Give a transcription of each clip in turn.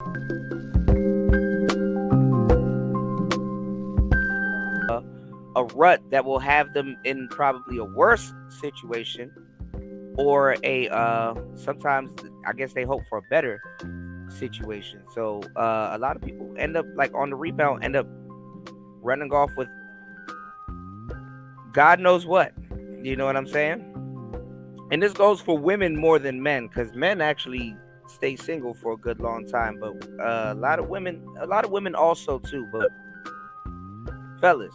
a rut that will have them in probably a worse situation, or a sometimes I guess they hope for a better situation. So a lot of people end up like on the rebound, end up running off with God knows what. You know what I'm saying? And this goes for women more than men, because men actually stay single for a good long time, but a lot of women also too. But fellas,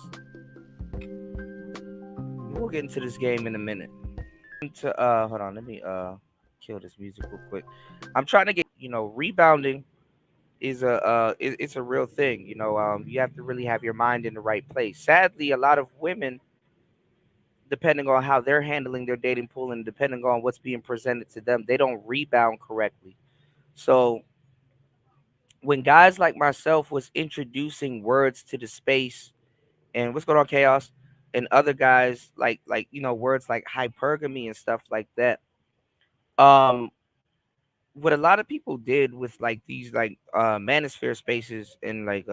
we'll get into this game in a minute. To hold on, let me kill this music real quick. I'm trying to get, rebounding is it's a real thing. You have to really have your mind in the right place. Sadly, a lot of women, depending on how they're handling their dating pool and depending on what's being presented to them, they don't rebound correctly. So when guys like myself was introducing words to the space, and what's going on, chaos, and other guys like words like hypergamy and stuff like that, um what a lot of people did with like these like manosphere spaces and like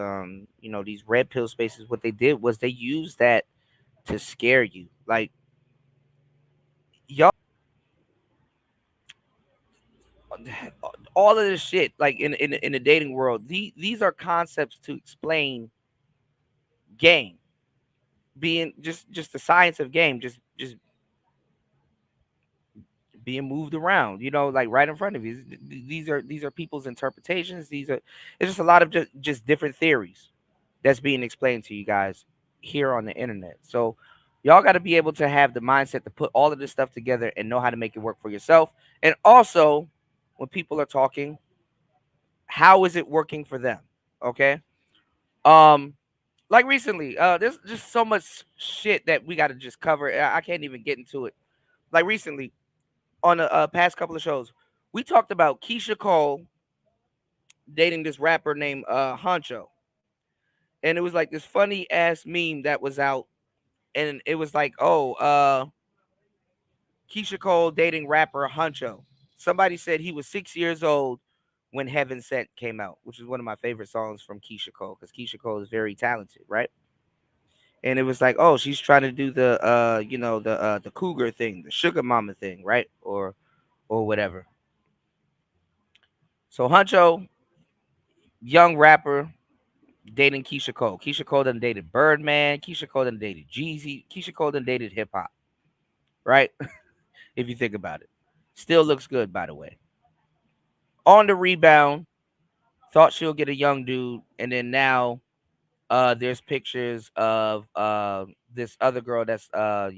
these red pill spaces, what they did was they used that to scare you. Like, y'all, all of this shit, like in the dating world, these are concepts to explain game, being just the science of game, just being moved around, like right in front of you. These are people's interpretations. It's just a lot of just different theories that's being explained to you guys here on the internet. So y'all got to be able to have the mindset to put all of this stuff together and know how to make it work for yourself. And also, when people are talking, how is it working for them? Okay. Um, like recently, there's just so much shit that we got to just cover. I can't even get into it. Like recently, on the past couple of shows, we talked about Keisha Cole dating this rapper named Honcho, and it was like this funny ass meme that was out, and it was like, oh, Keisha Cole dating rapper Honcho. Somebody said he was 6 years old when Heaven Sent came out, which is one of my favorite songs from Keisha Cole, because Keisha Cole is very talented, right? And it was like, oh, she's trying to do the the cougar thing, the sugar mama thing, right? Or whatever. So Honcho, young rapper, dating Keisha Cole. Keisha Cole done dated Birdman. Keisha Cole done dated Jeezy. Keisha Cole done dated hip hop, right? If you think about it. Still looks good, by the way. On the rebound, thought she'll get a young dude, and then now there's pictures of this other girl that's I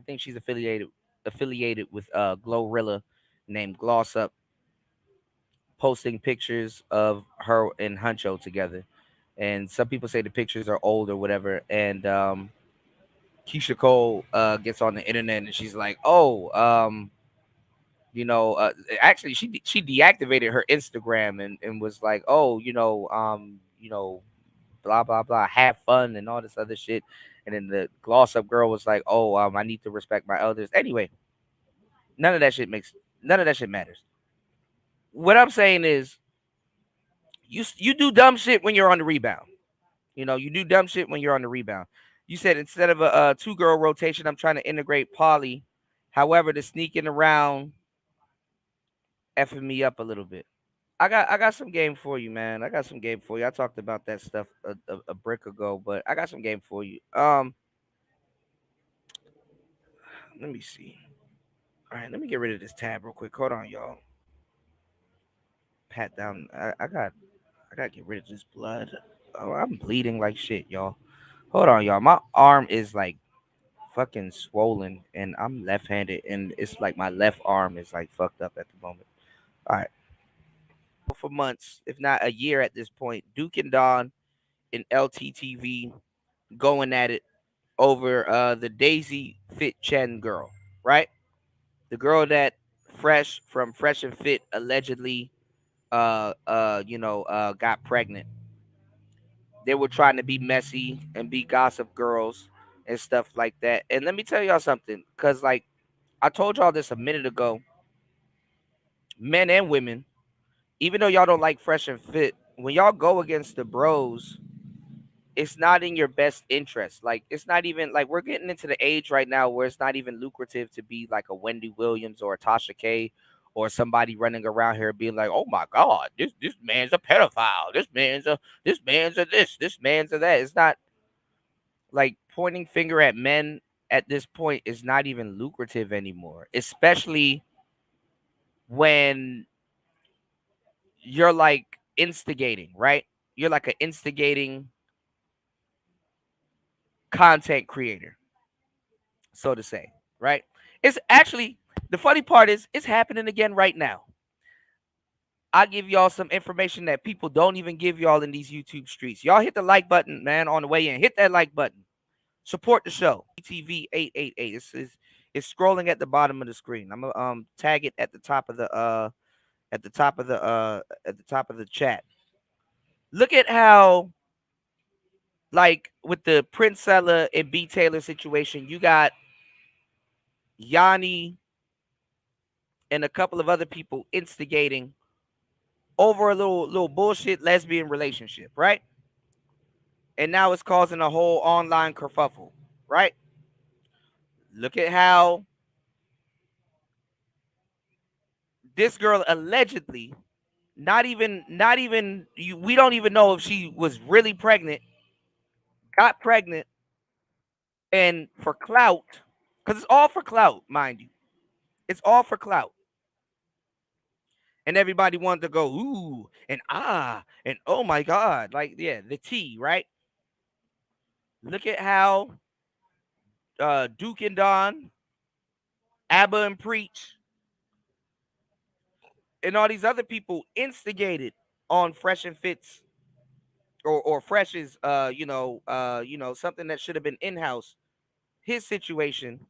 think she's affiliated with Glorilla, named Gloss Up, posting pictures of her and Huncho together. And some people say the pictures are old or whatever. And Keisha Cole gets on the internet and she's like, "Oh, actually, she deactivated her Instagram and was like, oh, blah blah blah, have fun and all this other shit." And then the Gloss Up girl was like, "Oh, I need to respect my elders." Anyway, none of that shit makes none of that shit matters. What I'm saying is, you do dumb shit when you're on the rebound. You do dumb shit when you're on the rebound. You said instead of a two-girl rotation, I'm trying to integrate Polly. However, the sneaking around effing me up a little bit. I got some game for you, man. I got some game for you. I talked about that stuff a brick ago, but I got some game for you. Let me see. All right, let me get rid of this tab real quick. Hold on, y'all. Pat down. I gotta get rid of this blood. Oh, I'm bleeding like shit, y'all. Hold on, y'all. My arm is like fucking swollen, and I'm left-handed, and it's like my left arm is like fucked up at the moment. All right, for months, if not a year at this point, Duke and Don in LTTV going at it over the Daisy Fit Chen girl, right? The girl that Fresh from Fresh and Fit allegedly got pregnant. They were trying to be messy and be gossip girls and stuff like that. And let me tell y'all something, cuz like I told y'all this a minute ago, men and women, even though y'all don't like Fresh and Fit, when y'all go against the bros, it's not in your best interest. Like it's not even like we're getting into the age right now where it's not even lucrative to be like a Wendy Williams or a Tasha K or somebody running around here being like, "Oh my God, this man's a pedophile. This man's a that." It's not like pointing finger at men at this point is not even lucrative anymore, especially when you're like instigating, right? You're like an instigating content creator, so to say, right? It's actually the funny part is it's happening again right now. I give y'all some information that people don't even give y'all in these YouTube streets. Y'all hit the like button, man, on the way in. Hit that like button. Support the show. TV 888. It's scrolling at the bottom of the screen. I'm gonna tag it at the top of the at the top of the chat. Look at how like with the Prince Ella and B Taylor situation, you got Yanni and a couple of other people instigating over a little bullshit lesbian relationship, right? And now it's causing a whole online kerfuffle, right? Look at how this girl allegedly, not even we don't even know if she was really pregnant, got pregnant, and for clout, because it's all for clout, mind you. It's all for clout. And everybody wanted to go, ooh, and ah, and oh my God. Like, yeah, the T, right? Look at how Duke and Don, Abba and Preach, and all these other people instigated on Fresh and Fitz or Fresh's something that should have been in-house, his situation.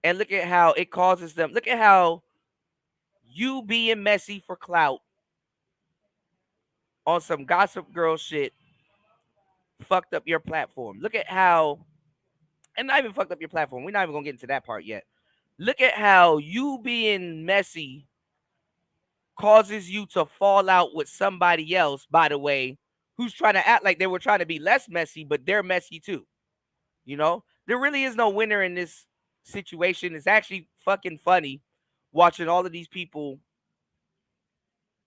And look at how it causes them. Look at how you being messy for clout on some gossip girl shit fucked up your platform. Look at how, and not even fucked up your platform. We're not even gonna get into that part yet. Look at how you being messy causes you to fall out with somebody else, by the way, who's trying to act like they were trying to be less messy, but they're messy too. You know, there really is no winner in this situation. It's actually fucking funny watching all of these people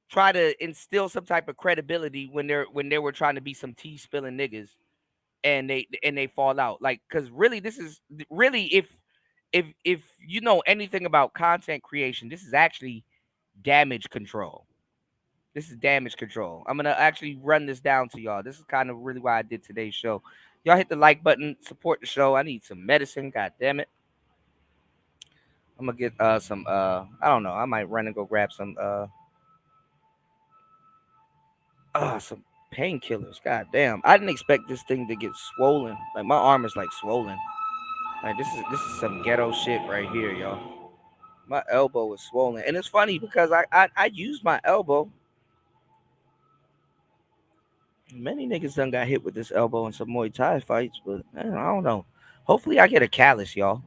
try to instill some type of credibility when they were trying to be some tea spilling niggas and they fall out. Like, cause really this is really if you know anything about content creation, this is actually damage control. This is damage control. I'm gonna actually run this down to y'all. This is kind of really why I did today's show. Y'all hit the like button, support the show. I need some medicine, god damn it. I'm gonna get some I don't know, I might run and go grab some painkillers. God damn. I didn't expect this thing to get swollen. Like my arm is like swollen. Like this is some ghetto shit right here, y'all. My elbow is swollen. And it's funny because I used my elbow. Many niggas done got hit with this elbow in some Muay Thai fights, but man, I don't know. Hopefully I get a callus, y'all.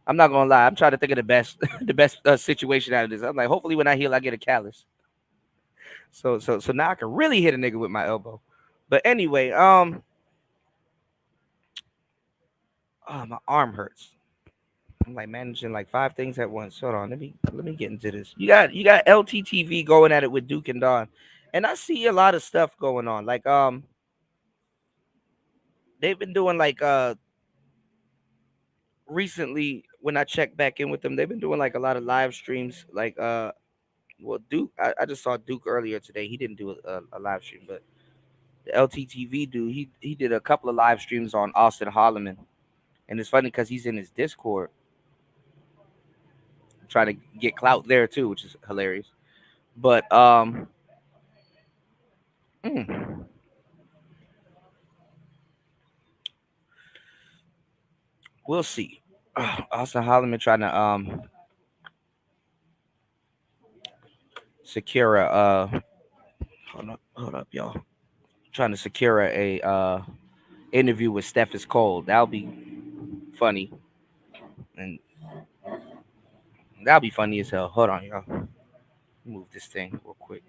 I'm not gonna lie. I'm trying to think of the best the best situation out of this. I'm like, hopefully when I heal I get a callus. So now I can really hit a nigga with my elbow. But anyway, oh, my arm hurts. I'm like managing like five things at once. Hold on, let me get into this. You got LTTV going at it with Duke and Don, and I see a lot of stuff going on. Like they've been doing like recently when I checked back in with them, they've been doing like a lot of live streams. Like well Duke, I just saw Duke earlier today. He didn't do a live stream, but the LTTV dude, he did a couple of live streams on Austin Holloman, and it's funny because he's in his Discord trying to get clout there too, which is hilarious. But mm, we'll see. Austin Holloman trying to secure a hold up, y'all. Trying to secure a interview with Steph is cold. That'll be funny, and that'll be funny as hell. Hold on, y'all. Move this thing real quick.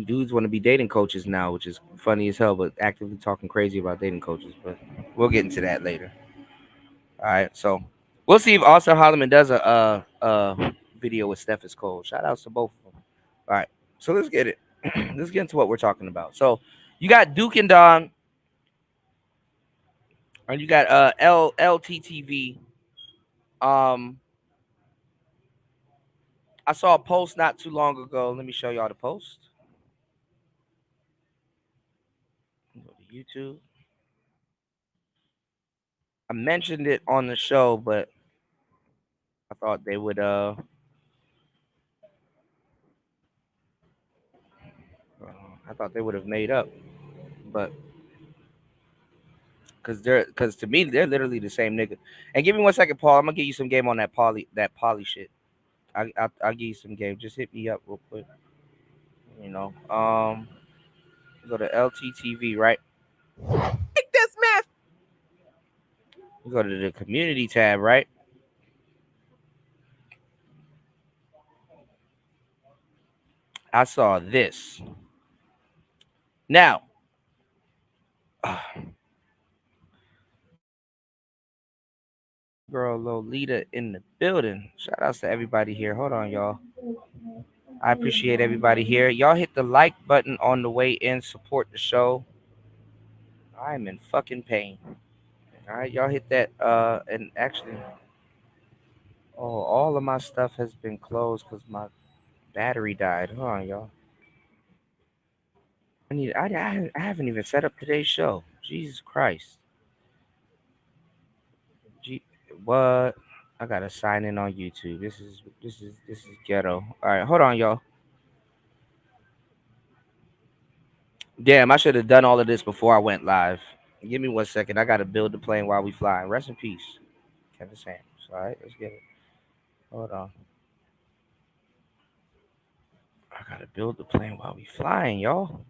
dudes want to be dating coaches now, which is funny as hell, but actively talking crazy about dating coaches. But we'll get into that later. All right, so we'll see if Austin Holloman does a video with Steph is cold. Shout outs to both of them. All right, so let's get it. Let's get into what we're talking about. So you got Duke and Don, and you got LTTV. Um, I saw a post not too long ago. Let me show y'all the post. Go to YouTube. I mentioned it on the show, but I thought they would I thought they would have made up, but because to me they're literally the same nigga. And give me 1 second, Paul. I'm gonna give you some game on that poly shit. I'll give you some game. Just hit me up real quick. You know, go to LTTV, right? Go to the community tab, right? I saw this. Now, girl Lolita in the building. Shout outs to everybody here. Hold on, y'all. I appreciate everybody here. Y'all hit the like button on the way in. Support the show. I'm in fucking pain. All right, y'all hit that. And actually, oh, all of my stuff has been closed because my battery died. Hold on, y'all. I haven't even set up today's show. Jesus Christ. Gee, what? I gotta sign in on YouTube. This is ghetto. All right, hold on, y'all. Damn, I should have done all of this before I went live. Give me 1 second. I gotta build the plane while we fly. Rest in peace, Kevin Samuels. All right, let's get it. Hold on. I gotta build the plane while we flying, y'all.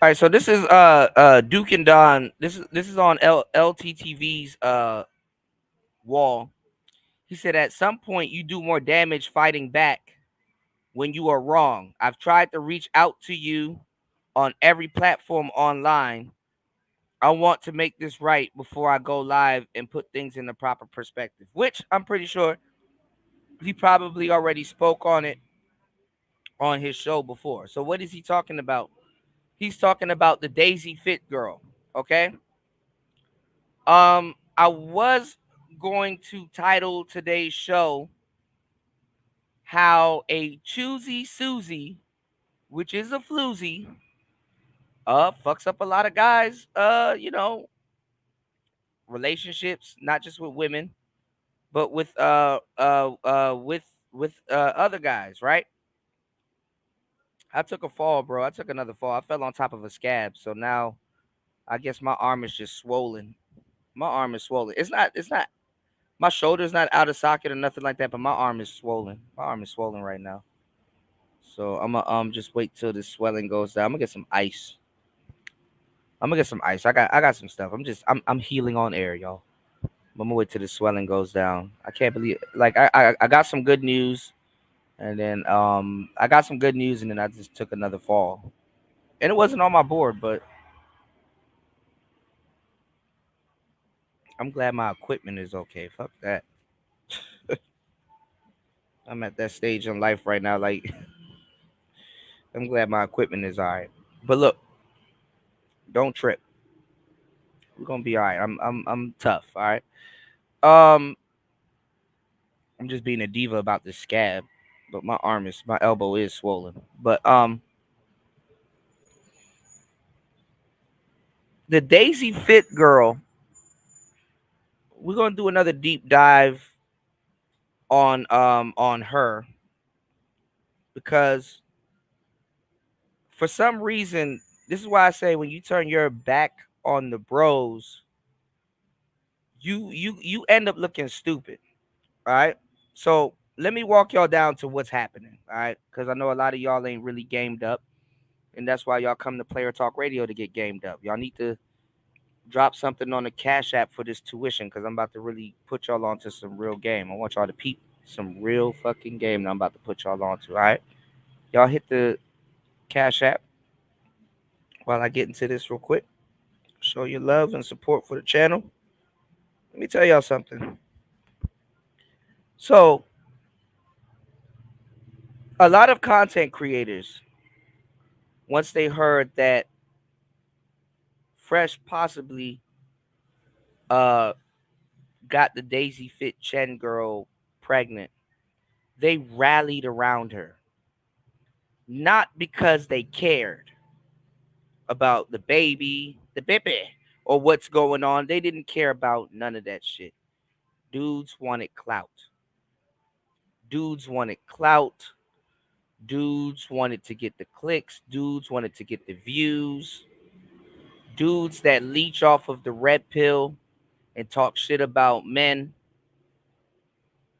All right, so this is Duke and Don. This is on LTTV's wall. He said at some point you do more damage fighting back when you are wrong. I've tried to reach out to you on every platform online. I want to make this right before I go live and put things in the proper perspective, which I'm pretty sure he probably already spoke on it on his show before. So what is he talking about? He's talking about the Daisy Fit girl, okay? I was going to title today's show how a choosy Susie, which is a floozy, fucks up a lot of guys, relationships, not just with women, but with other guys, right? I took a fall, bro. I took another fall. I fell on top of a scab, so now I guess my arm is just swollen. My arm is swollen. It's not my shoulder's not out of socket or nothing like that, but my arm is swollen. My arm is swollen right now. So I'm gonna just wait till the swelling goes down. I'm gonna get some ice. I'm gonna get some ice. I got some stuff. I'm healing on air, y'all. I'm gonna wait till the swelling goes down. I can't believe like I got some good news and then I got some good news and then I just took another fall. And it wasn't on my board, but I'm glad my equipment is okay. Fuck that. I'm at that stage in life right now. Like I'm glad my equipment is alright. But look, don't trip. We're gonna be alright. I'm tough. All right. Um, I'm just being a diva about this scab, but my elbow is swollen. But the Daisy Fit girl, we're gonna do another deep dive on her because for some reason, this is why I say when you turn your back on the bros, you end up looking stupid. All right. So let me walk y'all down to what's happening. All right, because I know a lot of y'all ain't really gamed up, and that's why y'all come to Player Talk Radio to get gamed up. Y'all need to drop something on the Cash App for this tuition because I'm about to really put y'all onto some real game. I want y'all to peep some real fucking game that I'm about to put y'all onto. All right. Y'all hit the Cash App while I get into this real quick. Show your love and support for the channel. Let me tell y'all something. So, a lot of content creators, once they heard that Fresh possibly uh got the Daisy Fit Chen girl pregnant, they rallied around her. Not because they cared about the baby, or what's going on. They didn't care about none of that shit. Dudes wanted clout. Dudes wanted clout. Dudes wanted to get the clicks. Dudes wanted to get the views. Dudes that leech off of the red pill and talk shit about men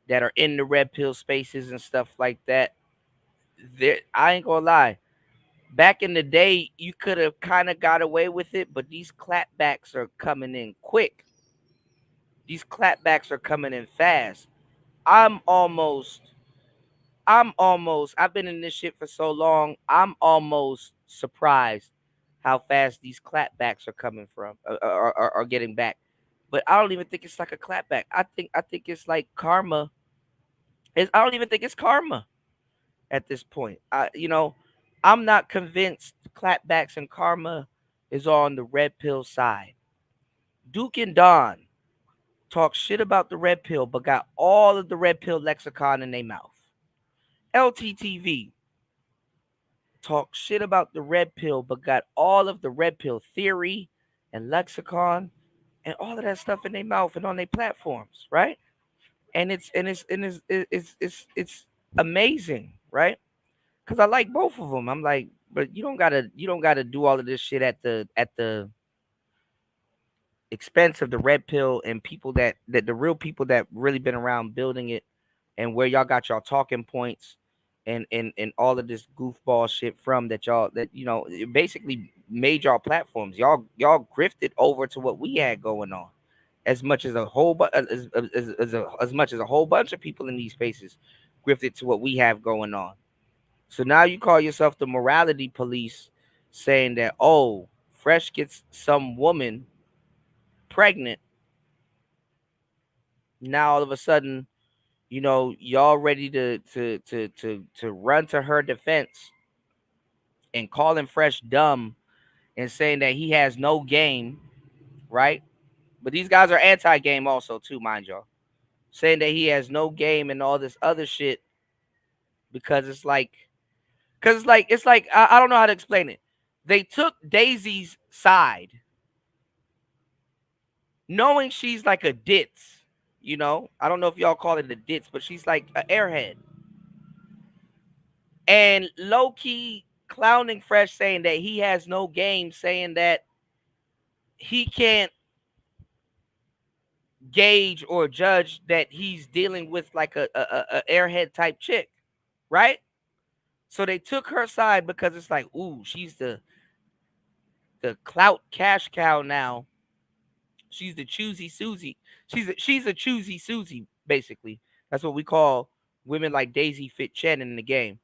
that are in the red pill spaces and stuff like that. I ain't gonna lie. Back in the day, you could have kind of got away with it, but these clapbacks are coming in quick. These clapbacks are coming in fast. I'm almost, I've been in this shit for so long. I'm almost surprised how fast these clapbacks are coming from, are getting back. But I don't even think it's like a clapback. I think it's like karma. I don't even think it's karma at this point. I'm not convinced clapbacks and karma is on the red pill side. Duke and Don talk shit about the red pill, but got all of the red pill lexicon in their mouth. LTTV talk shit about the red pill, but got all of the red pill theory and lexicon and all of that stuff in their mouth and on their platforms, right? And it's amazing, right? Because I like both of them. I'm like, but you don't gotta do all of this shit at the expense of the red pill and people that the real people that really been around building it, and where y'all got y'all talking points and all of this goofball shit from that y'all that it basically made y'all platforms. Y'all grifted over to what we had going on as much as a whole but as much as a whole bunch of people in these spaces grifted to what we have going on. So now you call yourself the morality police, saying that, oh, Fresh gets some woman pregnant. Now all of a sudden, y'all ready to run to her defense and calling Fresh dumb and saying that he has no game, right? But these guys are anti-game also too, mind y'all. Saying that he has no game and all this other shit because it's like I don't know how to explain it. They took Daisy's side, knowing she's like a ditz. I don't know if y'all call it a ditz, but she's like an airhead. And low key clowning Fresh, saying that he has no game, saying that he can't gauge or judge that he's dealing with like a airhead type chick, right? So they took her side because it's like, ooh, she's the clout cash cow now. She's the choosy Susie. She's a choosy Susie, basically. That's what we call women like Daisy Fit Chen in the game.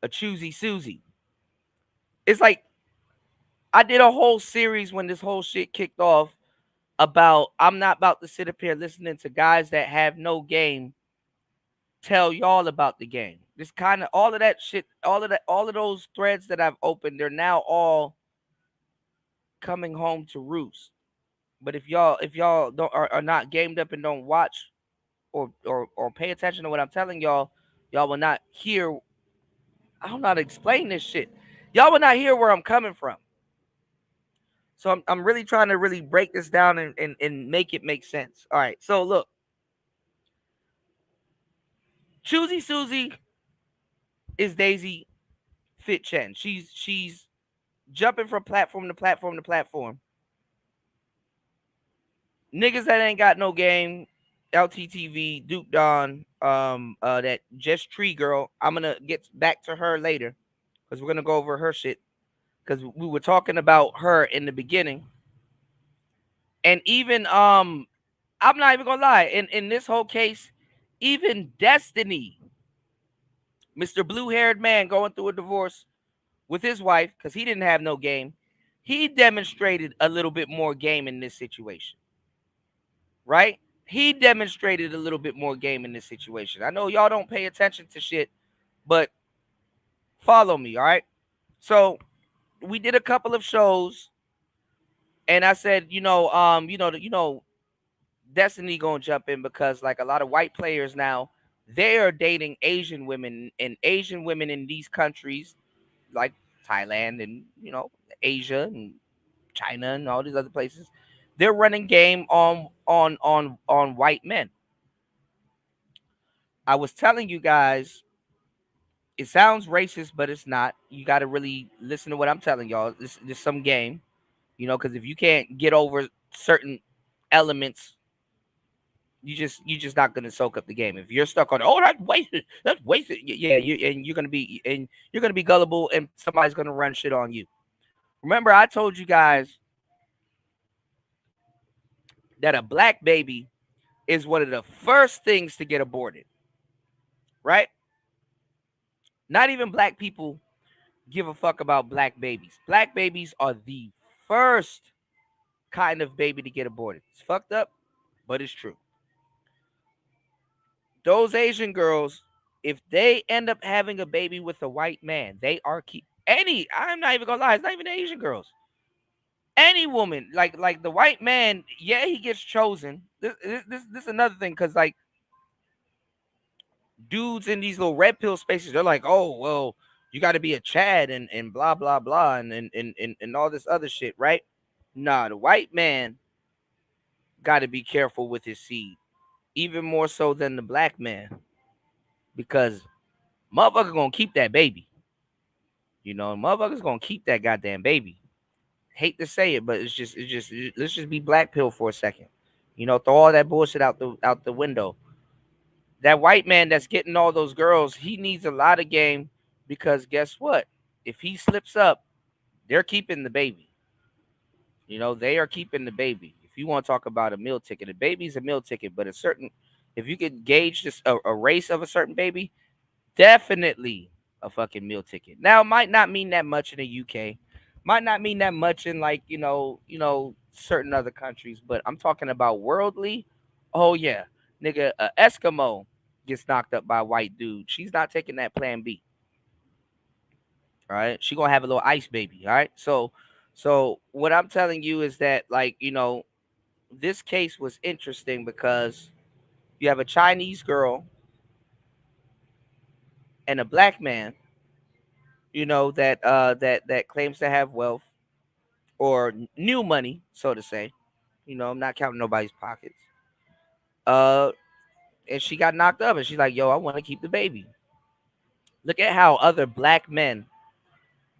A choosy Susie. It's like I did a whole series when this whole shit kicked off about I'm not about to sit up here listening to guys that have no game tell y'all about the game. This kind of all of that shit, all of those threads that I've opened, they're now all coming home to roost. But if y'all don't are not gamed up and don't watch or pay attention to what I'm telling y'all, y'all will not hear. I don't know how to explain this shit. Y'all will not hear where I'm coming from. So I'm really trying to really break this down and make it make sense. All right. So look, Choosy Susie is Daisy Fit Chen. She's jumping from platform to platform to platform. Niggas that ain't got no game, LTTV, Duke Don, that Just Tree girl. I'm gonna get back to her later because we're gonna go over her shit because we were talking about her in the beginning, and even I'm not even gonna lie. In this whole case, even Destiny Mr. Blue-haired man going through a divorce with his wife because he didn't have no game. He demonstrated a little bit more game in this situation, right? He demonstrated a little bit more game in this situation. I know y'all don't pay attention to shit, but follow me, all right? So we did a couple of shows, and I said, Destiny gonna jump in because like a lot of white players now, they are dating Asian women, and Asian women in these countries like Thailand and Asia and China and all these other places, they're running game on white men. I was telling you guys, it sounds racist, but it's not. You got to really listen to what I'm telling y'all. This some game, because if you can't get over certain elements, you just not gonna soak up the game. If you're stuck on, oh, that's wasted. Yeah, you're gonna be gullible, and somebody's gonna run shit on you. Remember, I told you guys that a black baby is one of the first things to get aborted, right? Not even black people give a fuck about black babies. Black babies are the first kind of baby to get aborted. It's fucked up, but it's true. Those Asian girls, if they end up having a baby with a white man, they are I'm not even gonna lie, it's not even the Asian girls. Any woman, like the white man, yeah, he gets chosen. This is another thing, because like dudes in these little red pill spaces, they're like, oh well, you got to be a Chad and blah blah blah and all this other shit, right? Nah, the white man got to be careful with his seed, even more so than the black man, because motherfucker gonna keep that baby. Motherfucker's gonna keep that goddamn baby. Hate to say it, but let's just be black pill for a second. Throw all that bullshit out the window. That white man that's getting all those girls, he needs a lot of game, because guess what? If he slips up, they're keeping the baby. They are keeping the baby. If you want to talk about a meal ticket, a baby's a meal ticket, but if you could gauge this a race of a certain baby, definitely a fucking meal ticket. Now, it might not mean that much in the UK, might not mean that much in like certain other countries, but I'm talking about worldly. Oh yeah, nigga, a Eskimo gets knocked up by a white dude. She's not taking that Plan B. All right, she gonna have a little ice baby. All right, so what I'm telling you is that like this case was interesting because you have a Chinese girl and a black man, that claims to have wealth or new money, so to say. I'm not counting nobody's pockets. Uh, and she got knocked up, and she's like, "Yo, I want to keep the baby." Look at how other black men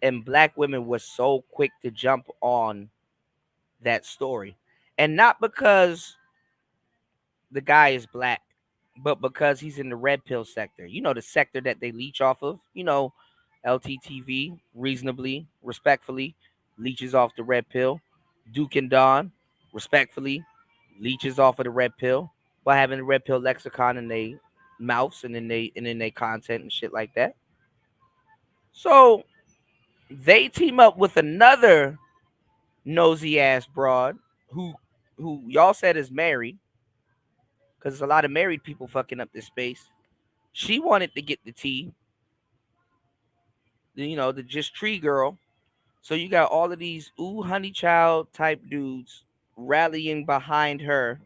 and black women were so quick to jump on that story, and not because the guy is black, but because he's in the red pill sector. The sector that they leech off of. LTTV reasonably, respectfully leeches off the red pill. Duke and Don respectfully leeches off of the red pill by having the red pill lexicon in their mouths and in their content and shit like that. So they team up with another nosy ass broad who y'all said is married, because there's a lot of married people fucking up this space. She wanted to get the tea, the just tree girl. So you got all of these ooh honey child type dudes rallying behind her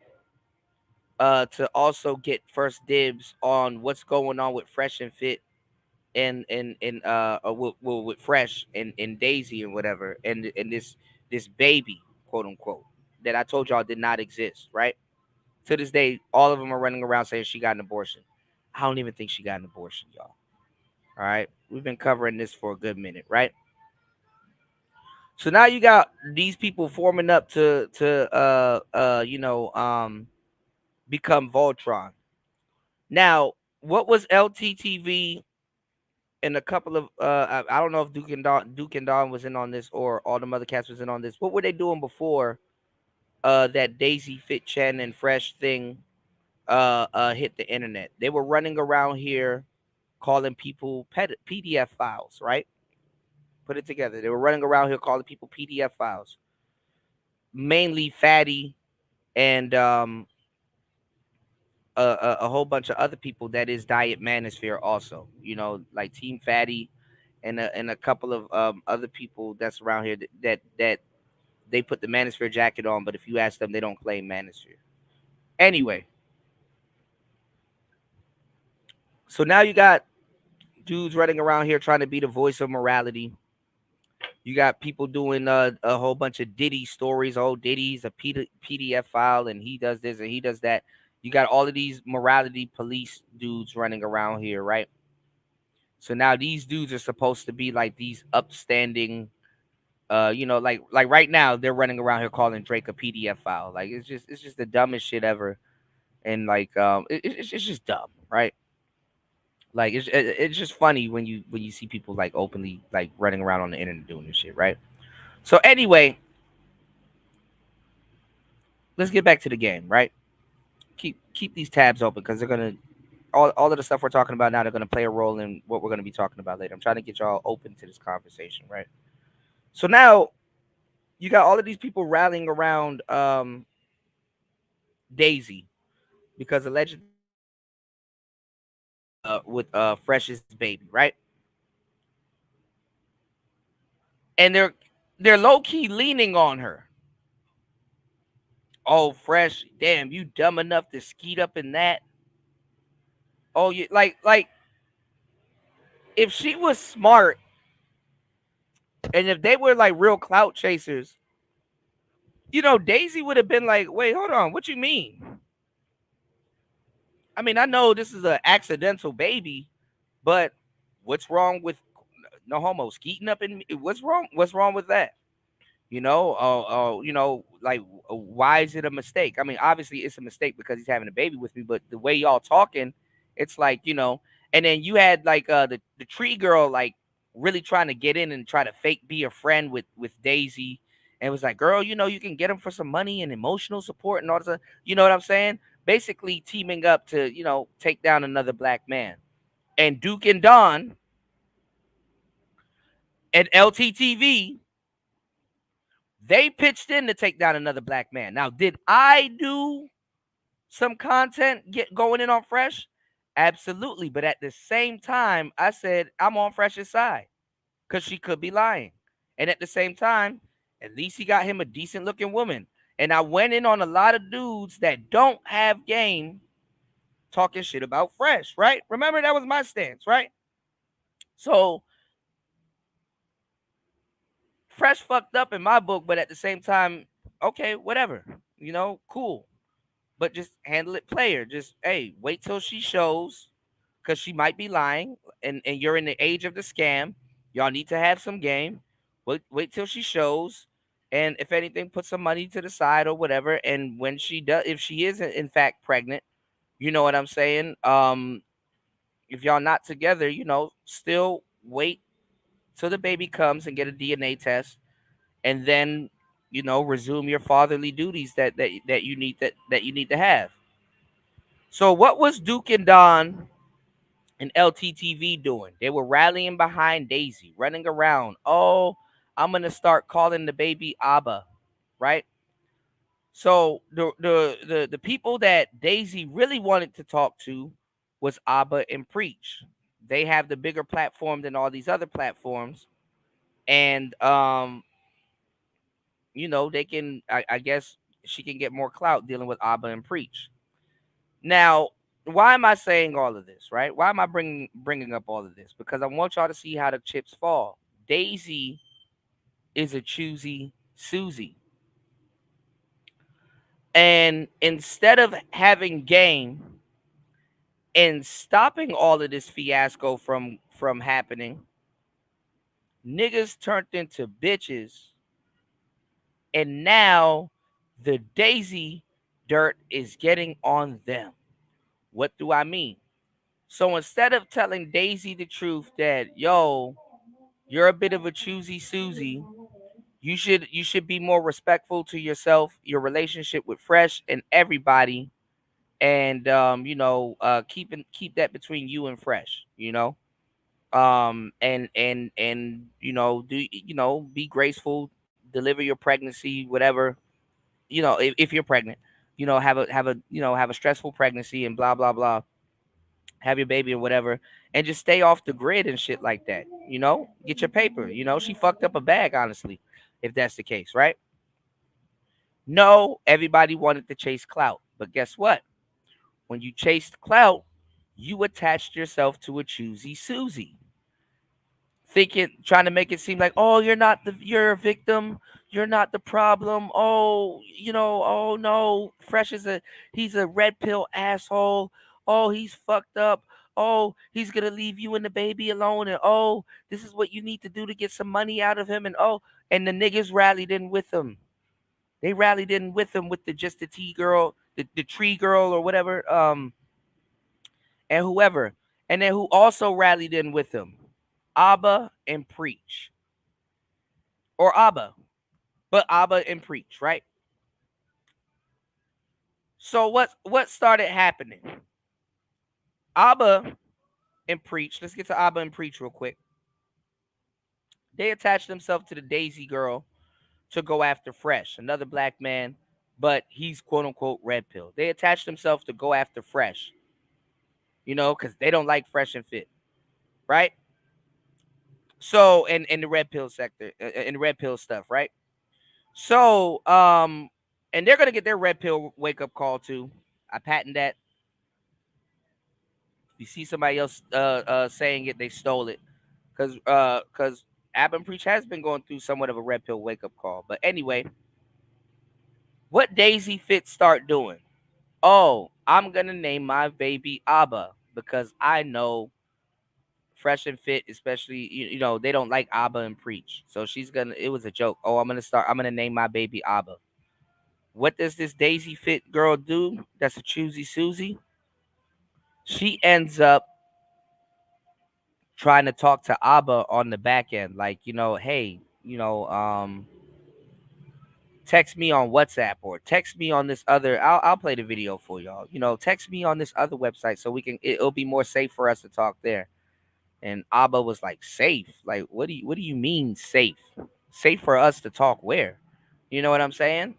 to also get first dibs on what's going on with Fresh and Fit and with Fresh and Daisy and whatever, and this baby, quote unquote, that I told y'all did not exist, right? To this day, all of them are running around saying she got an abortion. I don't even think she got an abortion, y'all. All right, we've been covering this for a good minute, right? So now you got these people forming up to become Voltron. Now, what was LTTV and a couple of I don't know if Duke and Don was in on this, or all the mother cats was in on this. What were they doing before that Daisy Fit and Fresh thing hit the internet? They were running around here calling people PDF files, right? Put it together. They were running around here calling people PDF files, mainly Fatty and a whole bunch of other people that is Diet Manosphere also. Like Team Fatty and a couple of other people that's around here that they put the Manosphere jacket on, but if you ask them, they don't claim Manosphere. Anyway, so now you got dudes running around here trying to be the voice of morality. You got people doing a whole bunch of Diddy stories. Oh, Diddy's a PDF file, and he does this and he does that. You got all of these morality police dudes running around here, right? So now these dudes are supposed to be like these upstanding, like right now they're running around here calling Drake a PDF file. Like it's just the dumbest shit ever, and like it's just dumb, right? Like it's just funny when you see people like openly like running around on the internet doing this shit, right? So anyway, let's get back to the game, right? Keep these tabs open because they're gonna all of the stuff we're talking about now. They're gonna play a role in what we're gonna be talking about later. I'm trying to get y'all open to this conversation, right? So now you got all of these people rallying around Daisy because allegedly with Fresh's baby, right? And they're low key leaning on her. Oh, Fresh, damn, you dumb enough to skeet up in that. Oh, you like if she was smart and if they were like real clout chasers, Daisy would have been like, wait, hold on, what you mean? I mean, I know this is an accidental baby, but what's wrong with no homo skeeting up in me? What's wrong? What's wrong with that? Like, why is it a mistake? I mean, obviously it's a mistake because he's having a baby with me, but the way y'all talking, it's like, and then you had like the tree girl like really trying to get in and try to fake be a friend with Daisy, and was like, girl, you can get him for some money and emotional support and all this, you know what I'm saying? Basically teaming up to, take down another black man. And Duke and Don and LTTV, they pitched in to take down another black man. Now, did I do some content get going in on Fresh? Absolutely. But at the same time, I said I'm on Fresh's side because she could be lying. And at the same time, at least he got him a decent looking woman. And I went in on a lot of dudes that don't have game talking shit about Fresh, right? Remember, that was my stance, right? So Fresh fucked up in my book, but at the same time, okay, whatever. Cool. But just handle it player. Just hey, wait till she shows because she might be lying, and you're in the age of the scam. Y'all need to have some game. Wait till she shows, and if anything, put some money to the side or whatever. And when she does, if she is in fact pregnant, you know what I'm saying. If y'all not together, still wait till the baby comes and get a DNA test, and then resume your fatherly duties that you need to have. So what was Duke and Don and LTTV doing? They were rallying behind Daisy, running around. Oh, I'm gonna start calling the baby Abba, right? So the people that Daisy really wanted to talk to was Abba and Preach. They have the bigger platform than all these other platforms, and they can. I guess she can get more clout dealing with Abba and Preach. Now, why am I saying all of this, right? Why am I bringing up all of this? Because I want y'all to see how the chips fall. Daisy is a choosy Susie. And instead of having game and stopping all of this fiasco from happening, niggas turned into bitches. And now the Daisy dirt is getting on them. What do I mean? So instead of telling Daisy the truth that, yo, you're a bit of a choosy Susie, you should be more respectful to yourself, your relationship with Fresh and everybody. and keep that between you and Fresh. And be graceful, deliver your pregnancy, whatever. If you're pregnant, have a stressful pregnancy and blah blah blah, have your baby or whatever, and just stay off the grid and shit like that. Get your paper. She fucked up a bag, honestly, if that's the case, right? No, everybody wanted to chase clout, but guess what? When you chased clout, you attached yourself to a choosy Susie, thinking, trying to make it seem like, oh, you're a victim, you're not the problem. Oh, oh no, Fresh he's a red pill asshole. Oh, he's fucked up. Oh, he's gonna leave you and the baby alone, and oh, this is what you need to do to get some money out of him, and oh, and the niggas rallied in with him. They rallied in with him with the T girl, the tree girl or whatever, and whoever, and then who also rallied in with him, Abba and Preach, or Abba, but Abba and Preach, right? So what started happening? Abba and Preach. Let's get to Abba and Preach real quick. They attached themselves to the Daisy girl to go after Fresh, another black man, but he's quote unquote red pill. They attached themselves to go after Fresh, because they don't like Fresh and Fit, right? So, in the red pill sector, in the red pill stuff, right? So, and they're gonna get their red pill wake up call too. I patent that. If you see somebody else saying it, they stole it, because Abba Preach has been going through somewhat of a red pill wake up call. But anyway, what Daisy Fit start doing? Oh, I'm gonna name my baby Abba because I know Fresh and Fit, especially, they don't like Abba and Preach. So she's gonna. It was a joke. Oh, I'm gonna name my baby Abba. What does this Daisy Fit girl do? That's a choosy Susie. She ends up trying to talk to Abba on the back end, like, hey, text me on WhatsApp or text me on this other. I'll play the video for y'all. Text me on this other website so it'll be more safe for us to talk there. And Abba was like, safe? Like, what do you mean safe? Safe for us to talk where? You know what I'm saying?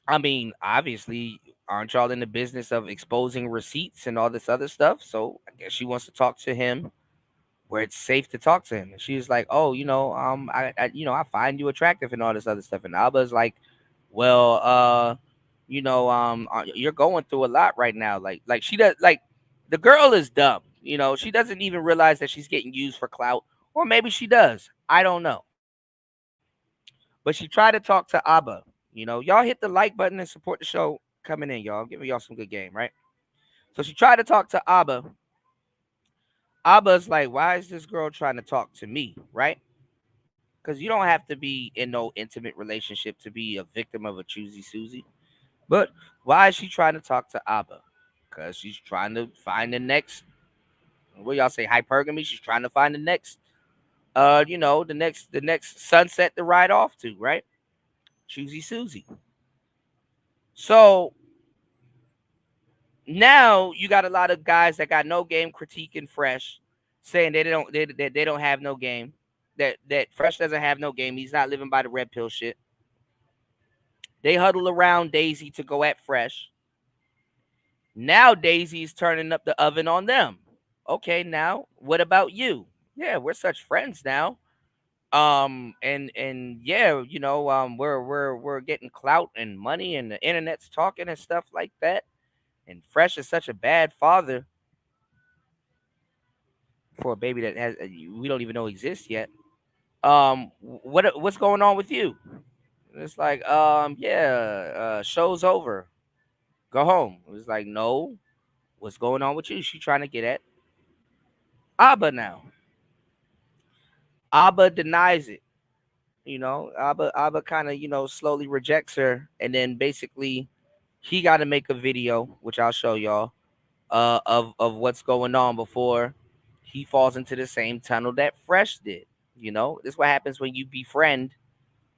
I mean, obviously, aren't y'all in the business of exposing receipts and all this other stuff? So I guess she wants to talk to him where it's safe to talk to him. And she was like, "Oh, I find you attractive and all this other stuff." And Abba's like, "Well, you're going through a lot right now. Like she does. Like the girl is dumb. She doesn't even realize that she's getting used for clout, or maybe she does. I don't know. But she tried to talk to Abba. Y'all hit the like button and support the show coming in, y'all. Giving y'all some good game, right? So she tried to talk to Abba. Abba's like, why is this girl trying to talk to me, right? Because you don't have to be in no intimate relationship to be a victim of a choosy Susie. But why is she trying to talk to Abba? Because she's trying to find the next, what y'all say, hypergamy? She's trying to find the next, the next sunset to ride off to, right? Choosy Susie. So now you got a lot of guys that got no game critiquing Fresh, saying they don't have no game. That Fresh doesn't have no game. He's not living by the red pill shit. They huddle around Daisy to go at Fresh. Now Daisy's turning up the oven on them. Okay, now what about you? Yeah, we're such friends now. And yeah, we're getting clout and money and the internet's talking and stuff like that. And Fresh is such a bad father for a baby that has we don't even know exists yet. What's going on with you? And it's like, yeah, show's over. Go home. It was like, no, what's going on with you? She trying to get at Abba now. Abba denies it. Abba kind of, slowly rejects her, and then basically he got to make a video, which I'll show y'all, of what's going on before he falls into the same tunnel that Fresh did. This is what happens when you befriend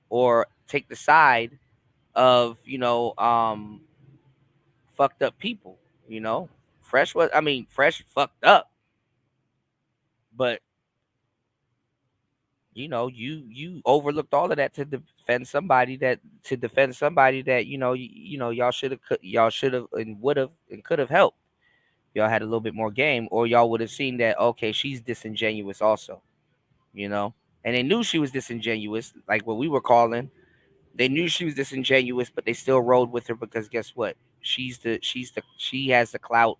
or take the side of fucked up people. You know, Fresh fucked up, but you overlooked all of that to defend somebody that y'all should have and would have and could have helped. Y'all had a little bit more game, or y'all would have seen that okay, she's disingenuous also. You know, and they knew she was disingenuous, like what we were calling. They knew she was disingenuous, but they still rode with her because guess what? She has the clout,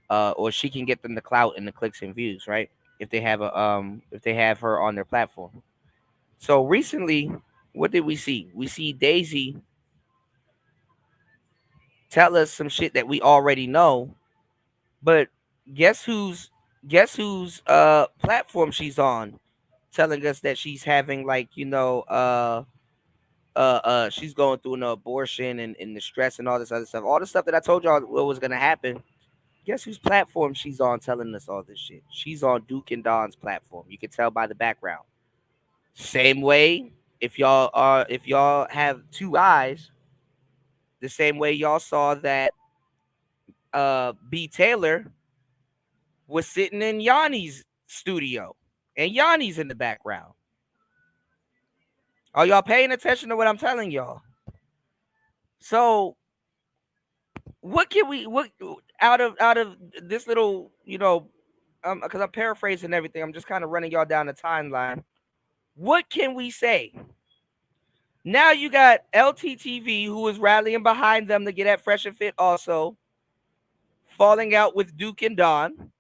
or she can get them the clout and the clicks and views, right? If they have her on their platform. So recently, what did we see? We see Daisy tell us some shit that we already know, but guess who's guess whose platform she's on, telling us that she's having like she's going through an abortion and the stress and all this other stuff. All the stuff that I told y'all what was gonna happen. Guess whose platform she's on telling us all this shit? She's on Duke and Don's platform. You can tell by the background. Same way, if y'all have two eyes, the same way y'all saw that B Taylor was sitting in Yanni's studio and Yanni's in the background. Are y'all paying attention to what I'm telling y'all? So what can we what out of this little because I'm paraphrasing everything. I'm just kind of running y'all down the timeline. What can we say? Now you got LTTV who is rallying behind them to get at Fresh and Fit also falling out with Duke and Don.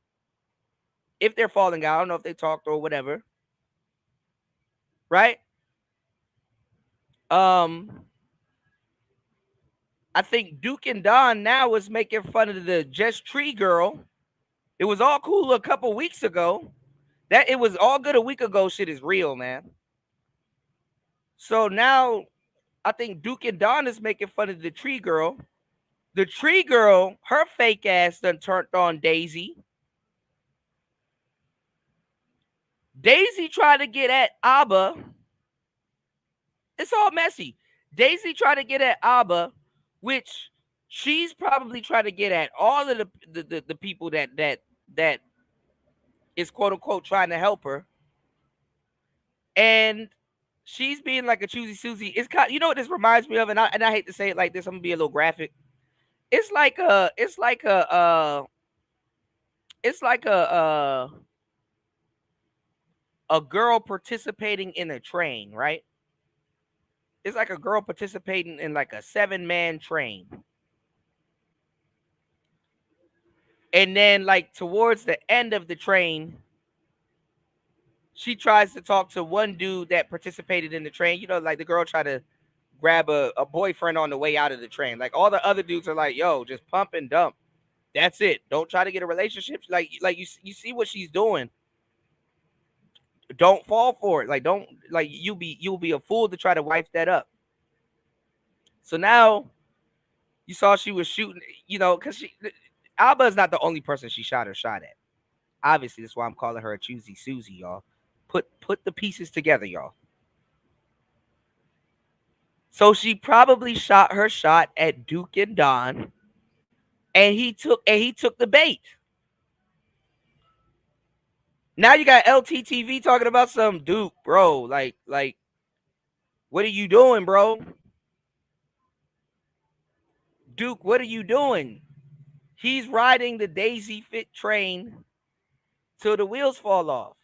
If they're falling out, I don't know if they talked or whatever. Right? Um I think Duke and Don now is making fun of the Just Tree girl. It was all cool a couple weeks ago. That it was all good a week ago. Shit is real, man. So now I think Duke and Don is making fun of the Tree girl. The Tree girl, her fake ass done turned on Daisy. Daisy tried to get at Abba. It's all messy. Daisy tried to get at Abba, which she's probably trying to get at all of the people that is quote unquote trying to help her. And she's being like a choosy Susie. It's kind you know what this reminds me of, and I hate to say it like this, I'm gonna be a little graphic. It's like a it's like a girl participating in a train, right? It's like a girl participating in like a 7-man train. And then like towards the end of the train, she tries to talk to one dude that participated in the train. You know, like the girl tried to grab a boyfriend on the way out of the train. Like all the other dudes are like, yo, just pump and dump. That's it. Don't try to get a relationship. Like you see what she's doing. Don't fall for it. Like don't like you'll be a fool to try to wipe that up. So now you saw she was shooting, because Alba is not the only person she shot her shot at. Obviously, that's why I'm calling her a choosy Susie, y'all. Put the pieces together, y'all. So she probably shot her shot at Duke and Don, and he took the bait. Now you got LTTV talking about some Duke, bro. Like, what are you doing, bro? Duke, what are you doing? He's riding the Daisy Fit train till the wheels fall off.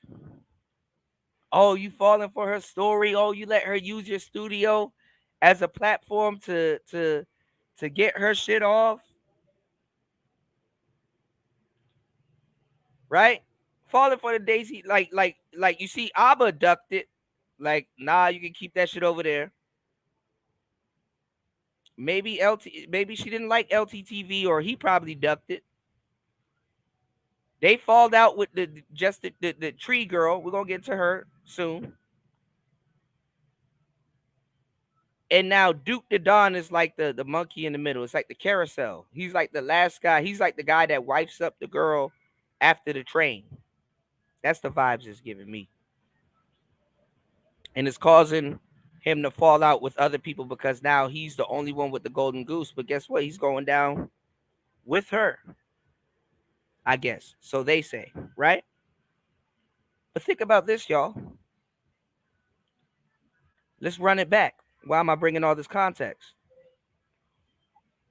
Oh, you falling for her story? Oh, you let her use your studio as a platform to get her shit off, right? Falling for the Daisy, like you see, Abba ducked it. Like, nah, you can keep that shit over there. Maybe she didn't like LTTV, or he probably ducked it. They falled out with the tree girl. We're gonna get to her soon. And now Duke the Don is like the monkey in the middle. It's like the carousel. He's like the last guy. He's like the guy that wipes up the girl after the train. That's the vibes it's giving me. And it's causing him to fall out with other people because now he's the only one with the golden goose. But guess what? He's going down with her, I guess. So they say, right? But think about this, y'all. Let's run it back. Why am I bringing all this context?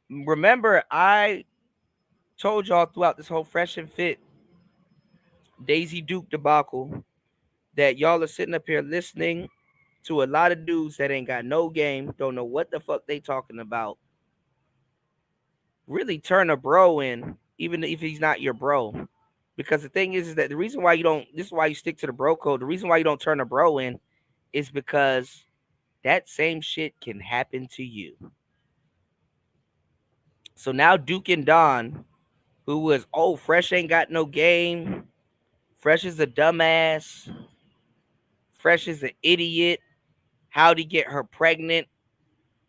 Remember, I told y'all throughout this whole Fresh and Fit Daisy Duke debacle that y'all are sitting up here listening to a lot of dudes that ain't got no game, don't know what the fuck they talking about. Really turn a bro in, even if he's not your bro. Because the thing is that the reason why you don't, this is why you stick to the bro code. The reason why you don't turn a bro in is because that same shit can happen to you. So now Duke and Don, who was, oh, Fresh ain't got no game. Fresh is a dumbass. Fresh is an idiot. How'd he get her pregnant?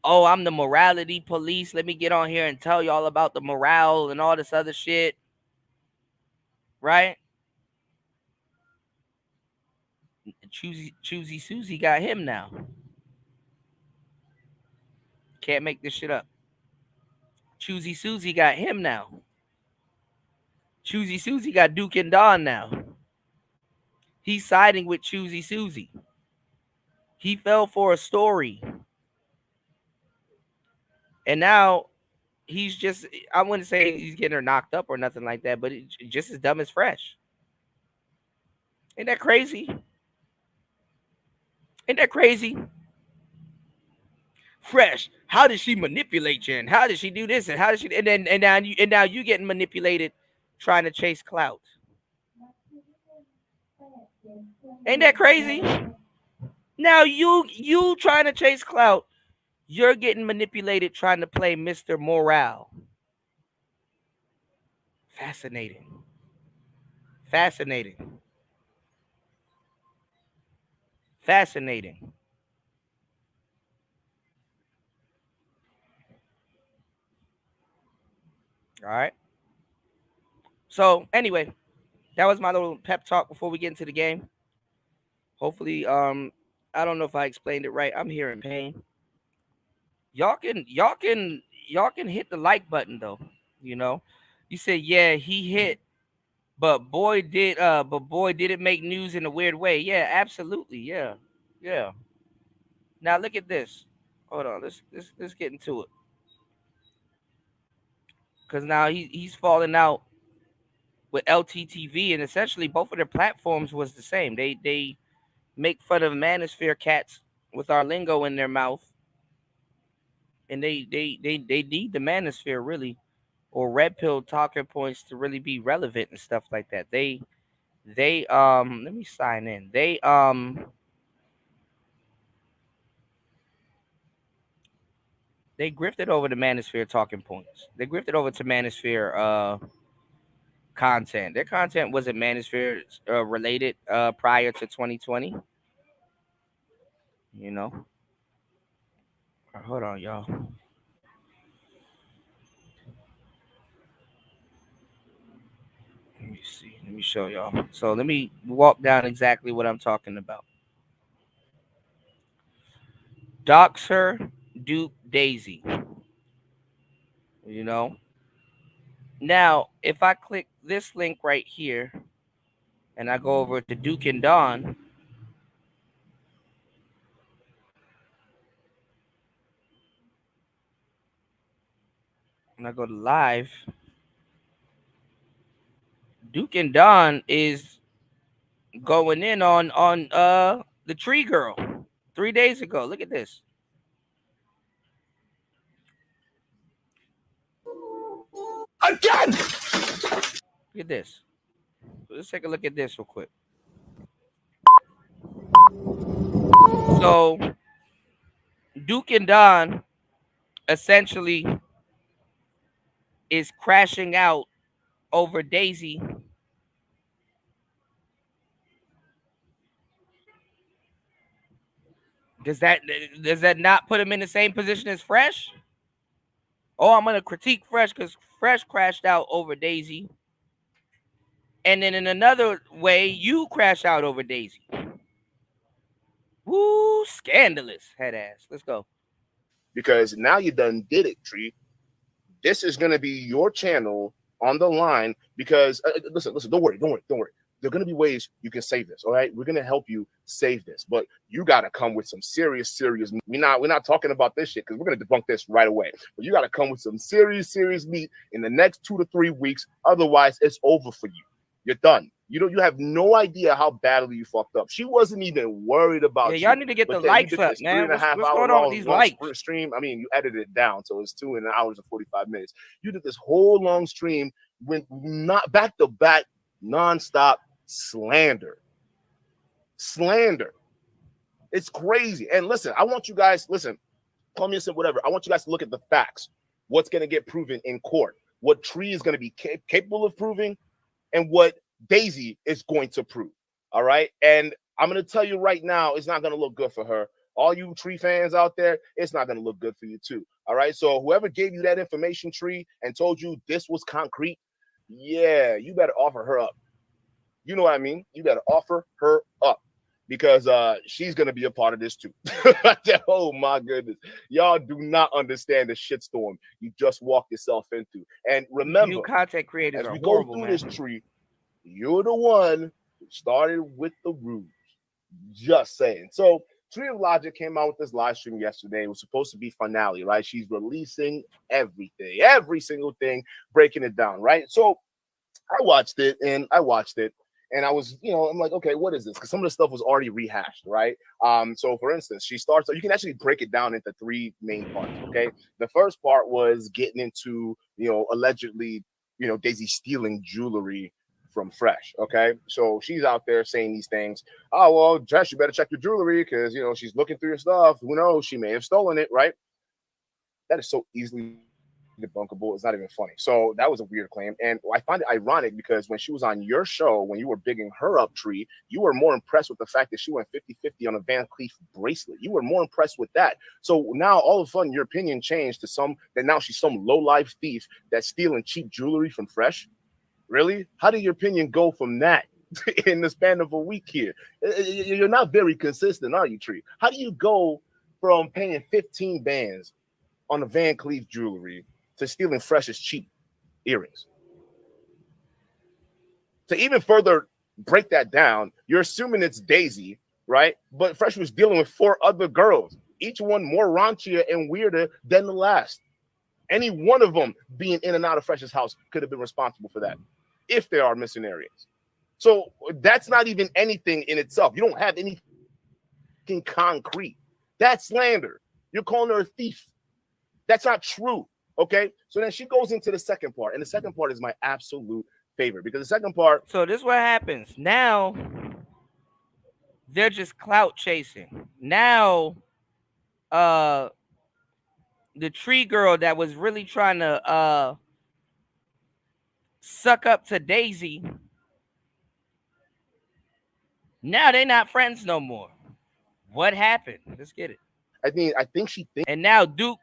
Oh, I'm the morality police. Let me get on here and tell y'all about the morale and all this other shit. Right? Choosy Susie got him now. Can't make this shit up. Choosy Susie got him now. Choosy Susie got Duke and Don now. He's siding with Choosy Susie. He fell for a story. And now he's just, I wouldn't say he's getting her knocked up or nothing like that, but it's just as dumb as Fresh. Ain't that crazy? Ain't that crazy? Fresh, how did she manipulate Jen? How did she do this? And how did she, and now you getting manipulated trying to chase clout. Ain't that crazy? Now you trying to chase clout, you're getting manipulated trying to play Mr. Morale. Fascinating. Fascinating. Fascinating. All right. So anyway, that was my little pep talk before we get into the game. Hopefully, I don't know if I explained it right. I'm here in pain. Y'all can hit the like button though. You know, you said yeah he hit, but boy did it make news in a weird way. Yeah, absolutely. Yeah, yeah. Now look at this. Hold on. Let's get into it. Because now he's falling out with LTTV, and essentially both of their platforms was the same. They make fun of Manosphere cats with our lingo in their mouth, and they need the Manosphere really, or red pill talking points to really be relevant and stuff like that. They let me sign in. They grifted over the Manosphere talking points. They grifted over to Manosphere content. Their content wasn't Manosphere related prior to 2020. You know. Hold on, y'all. Let me see. Let me show y'all. So let me walk down exactly what I'm talking about. Doxer Duke Daisy. You know. Now, if I click this link right here and I go over to Duke and Dawn, and I go to live, Duke and Dawn is going in on the tree girl 3 days ago. Look at this. Again. Look at this. Let's take a look at this real quick. So Duke and Don essentially is crashing out over Daisy. Does that not put him in the same position as Fresh? Oh, I'm gonna critique Fresh because Fresh crashed out over Daisy, and then in another way, you crash out over Daisy. Woo, scandalous head ass. Let's go. because now you done did it, Tree. This is going to be your channel on the line because listen, don't worry. There are going to be ways you can save this. All right, we're going to help you save this, but you got to come with some serious meat. We're not talking about this shit because we're going to debunk this right away. But you got to come with some serious meat in the next 2 to 3 weeks. Otherwise, it's over for you. You're done. You have no idea how badly you fucked up. She wasn't even worried Yeah, about y'all you. need to get the But then you likes did up, this three man. and a half What's hour going on with long these long likes? stream. I mean, you edited it down, so it's 2 hours and 45 minutes. You did this whole long stream with not back to back, nonstop slander. It's crazy. And listen, I want you guys, listen, call me and whatever. I want you guys to look at the facts. What's going to get proven in court? What Tree is going to be capable of proving, and what Daisy is going to prove. All right. And I'm going to tell you right now, it's not going to look good for her. All you Tree fans out there, it's not going to look good for you too. All right. So whoever gave you that information, Tree, and told you this was concrete, yeah, you better offer her up. You know what I mean? You better offer her up because she's gonna be a part of this too. Oh my goodness, y'all do not understand the shitstorm you just walked yourself into. And These remember, new content creators as are we go horrible, through man. this, Tree, you're the one who started with the rules. Just saying. So Tree of Logic came out with this live stream yesterday. It was supposed to be finale, right? She's releasing everything, every single thing, breaking it down, right? So I watched it and I was, I'm like, okay, what is this? Because some of the stuff was already rehashed, right? So for instance, she starts, so you can actually break it down into three main parts, okay? The first part was getting into, allegedly, Daisy stealing jewelry from Fresh, okay? So she's out there saying these things. Oh, well, Jess, you better check your jewelry because, she's looking through your stuff. Who knows? She may have stolen it, right? That is so easily debunkable. It's not even funny. So that was a weird claim. And I find it ironic because when she was on your show, when you were bigging her up, Tree, you were more impressed with the fact that she went 50-50 on a Van Cleef bracelet. You were more impressed with that. So now all of a sudden your opinion changed to that now she's some low-life thief that's stealing cheap jewelry from Fresh. Really? How did your opinion go from that in the span of a week here? You're not very consistent, are you, Tree? How do you go from paying 15 bands on the Van Cleef jewelry to stealing Fresh's cheap earrings? To even further break that down, you're assuming it's Daisy, right? But Fresh was dealing with 4 other girls, each one more raunchier and weirder than the last. Any one of them being in and out of Fresh's house could have been responsible for that, if there are missing areas. So that's not even anything in itself. You don't have anything concrete. That's slander. You're calling her a thief. That's not true. Okay. So then she goes into the second part. And the second part is my absolute favorite because the second part. So this is what happens. Now they're just clout chasing. Now uh the tree girl that was really trying to suck up to Daisy, now they're not friends no more. What happened? Let's get it. I think she thinks. And now Duke,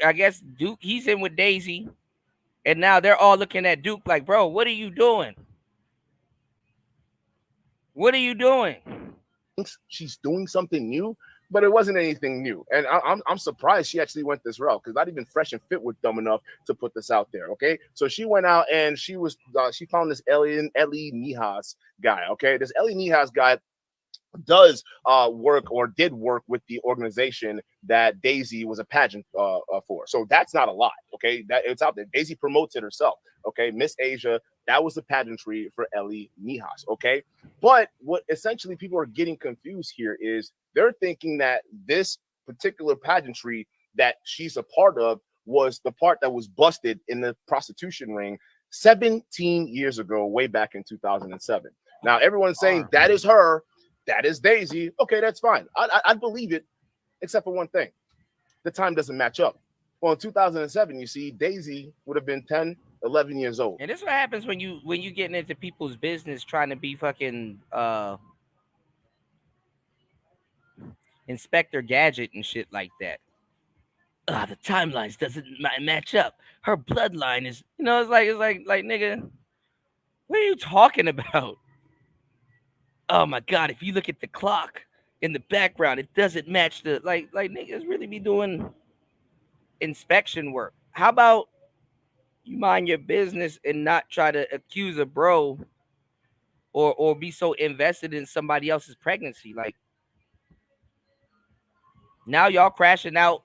I guess Duke, he's in with Daisy. And now they're all looking at Duke like, bro, what are you doing? What are you doing? She's doing something new, but it wasn't anything new. And I'm surprised she actually went this route because not even Fresh and Fit were dumb enough to put this out there. Okay, so she went out and she found this Ellie Nijas guy. Okay, this Ellie Nijas guy does work or did work with the organization that Daisy was a pageant for. So that's not a lie. Okay, that it's out there. Daisy promotes it herself. Okay, Miss Asia, that was the pageantry for Ellie Nijas. Okay, but what essentially people are getting confused here is they're thinking that this particular pageantry that she's a part of was the part that was busted in the prostitution ring 17 years ago, way back in 2007. Now everyone's saying that is her. That is Daisy. Okay, that's fine. I believe it, except for one thing. The time doesn't match up. Well, in 2007, you see, Daisy would have been 10, 11 years old. And this is what happens when you getting into people's business trying to be fucking Inspector Gadget and shit like that. The timelines doesn't match up. Her bloodline is, it's like nigga, what are you talking about? Oh my god, if you look at the clock, in the background. It doesn't match the like niggas really be doing inspection work. How about you mind your business and not try to accuse a bro or be so invested in somebody else's pregnancy? Like now y'all crashing out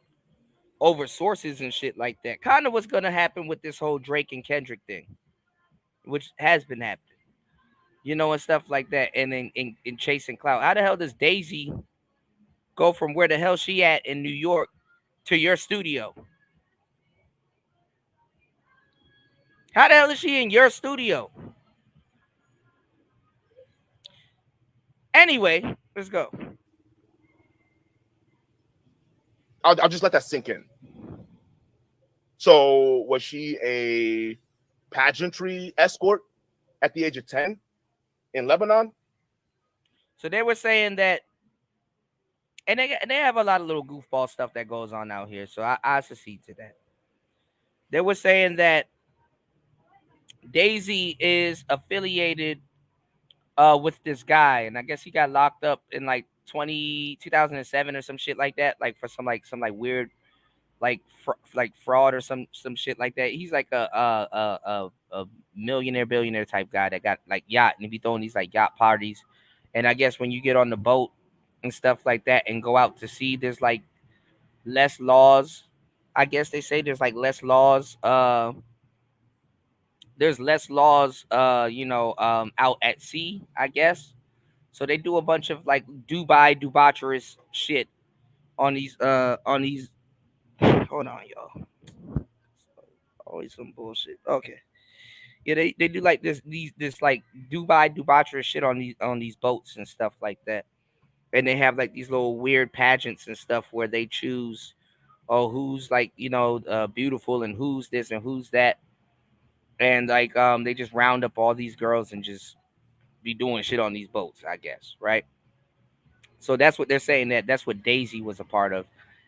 over sources and shit like that. Kind of what's gonna happen with this whole Drake and Kendrick thing, which has been happening, and stuff like that. And in chasing clout, how the hell does Daisy go from where the hell she at in New York to your studio? How the hell is she in your studio? Anyway, let's go. I'll just let that sink in. So was she a pageantry escort at the age of 10 in Lebanon? So they were saying that, and they have a lot of little goofball stuff that goes on out here. So I secede to that. They were saying that Daisy is affiliated with this guy, and I guess he got locked up in like 2007 or some shit like that, like for some weird like fraud or some shit like that. He's like a millionaire billionaire type guy that got like yacht and he be throwing these like yacht parties. And I guess when you get on the boat and stuff like that and go out to sea, there's like less laws. I guess they say there's like less laws. There's less laws. Out at sea. I guess. So they do a bunch of like Dubai debaucherous shit on these. Hold on, y'all. Always some bullshit. Okay. Yeah, they do like this like Dubai debaucherous shit on these boats and stuff like that. And they have like these little weird pageants and stuff where they choose who's like, beautiful and who's this and who's that. And like they just round up all these girls and just be doing shit on these boats, I guess, right? So that's what they're saying, that's what Daisy was a part of.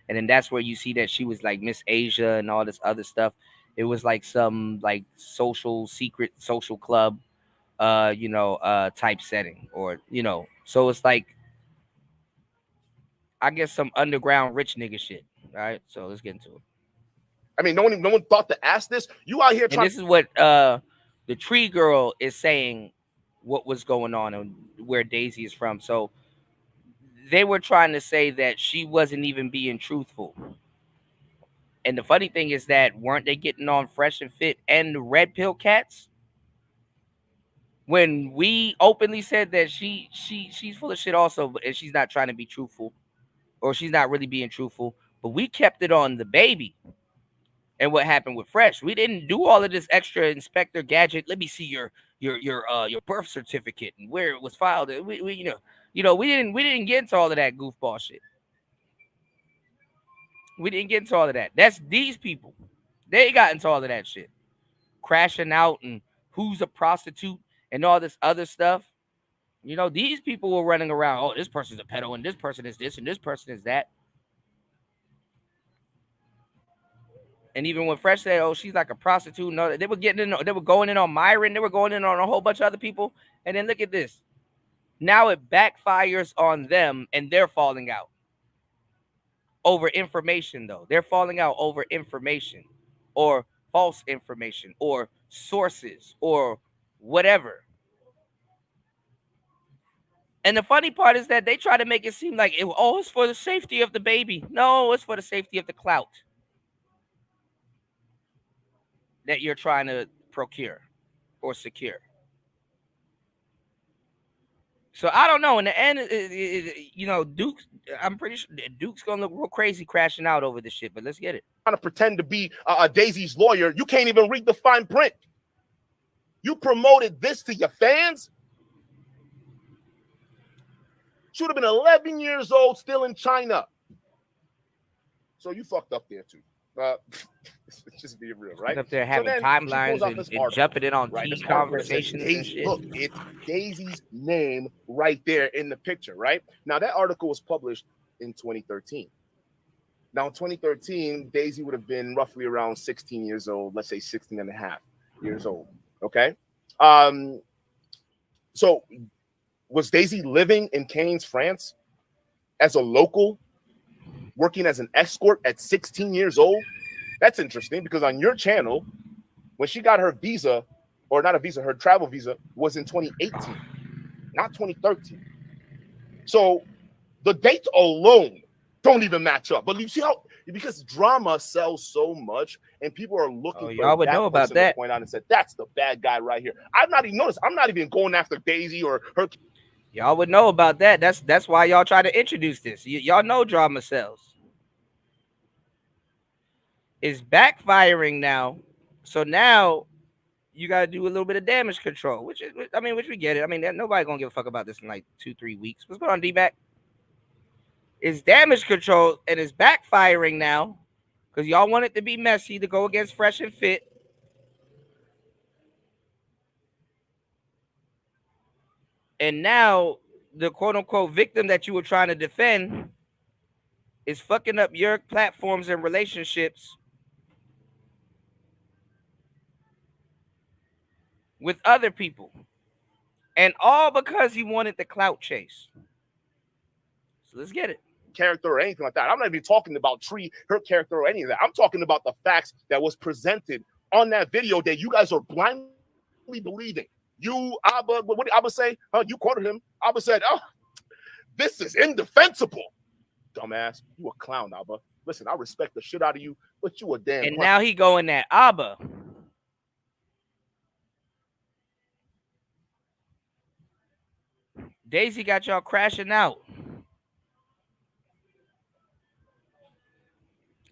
And then that's where you see that she was like Miss Asia and all this other stuff. It was like some like secret social club type setting, or so it's like I guess some underground rich nigga shit. All right, so let's get into it. I mean, no one thought to ask this. You out here And trying. this is what the tree girl is saying, what was going on and where Daisy is from. So they were trying to say that she wasn't even being truthful. And the funny thing is that weren't they getting on Fresh and Fit and the Red Pill Cats when we openly said that she's full of shit also, and she's not trying to be truthful, or she's not really being truthful. But we kept it on the baby and what happened with Fresh. We didn't do all of this extra Inspector Gadget. Let me see your birth certificate and where it was filed. We we didn't get into all of that goofball shit. We didn't get into all of that. That's these people. They got into all of that shit. Crashing out and who's a prostitute and all this other stuff. These people were running around. Oh, this person's a pedo and this person is this and this person is that. And even when Fresh said, "Oh, she's like a prostitute," no, they were getting in. They were going in on Myron. They were going in on a whole bunch of other people. And then look at this. Now it backfires on them, and they're falling out over information. Though they're falling out over information, or false information, or sources, or whatever. And the funny part is that they try to make it seem like it's for the safety of the baby. No, it's for the safety of the clout that you're trying to procure or secure. So I don't know. In the end, Duke's. I'm pretty sure Duke's gonna look real crazy crashing out over this shit. But let's get it. Trying to pretend to be Daisy's lawyer. You can't even read the fine print. You promoted this to your fans. She would have been 11 years old, still in China. So you fucked up there too. Just be real, right? Up there having timelines and jumping in on right? tea conversations and shit. Look, it's Daisy's name right there in the picture, right? Now, that article was published in 2013. Now, in 2013, Daisy would have been roughly around 16 years old, let's say 16 and a half years old, okay? So was Daisy living in Cannes, France? as a local working as an escort at 16 years old. That's interesting because on your channel, when she got her visa, or not a visa, her travel visa was in 2018, not 2013. So the dates alone don't even match up. But you see how, because drama sells so much and people are looking Oh, for y'all would know that about person to that. point out and say, that's the bad guy right here. I've not even noticed. I'm not even going after Daisy or her. Y'all would know about that. That's why y'all try to introduce this. Y'all know drama sells. It's backfiring now. So now you got to do a little bit of damage control, which is, I mean, which we get it. I mean, nobody gonna give a fuck about this in like 2-3 weeks. What's going on, D-Mac? It's damage control and it's backfiring now because y'all want it to be messy to go against Fresh and Fit. And now the quote unquote victim that you were trying to defend is fucking up your platforms and relationships with other people. And all because he wanted the clout chase. So let's get it. Character or anything like that. I'm not even talking about Tree, her character, or any of that. I'm talking about the facts that was presented on that video that you guys are blindly believing. You, Abba, what did Abba say? You quoted him. Abba said, "Oh, this is indefensible." Dumbass, you a clown, Abba. Listen, I respect the shit out of you, but you a damn And clown. now he going at Abba. Daisy got y'all crashing out.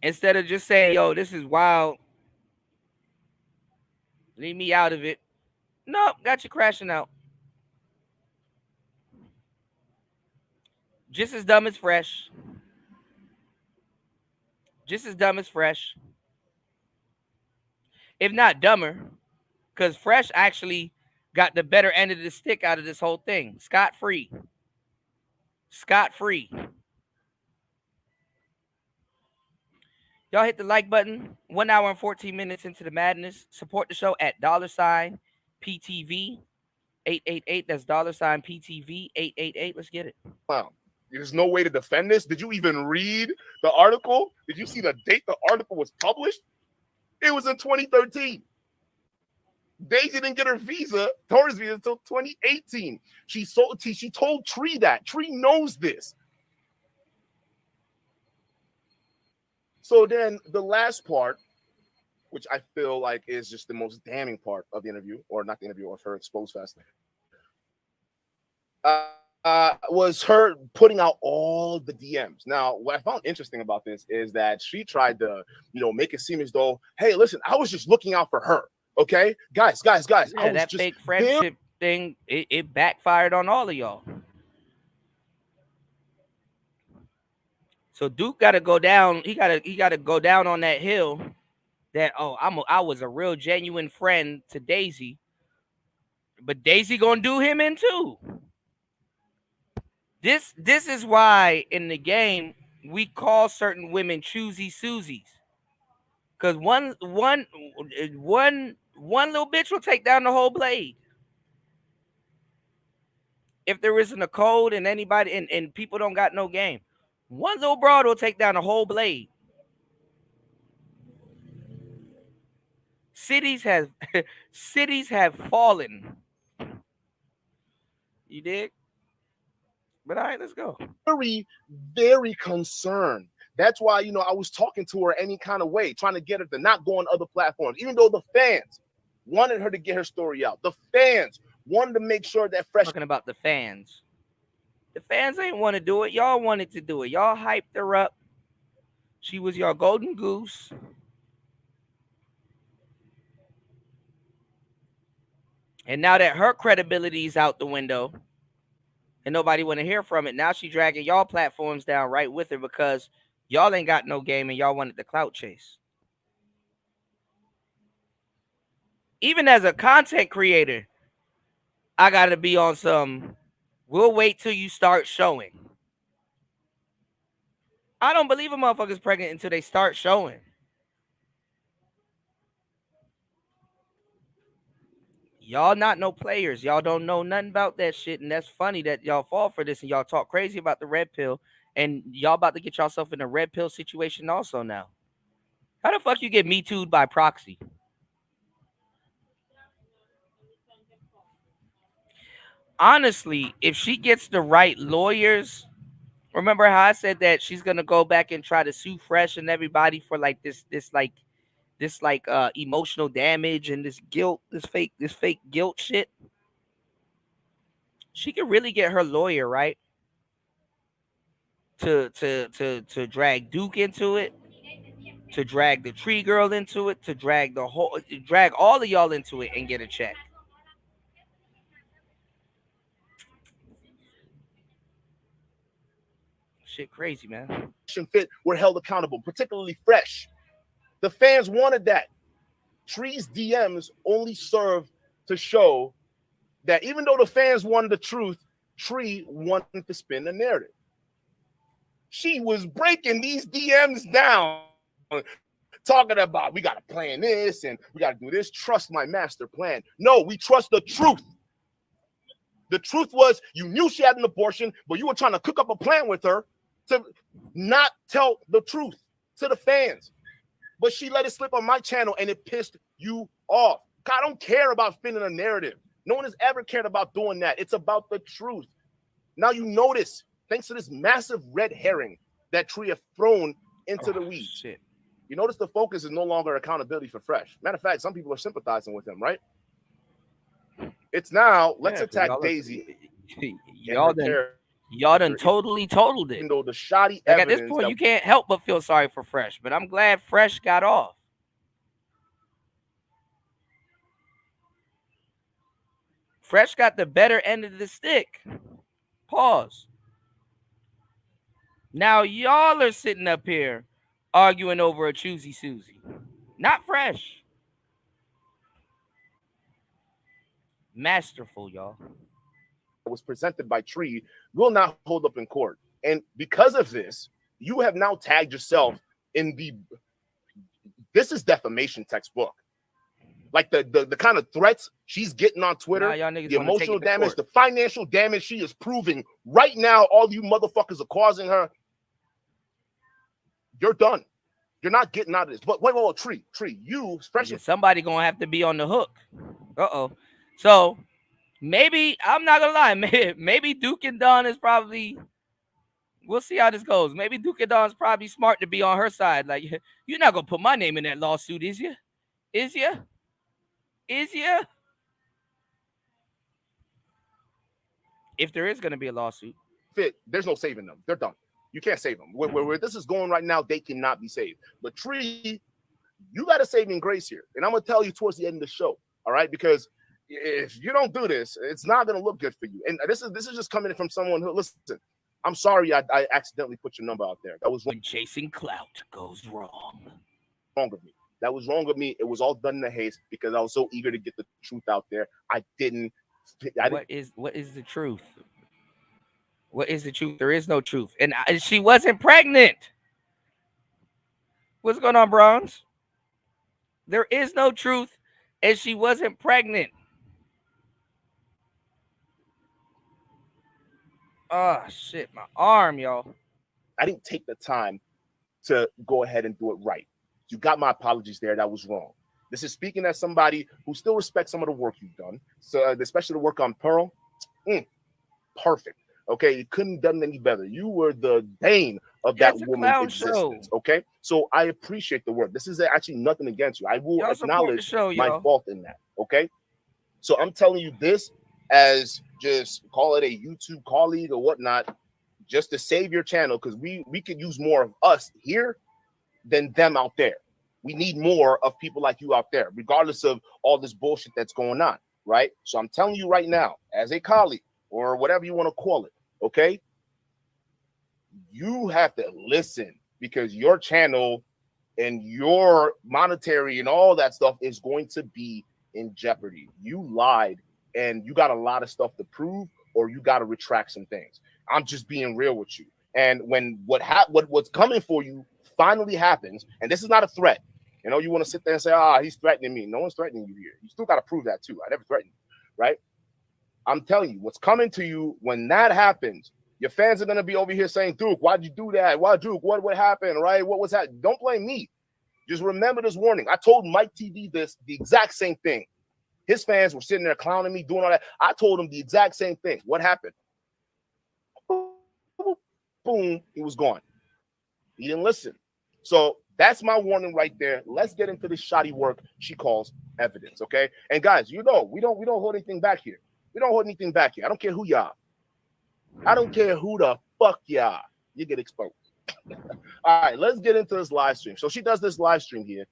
Instead of just saying, yo, this is wild. Leave me out of it. Nope, got you crashing out. Just as dumb as Fresh. Just as dumb as Fresh. If not dumber. Because Fresh actually got the better end of the stick out of this whole thing. Scot free. Scot free. Y'all hit the like button. 1 hour and 14 minutes into the madness. Support the show at $PTV 888. That's $PTV 888. Let's get it. Clown. There's no way to defend this. Did you even read the article? Did you see the date the article was published? It was in 2013. Daisy didn't get her visa, tourist visa, until 2018. She told Tree that. Tree knows this. So then the last part, which I feel like is just the most damning part of the interview, or not the interview, of her expose fest, was her putting out all the DMs. Now, what I found interesting about this is that she tried to, make it seem as though, hey, listen, I was just looking out for her. Okay, guys. Yeah, I was that just fake friendship thing, it backfired on all of y'all. So Duke got to go down. He got to go down on that hill. That I was a real genuine friend to Daisy, but Daisy gonna do him in too. This is why in the game we call certain women choosy Susies, because one little bitch will take down the whole blade. If there isn't a code and anybody and people don't got no game, one little broad will take down the whole blade. Cities have fallen. You dig? But all right, let's go. very, very concerned. That's why, I was talking to her any kind of way, trying to get her to not go on other platforms, even though the fans wanted her to get her story out. The fans wanted to make sure that Fresh. Talking about the fans. The fans ain't want to do it. Y'all wanted to do it. Y'all hyped her up. She was your golden goose. And now that her credibility is out the window and nobody want to hear from it, now she dragging y'all platforms down right with her because y'all ain't got no game and y'all wanted the clout chase. Even as a content creator, I got to be on some, we'll wait till you start showing. I don't believe a motherfucker's pregnant until they start showing. Y'all not no players. Y'all don't know nothing about that shit. And that's funny that y'all fall for this and y'all talk crazy about the red pill and y'all about to get yourself in a red pill situation also now. How the fuck you get me too'd by proxy? Honestly, if she gets the right lawyers, remember how I said that she's gonna go back and try to sue Fresh and everybody for like this emotional damage and this guilt, this fake guilt shit. She could really get her lawyer right to drag Duke into it, to drag the Tree Girl into it, to drag all of y'all into it and get a check. Shit crazy, man. Fit were held accountable, particularly Fresh. The fans wanted that. Tree's DMs only served to show that even though the fans wanted the truth, Tree wanted to spin the narrative. She was breaking these DMs down, talking about we got to plan this and we got to do this. Trust my master plan. No, we trust the truth. The truth was you knew she had an abortion, but you were trying to cook up a plan with her to not tell the truth to the fans. But she let it slip on my channel and it pissed you off. I don't care about spinning a narrative. No one has ever cared about doing that. It's about the truth. Now you notice, thanks to this massive red herring that Tree have thrown into the weeds. Shit. You notice the focus is no longer accountability for Fresh. Matter of fact, some people are sympathizing with him, right? It's now, let's attack Daisy. Y'all done totally totaled it. Even though the shoddy like at this point, you can't help but feel sorry for Fresh. But I'm glad Fresh got off. Fresh got the better end of the stick. Pause. Now y'all are sitting up here arguing over a choosy Susie. Not Fresh. Masterful, y'all. Was presented by Tree will not hold up in court. And because of this, you have now tagged yourself in this is defamation textbook. Like the kind of threats she's getting on Twitter, the emotional damage, the financial damage she is proving right now, all you motherfuckers are causing her. You're done. You're not getting out of this. But wait, Tree, you, especially somebody gonna have to be on the hook. So maybe, I'm not gonna lie, maybe Duke and Don is probably, we'll see how this goes. Maybe Duke and Don's probably smart to be on her side. Like, you're not gonna put my name in that lawsuit, is you? Is you? If there is gonna be a lawsuit, there's no saving them. They're done. You can't save them. Where this is going right now, they cannot be saved. But Tree, you got a saving grace here. And I'm going to tell you towards the end of the show, all right? Because if you don't do this, it's not going to look good for you. And this is just coming from someone who, listen, I'm sorry I accidentally put your number out there. That was when chasing clout goes wrong. Wrong with me. That was wrong with me. It was all done in a haste because I was so eager to get the truth out there. What is the truth? What is the truth? There is no truth. And she wasn't pregnant. What's going on, Bronze? There is no truth, and she wasn't pregnant. Oh, shit, my arm, y'all. I didn't take the time to go ahead and do it right. You got my apologies there. That was wrong. This is speaking as somebody who still respects some of the work you've done. So especially the work on Pearl. Perfect. Okay, you couldn't have done any better. You were the bane of that woman's existence. Show. Okay, so I appreciate the work. This is actually nothing against you. I will acknowledge my fault in that. Okay, so I'm telling you this as just call it a YouTube colleague or whatnot, just to save your channel, because we could use more of us here than them out there. We need more of people like you out there, regardless of all this bullshit that's going on, right? So I'm telling you right now, as a colleague or whatever you want to call it, okay? You have to listen, because your channel and your monetary and all that stuff is going to be in jeopardy. You lied and you got a lot of stuff to prove, or you got to retract some things. I'm just being real with you. And when what's coming for you finally happens, and this is not a threat, you know, you want to sit there and say, he's threatening me. No one's threatening you here. You still got to prove that too. I never threatened you, right? I'm telling you, what's coming to you when that happens, Your fans are gonna be over here saying, Duke, why'd you do that? Why, Duke? What happened? Right? What was that? Don't blame me. Just remember this warning. I told Mike TV the exact same thing. His fans were sitting there clowning me, doing all that. I told him the exact same thing. What happened? Boom, he was gone. He didn't listen. So that's my warning right there. Let's get into this shoddy work she calls evidence, okay? And guys, we don't hold anything back here. We don't hold anything back here. I don't care who y'all. I don't care who the fuck y'all. You get exposed. All right, let's get into this live stream. So she does this live stream here.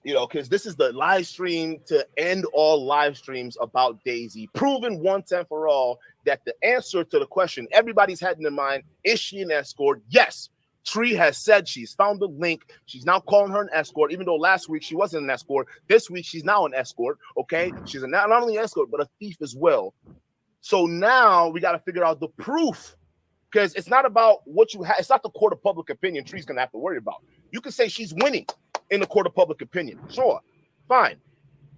Because this is the live stream to end all live streams about Daisy, proving once and for all that the answer to the question everybody's had in their mind, is she an escort? Yes. Tree has said she's found the link. She's now calling her an escort, even though last week she wasn't an escort. This week she's now an escort, okay? She's not only an escort, but a thief as well. So now we got to figure out the proof, because it's not about what you have. It's not the court of public opinion Tree's going to have to worry about. You can say she's winning in the court of public opinion. Sure, fine.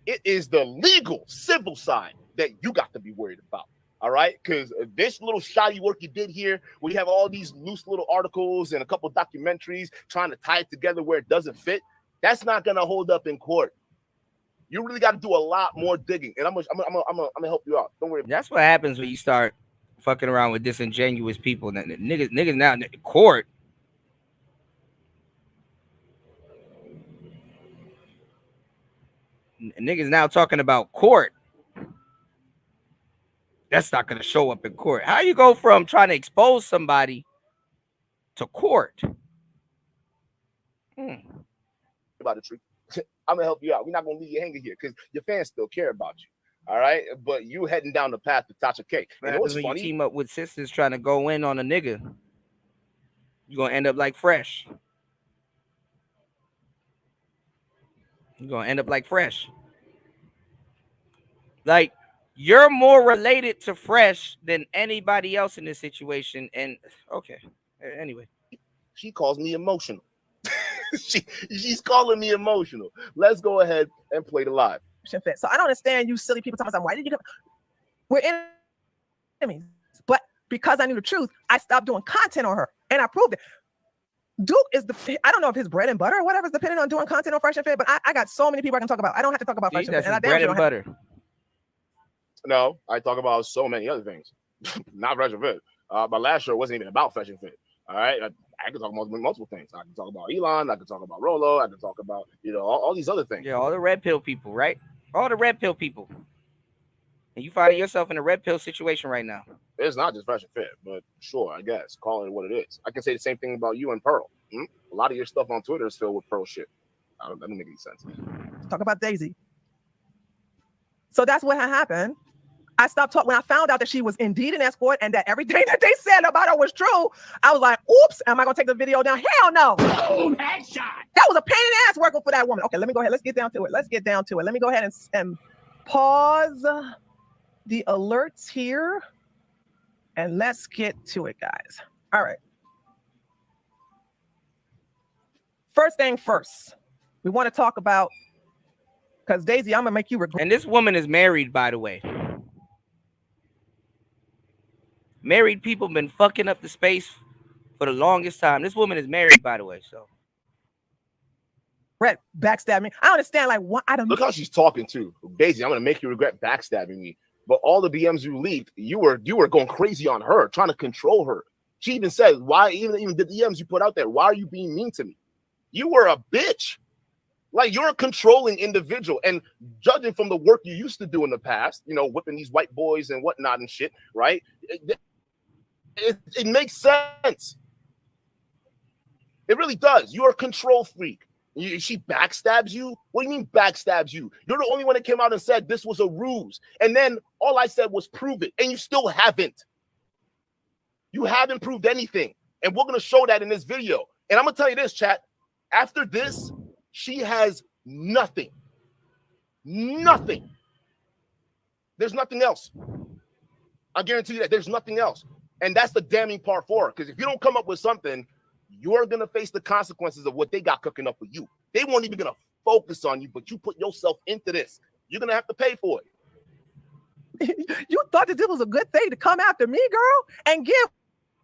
It is the legal, civil side that you got to be worried about. All right, because this little shoddy work you did here, where you have all these loose little articles and a couple of documentaries trying to tie it together where it doesn't fit, that's not going to hold up in court. You really got to do a lot more digging, and I'm gonna help you out. Don't worry. That's what happens when you start fucking around with disingenuous people. Niggas now in court. Niggas now talking about court. That's not going to show up in court. How you go from trying to expose somebody to court? About the truth. I'm going to help you out. We're not going to leave you hanging here because your fans still care about you. All right? But you heading down the path to Tasha K. And what's funny? You team up with sisters trying to go in on a nigga, you're going to end up like Fresh. You're going to end up like Fresh. Like, you're more related to Fresh than anybody else in this situation. And okay, anyway, she calls me emotional. she's calling me emotional. Let's go ahead and play the live. So I don't understand you silly people talking about, why did you come? We're enemies, but because I knew the truth, I stopped doing content on her, and I proved it. Duke is I don't know if his bread and butter or whatever is dependent on doing content on Fresh and Fit, but I got so many people I can talk about. I don't have to talk about Fresh and Fit. And bread and butter. No, I talk about so many other things. Not Fresh and Fit. My last show wasn't even about Fresh and Fit. All right. I can talk about multiple things. I can talk about Elon. I can talk about Rolo. I can talk about, all these other things. Yeah, all the red pill people, right? All the red pill people. And you find yourself in a red pill situation right now. It's not just Fresh and Fit, but sure, I guess. Call it what it is. I can say the same thing about you and Pearl. A lot of your stuff on Twitter is filled with Pearl shit. That doesn't make any sense. Talk about Daisy. So that's what had happened. I stopped talking when I found out that she was indeed an escort and that everything that they said about her was true. I was like, oops, am I going to take the video down? Hell no. Boom, headshot. That was a pain in the ass working for that woman. Okay, let me go ahead. Let's get down to it. Let me go ahead and pause the alerts here. And let's get to it, guys. All right. First thing first, we want to talk about, because Daisy, I'm going to make you regret. And this woman is married, by the way. Married people been fucking up the space for the longest time. This woman is married, by the way. So, Brett backstabbed me. I understand, like, what? I don't look how she's talking too, Daisy. I'm gonna make you regret backstabbing me. But all the DMs you leaked, you were going crazy on her, trying to control her. She even said, "Why even the DMs you put out there? Why are you being mean to me? You were a bitch." Like, you're a controlling individual, and judging from the work you used to do in the past, whipping these white boys and whatnot and shit, right? It makes sense. It really does. You're a control freak. She backstabs you? What do you mean backstabs you? You're the only one that came out and said this was a ruse. And then all I said was prove it. And you still haven't. You haven't proved anything. And we're going to show that in this video. And I'm going to tell you this, chat. After this, she has nothing. Nothing. There's nothing else. I guarantee you that there's nothing else. And that's the damning part for her. Because if you don't come up with something, you're going to face the consequences of what they got cooking up for you. They weren't even going to focus on you, but you put yourself into this. You're going to have to pay for it. You thought that this was a good thing to come after me, girl, and give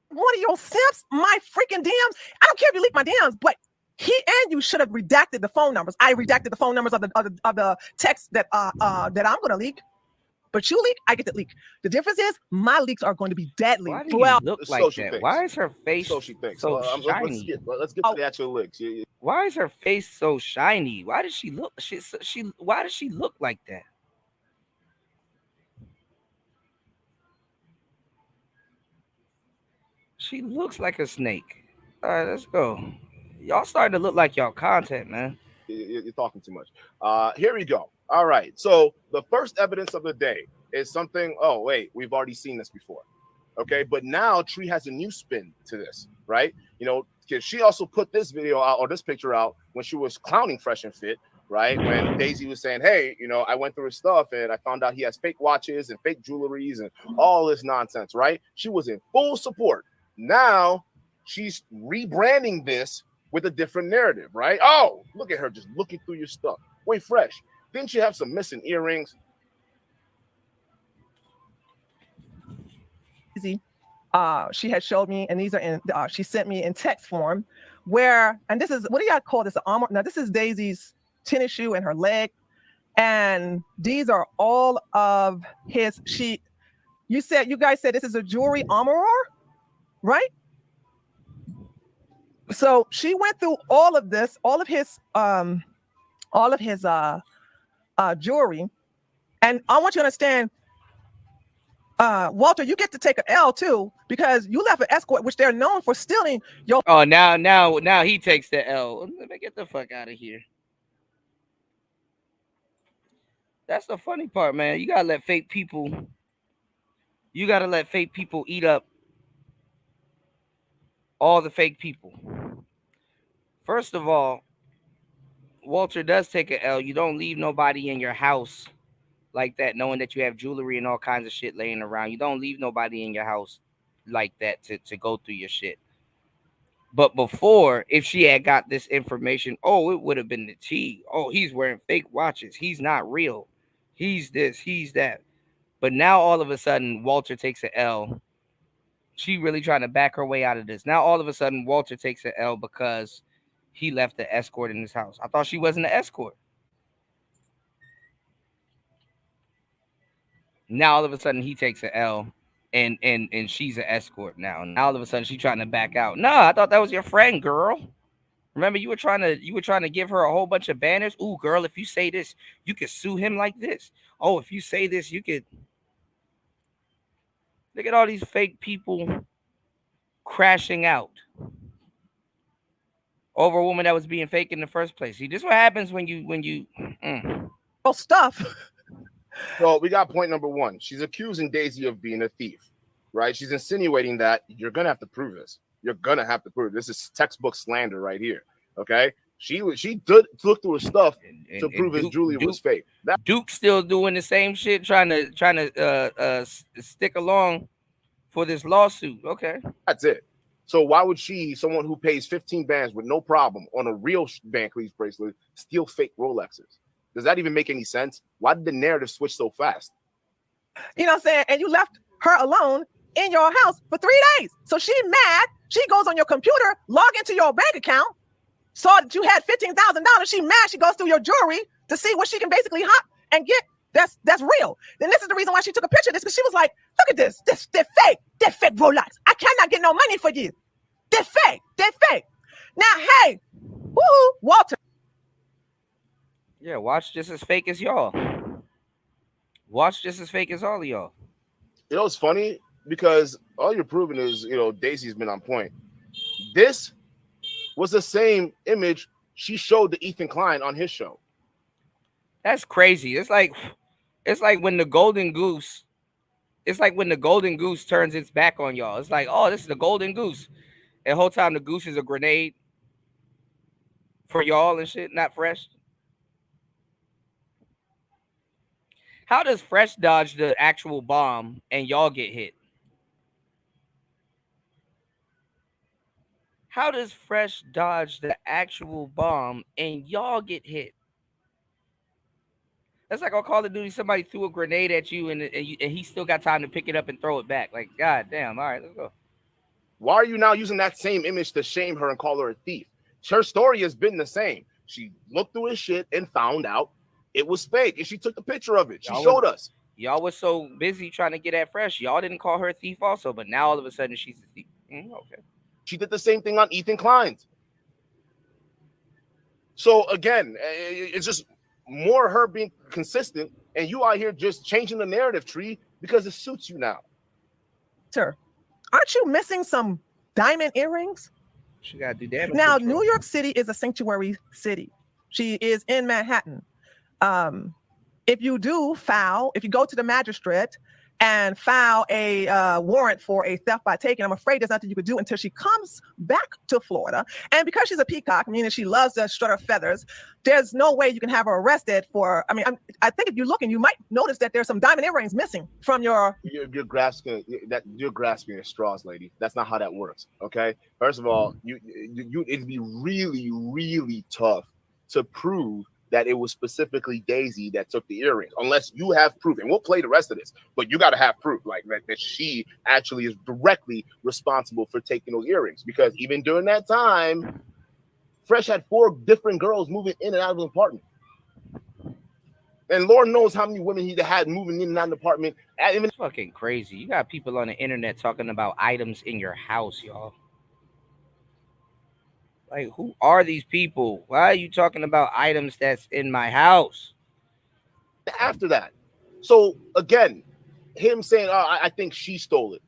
one of your simps my freaking DMs. I don't care if you leak my DMs, but he and you should have redacted the phone numbers. I redacted the phone numbers of the text that that I'm gonna leak. But you leak, I get to leak. The difference is my leaks are going to be deadly. Why do Well, you look like that? Why is her face So she thinks. so Let's shiny? get to the actual licks. Why is her face so shiny? Why does she look? Why does she look like that? She looks like a snake. All right, let's go. Y'all starting to look like y'all content, man. You're talking too much. Here we go. All right. So the first evidence of the day is something. Oh wait, we've already seen this before. Okay, but now Tree has a new spin to this, right? You know, because she also put this video out or this picture out when she was clowning Fresh and Fit, right? When Daisy was saying, "Hey, you know, I went through his stuff and I found out he has fake watches and fake jewelries and all this nonsense," right? She was in full support. Now she's rebranding this with a different narrative, right? Oh, look at her just looking through your stuff. Wait, Fresh, didn't you have some missing earrings? She had showed me, and these are in. She sent me in text form, where, and this is, what do y'all call this? An armor. Now this is Daisy's tennis shoe and her leg, and these are all of his. You guys said this is a jewelry armorer, right? So she went through all of this, all of his jewelry, and I want you to understand. Walter, you get to take an L too, because you left an escort, which they're known for stealing your. Oh, now he takes the L. Let me get the fuck out of here. That's the funny part, man. You gotta let fake people. You gotta let fake people eat up all the fake people. First of all, Walter does take an L. You don't leave nobody in your house like that, knowing that you have jewelry and all kinds of shit laying around. You don't leave nobody in your house like that to go through your shit. But before, if she had got this information, oh, it would have been the T. Oh, he's wearing fake watches. He's not real. He's this, he's that. But now all of a sudden, Walter takes an L. She really trying to back her way out of this. Now all of a sudden, Walter takes an L because he left the escort in his house. I thought she wasn't an escort. Now all of a sudden he takes an L, and she's an escort now. Now all of a sudden she's trying to back out. No, I thought that was your friend, girl. Remember you were trying to give her a whole bunch of banners. Ooh, girl, if you say this, you could sue him like this. Oh, if you say this, you could. Look at all these fake people crashing out over a woman that was being fake in the first place. See, this is what happens when you. Oh, stuff. So we got point number one. She's accusing Daisy of being a thief, right? She's insinuating that you're gonna have to prove this. You're gonna have to prove it. This is textbook slander right here. Okay, she did look through his stuff to prove his jewelry was fake. Duke's still doing the same shit, trying to stick along for this lawsuit. Okay, that's it. So why would someone who pays 15 bands with no problem on a real Van Cleef bracelet, steal fake Rolexes? Does that even make any sense? Why did the narrative switch so fast? You know what I'm saying? And you left her alone in your house for 3 days. So she's mad. She goes on your computer, log into your bank account, saw that you had $15,000. She mad. She goes through your jewelry to see what she can basically hop and get. That's real. Then this is the reason why she took a picture of this, because she was like, look at this. They're fake. They're fake Rolex. I cannot get no money for you. They're fake. They're fake. Now, hey, woo, Walter. Yeah, watch just as fake as y'all. Watch just as fake as all of y'all. You know, it's funny because all you're proving is, you know, Daisy's been on point. This was the same image she showed to Ethan Klein on his show. That's crazy. It's like when the golden goose. It's like when the golden goose turns its back on y'all. It's like, oh, this is the golden goose. And the whole time the goose is a grenade for y'all and shit, not Fresh. How does Fresh dodge the actual bomb and y'all get hit? How does Fresh dodge the actual bomb and y'all get hit? That's like on Call of Duty. Somebody threw a grenade at you, and he still got time to pick it up and throw it back. Like, god damn. All right, let's go. Why are you now using that same image to shame her and call her a thief? Her story has been the same. She looked through his shit and found out it was fake, and she took the picture of it. She showed us. Y'all was so busy trying to get at Fresh, y'all didn't call her a thief also, but now all of a sudden she's a thief. Okay. She did the same thing on Ethan Klein's. So again, it's just more her being consistent, and you out here just changing the narrative tree because it suits you now. Sir, aren't you missing some diamond earrings? She got to do damage Now, control. New York City is a sanctuary city. She is in Manhattan. If you go to the magistrate and file a warrant for a theft by taking, I'm afraid there's nothing you could do until she comes back to Florida. And because she's a peacock, meaning she loves to strut her feathers, there's no way you can have her arrested for, I think if you're looking, you might notice that there's some diamond earrings missing from your... You're grasping at straws, lady. That's not how that works, okay? First of all, it'd be really, really tough to prove that it was specifically Daisy that took the earrings, unless you have proof. And we'll play the rest of this, but you got to have proof, like that she actually is directly responsible for taking those earrings. Because even during that time, Fresh had 4 different girls moving in and out of the apartment. And Lord knows how many women he had moving in and out of the apartment. It's fucking crazy. You got people on the internet talking about items in your house, y'all. Like, who are these people? Why are you talking about items that's in my house? After that. So, again, him saying, I think she stole it.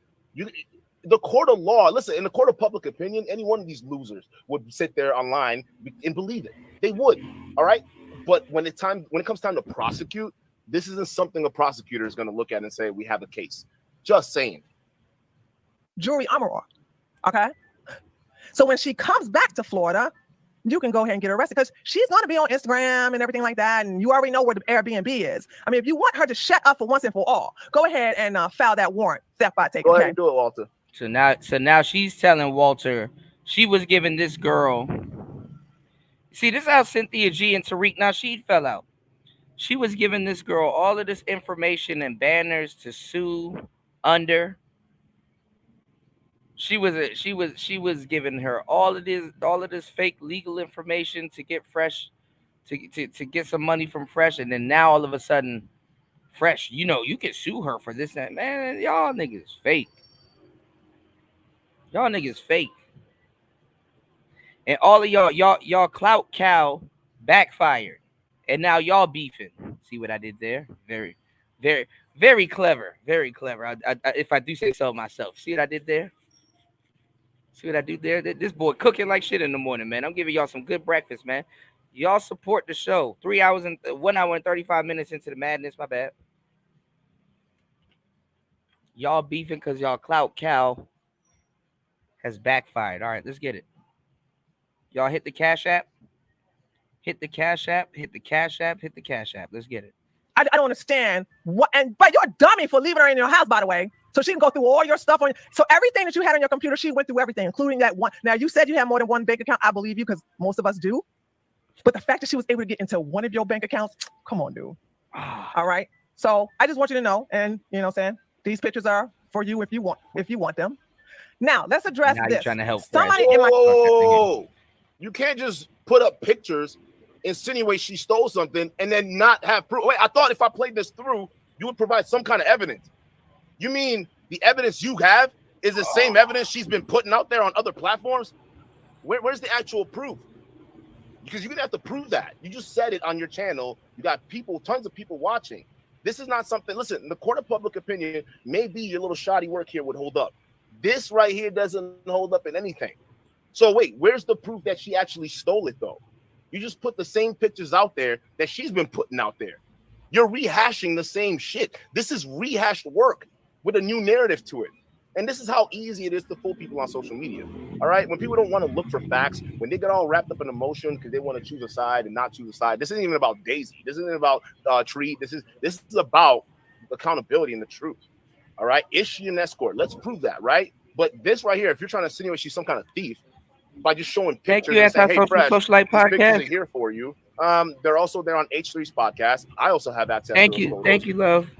The court of law, listen, in the court of public opinion, any one of these losers would sit there online and believe it. They would, all right? But when it comes time to prosecute, this isn't something a prosecutor is going to look at and say, we have a case. Just saying. Jewelry armorer, okay? So when she comes back to Florida, you can go ahead and get her arrested because she's going to be on Instagram and everything like that. And you already know where the Airbnb is. I mean, if you want her to shut up for once and for all, go ahead and file that warrant, theft by taking. Go ahead and do it, Walter. So now she's telling Walter she was giving this girl. See, this is how Cynthia G and Tariq Nasheed fell out. She was giving this girl all of this information and banners to sue under. She was giving her all of this fake legal information to get Fresh, to get some money from Fresh, and then now all of a sudden, Fresh, you can sue her for this and that. Man, y'all niggas fake. Y'all niggas fake. And all of y'all clout cow backfired, and now y'all beefing. See what I did there? Very, very, very clever. Very clever. I if I do say so myself. See what I did there? See what I do there? This boy cooking like shit in the morning, man. I'm giving y'all some good breakfast, man. Y'all support the show. 1 hour and 35 minutes into the madness. My bad. Y'all beefing because y'all clout cow has backfired. All right, let's get it. Y'all hit the Cash App. Hit the Cash App. Hit the Cash App. Hit the Cash App. Let's get it. I don't understand what, but you're a dummy for leaving her in your house, by the way. So she can go through all your stuff so everything that you had on your computer, she went through everything, including that one. Now you said you have more than one bank account. I believe you because most of us do. But the fact that she was able to get into one of your bank accounts, come on, dude. All right. So I just want you to know, and you know what I'm saying? These pictures are for you if you want them. Now let's address now this. You're trying to help somebody Fresh. in my You can't just put up pictures, insinuate she stole something, and then not have proof. Wait, I thought if I played this through, you would provide some kind of evidence. You mean the evidence you have is the same evidence she's been putting out there on other platforms? Where's the actual proof? Because you're gonna have to prove that. You just said it on your channel. You got tons of people watching. This is not something. Listen, the court of public opinion, maybe your little shoddy work here would hold up. This right here doesn't hold up in anything. So wait, where's the proof that she actually stole it though? You just put the same pictures out there that she's been putting out there. You're rehashing the same shit. This is rehashed work with a new narrative to it. And this is how easy it is to fool people on social media. All right. When people don't want to look for facts, when they get all wrapped up in emotion because they want to choose a side and not choose a side. This isn't even about Daisy. This isn't about Tree. This is about accountability and the truth. All right. Is she an escort? Let's prove that. Right. But this right here, if you're trying to insinuate she's some kind of thief by just showing pictures and saying, hey, Fresh, these pictures are here for you. They're also there on H3's podcast. I also have access to Thank those you, photos. thank you, love.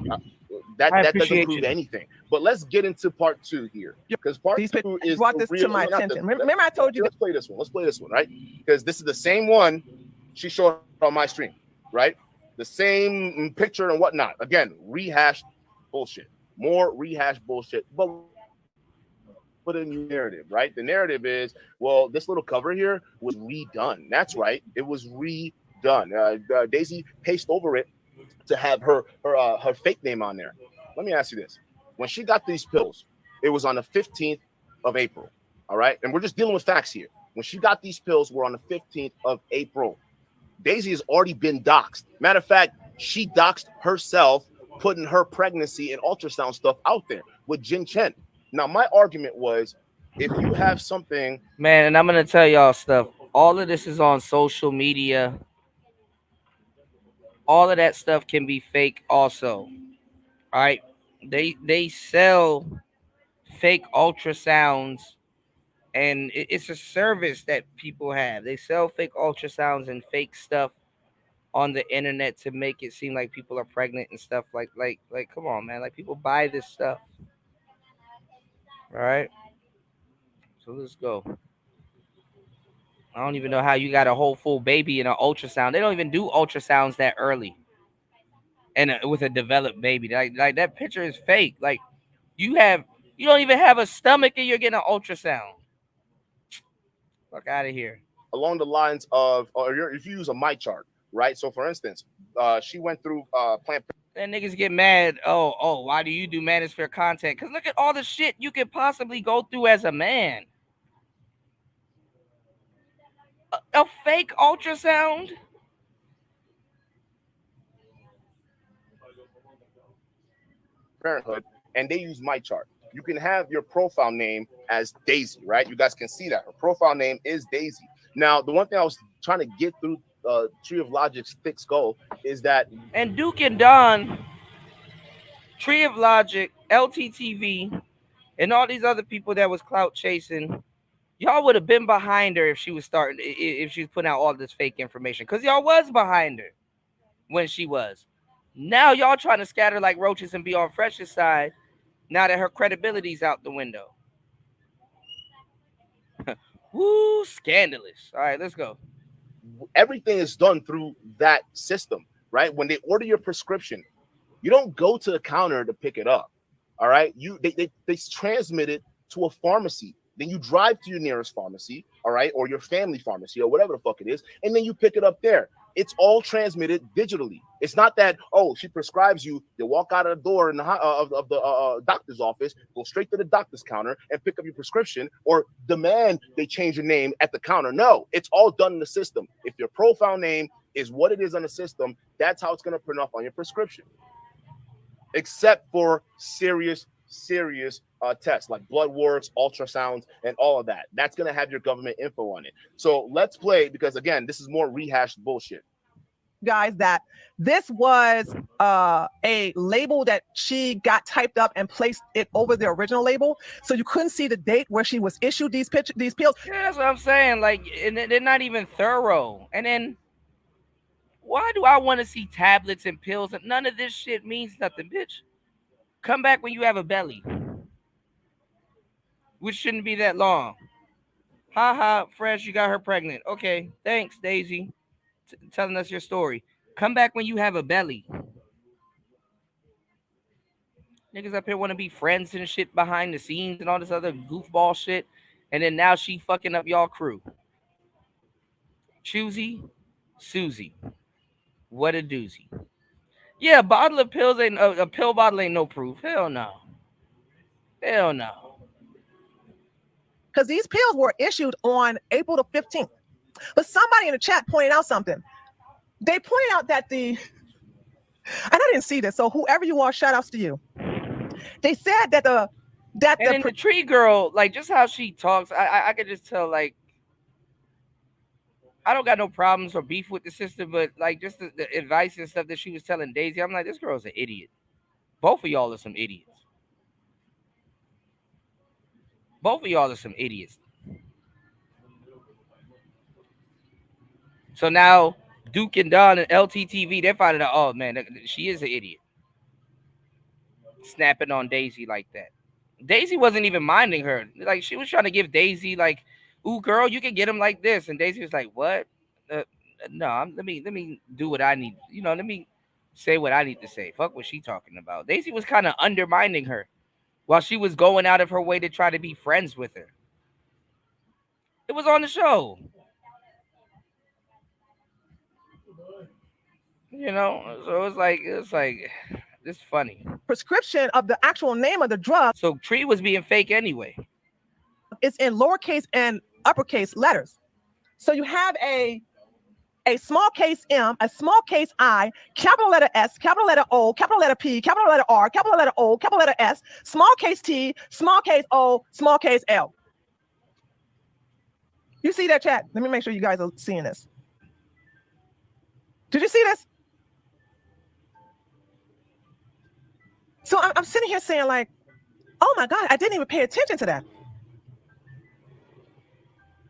That I doesn't appreciate prove you. anything. But let's get into part 2 here, because part These 2 pictures is brought the this real. to my not the- attention. Remember, I told you that let's play this one. Let's play this one, right? Because this is the same one she showed on my stream, right? The same picture and whatnot. Again, rehashed bullshit. More rehashed bullshit. But put a new narrative, right? The narrative is, well, this little cover here was redone. That's right. It was redone. Daisy pasted over it to have her fake name on there. Let me ask you this: when she got these pills, it was on the 15th of April. All right, and we're just dealing with facts here. When she got these pills, were on the 15th of April. Daisy has already been doxxed. Matter of fact, she doxxed herself, putting her pregnancy and ultrasound stuff out there with Jin Chen. Now, my argument was, if you have something, Man, and I'm gonna tell y'all stuff. All of this is on social media. All of that stuff can be fake also. All right. They sell fake ultrasounds, and it's a service that people have. They sell fake ultrasounds and fake stuff on the internet to make it seem like people are pregnant and stuff. Like come on, man. Like, people buy this stuff. All right. So let's go. I don't even know how you got a whole full baby in an ultrasound. They don't even do ultrasounds that early, and with a developed baby. Like that picture is fake. Like, you don't even have a stomach and you're getting an ultrasound. Fuck out of here. along the lines of, or if you use a my chart, right? So, for instance, she went through Planned Then niggas get mad. Oh, why do you do Manosphere content? Because look at all the shit you could possibly go through as a man. A fake ultrasound? Parenthood, and they use my chart. You can have your profile name as Daisy, right? You guys can see that her profile name is Daisy. Now, the one thing I was trying to get through Tree of Logic's thick skull is that, And Duke and Don, Tree of Logic, LTTV, and all these other people that was clout chasing, y'all would have been behind her if she was putting out all this fake information. Because y'all was behind her when she was. Now y'all trying to scatter like roaches and be on Fresh's side now that her credibility's out the window. Woo, scandalous. All right, let's go. everything is done through that system, right? When they order your prescription, you don't go to the counter to pick it up. All right. They transmit it to a pharmacy. Then you drive to your nearest pharmacy, all right, or your family pharmacy or whatever the fuck it is, and then you pick it up there. It's all transmitted digitally. It's not that, oh, she prescribes you, you walk out of the door in the of the doctor's office, go straight to the doctor's counter and pick up your prescription, or demand they change your name at the counter. No, it's all done in the system. If your profile name is what it is on the system, that's how it's going to print off on your prescription. Except for serious tests like blood works, ultrasounds, and all of that. That's going to have your government info on it. So let's play, because again, this is more rehashed bullshit. Guys, that this was a label that she got typed up and placed it over the original label, so you couldn't see the date where she was issued these pills. Yeah, that's what I'm saying. Like, and they're not even thorough. And then, why do I want to see tablets and pills? And none of this shit means nothing, bitch. Come back when you have a belly, which shouldn't be that long. Ha ha, Fresh, you got her pregnant. Okay, thanks, Daisy, telling us your story. Come back when you have a belly. Niggas up here want to be friends and shit behind the scenes and all this other goofball shit. And then now she fucking up y'all crew. Choosy, Susie. What a doozy. Yeah, a bottle of pills ain't a pill bottle ain't no proof. Hell no. Hell no. Because these pills were issued on April the 15th. But somebody in the chat pointed out something. They pointed out that and I didn't see this, so whoever you are, shout outs to you. They said that the tree girl, like, just how she talks, I could just tell, like, I don't got no problems or beef with the sister, but like, just the advice and stuff that she was telling Daisy, I'm like, this girl's an idiot. Both of y'all are some idiots. Both of y'all are some idiots. So now Duke and Don and LTTV, they're finding out, oh man, she is an idiot. Snapping on Daisy like that. Daisy wasn't even minding her. Like, she was trying to give Daisy like, ooh, girl, you can get him like this. And Daisy was like, what? No, let me do what I need. Let me say what I need to say. Fuck what she talking about. Daisy was kind of undermining her while she was going out of her way to try to be friends with her. It was on the show. So it's like it's funny. Prescription of the actual name of the drug. So Tree was being fake anyway. It's in lowercase and uppercase letters. So you have a small case M, a small case I, capital letter S, capital letter O, capital letter P, capital letter R, capital letter O, capital letter S, small case T, small case O, small case L. You see that, chat? Let me make sure you guys are seeing this. Did you see this? So I'm sitting here saying like, oh my God, I didn't even pay attention to that.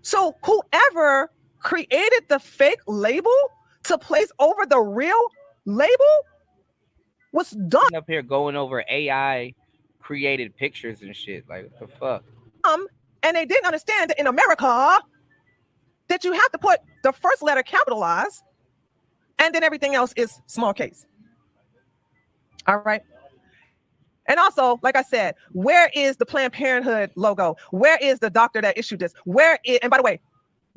So whoever created the fake label to place over the real label was done. Up here going over AI created pictures and shit. Like, what the fuck? And they didn't understand that in America that you have to put the first letter capitalized and then everything else is small case. All right. And also, like I said, where is the Planned Parenthood logo? Where is the doctor that issued this? And by the way,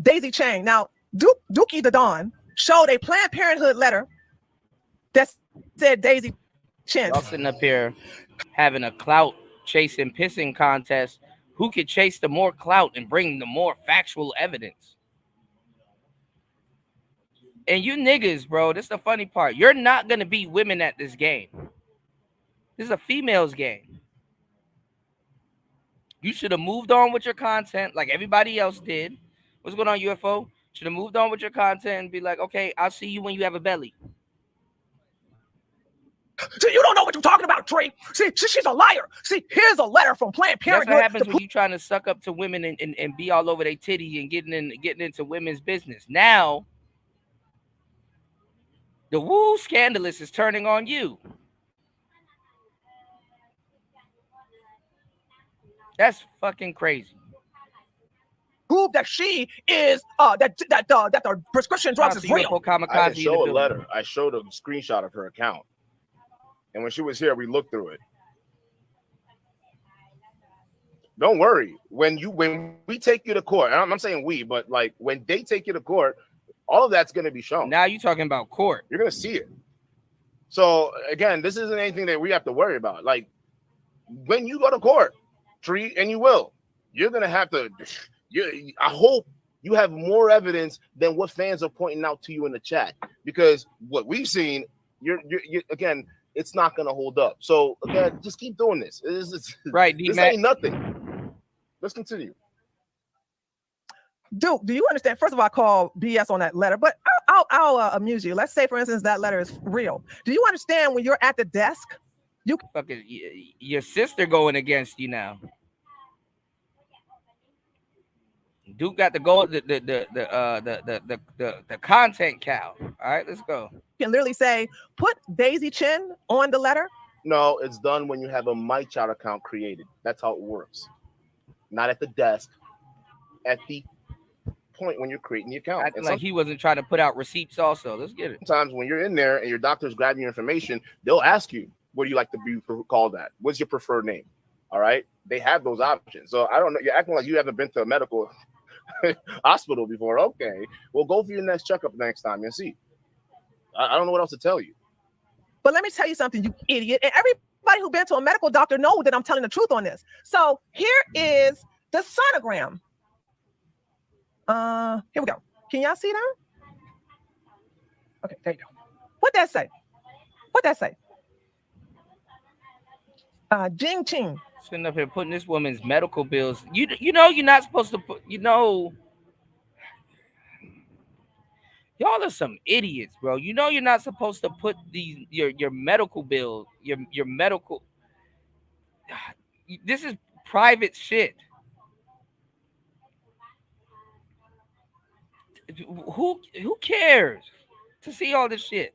Daisy Chang. Now, Dookie the Don showed a Planned Parenthood letter that said Daisy Chang. Y'all sitting up here having a clout chasing pissing contest. Who could chase the more clout and bring the more factual evidence? And you niggas, bro, this is the funny part. You're not going to beat women at this game. This is a female's game. You should have moved on with your content like everybody else did. What's going on, UFO? Should have moved on with your content and be like, okay, I'll see you when you have a belly. See, you don't know what you're talking about, Trey. See, she's a liar. See, here's a letter from Planned Parenthood. That's what happens when you trying to suck up to women and be all over their titty and getting into women's business. Now, the woo scandalous is turning on you. That's fucking crazy. Prove that she is that the prescription drugs is real. I didn't show a letter. I showed a screenshot of her account, and when she was here, we looked through it. Don't worry. When we take you to court, and I'm saying we, but like when they take you to court, all of that's going to be shown. Now you're talking about court. You're going to see it. So again, this isn't anything that we have to worry about. Like when you go to court, Tree, and you will, you're going to have to. I hope you have more evidence than what fans are pointing out to you in the chat, because what we've seen, you're again, it's not going to hold up. So again, just keep doing this. Right, this ain't nothing. Let's continue. Duke, do you understand? First of all, I call BS on that letter, but I'll amuse you. Let's say, for instance, that letter is real. Do you understand when you're at the desk? You fucking your sister going against you now. Duke got the goal, the content cow. All right, let's go. You can literally say, put Daisy Chin on the letter. No, it's done when you have a MyChat account created. That's how it works. Not at the desk. At the point when you're creating the account. Acting like he wasn't trying to put out receipts also. Let's get it. Sometimes when you're in there and your doctor's grabbing your information, they'll ask you, what do you like to be called at? What's your preferred name? All right. They have those options. So I don't know. You're acting like you haven't been to a medical hospital before. Okay. Well, go for your next checkup next time and see. I don't know what else to tell you. But let me tell you something, you idiot. And everybody who's been to a medical doctor knows that I'm telling the truth on this. So here is the sonogram. Here we go. Can y'all see that? Okay, there you go. What that say? What that say? Jing Ching. Sitting up here putting this woman's medical bills. You know you're not supposed to put. Y'all are some idiots, bro. You know you're not supposed to put your medical bill, your medical. This is private shit. Who cares? to see all this shit.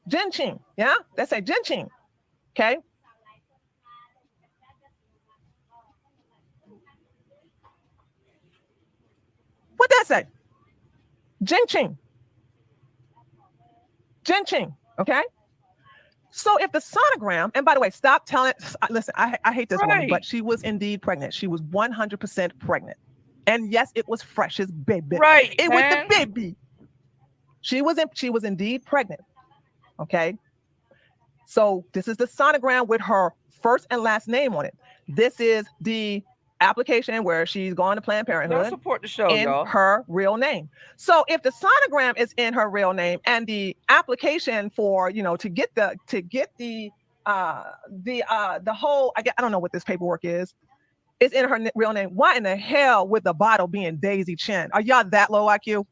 Jin Ching, yeah? They say Jin Ching, okay? What that say? Jin Ching. Jin Ching, okay? So if the sonogram, and by the way, stop telling, listen, I hate this woman, but she was indeed pregnant. She was 100% pregnant. And yes, it was fresh as baby. Right, it was the baby. She was indeed pregnant, okay? So this is the sonogram with her first and last name on it. This is the application where she's going to Planned Parenthood. Y'all support the show, in y'all. her real name. So if the sonogram is in her real name and the application for, you know, to get the whole, I don't know what this paperwork is in her real name. Why in the hell would the bottle be in Daisy Chen? Are y'all that low IQ?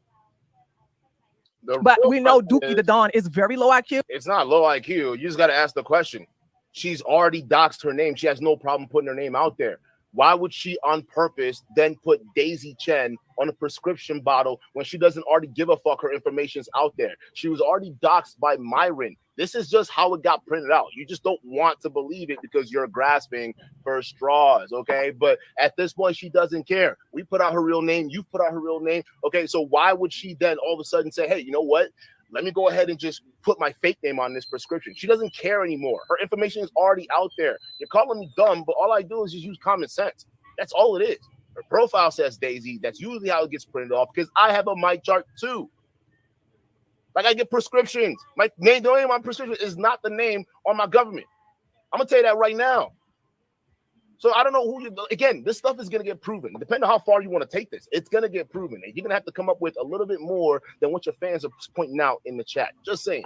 But we know Dookie the Don is very low IQ. It's not low IQ. You just got to ask the question. She's already doxed her name. She has no problem putting her name out there. Why would she on purpose then put Daisy Chen on a prescription bottle when she doesn't already give a fuck? Her information's out there. She was already doxed by Myron. This is just how it got printed out. You just don't want to believe it because you're grasping for straws, okay? But at this point, she doesn't care. We put out her real name. You put out her real name. Okay, so why would she then all of a sudden say, hey, you know what? Let me go ahead and just put my fake name on this prescription. She doesn't care anymore. Her information is already out there. You're calling me dumb, but all I do is just use common sense. That's all it is. Her profile says Daisy. That's usually how it gets printed off because I have a mic chart too. Like I get prescriptions. My name, the name on my prescription is not the name on my government. I'm gonna tell you that right now. So I don't know who you. Again, this stuff is gonna get proven. Depending on how far you want to take this, it's gonna get proven, and you're gonna have to come up with a little bit more than what your fans are pointing out in the chat. Just saying.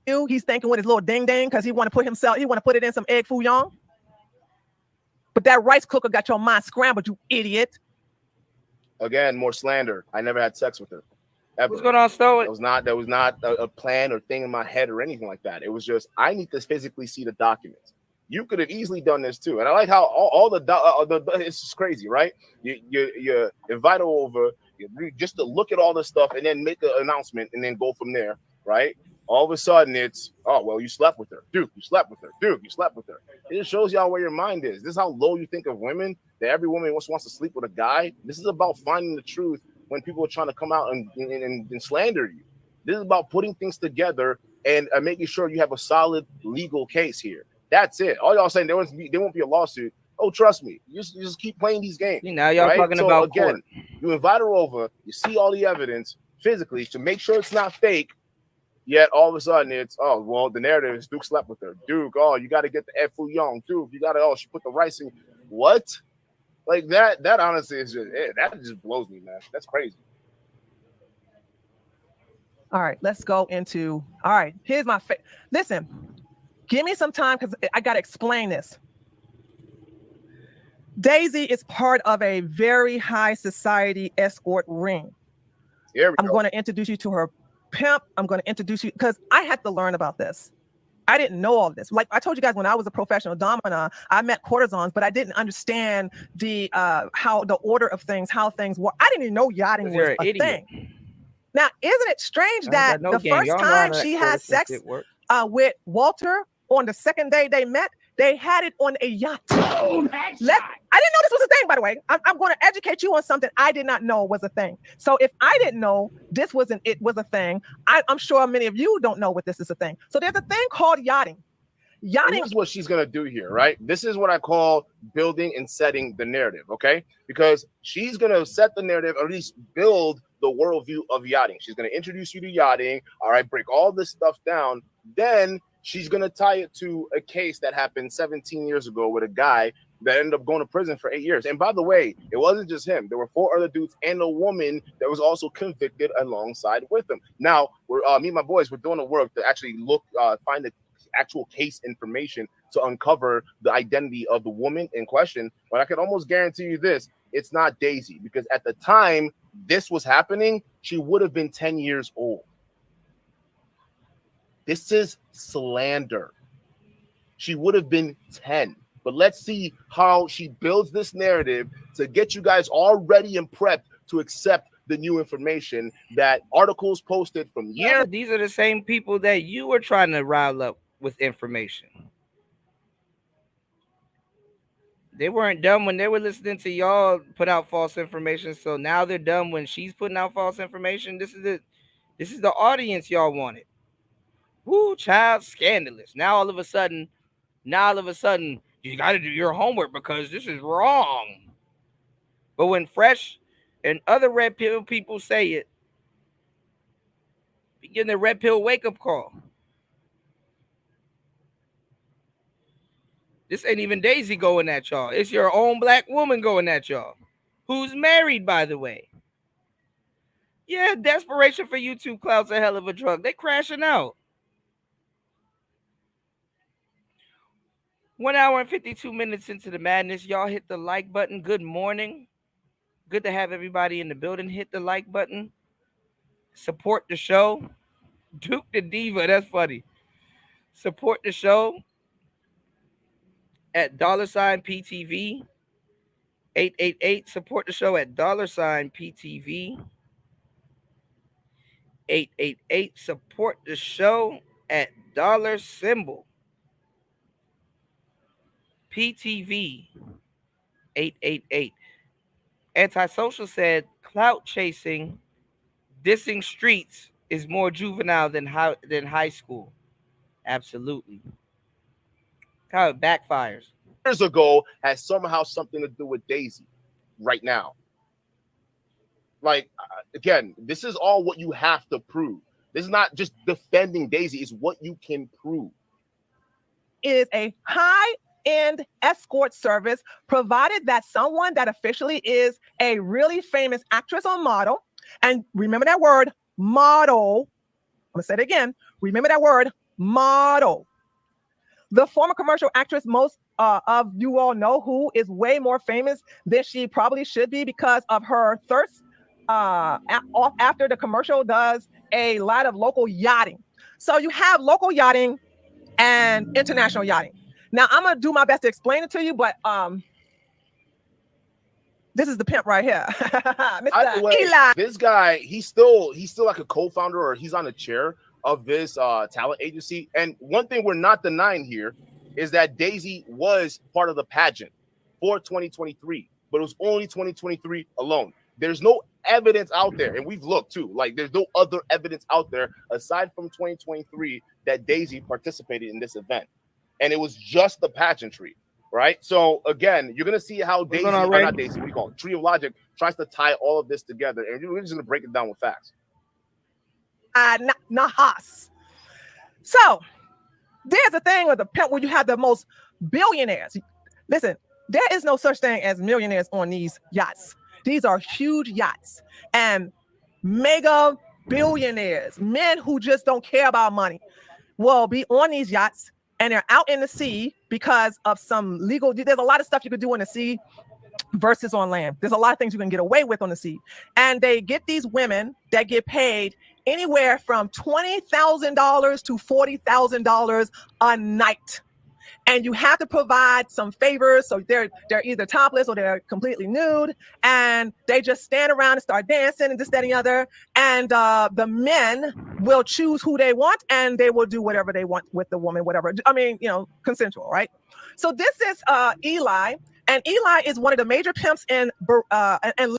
He's thinking with his little ding ding because he want to put it in some egg foo young. But that rice cooker got your mind scrambled, you idiot. Again, more slander. I never had sex with her. Ever. What's going on, Stoic? That was not a plan or thing in my head or anything like that. It was just I need to physically see the documents. You could have easily done this too, and I like how all the it's just crazy, right? You invite her over just to look at all this stuff and then make an announcement and then go from there, right? All of a sudden it's, oh well, you slept with her, Duke. You slept with her, Duke. You slept with her. It just shows y'all where your mind is. This is how low you think of women. That every woman wants to sleep with a guy. This is about finding the truth when people are trying to come out and slander you. This is about putting things together and making sure you have a solid legal case here. That's it. All y'all saying there won't be a lawsuit. Oh, trust me. You just keep playing these games. Now y'all talking so about again, court. You invite her over. You see all the evidence physically to make sure it's not fake. Yet all of a sudden it's, oh, well, the narrative is Duke slept with her. Duke, oh, you got to get the F Fu Young. Duke, you got to, oh, she put the rice in. What? Like that honestly is just, that just blows me, man. That's crazy. All right, let's go into, all right, here's my, listen, give me some time because I got to explain this. Daisy is part of a very high society escort ring. I'm going to introduce you to her pimp. I'm going to introduce you because I had to learn about this. I didn't know all this. Like I told you guys, when I was a professional domina, I met courtesans, but I didn't understand the how the order of things, how things work. I didn't even know yachting was a thing. Now, isn't it strange that the first time she had sex with Walter on the second day they met, they had it on a yacht? Oh, I didn't know this was a thing, by the way. I'm going to educate you on something I did not know was a thing. So if I didn't know this was a thing, I'm sure many of you don't know what this is a thing. So there's a thing called yachting. Yachting is what she's going to do here, right? This is what I call building and setting the narrative, okay? Because she's going to set the narrative, or at least build the worldview of yachting. She's going to introduce you to yachting, all right, break all this stuff down. Then she's going to tie it to a case that happened 17 years ago with a guy that ended up going to prison for 8 years. And by the way, it wasn't just him. There were 4 other dudes and a woman that was also convicted alongside with him. Now, we're me and my boys, we're doing the work to actually find the actual case information to uncover the identity of the woman in question. But I can almost guarantee you this, it's not Daisy, because at the time this was happening, she would have been 10 years old. This is slander. She would have been 10. But let's see how she builds this narrative to get you guys all ready and prepped to accept the new information that articles posted from years. These are the same people that you were trying to rile up with information. They weren't dumb when they were listening to y'all put out false information. So now they're dumb when she's putting out false information. This is the audience y'all wanted. Woo, child, scandalous. Now all of a sudden, you got to do your homework because this is wrong. But when Fresh and other red pill people say it, we getting the red pill wake up call. This ain't even Daisy going at y'all. It's your own black woman going at y'all, who's married, by the way. Yeah, desperation for YouTube clout's a hell of a drug. They crashing out. 1 hour and 52 minutes into the madness. Y'all hit the like button. Good morning. Good to have everybody in the building. Hit the like button. Support the show. Duke the Diva. That's funny. Support the show at $PTV 888. Support the show at $PTV 888. Support the show at $PTV 888. Antisocial said clout chasing, dissing streets is more juvenile than high school. Absolutely. How it backfires. Years ago has somehow something to do with Daisy right now. Like, again, this is all what you have to prove. This is not just defending Daisy, it's what you can prove. Is a high-end escort service provided that someone that officially is a really famous actress or model, and remember that word, model. I'm going to say it again. Remember that word, model. The former commercial actress most of you all know who is way more famous than she probably should be because of her thirst off after the commercial does a lot of local yachting. So you have local yachting and international yachting. Now I'm going to do my best to explain it to you, but this is the pimp right here. Mr. Eli. This guy, he's still like a co-founder, or he's on a chair of this talent agency. And one thing we're not denying here is that Daisy was part of the pageant for 2023, but it was only 2023 alone. There's no evidence out there, and we've looked too. Like, there's no other evidence out there aside from 2023 that Daisy participated in this event, and it was just the pageantry, right? So again, you're gonna see how Daisy, or not Daisy, what do you call it? Tree of Logic tries to tie all of this together, and we're just gonna break it down with facts. Nahas. So there's a thing with the pimp where you have the most billionaires. Listen, there is no such thing as millionaires on these yachts. These are huge yachts and mega billionaires, men who just don't care about money, will be on these yachts and they're out in the sea because of some legal. There's a lot of stuff you could do in the sea versus on land. There's a lot of things you can get away with on the sea. And they get these women that get paid anywhere from $20,000 to $40,000 a night. And you have to provide some favors. So they're either topless or they're completely nude. And they just stand around and start dancing and this, that, and the other. And the men will choose who they want and they will do whatever they want with the woman, whatever. I mean, consensual, right? So this is Eli. And Eli is one of the major pimps in and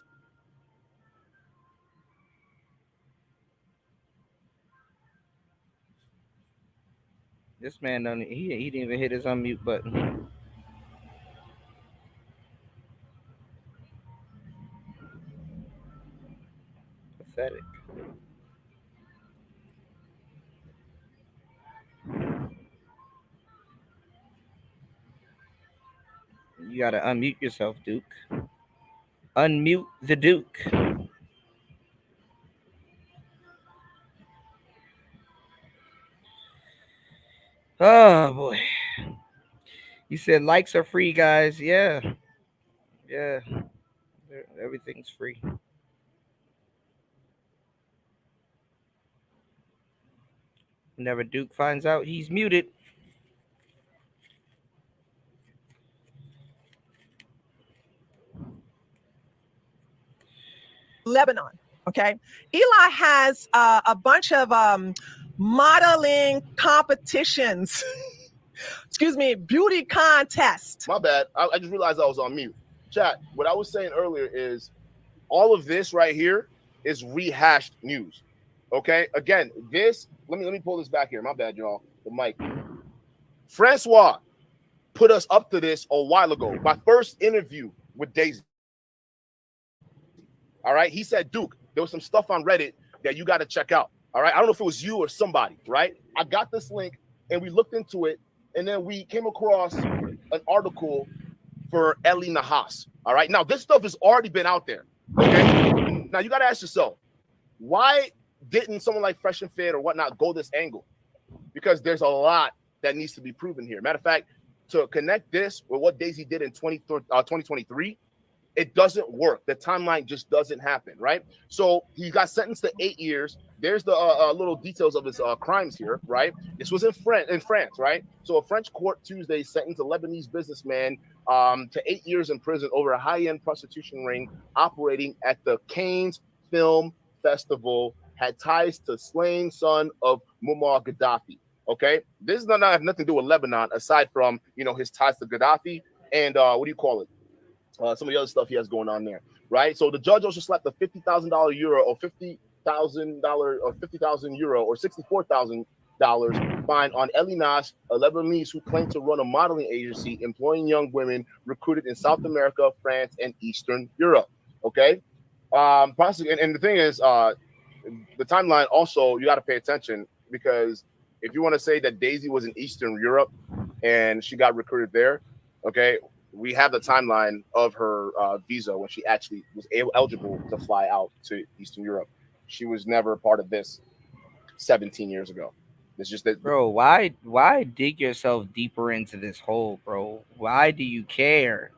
this man he didn't even hit his unmute button. Pathetic. You gotta unmute yourself, Duke. Unmute the Duke. Oh boy. You said likes are free, guys. Yeah. Everything's free. Whenever Duke finds out he's muted. Lebanon. Okay. Eli has a bunch of modeling competitions. Excuse me, beauty contest. My bad. I just realized I was on mute. Chat, what I was saying earlier is all of this right here is rehashed news. Okay. Again, this, let me pull this back here. My bad, y'all. The mic. Francois put us up to this a while ago. My first interview with Daisy. All right. He said, Duke, there was some stuff on Reddit that you got to check out. All right. I don't know if it was you or somebody, right? I got this link and we looked into it. And then we came across an article for Ellie Nahas. All right. Now, this stuff has already been out there. Okay. Now, you got to ask yourself, why didn't someone like Fresh and Fit or whatnot go this angle? Because there's a lot that needs to be proven here. Matter of fact, to connect this with what Daisy did in 2023, it doesn't work. The timeline just doesn't happen, right? So he got sentenced to 8 years. There's the little details of his crimes here, right? This was in France, right? So a French court Tuesday sentenced a Lebanese businessman to 8 years in prison over a high-end prostitution ring operating at the Cannes Film Festival, had ties to slain son of Muammar Gaddafi. Okay, this does not have nothing to do with Lebanon, aside from his ties to Gaddafi and what do you call it? Some of the other stuff he has going on there, right? So the judge also slapped a $50,000 euro or $50,000 or 50,000 euro or $64,000 fine on Ellie Nash, a Lebanese who claimed to run a modeling agency employing young women recruited in South America, France, and Eastern Europe. Okay, and the thing is, the timeline also you got to pay attention, because if you want to say that Daisy was in Eastern Europe and she got recruited there, okay, we have the timeline of her visa when she actually was eligible to fly out to Eastern Europe. She was never a part of this 17 years ago. It's just that, bro. Why dig yourself deeper into this hole, bro? Why do you care?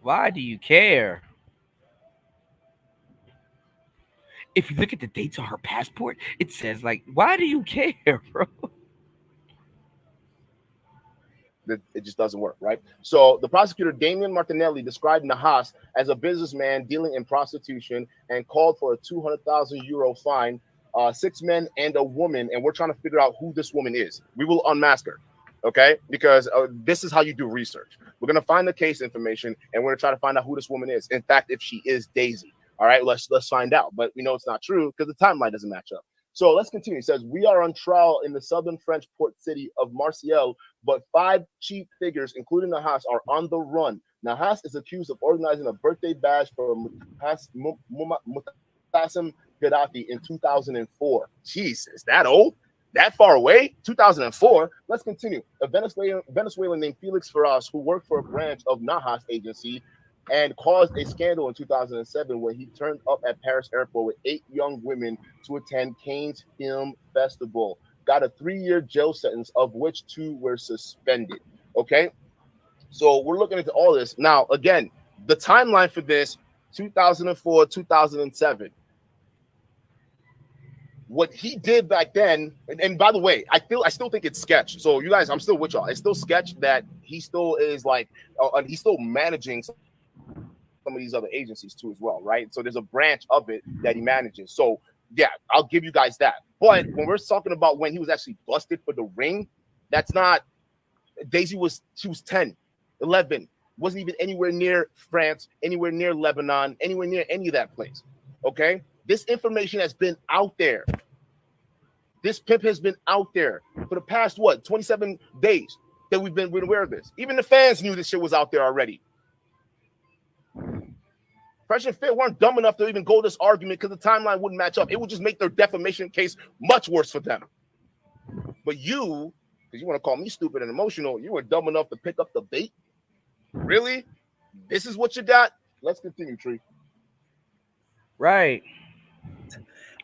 Why do you care? If you look at the dates on her passport, it says, like, why do you care, bro? it just doesn't work, right? So the prosecutor, Damian Martinelli, described Nahas as a businessman dealing in prostitution and called for a 200,000 euro fine, 6 men and a woman. And we're trying to figure out who this woman is. We will unmask her, okay? Because this is how you do research. We're going to find the case information and we're going to try to find out who this woman is. In fact, if she is Daisy. All right, let's find out. But we know it's not true because the timeline doesn't match up. So let's continue. It says, we are on trial in the southern French port city of Marseille, but 5 chief figures, including Nahas, are on the run. Nahas is accused of organizing a birthday bash for Muammar Gaddafi in 2004. Jeez, is that old? That far away? 2004? Let's continue. A Venezuelan named Felix Ferraz, who worked for a branch of Nahas agency, and caused a scandal in 2007 when he turned up at Paris airport with 8 young women to attend Cannes Film Festival. Got a 3-year jail sentence, of which 2 were suspended. Okay, so we're looking into all this. Now, again, the timeline for this, 2004, 2007. What he did back then, and by the way, I still think it's sketch. So you guys, I'm still with y'all. It's still sketch that he still is like, he's still managing some of these other agencies too as well, right? So there's a branch of it that he manages. So yeah, I'll give you guys that. But when we're talking about when he was actually busted for the ring, that's not, Daisy she was 10, 11, wasn't even anywhere near France, anywhere near Lebanon, anywhere near any of that place. Okay, this information has been out there. This pimp has been out there for the past 27 days that we've been aware of this. Even the fans knew this shit was out there already. Fresh and Fit weren't dumb enough to even go this argument because the timeline wouldn't match up. It would just make their defamation case much worse for them. But you, because you want to call me stupid and emotional, you were dumb enough to pick up the bait? Really? This is what you got? Let's continue, Tree. Right.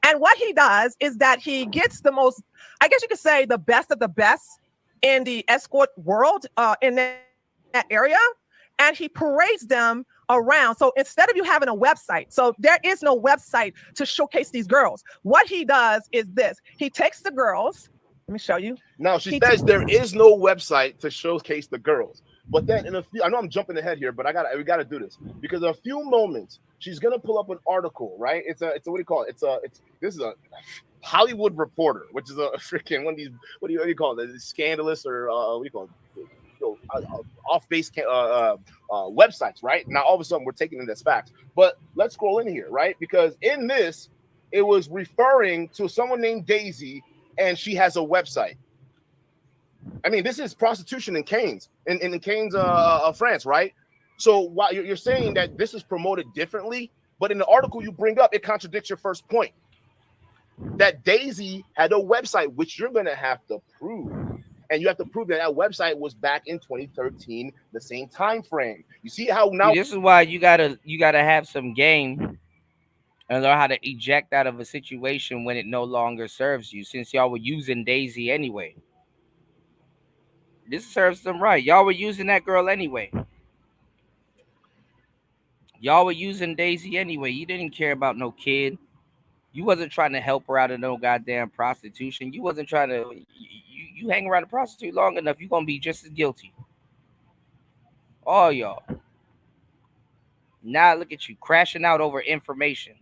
And what he does is that he gets the most, I guess you could say, the best of the best in the escort world in that area. And he parades them around. So instead of you having a website, so there is no website to showcase these girls. What he does is this. He takes the girls. Let me show you. Now, she says there is no website to showcase the girls. But then in a few, I know I'm jumping ahead here, but we gotta do this because in a few moments she's gonna pull up an article, right? It's a what do you call it? This is a Hollywood Reporter, which is a freaking one of these what do you call it? Scandalous or what do you call it? Off base websites, right? Now all of a sudden we're taking it as facts, but let's scroll in here, right? Because in this, it was referring to someone named Daisy, and she has a website. I mean, this is prostitution in Cannes, in Cannes, France, right? So while you're saying that this is promoted differently, but in the article you bring up, it contradicts your first point. That Daisy had a website, which you're going to have to prove. And you have to prove that website was back in 2013, the same time frame. You see how now this is why you gotta have some game and learn how to eject out of a situation when it no longer serves you. Since y'all were using Daisy anyway, this serves them right. Y'all were using that girl anyway. Y'all were using Daisy anyway. You didn't care about no kid. You wasn't trying to help her out of no goddamn prostitution. You wasn't trying to. You hang around a prostitute long enough, you're gonna be just as guilty. All y'all. Now look at you crashing out over information.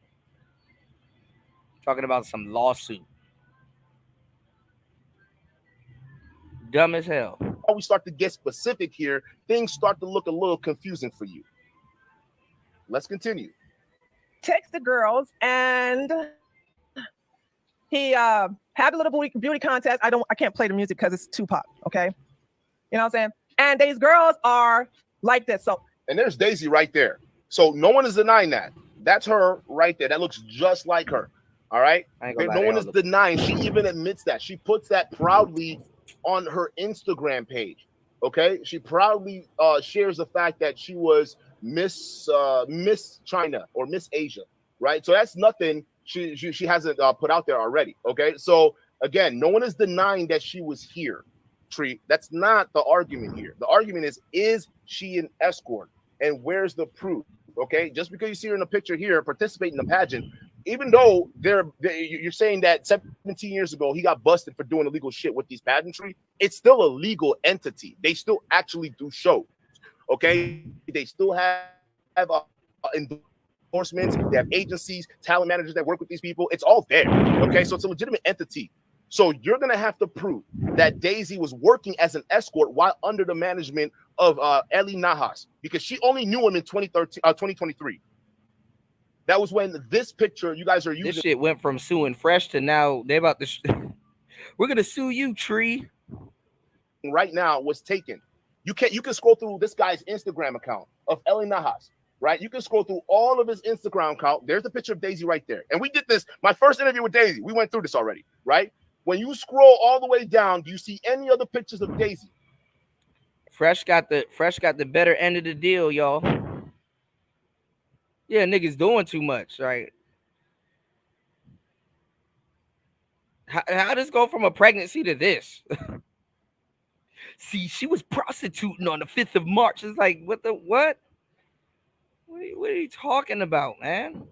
Talking about some lawsuit. Dumb as hell. we start to get specific here, things start to look a little confusing for you. Let's continue. Takes the girls and he had a little beauty contest. I can't play the music because it's too pop. Okay, you know what I'm saying? And these girls are like this. So and there's Daisy right there. So no one is denying that. That's her right there. That looks just like her. All right. No one is denying. She even admits that. She puts that proudly on her Instagram page. Okay. She proudly shares the fact that she was Miss China or Miss Asia. Right. So that's nothing she hasn't put out there already. Okay. So again, no one is denying that she was here. Tree. That's not the argument here. The argument is she an escort? And where's the proof? Okay. Just because you see her in a picture here, participate in the pageant, even though you're saying that 17 years ago he got busted for doing illegal shit with these pageantry, it's still a legal entity. They still actually do shows. Okay, they still have endorsements. They have agencies, talent managers that work with these people. It's all there. Okay, so it's a legitimate entity. So you're gonna have to prove that Daisy was working as an escort while under the management of Eli Nahas, because she only knew him in 2023. That was when this picture you guys are using. This shit went from suing Fresh to now they about to. We're gonna sue you, Tree. Right now was taken. You can scroll through this guy's Instagram account of Eli Nahas. Right, you can scroll through all of his Instagram account. There's the picture of Daisy right there. And we did this. My first interview with Daisy, we went through this already. Right, when you scroll all the way down, do you see any other pictures of Daisy? Fresh got the better end of the deal, y'all. Yeah, niggas doing too much, right? How does go from a pregnancy to this? See, she was prostituting on the 5th of March. It's like, what? What are you talking about, man?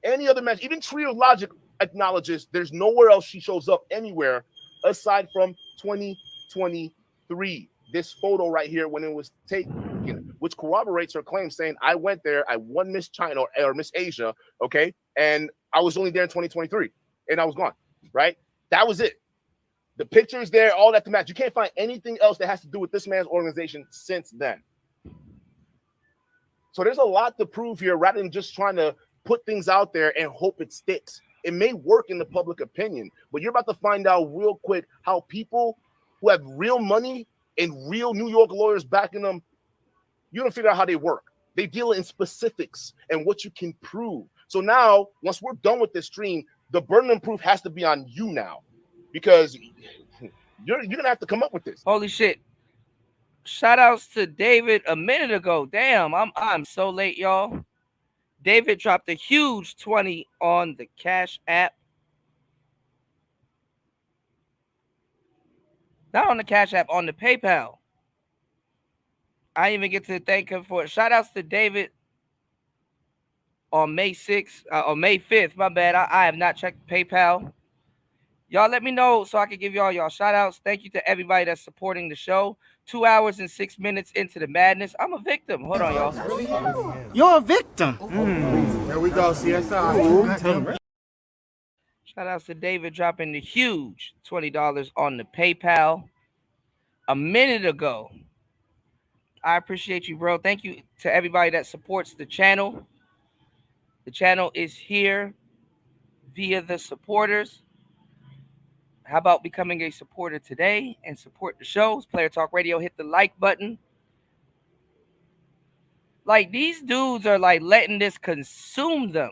Any other match, even Tree of Logic acknowledges there's nowhere else she shows up anywhere aside from 2023. This photo right here when it was taken, which corroborates her claim saying, I went there, I won Miss China or Miss Asia, okay, and I was only there in 2023, and I was gone, right? That was it. The picture's there, all that to match. You can't find anything else that has to do with this man's organization since then. So there's a lot to prove here rather than just trying to put things out there and hope it sticks. It may work in the public opinion, but you're about to find out real quick how people who have real money and real New York lawyers backing them, you don't figure out how they work. They deal in specifics and what you can prove. So now, once we're done with this stream, the burden of proof has to be on you now, because you're gonna have to come up with this. Holy shit. Shout outs to David a minute ago. Damn, I'm so late, y'all. David dropped a huge 20 on the Cash App. Not on the Cash App, on the PayPal. I even get to thank him for it. Shout outs to David on May 6th, or May 5th. My bad. I have not checked PayPal. Y'all let me know so I can give y'all shout outs. Thank you to everybody that's supporting the show. 2 hours and 6 minutes into the madness. I'm a victim. Hold on, y'all. You're a victim. Here we go, CSI. Shout outs to David dropping the huge $20 on the PayPal a minute ago. I appreciate you, bro. Thank you to everybody that supports the channel. The channel is here via the supporters. How about becoming a supporter today and support the shows? Player Talk Radio, hit the like button. Like, these dudes are like letting this consume them.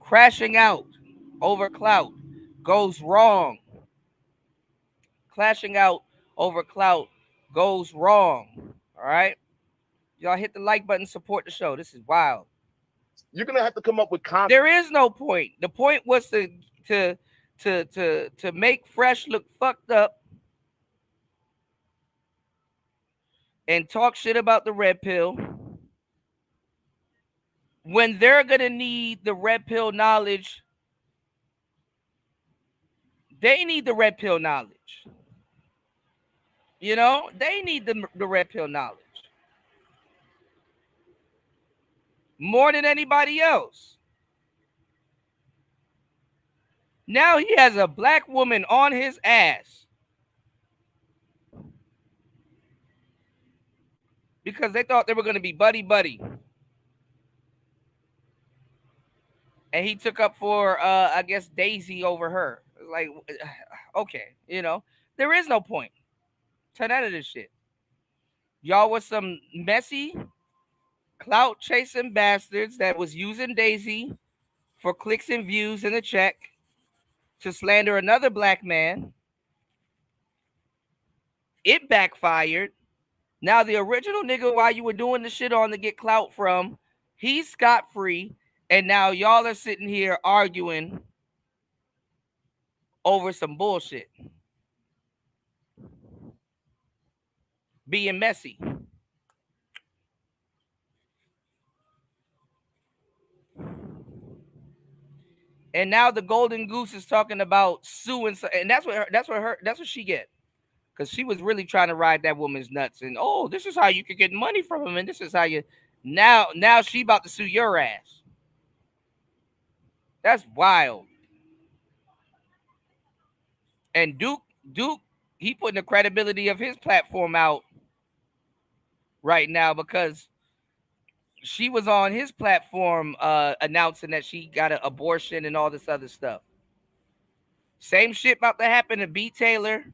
Crashing out over clout goes wrong. Clashing out over clout goes wrong. All right? Y'all hit the like button, support the show. This is wild. You're gonna have to come up with content. There is no point. The point was to make Fresh look fucked up and talk shit about the red pill when they're gonna need the red pill knowledge. They need the red pill knowledge. You know, they need the red pill knowledge more than anybody else. Now he has a black woman on his ass because they thought they were going to be buddy. And he took up for, I guess, Daisy over her. Like, okay, you know, there is no point. Turn out of this shit. Y'all was some messy, clout-chasing bastards that was using Daisy for clicks and views and a check to slander another black man. It backfired. Now the original nigga, while you were doing the shit on to get clout from, he's scot-free. And now y'all are sitting here arguing over some bullshit. Being messy. And now the golden goose is talking about suing, and that's what she get, because she was really trying to ride that woman's nuts. And oh, this is how you could get money from him, and this is how you now she about to sue your ass. That's wild. And Duke, he putting the credibility of his platform out right now because she was on his platform announcing that she got an abortion and all this other stuff. Same shit about to happen to B. Taylor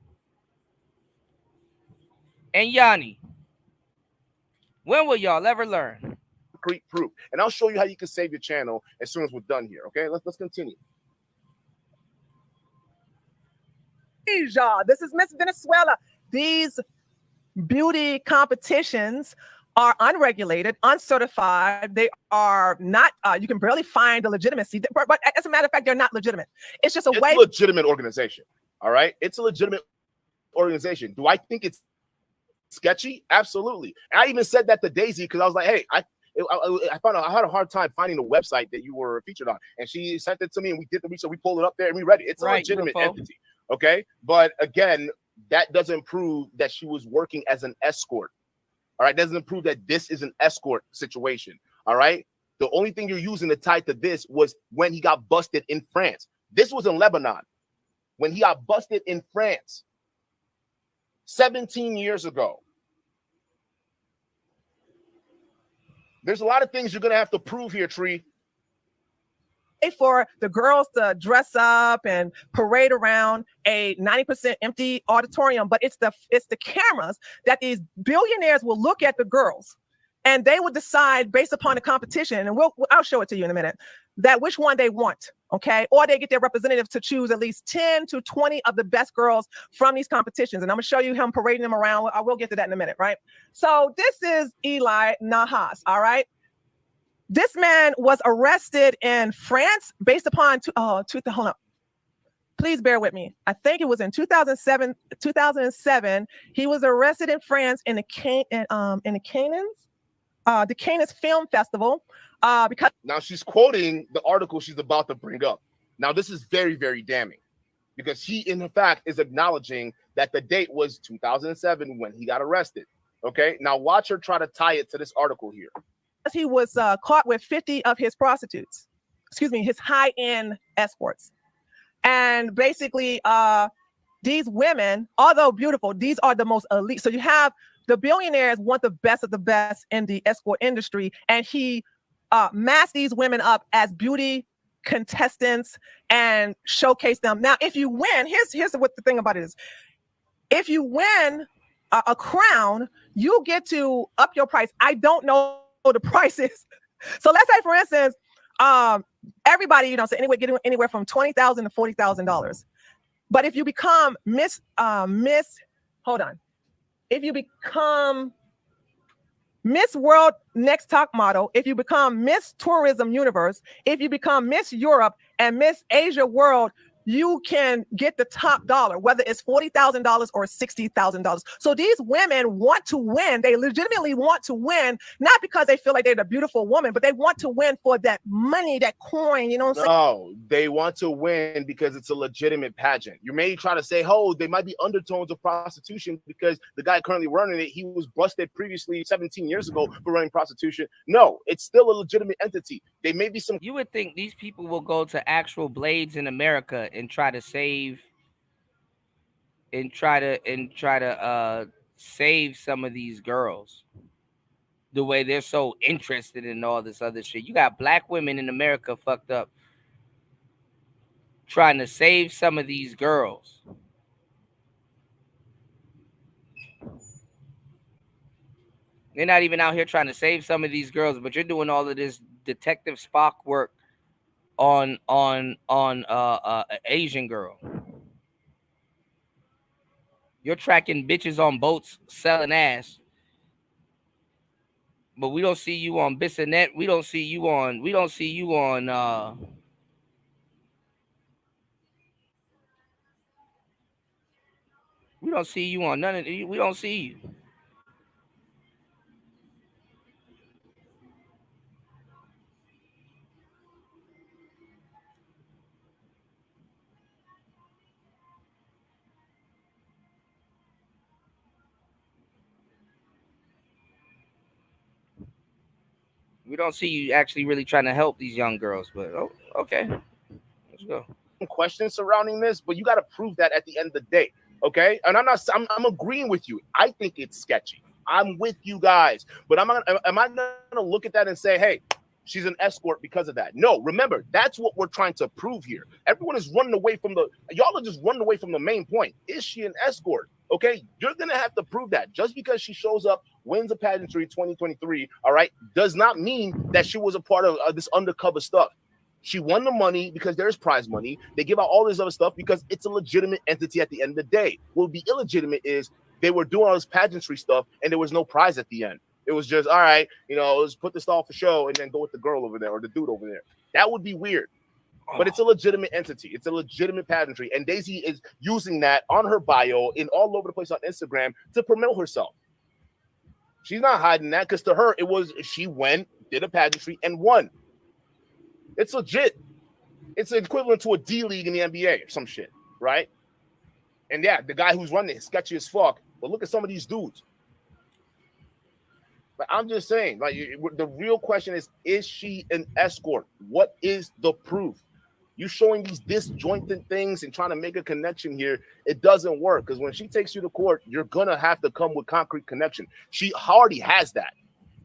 and Yanni. When will y'all ever learn? Concrete proof. And I'll show you how you can save your channel as soon as we're done here. Okay, let's continue. Y'all, this is Miss Venezuela. These beauty competitions are unregulated, uncertified. They are not, you can barely find the legitimacy. But as a matter of fact, they're not legitimate. It's just a way. It's a legitimate organization. All right. It's a legitimate organization. Do I think it's sketchy? Absolutely. And I even said that to Daisy because I was like, hey, I had a hard time finding the website that you were featured on. And she sent it to me and we did the research. We pulled it up there and we read it. It's a legitimate entity. Okay. But again, that doesn't prove that she was working as an escort. All right. Doesn't prove that this is an escort situation. All right. The only thing you're using to tie to this was when he got busted in France. This was in Lebanon. When he got busted in France 17 years ago. There's a lot of things you're going to have to prove here, Tree. For the girls to dress up and parade around a 90% empty auditorium, but it's the cameras that these billionaires will look at the girls and they will decide based upon the competition, and I'll show it to you in a minute, that which one they want, okay? Or they get their representatives to choose at least 10 to 20 of the best girls from these competitions. And I'm gonna show you him parading them around. I will get to that in a minute, right? So this is Eli Nahas, all right? This man was arrested in France based upon, hold on. Please bear with me. I think it was in 2007. He was arrested in France in the Cannes Film Festival because now she's quoting the article she's about to bring up. Now, this is very, very damning because he, in fact, is acknowledging that the date was 2007 when he got arrested. Okay, now watch her try to tie it to this article here. He was caught with 50 of his prostitutes, his high-end escorts. And basically, these women, although beautiful, these are the most elite. So you have the billionaires want the best of the best in the escort industry, and he masked these women up as beauty contestants and showcase them. Now, if you win, here's what the thing about it is. If you win a crown, you get to up your price. I don't know the prices. So let's say, for instance, everybody, so getting anywhere from $20,000 to $40,000. But if you become if you become Miss World Next Top Model, if you become Miss Tourism Universe, if you become Miss Europe and Miss Asia World, you can get the top dollar, whether it's $40,000 or $60,000. So these women want to win. They legitimately want to win, not because they feel like they're the beautiful woman, but they want to win for that money, that coin, you know what I'm saying? No, they want to win because it's a legitimate pageant. You may try to say, oh, they might be undertones of prostitution because the guy currently running it, he was busted previously 17 years ago for running prostitution. No, it's still a legitimate entity. They may be some. You would think these people will go to actual blades in America and try to save save some of these girls the way they're so interested in all this other shit. You got black women in America fucked up trying to save some of these girls. They're not even out here trying to save some of these girls, but you're doing all of this Detective Spock work on an Asian girl. You're tracking bitches on boats selling ass, but we don't see you on Bissonnette. We don't see you on. We don't see you on. We don't see you on none of. We don't see you. We don't see you actually really trying to help these young girls. But okay, let's go. Questions surrounding this, but you got to prove that at the end of the day. Okay, and I'm agreeing with you. I think it's sketchy. I'm with you guys, but am I gonna look at that and say, hey, she's an escort because of that? No, remember, that's what we're trying to prove here. Everyone is running away from y'all are just running away from the main point. Is she an escort? Okay, you're gonna have to prove that. Just because she shows up, wins a pageantry 2023, all right, does not mean that she was a part of this undercover stuff. She won the money because there's prize money. They give out all this other stuff because it's a legitimate entity at the end of the day. What would be illegitimate is they were doing all this pageantry stuff and there was no prize at the end. It was just, all right, let's put this all for show and then go with the girl over there or the dude over there. That would be weird. But it's a legitimate entity. It's a legitimate pageantry. And Daisy is using that on her bio in all over the place on Instagram to promote herself. She's not hiding that because to her, it was she went, did a pageantry, and won. It's legit. It's equivalent to a D League in the NBA or some shit, right? And yeah, the guy who's running it is sketchy as fuck. But look at some of these dudes. But I'm just saying, like, the real question is she an escort? What is the proof? You showing these disjointed things and trying to make a connection here, it doesn't work. Because when she takes you to court, you're going to have to come with concrete connection. She already has that.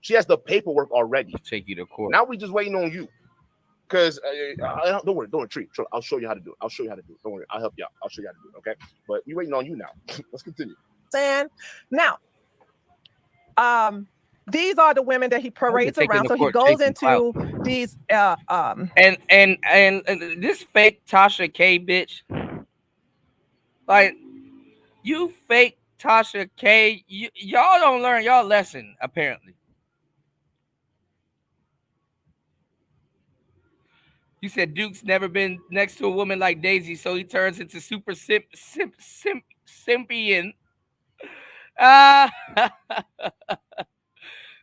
She has the paperwork already. Take you to court. Now we just waiting on you. Because don't worry, Tree. I'll show you how to do it. Don't worry, I'll help you out. I'll show you how to do it. Okay, but we're waiting on you now. Let's continue. Now, these are the women that he parades around. So he goes into these and this fake Tasha K bitch. Like, you fake Tasha K, y'all don't learn y'all lesson apparently. You said Duke's never been next to a woman like Daisy, so he turns into super simpian.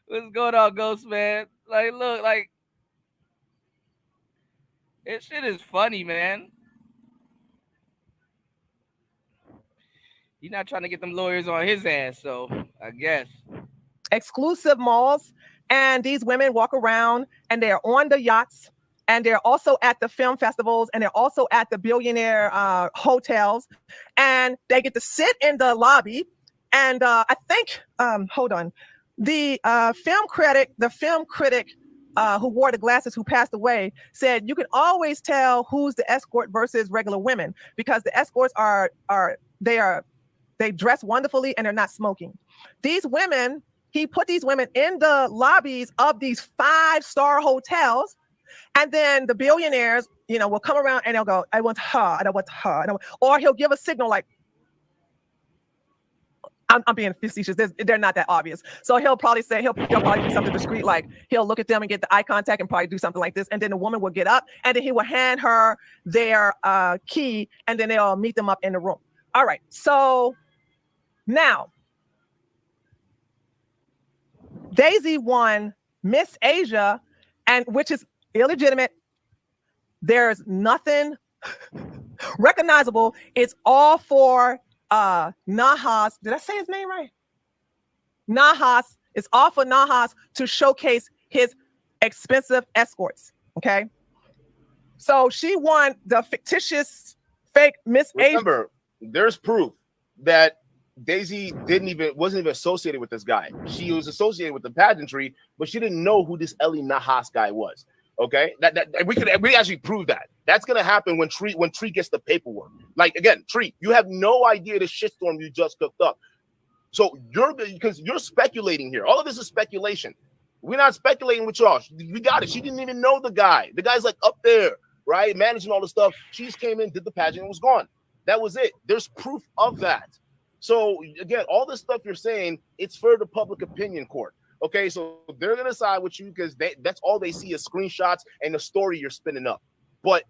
What's going on, Ghost Man? Like, look, like, This shit is funny, man. He's not trying to get them lawyers on his ass, so I guess. Exclusive malls, and these women walk around and they're on the yachts, and they're also at the film festivals, and they're also at the billionaire hotels, and they get to sit in the lobby. And I think, hold on, the film critic who wore the glasses, who passed away, said you can always tell who's the escort versus regular women, because the escorts they dress wonderfully and they're not smoking. These women, he put these women in the lobbies of these 5-star hotels, and then the billionaires, will come around and they'll go, I want her, I want her, or he'll give a signal like, I'm being facetious. They're not that obvious. So he'll probably say, he'll probably do something discreet, like he'll look at them and get the eye contact and probably do something like this. And then the woman will get up and then he will hand her their key, and then they'll meet them up in the room. All right. So now, Daisy won Miss Asia, and which is illegitimate. There's nothing recognizable. It's all for Nahas. Did I say his name right? Nahas. It's all for Nahas to showcase his expensive escorts. Okay. So she won the fictitious fake Miss Asia. Remember, there's proof that Daisy wasn't even associated with this guy. She was associated with the pageantry, but she didn't know who this Ellie Nahas guy was. Okay, that we actually prove that. That's gonna happen when Tree gets the paperwork. Like, again, Tree, you have no idea the shitstorm you just cooked up. So because you're speculating here. All of this is speculation. We're not speculating with y'all. We got it. She didn't even know the guy. The guy's like up there, right, managing all the stuff. She just came in, did the pageant, and was gone. That was it. There's proof of that. So again, all this stuff you're saying, it's for the public opinion court. Okay, so they're gonna side with you because that's all they see is screenshots and the story you're spinning up. But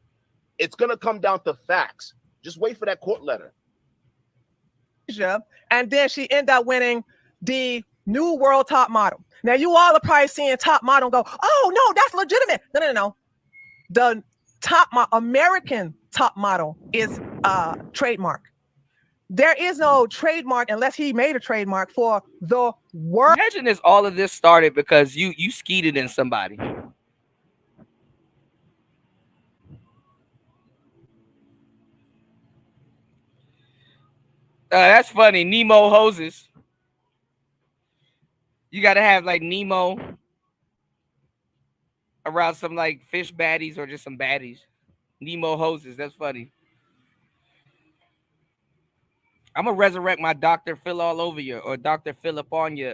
it's gonna come down to facts. Just wait for that court letter. And then she ended up winning the new world top model. Now you all are probably seeing top model and go, oh no, that's legitimate. No. The American top model is trademark. There is no trademark unless he made a trademark for the world. Imagine all of this started because you skeeted in somebody. That's funny. Nemo hoses. You got to have like Nemo around some like fish baddies or just some baddies. Nemo hoses. That's funny. I'm gonna resurrect my Dr. Phil all over you, or Dr. Philip on you.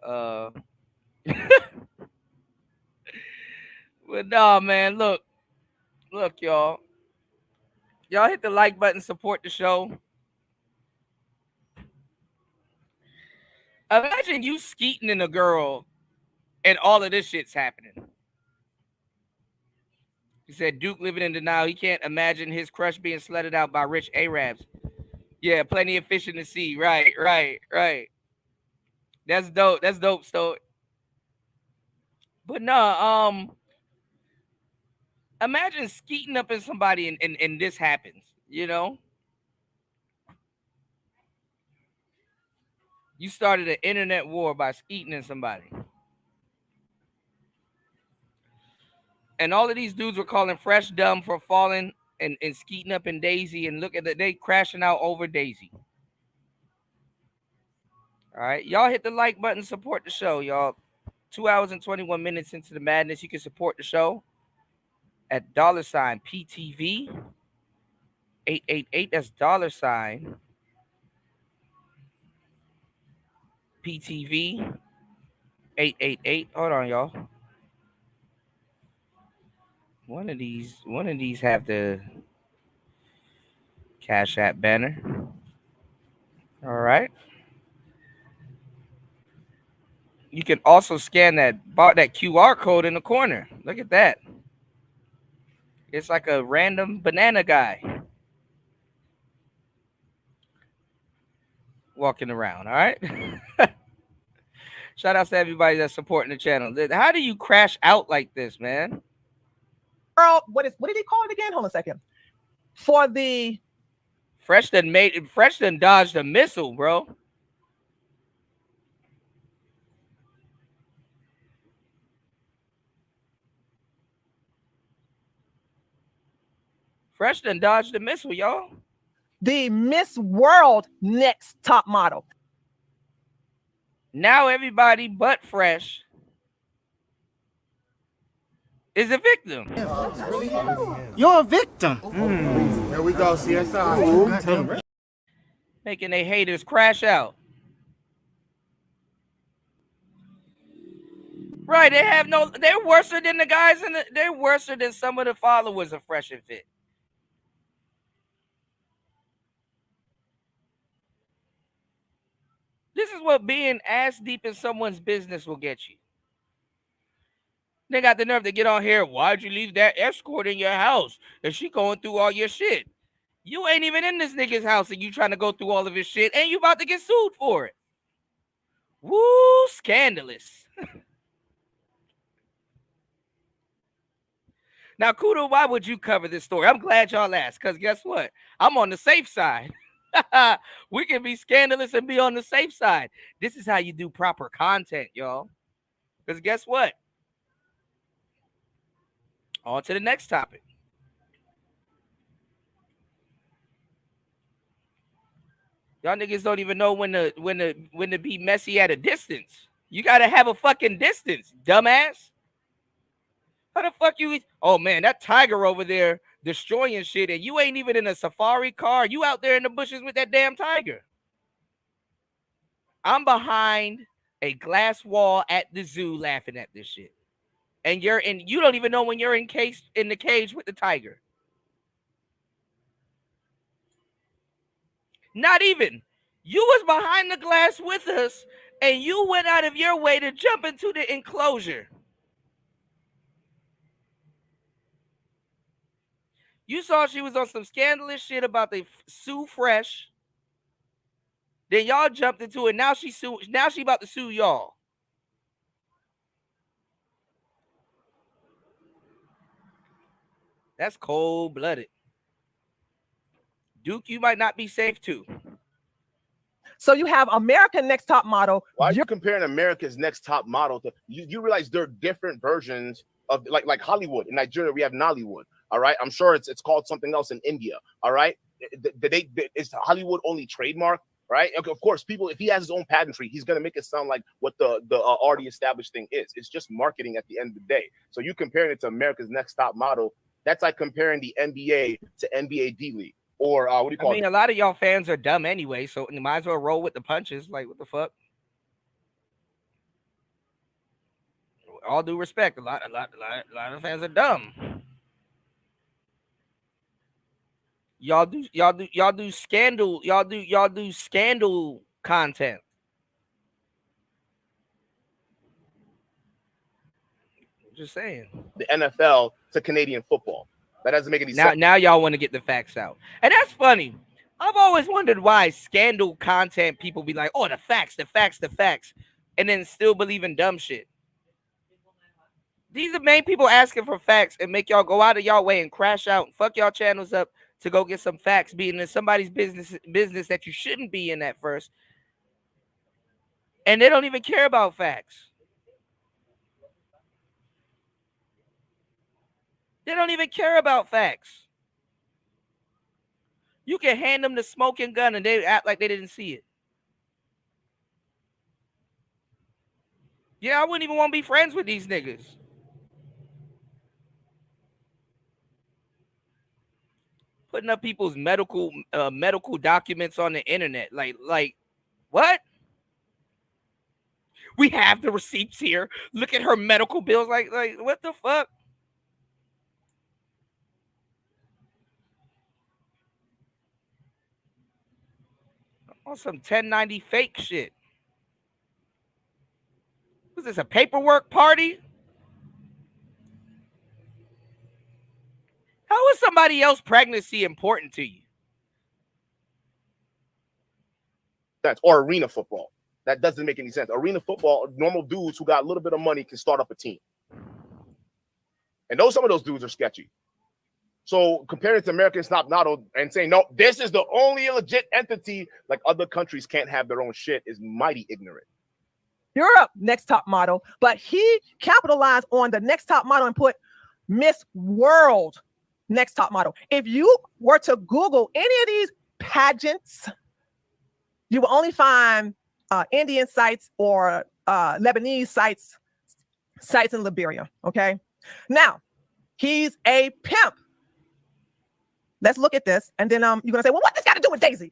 But no, man, look, y'all hit the like button, support the show. Imagine you skeeting in a girl, and all of this shit's happening. He said Duke living in denial. He can't imagine his crush being slutted out by rich Arabs. Yeah, plenty of fish in the sea. Right. That's dope, Stoic. But no, imagine skeeting up in somebody and this happens, You started an internet war by skeeting in somebody. And all of these dudes were calling Fresh dumb for falling and skeeting up in Daisy, and look at they crashing out over Daisy. All right, y'all hit the like button, support the show, y'all. 2 hours and 21 minutes into the madness. You can support the show at $PTV 888. That's $PTV 888. Hold on, y'all. One of these have the Cash App banner. All right. You can also scan that QR code in the corner. Look at that. It's like a random banana guy walking around. All right. Shout out to everybody that's supporting the channel. How do you crash out like this, man? world. What did he call it again? Hold on a second. For the Fresh done dodged a missile, bro. Fresh done dodged a missile, y'all. The Miss World Next Top Model. Now everybody but Fresh is a victim. You're a victim. There we go, CSI. Making their haters crash out. Right, they're worse than the guys they're worse than some of the followers of Fresh and Fit. This is what being ass deep in someone's business will get you. They got the nerve to get on here. Why'd you leave that escort in your house? And she going through all your shit. You ain't even in this nigga's house and you trying to go through all of his shit and you about to get sued for it. Woo, scandalous. Now, Kudo, why would you cover this story? I'm glad y'all asked, because guess what? I'm on the safe side. We can be scandalous and be on the safe side. This is how you do proper content, y'all. Because guess what? On to the next topic. Y'all niggas don't even know when to be messy at a distance. You gotta have a fucking distance, dumbass. How the fuck you? Oh man, that tiger over there destroying shit, and you ain't even in a safari car. You out there in the bushes with that damn tiger. I'm behind a glass wall at the zoo laughing at this shit, and you don't even know when you're in the cage with the tiger. Not even. You was behind the glass with us, and you went out of your way to jump into the enclosure. You saw she was on some scandalous shit about the sue Fresh. Then y'all jumped into it. Now she about to sue y'all. That's cold-blooded. Duke, you might not be safe too. So you have American Next Top Model. Why are you comparing America's Next Top Model to you realize there are different versions of like Hollywood. In Nigeria, we have Nollywood. All right. I'm sure it's called something else in India. All right. Is Hollywood only trademark? Right. Okay, of course, if he has his own patentry, he's going to make it sound like what the already established thing is. It's just marketing at the end of the day. So you comparing it to America's Next Top Model, that's like comparing the NBA to NBA D-League. Or what do you call it? A lot of y'all fans are dumb anyway, so you might as well roll with the punches. Like, what the fuck? All due respect, a lot of fans are dumb. Y'all do scandal content. Just saying. The NFL to Canadian football. That doesn't make any sense. Now y'all want to get the facts out. And that's funny. I've always wondered why scandal content people be like, oh, the facts. And then still believe in dumb shit. These are main people asking for facts and make y'all go out of y'all way and crash out and fuck y'all channels up to go get some facts, being in somebody's business that you shouldn't be in at first. And they don't even care about facts. They don't even care about facts. You can hand them the smoking gun and they act like they didn't see it. Yeah, I wouldn't even want to be friends with these niggas. Putting up people's medical documents on the internet. Like what? We have the receipts here. Look at her medical bills. Like what the fuck? On some 1090 fake shit. Was this a paperwork party? How is somebody else's pregnancy important to you? Or arena football. That doesn't make any sense. Arena football, normal dudes who got a little bit of money can start up a team. And some of those dudes are sketchy. So comparing to American Top Model and saying, no, this is the only legit entity, like other countries can't have their own shit, is mighty ignorant. Europe Next Top Model, but he capitalized on the Next Top Model and put Miss World Next Top Model. If you were to Google any of these pageants, you will only find Indian sites or Lebanese sites in Liberia. Okay. Now, he's a pimp. Let's look at this. And then you're going to say, well, what this got to do with Daisy?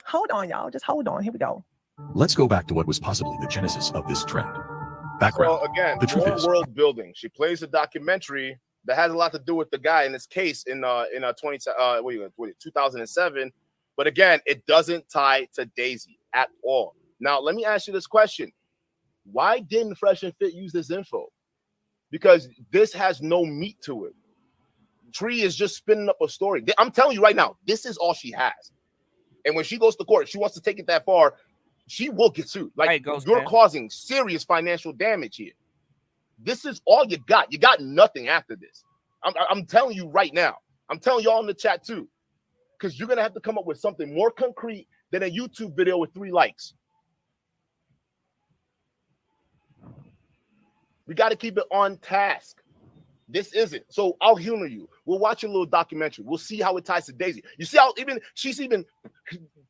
Hold on, y'all. Just hold on. Here we go. Let's go back to what was possibly the genesis of this trend. Background. So again, the truth more is, world building. She plays a documentary that has a lot to do with the guy in this case in 2007. But again, it doesn't tie to Daisy at all. Now, let me ask you this question. Why didn't Fresh and Fit use this info? Because this has no meat to it. Tree is just spinning up a story. I'm telling you right now, this is all she has. And when she goes to court, she wants to take it that far, she will get sued. Like, you're causing serious financial damage here. This is all you got. You got nothing after this. I'm telling you right now. I'm telling y'all in the chat too. Because you're going to have to come up with something more concrete than a YouTube video with 3 likes. We got to keep it on task. This isn't. So I'll humor you. We'll watch a little documentary. We'll see how it ties to Daisy. You see how she's even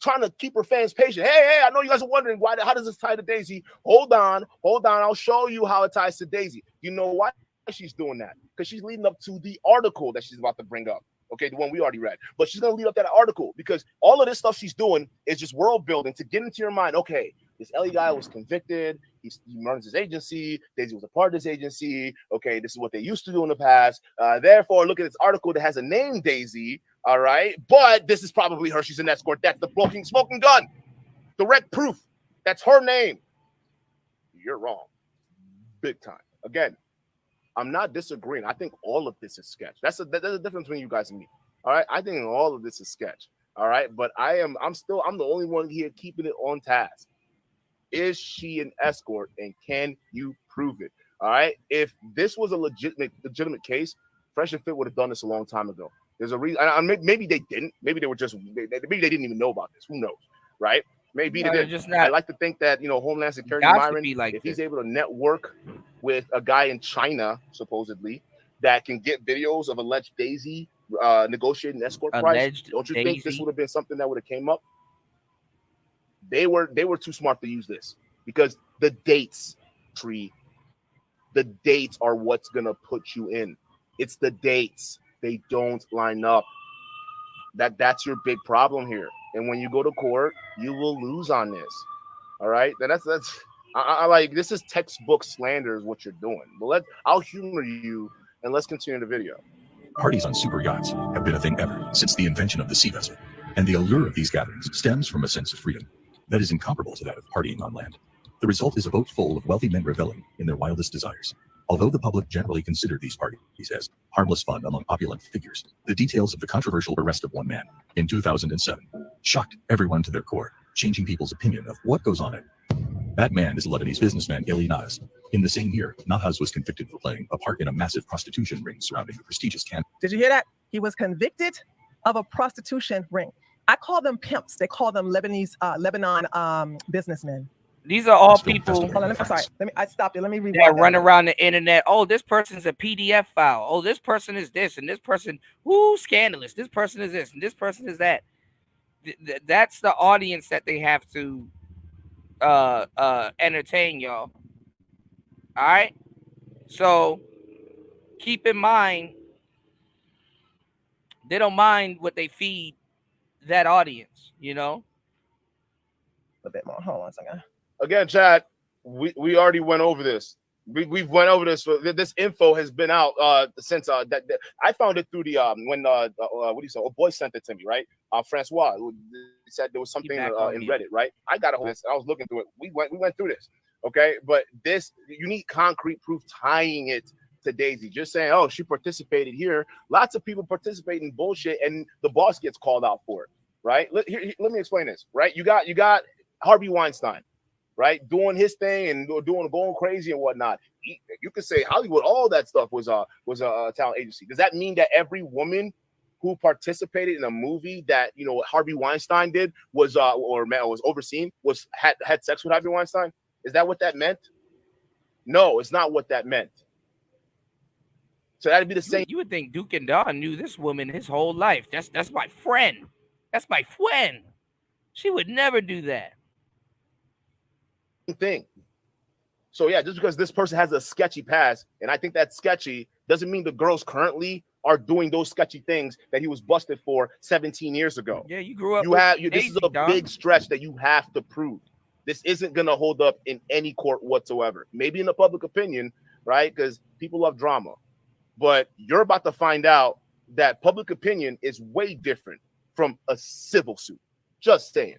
trying to keep her fans patient. Hey, I know you guys are wondering how does this tie to Daisy? Hold on. I'll show you how it ties to Daisy. You know why she's doing that? Because she's leading up to the article that she's about to bring up. Okay, the one we already read. But she's going to lead up that article because all of this stuff she's doing is just world building to get into your mind. Okay, this Ellie guy was convicted. He runs his agency. Daisy was a part of this agency. Okay, this is what they used to do in the past. Therefore, look at this article that has a name, Daisy. All right, but this is probably her. She's an escort. That's the smoking gun. Direct proof. That's her name. You're wrong. Big time. Again, I'm not disagreeing. I think all of this is sketch. There's a difference between you guys and me. All right, I think all of this is sketch. All right, but I'm the only one here keeping it on task. Is she an escort, and can you prove it? All right. If this was a legitimate case, Fresh and Fit would have done this a long time ago. There's a reason. Maybe they didn't. Maybe they didn't even know about this. Who knows? Right? Maybe they didn't. Just not, I like to think that Homeland Security Myron, if he's able to network with a guy in China, supposedly, that can get videos of alleged Daisy negotiating escort price. Don't you think this would have been something that would have came up? They were too smart to use this because the dates, Tree, the dates are what's gonna put you in. It's the dates. They don't line up. That's your big problem here. And when you go to court, you will lose on this. All right. Then I like this is textbook slander is what you're doing. But I'll humor you and let's continue the video. Parties on super yachts have been a thing ever since the invention of the sea vessel, and the allure of these gatherings stems from a sense of freedom that is incomparable to that of partying on land. The result is a boat full of wealthy men reveling in their wildest desires. Although the public generally consider these parties as harmless fun among opulent figures, the details of the controversial arrest of one man in 2007 shocked everyone to their core, changing people's opinion of what goes on it. That man is Lebanese businessman Ali Nahaz. In the same year, Nahaz was convicted for playing a part in a massive prostitution ring surrounding the prestigious camp. Did you hear that? He was convicted of a prostitution ring. I call them pimps. They call them Lebanon businessmen. These are all people. Hold on, I'm sorry. I stopped it. Let me read. That run around the internet. Oh, this person's a PDF file. Oh, this person is this, and this person, scandalous. This person is this, and this person is that. That's the audience that they have to entertain, y'all. All right. So keep in mind, they don't mind what they feed that audience, A bit more. Hold on a second. Again, Chad, we already went over this. We've went over this. This info has been out since that I found it through the when what do you say? A boy sent it to me, right? Francois said there was something in Reddit, right? I got a hold of this. I was looking through it. We went through this, okay? But you need concrete proof tying it to Daisy. Just saying, oh, she participated here. Lots of people participate in bullshit, and the boss gets called out for it, right? Let me explain this, right? You got Harvey Weinstein. right? Doing his thing and going crazy and whatnot. You could say Hollywood, all that stuff was a talent agency. Does that mean that every woman who participated in a movie that Harvey Weinstein did was overseen had sex with Harvey Weinstein? Is that what that meant? No, it's not what that meant. So that'd be the same. You would think Duke and Don knew this woman his whole life. That's my friend. That's my friend. She would never do that. Thing. So yeah, just because this person has a sketchy past, and I think that's sketchy, doesn't mean the girls currently are doing those sketchy things that he was busted for 17 years ago. Yeah, you grew up. This is a big stretch that you have to prove. This isn't gonna hold up in any court whatsoever. Maybe in the public opinion, right? Because people love drama. But you're about to find out that public opinion is way different from a civil suit. Just saying.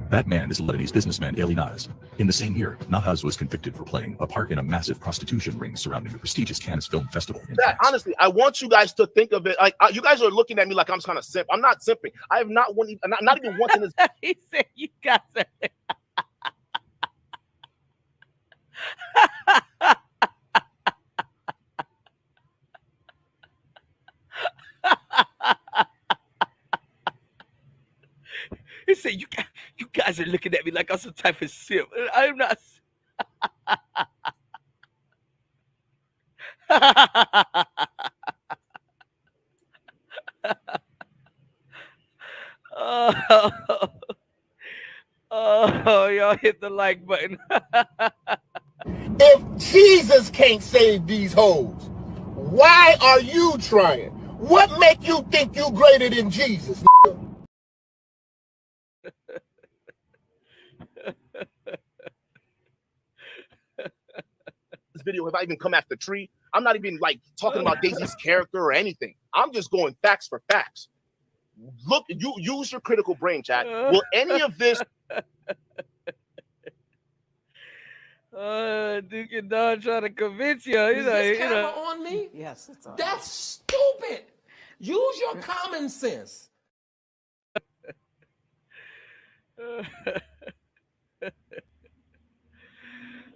That man is Lebanese businessman Ali Nahas. In the same year, Nahas was convicted for playing a part in a massive prostitution ring surrounding the prestigious Cannes Film Festival in France. Honestly, I want you guys to think of it like you guys are looking at me like I'm kind of simp. I'm not simping. I have not even once in this. He said you guys are. He said, you guys are looking at me like I'm some type of simp. I'm not. Oh, y'all hit the like button. If Jesus can't save these hoes, why are you trying? What make you think you greater than Jesus? This video, if I even come after Tree, I'm not even like talking about Daisy's character or anything. I'm just going facts for facts. Look, you use your critical brain, chat. Will any of this? Duke and Don trying to convince you. Is this camera on me? Yes, it's on. That's stupid. Use your common sense.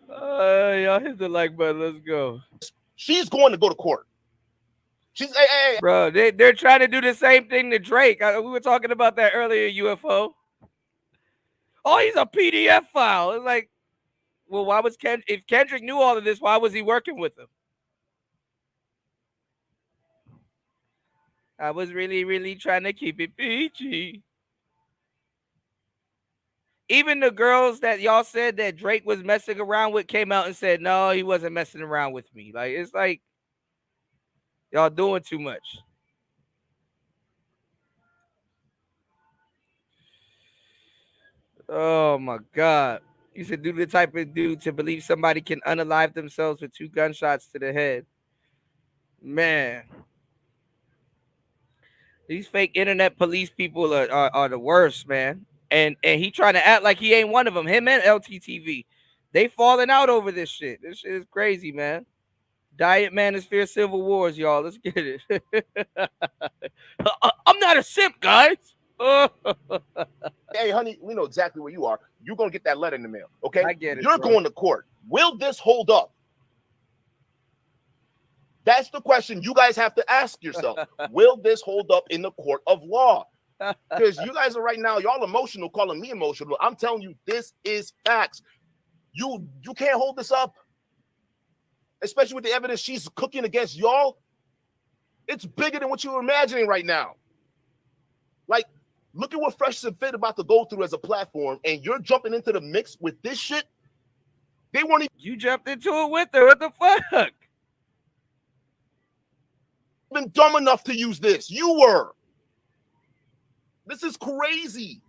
Y'all hit the like button. Let's go. She's going to go to court. She's hey. Bro, they're trying to do the same thing to Drake. We were talking about that earlier, UFO. Oh, he's a PDF file. It's like, well, why was if Kendrick knew all of this, why was he working with him? I was really, really trying to keep it PG. Even the girls that y'all said that Drake was messing around with came out and said, no, he wasn't messing around with me. Like, it's like, y'all doing too much. Oh, my God. You said do the type of dude to believe somebody can unalive themselves with 2 gunshots to the head. Man. These fake internet police people are the worst, man. And he trying to act like he ain't one of them. Him and LTTV. They falling out over this shit. This shit is crazy, man. Diet Manosphere Civil Wars, y'all. Let's get it. I'm not a simp, guys. Hey, honey, we know exactly where you are. You're going to get that letter in the mail, okay? I get it, You're bro. going to court. Will this hold up? That's the question you guys have to ask yourself. Will this hold up in the court of law? Because you guys are right now, y'all emotional, calling me emotional. I'm telling you, this is facts. You can't hold this up. Especially with the evidence she's cooking against y'all. It's bigger than what you were imagining right now. Like, look at what Fresh and Fit about to go through as a platform, and you're jumping into the mix with this shit. They weren't even. You jumped into it with her. What the fuck? Been dumb enough to use this. You were. This is crazy.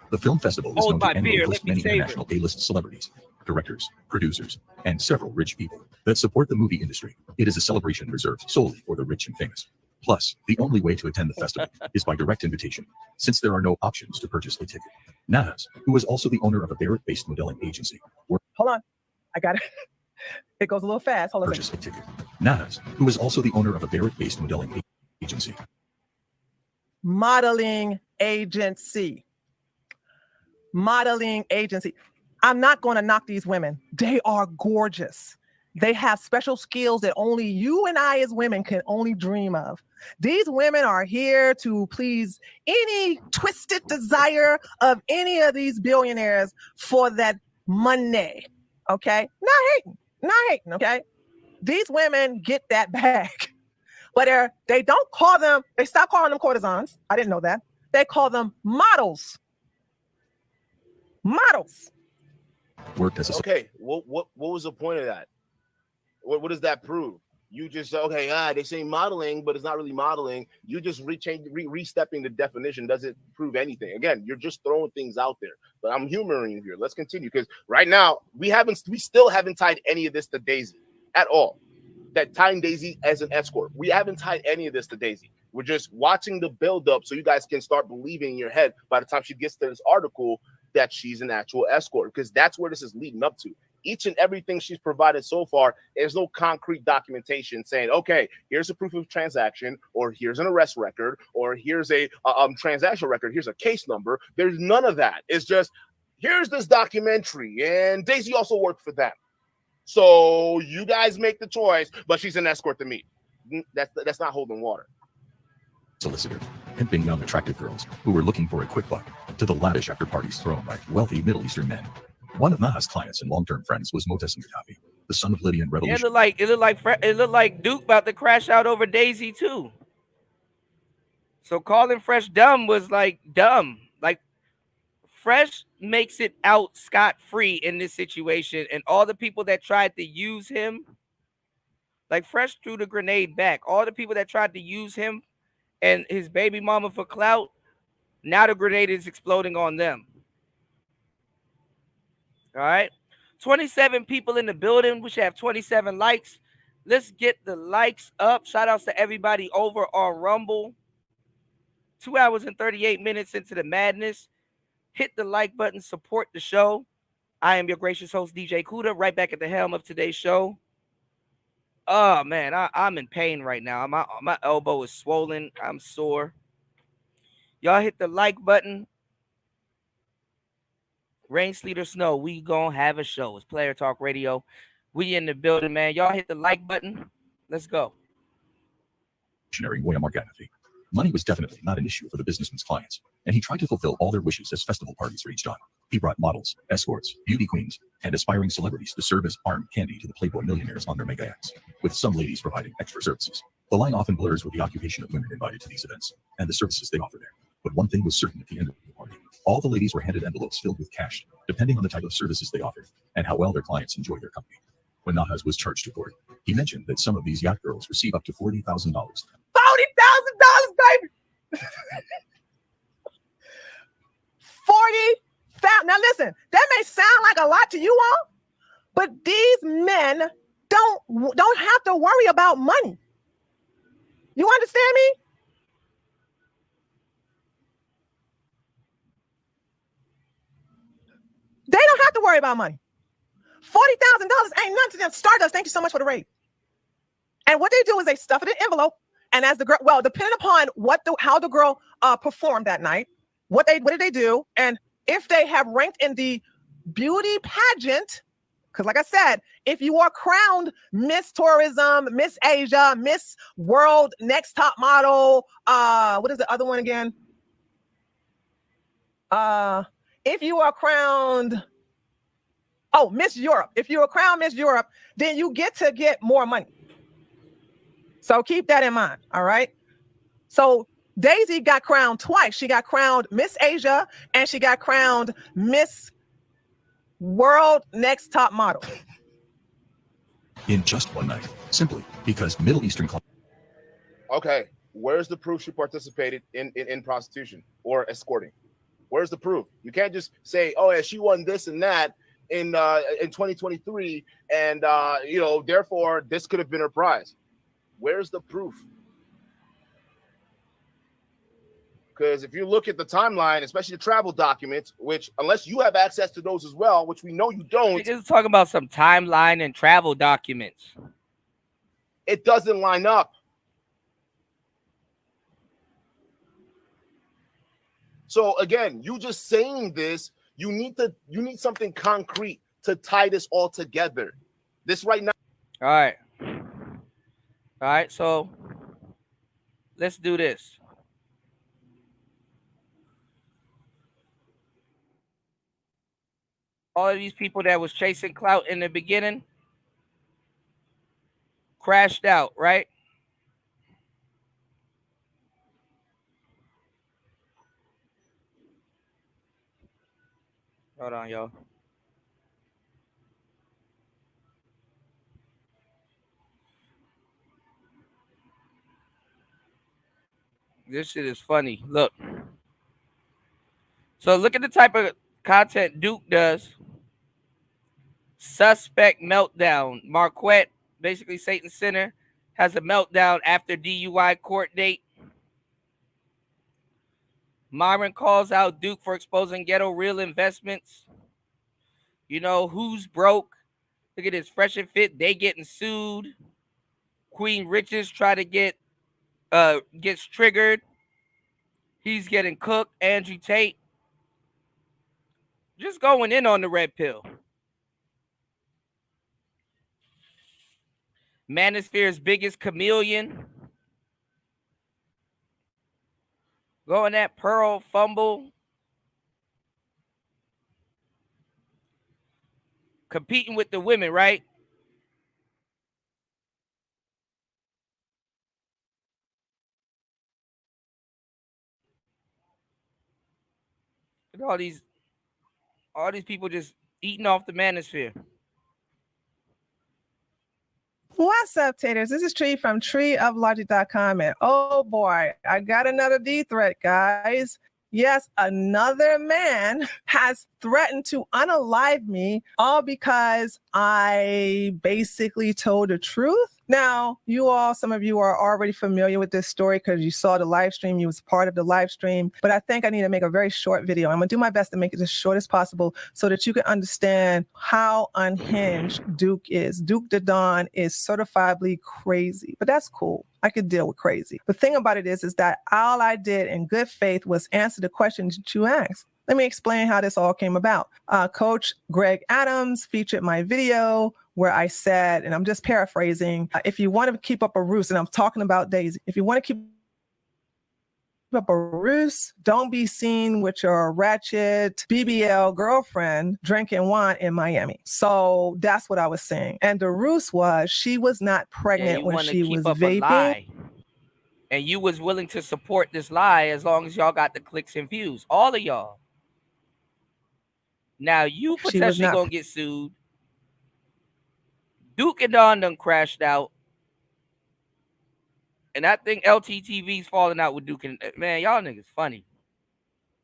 The film festival is Hold known my to annually beer, host let me many savor. international A-list celebrities, directors, producers, and several rich people that support the movie industry. It is a celebration reserved solely for the rich and famous. Plus, the only way to attend the festival is by direct invitation, since there are no options to purchase a ticket. Nahas, who is also the owner of a Barrett-based modeling agency, Hold on. I got it. It goes a little fast. Hold on. purchase a ticket. Nahas, who is also the owner of a Barrett-based modeling agency. Modeling agency. modeling agency. I'm not going to knock these women. They are gorgeous. They have special skills that only you and I as women can only dream of. These women are here to please any twisted desire of any of these billionaires for that money. Okay? Not hating, okay? These women get that bag. But they don't call them, they stop calling them courtesans. I didn't know that. They call them models. Models. Worked as a Okay, what was the point of that? What does that prove? You just they say modeling, but it's not really modeling. You just restepping the definition doesn't prove anything. Again, you're just throwing things out there. But I'm humoring you here. Let's continue, because right now we still haven't tied any of this to Daisy at all. That tying Daisy as an escort, we haven't tied any of this to Daisy. We're just watching the build up so you guys can start believing in your head by the time she gets to this article that she's an actual escort, because that's where this is leading up to. Each and everything she's provided so far, there's no concrete documentation saying, okay, here's a proof of transaction, or here's an arrest record, or here's a transaction record, here's a case number. There's none of that. It's just, here's this documentary, and Daisy also worked for them. So you guys make the choice, but she's an escort to me. That's not holding water. Solicitor, pimping young attractive girls who were looking for a quick buck to the lavish after parties thrown by wealthy Middle Eastern men. One of Naha's clients and long-term friends was Motessim Gaddafi, the son of Libyan revolution. It looked like Duke about to crash out over Daisy too. So calling Fresh dumb was like dumb. Like Fresh makes it out scot-free in this situation, and all the people that tried to use him, like Fresh threw the grenade back. All the people that tried to use him and his baby mama for clout, now the grenade is exploding on them. All right, 27 people in the building. We should have 27 likes. Let's get the likes up. Shout outs to everybody over on Rumble. 2 hours and 38 minutes into the madness. Hit the like button, support the show. I am your gracious host, DJ Kuda, right back at the helm of today's show. Oh man, I'm in pain right now. My elbow is swollen. I'm sore. Y'all hit the like button. Rain, sleet, or snow, we gonna have a show. It's Player Talk Radio. We in the building, man. Y'all hit the like button. Let's go. Muammar Gaddafi. Money was definitely not an issue for the businessman's clients, and he tried to fulfill all their wishes as festival parties reached on. He brought models, escorts, beauty queens, and aspiring celebrities to serve as armed candy to the Playboy millionaires on their mega acts, with some ladies providing extra services. The line often blurs with the occupation of women invited to these events and the services they offer there. But one thing was certain at the end of the party. All the ladies were handed envelopes filled with cash, depending on the type of services they offered and how well their clients enjoyed their company. When Nahas was charged to court, he mentioned that some of these yacht girls receive up to $40,000. $40,000, baby. Now listen, that may sound like a lot to you all, but these men don't have to worry about money. You understand me? They don't have to worry about money. $40,000 ain't nothing to them. Stardust, thank you so much for the raid. And what they do is they stuff it in an envelope. And as the girl, well, depending upon how the girl performed that night, what did they do, and if they have ranked in the beauty pageant, because like I said, if you are crowned Miss Tourism, Miss Asia, Miss World, Next Top Model, what is the other one again? If you are crowned, Miss Europe. If you are crowned Miss Europe, then you get more money. So keep that in mind, all right? So Daisy got crowned twice. She got crowned Miss Asia and she got crowned Miss World Next Top Model. In just one night, simply because Middle Eastern... Okay, where's the proof she participated in prostitution or escorting? Where's the proof? You can't just say, oh, yeah, she won this and that in 2023, and therefore this could have been her prize. Where's the proof? Because if you look at the timeline, especially the travel documents, which unless you have access to those as well, which we know you don't, Niggas talking about some timeline and travel documents. It doesn't line up. So again, you just saying this, You need something concrete to tie this all together. This right now. All right. So let's do this. All of these people that was chasing clout in the beginning crashed out, right? Hold on, y'all. This shit is funny. Look. So look at the type of content Duke does. Suspect meltdown. Marquette, basically Satan Center, has a meltdown after DUI court date. Myron calls out Duke for exposing ghetto real investments. You know, who's broke? Look at this, Fresh and Fit. They getting sued. Queen Riches try to gets triggered. He's getting cooked. Andrew Tate. Just going in on the red pill. Manosphere's biggest chameleon. Going at Pearl fumble. Competing with the women, right? Look at all these people just eating off the Manosphere. What's up, Taters? This is Tree from treeoflogic.com. And oh boy, I got another D threat, guys. Yes, another man has threatened to unalive me, all because I basically told the truth. Now, some of you are already familiar with this story because you saw the live stream. You was part of the live stream, but I think I need to make a very short video. I'm gonna do my best to make it as short as possible so that you can understand how unhinged Duke is. Duke the Don is certifiably crazy, but that's cool. I could deal with crazy. The thing about it is that all I did in good faith was answer the questions that you asked. Let me explain how this all came about. Coach Greg Adams featured my video where I said, and I'm just paraphrasing, if you want to keep up a roost, and I'm talking about Daisy, if you want to keep up a roost, don't be seen with your ratchet BBL girlfriend drinking wine in Miami. So that's what I was saying. And the roost was she was not pregnant when she was vaping. And you was willing to support this lie as long as y'all got the clicks and views. All of y'all. Now you potentially gonna get sued. Duke and Don done crashed out. And I think LTTV's falling out with Duke and man, y'all niggas funny.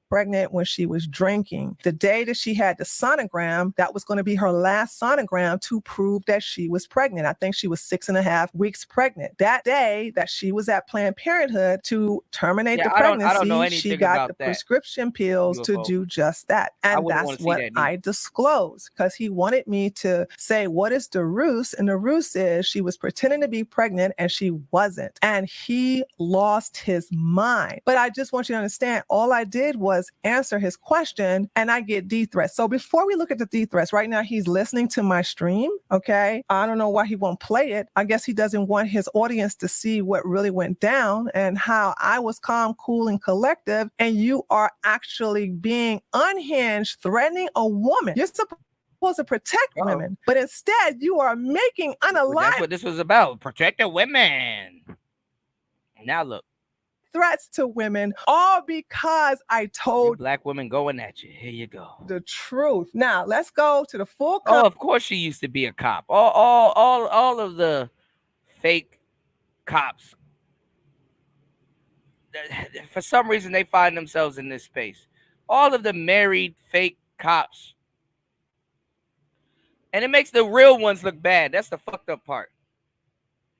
Pregnant when she was drinking. The day that she had the sonogram, that was going to be her last sonogram to prove that she was pregnant. I think she was 6.5 weeks pregnant. That day that she was at Planned Parenthood to terminate the pregnancy, she got the prescription pills to do just that. And that's what I disclosed because he wanted me to say, what is the ruse? And the ruse is she was pretending to be pregnant and she wasn't. And he lost his mind. But I just want you to understand, all I did was answer his question and I get D threats. So before we look at the D threats, right now he's listening to my stream. Okay. I don't know why he won't play it. I guess he doesn't want his audience to see what really went down and how I was calm, cool, and collective. And you are actually being unhinged, threatening a woman. You're supposed to protect women, but instead you are making unalive. That's what this was about. Protect the women. Now look. Threats to women, all because I told black women going at you. Here you go. The truth. Now let's go to the full. Oh, of course she used to be a cop. All of the fake cops. For some reason, they find themselves in this space. All of the married fake cops, and it makes the real ones look bad. That's the fucked up part.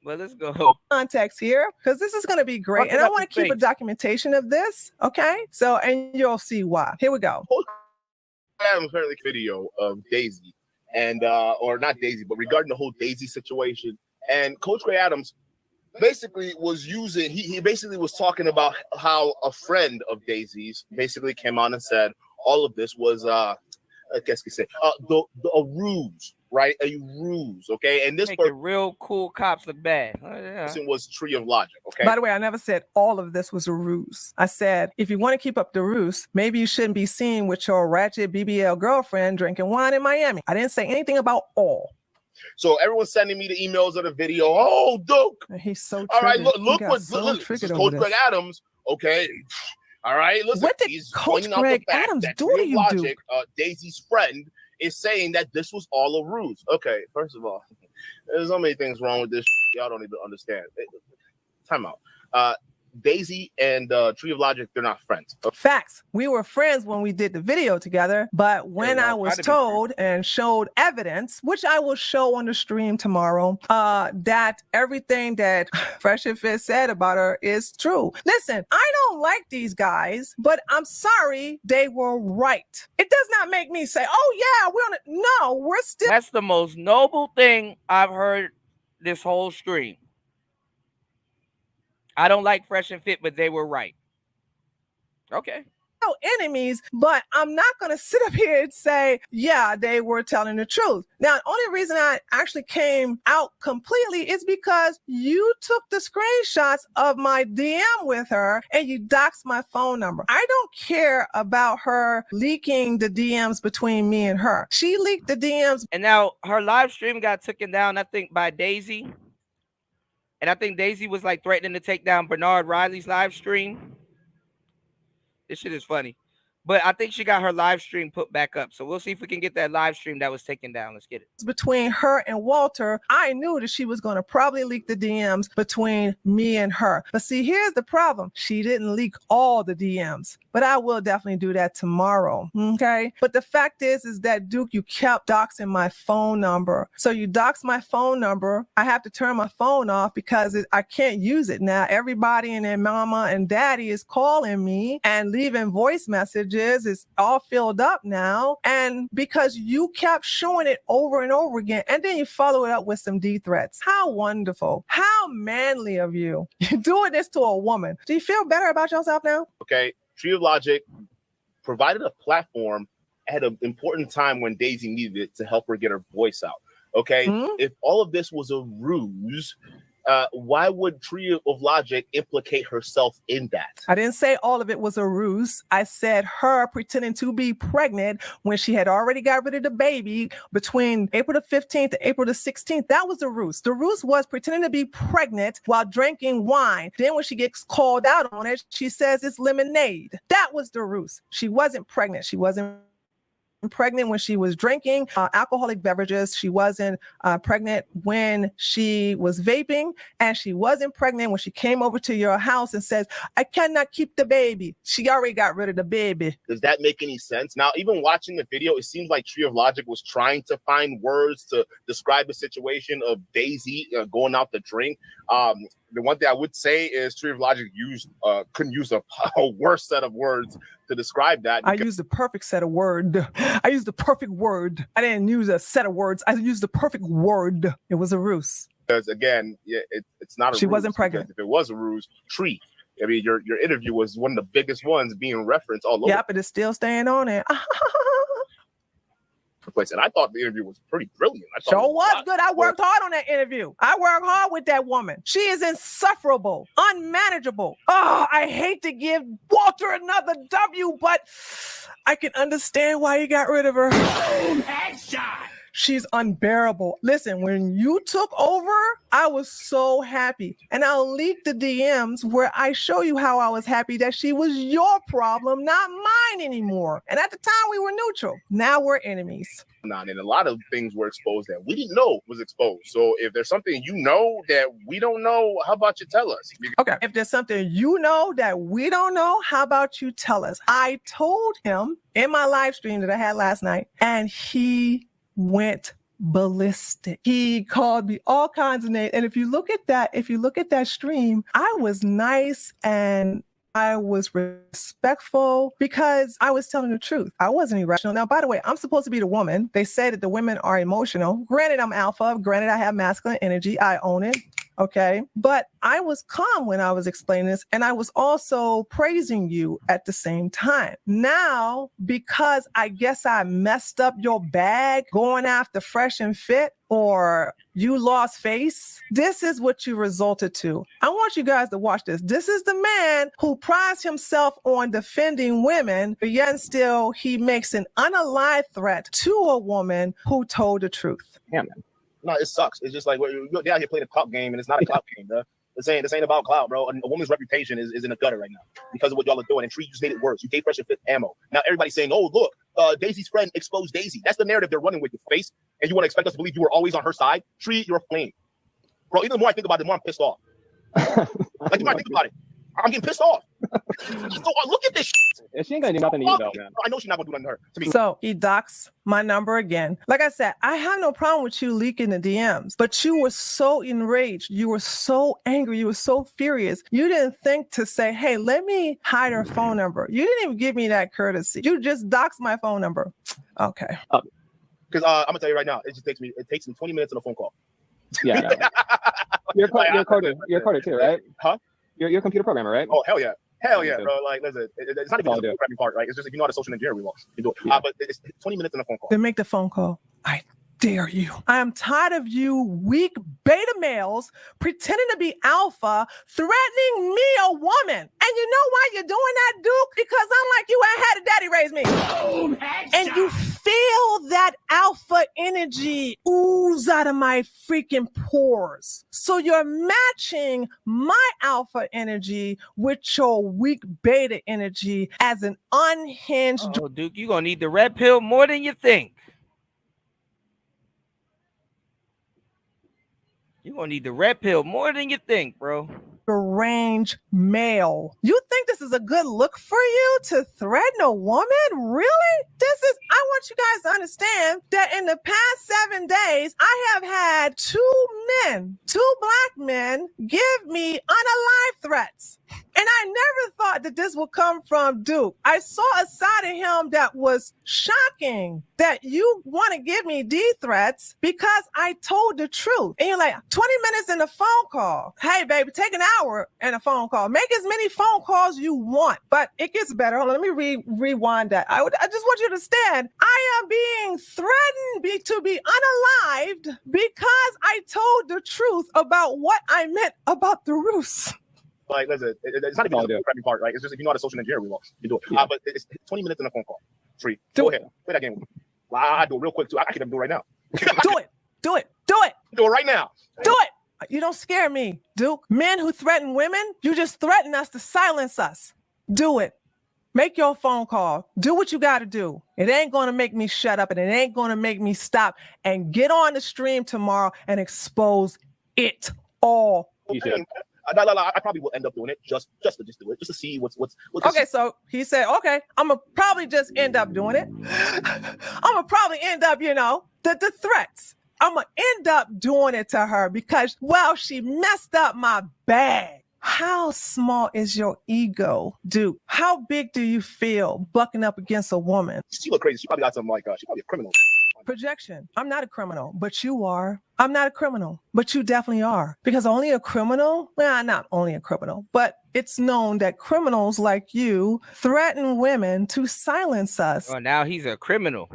Well, let's go. Context here, because this is going to be great. And I want to keep a documentation of this. Okay. So, and you'll see why. Here we go. I have a currently video of Daisy and, or not Daisy, but regarding the whole Daisy situation. And Coach Gray Adams basically was using, he basically was talking about how a friend of Daisy's basically came on and said all of this was I guess you say, a ruse, right? A ruse, okay? And this Make the real cool cops look bad. person was Tree of Logic, okay? By the way, I never said all of this was a ruse. I said, if you want to keep up the ruse, maybe you shouldn't be seen with your ratchet BBL girlfriend drinking wine in Miami. I didn't say anything about all. So everyone's sending me the emails of the video. Oh, Duke. He's so triggered. All right, look what so this is Coach Greg Adams, okay? All right, listen. What did he's Coach pointing out Greg the fact Adams that do Tree to of you, Logic, Duke? Daisy's friend, is saying that this was all a ruse. Okay, first of all, there's so many things wrong with this. Y'all don't even understand. Time out. Daisy and Tree of Logic, they're not friends. Facts. We were friends when we did the video together, but when I was told and showed evidence, which I will show on the stream tomorrow, that everything that Fresh and Fit said about her is true. Listen, I don't like these guys, but I'm sorry, they were right. It does not make me say, oh yeah, we're still. That's the most noble thing I've heard this whole stream. I don't like Fresh and Fit, but they were right. Okay. Enemies, but I'm not going to sit up here and say, yeah, they were telling the truth. Now, the only reason I actually came out completely is because you took the screenshots of my DM with her and you doxed my phone number. I don't care about her leaking the DMs between me and her. She leaked the DMs. And now her live stream got taken down, I think, by Daisy. And I think Daisy was like threatening to take down Bernard Riley's live stream. This shit is funny. But I think she got her live stream put back up. So we'll see if we can get that live stream that was taken down. Let's get it. Between her and Walter, I knew that she was going to probably leak the DMs between me and her. But see, here's the problem. She didn't leak all the DMs. But I will definitely do that tomorrow, okay? But the fact is that, Duke, you kept doxing my phone number. So you doxed my phone number. I have to turn my phone off because I can't use it now. Everybody and their mama and daddy is calling me and leaving voice messages. It's all filled up now. And because you kept showing it over and over again, and then you follow it up with some D threats. How wonderful. How manly of you. You're doing this to a woman. Do you feel better about yourself now? Okay. Tree of Logic provided a platform at an important time when Daisy needed it to help her get her voice out. Okay. If all of this was a ruse, why would Tree of Logic implicate herself in that? I didn't say all of it was a ruse. I said her pretending to be pregnant when she had already got rid of the baby between April the 15th to April the 16th. That was a ruse. The ruse was pretending to be pregnant while drinking wine. Then when she gets called out on it, she says it's lemonade. That was the ruse. She wasn't pregnant. She wasn't pregnant when she was drinking alcoholic beverages. She wasn't pregnant when she was vaping, and she wasn't pregnant when she came over to your house and says, I cannot keep the baby. She already got rid of the baby. Does that make any sense? Now, even watching the video, it seems like Tree of Logic was trying to find words to describe the situation of Daisy going out to drink. The one thing I would say is Tree of Logic couldn't use a worse set of words to describe that. I used the perfect set of word. I used the perfect word. I didn't use a set of words. I used the perfect word. It was a ruse. Because again, it's not a ruse. She wasn't pregnant. If it was a ruse, Tree. I mean, your interview was one of the biggest ones being referenced all over. Yeah, but it's still staying on it. Place. And I thought the interview was pretty brilliant. Sure was good. I worked hard on that interview. I worked hard with that woman. She is insufferable, unmanageable. Oh, I hate to give Walter another W, but I can understand why you got rid of her. Headshot. She's unbearable. Listen, when you took over, I was so happy. And I'll leak the DMs where I show you how I was happy that she was your problem, not mine anymore. And at the time, we were neutral. Now we're enemies. And a lot of things were exposed that we didn't know was exposed. So if there's something you know that we don't know, how about you tell us? Okay. If there's something you know that we don't know, how about you tell us? I told him in my live stream that I had last night, and he went ballistic. He called me all kinds of names. And if you look at that stream, I was nice and I was respectful because I was telling the truth. I wasn't irrational. Now, by the way, I'm supposed to be the woman. They say that the women are emotional. Granted, I'm alpha. Granted, I have masculine energy. I own it. Okay. But I was calm when I was explaining this, and I was also praising you at the same time. Now, because I guess I messed up your bag going after Fresh and Fit, or you lost face, this is what you resulted to. I want you guys to watch this. This is the man who prides himself on defending women, but yet still he makes an unalived threat to a woman who told the truth. Yeah, man. No, it sucks. It's just like you're down here playing a clout game, and it's not a clout game, bro. This ain't about clout, bro. A woman's reputation is in the gutter right now because of what y'all are doing. And Tree, you just made it worse. You gave Fresh and Fit ammo. Now everybody's saying, "Oh, look, Daisy's friend exposed Daisy." That's the narrative they're running with your face, and you want to expect us to believe you were always on her side? Tree, you're a flame, bro. Even the more I think about it, the more I'm pissed off. Like the more I think about it, I'm getting pissed off. So look at this shit. She ain't gonna do nothing to you, though, man. I know she's not gonna do nothing to her. To me. So he docks my number again. Like I said, I have no problem with you leaking the DMs, but you were so enraged. You were so angry. You were so furious. You didn't think to say, hey, let me hide her phone number. You didn't even give me that courtesy. You just doxed my phone number. Okay. Because I'm gonna tell you right now, it takes me 20 minutes on a phone call. Yeah. You're a coder too, right? Huh? You're a computer programmer, right? Oh, hell yeah, bro. Like, listen, it's not even the programming part, right? It's just if you know how to social engineer, we want you do it. Yeah. But it's 20 minutes on a phone call. Then make the phone call. I dare you. I am tired of you weak beta males pretending to be alpha, threatening me, a woman. And you know why you're doing that, Duke? Because unlike you, I had a daddy raise me. Boom, And you feel that alpha energy ooze out of my freaking pores. So you're matching my alpha energy with your weak beta energy as an unhinged. Oh, Duke, you're going to need the red pill more than you think. You're going to need the red pill more than you think, bro. Deranged male. You think this is a good look for you to threaten a woman? Really? I want you guys to understand that in the past 7 days, I have had two black men give me unalived threats. And I never thought that this would come from Duke. I saw a side of him that was shocking, that you want to give me D threats because I told the truth. And you're like, 20 minutes in a phone call. Hey, baby, take an hour in a phone call. Make as many phone calls you want. But it gets better. Hold on, let me rewind that. I just want you to understand, I am being threatened to be unalived because I told the truth about what I meant about the roost. Like, listen, it's not even the programming part, right? It's just if you know how to social engineer, we want you do it. Yeah. But it's 20 minutes in a phone call. Tree, go ahead. Play that game with me. I do it real quick, too. I can even do it right now. Do it. Do it right now. Do it. You don't scare me, Duke. Men who threaten women, you just threaten us to silence us. Do it. Make your phone call. Do what you got to do. It ain't going to make me shut up, and it ain't going to make me stop. And get on the stream tomorrow and expose it all. I probably will end up doing it just to do it, just to see what's okay. So he said, okay, I'm gonna probably just end up doing it. I'm gonna probably end up, the threats. I'm gonna end up doing it to her because, well, she messed up my bag. How small is your ego, Duke? How big do you feel bucking up against a woman? She look crazy. She probably got something like she probably a criminal. Projection. I'm not a criminal, but you are. I'm not a criminal, but you definitely are. Because only a criminal, well, not only a criminal, but it's known that criminals like you threaten women to silence us. Oh, now he's a criminal.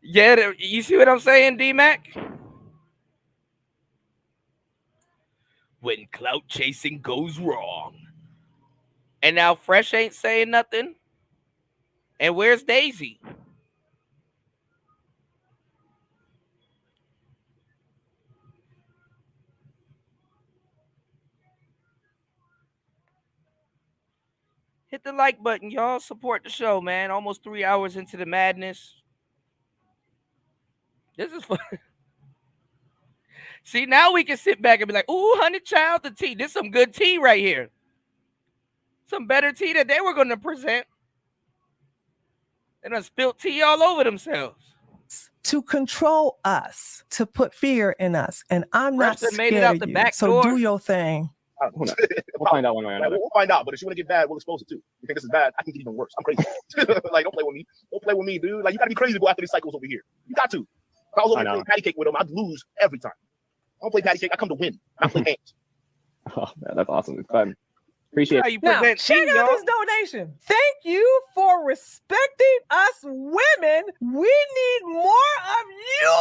Yeah, you see what I'm saying, D-Mac? When clout chasing goes wrong. And now Fresh ain't saying nothing. And where's Daisy? Hit the like button, y'all. Support the show, man. Almost 3 hours into the madness. This is fun. See, now we can sit back and be like, ooh, honey child, the tea. This is some good tea right here. Some better tea that they were going to present. They done spilled tea all over themselves. To control us, to put fear in us. And I'm not scared made it out the of you. back So door. do your thing. We'll find out one way or another. We'll find out, but if you want to get bad, we'll expose it too. You think this is bad? I think it's even worse. I'm crazy. Like, don't play with me. Don't play with me, dude. Like, you gotta be crazy to go after these cycles over here. You got to. If I was over here playing patty cake with them, I'd lose every time. I don't play patty cake. I come to win. I play games. Oh man, that's awesome. It's fun. Appreciate How it. you Now, present check tea, out y'all. this donation. Thank you for respecting us women. We need more of you.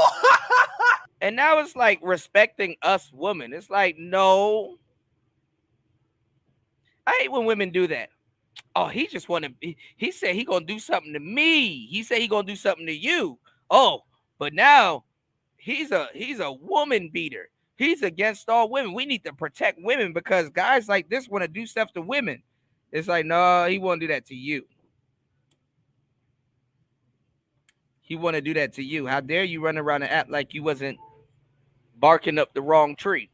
And now it's like respecting us women. It's like, no. I hate when women do that. Oh, he just want to. He said he gonna do something to me. He said he gonna do something to you. Oh, but now he's a woman beater. He's against all women. We need to protect women because guys like this want to do stuff to women. It's like, no, he won't do that to you. He want to do that to you. How dare you run around and act like you wasn't barking up the wrong tree?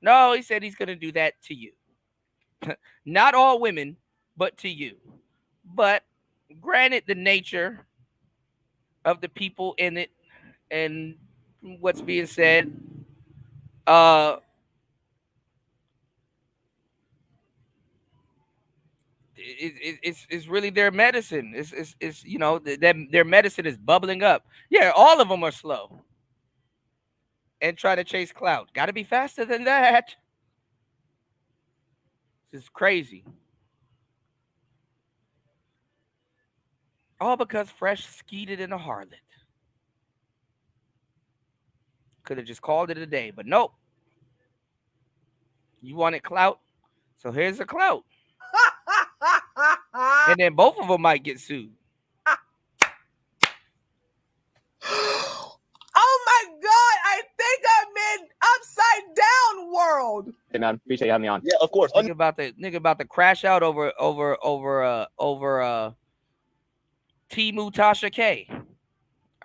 No, he said he's gonna do that to you. Not all women, but to you. But granted the nature of the people in it and what's being said, it's really their medicine. It's you know, their medicine is bubbling up. Yeah, all of them are slow and try to chase clout. Got to be faster than that. This is crazy. All because Fresh skeeted in a harlot. Could have just called it a day, but nope. You wanted clout, so here's the clout. And then both of them might get sued. Oh my God! I think I'm in upside down world. Hey man, appreciate you having me on. Yeah, of course. Nigga about to crash out over Timu Tasha K.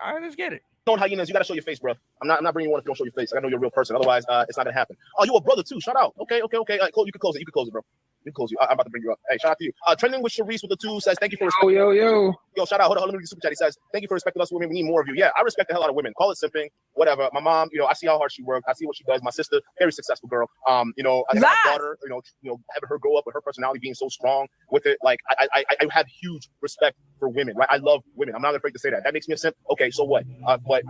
All right, let's get it. Known hyenas, you gotta show your face, bro. I'm not bringing you on if you don't show your face. I know you're a real person. Otherwise, it's not gonna happen. Oh, you a brother too. Shout out. Okay. All right, you can close it. You can close it, bro. You can close you. I'm about to bring you up. Hey, shout out to you. Trending with Sharice with the 2 says, thank you for respecting. Yo. Yo, shout out. Hold on, let me read the super chat. He says, thank you for respecting us women. We need more of you. Yeah, I respect the hell out of women. Call it simping, whatever. My mom, I see how hard she works. I see what she does. My sister, very successful girl. I have my daughter, having her grow up with her personality being so strong with it. Like, I have huge respect for women, right? I love women. I'm not afraid to say that. That makes me a simp. Okay, so what? But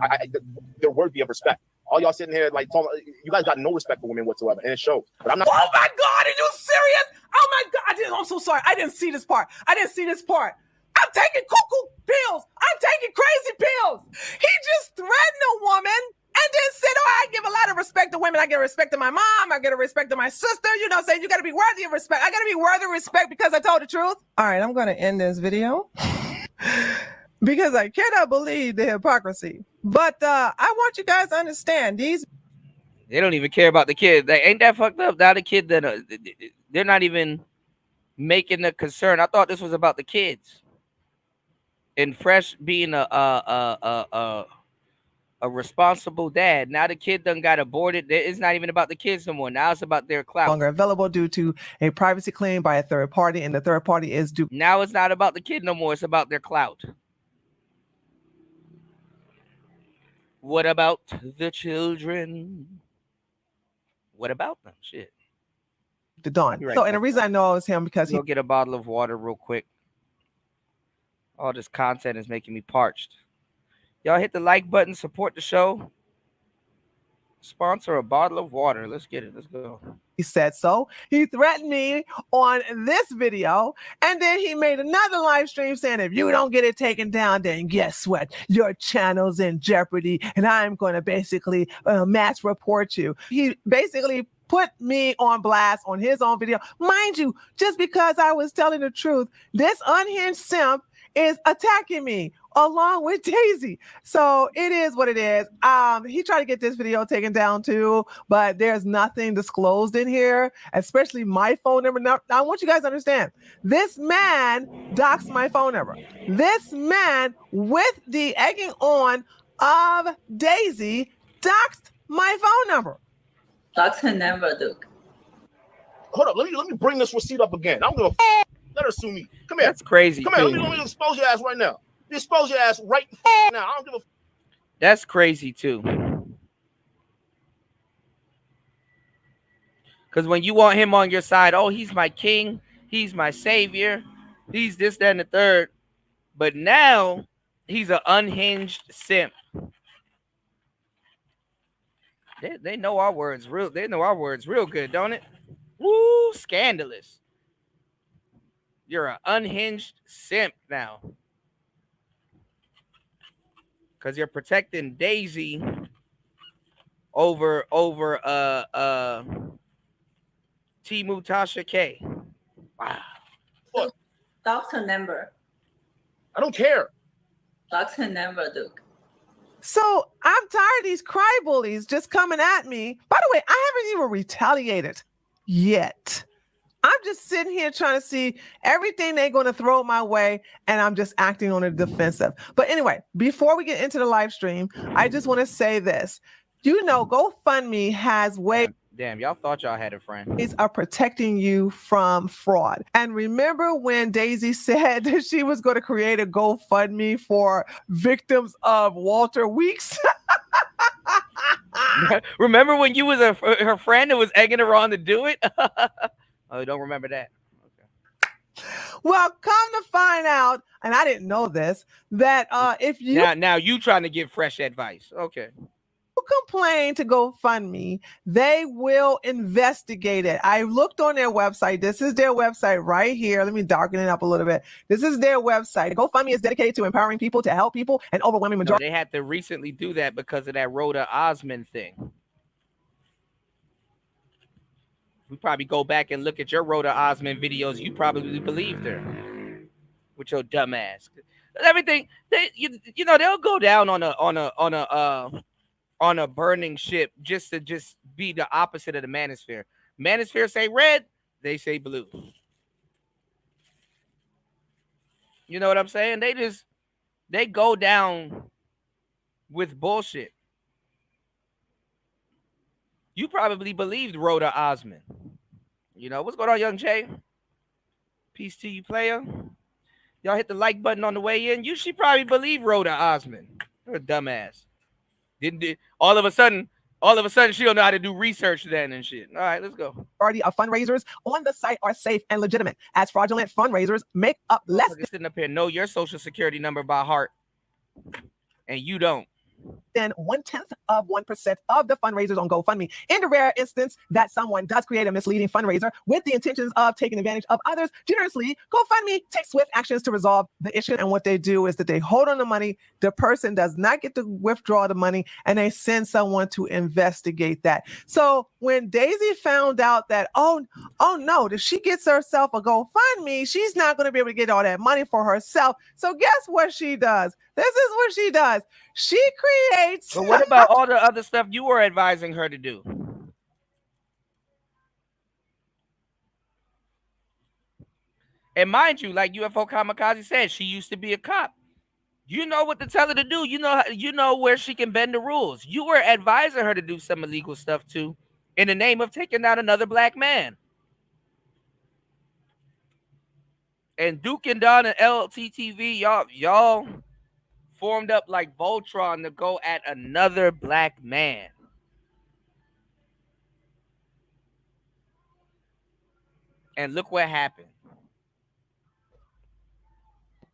they're worthy of respect. All y'all sitting here like you guys got no respect for women whatsoever, and it shows. But I'm not. Oh my God! Are you serious? Oh my God! I'm so sorry. I didn't see this part. I'm taking cuckoo pills. I'm taking crazy pills. He just threatened a woman and then said, "Oh, I give a lot of respect to women. I give respect to my mom. I give respect to my sister." Saying you got to be worthy of respect. I got to be worthy of respect because I told the truth. All right, I'm going to end this video. Because I cannot believe the hypocrisy. But I want you guys to understand these. They don't even care about the kid. They ain't that fucked up. Now the kid that they're not even making a concern. I thought this was about the kids. And Fresh being a responsible dad. Now the kid done got aborted. It's not even about the kids no more. Now it's about their clout. Longer available due to a privacy claim by a third party, and the third party is due. Now it's not about the kid no more. It's about their clout. What about the children? What about them? Shit. The dawn. Right So, back. and the reason I know it's him because Go get a bottle of water real quick. All this content is making me parched. Y'all hit the like button, support the show. Sponsor a bottle of water. Let's get it. Let's go. he said so. He threatened me on this video, and then he made another live stream saying, if you don't get it taken down, then guess what? Your channel's in jeopardy, and I'm going to basically mass report you. He basically put me on blast on his own video. Mind you, just because I was telling the truth, this unhinged simp is attacking me along with Daisy. So it is what it is. He tried to get this video taken down too, but there's nothing disclosed in here, especially my phone number. Now, I want you guys to understand, this man doxed my phone number. This man, with the egging on of Daisy, doxed my phone number. Dox her number, Duke. Hold up, let me bring this receipt up again. I don't give a f. Let her sue me. Come here. That's crazy. Come here. Let me expose your ass right now. Expose your ass right now. I don't give a f. That's crazy too. Because when you want him on your side, oh, he's my king, he's my savior, he's this, that, and the third. But now he's an unhinged simp. They know our words real. They know our words real good, don't it? Woo, scandalous. You're an unhinged simp now. Because you're protecting Daisy over Timu Tasha K. Wow. Look, Doctor number. I don't care. Doctor number, Duke. So I'm tired of these cry bullies just coming at me. By the way, I haven't even retaliated yet. I'm just sitting here trying to see everything they're going to throw my way, and I'm just acting on the defensive. But anyway, before we get into the live stream, I just want to say this. You know, GoFundMe has ways. Damn, y'all thought y'all had a friend. Are protecting you from fraud. And remember when Daisy said that she was going to create a GoFundMe for victims of Walter Weeks? Remember when you was her friend and was egging her on to do it? Oh, you don't remember that? Okay. Well, come to find out, and I didn't know this, that if you now you trying to give fresh advice. Okay. complain to GoFundMe, they will investigate it. I looked on their website. This is their website right here. Let me darken it up a little bit. This is their website. GoFundMe is dedicated to empowering people, to help people, and overwhelming majority. They had to recently do that because of that Rhoda Osmond thing. We probably go back and look at your Rhoda Osmond videos. You probably believed her with your dumb ass. Everything they'll go down on a burning ship just to be the opposite of the Manosphere. Manosphere say red, they say blue. You know what I'm saying? They go down with bullshit. You probably believed Rhoda Osmond. You know, what's going on, Young Jay? Peace to you, player. Y'all hit the like button on the way in. She probably believed Rhoda Osmond. You're a dumbass. All of a sudden she don't know how to do research then and shit. All right, let's go. Majority of fundraisers on the site are safe and legitimate, as fraudulent fundraisers make up less sitting up here, know your social security number by heart, and you don't. than 0.1% of the fundraisers on GoFundMe. In the rare instance that someone does create a misleading fundraiser with the intentions of taking advantage of others generously, GoFundMe takes swift actions to resolve the issue. And what they do is that they hold on the money. The person does not get to withdraw the money, and they send someone to investigate that. So when Daisy found out that, oh no, if she gets herself a GoFundMe, she's not going to be able to get all that money for herself. So guess what she does? This is what she does. She creates. But what about all the other stuff you were advising her to do? And mind you, like UFO Kamikaze said, she used to be a cop. You know what to tell her to do. You know where she can bend the rules. You were advising her to do some illegal stuff too, in the name of taking out another black man. And Duke and Don and LTTV, y'all formed up like Voltron to go at another black man. And look what happened.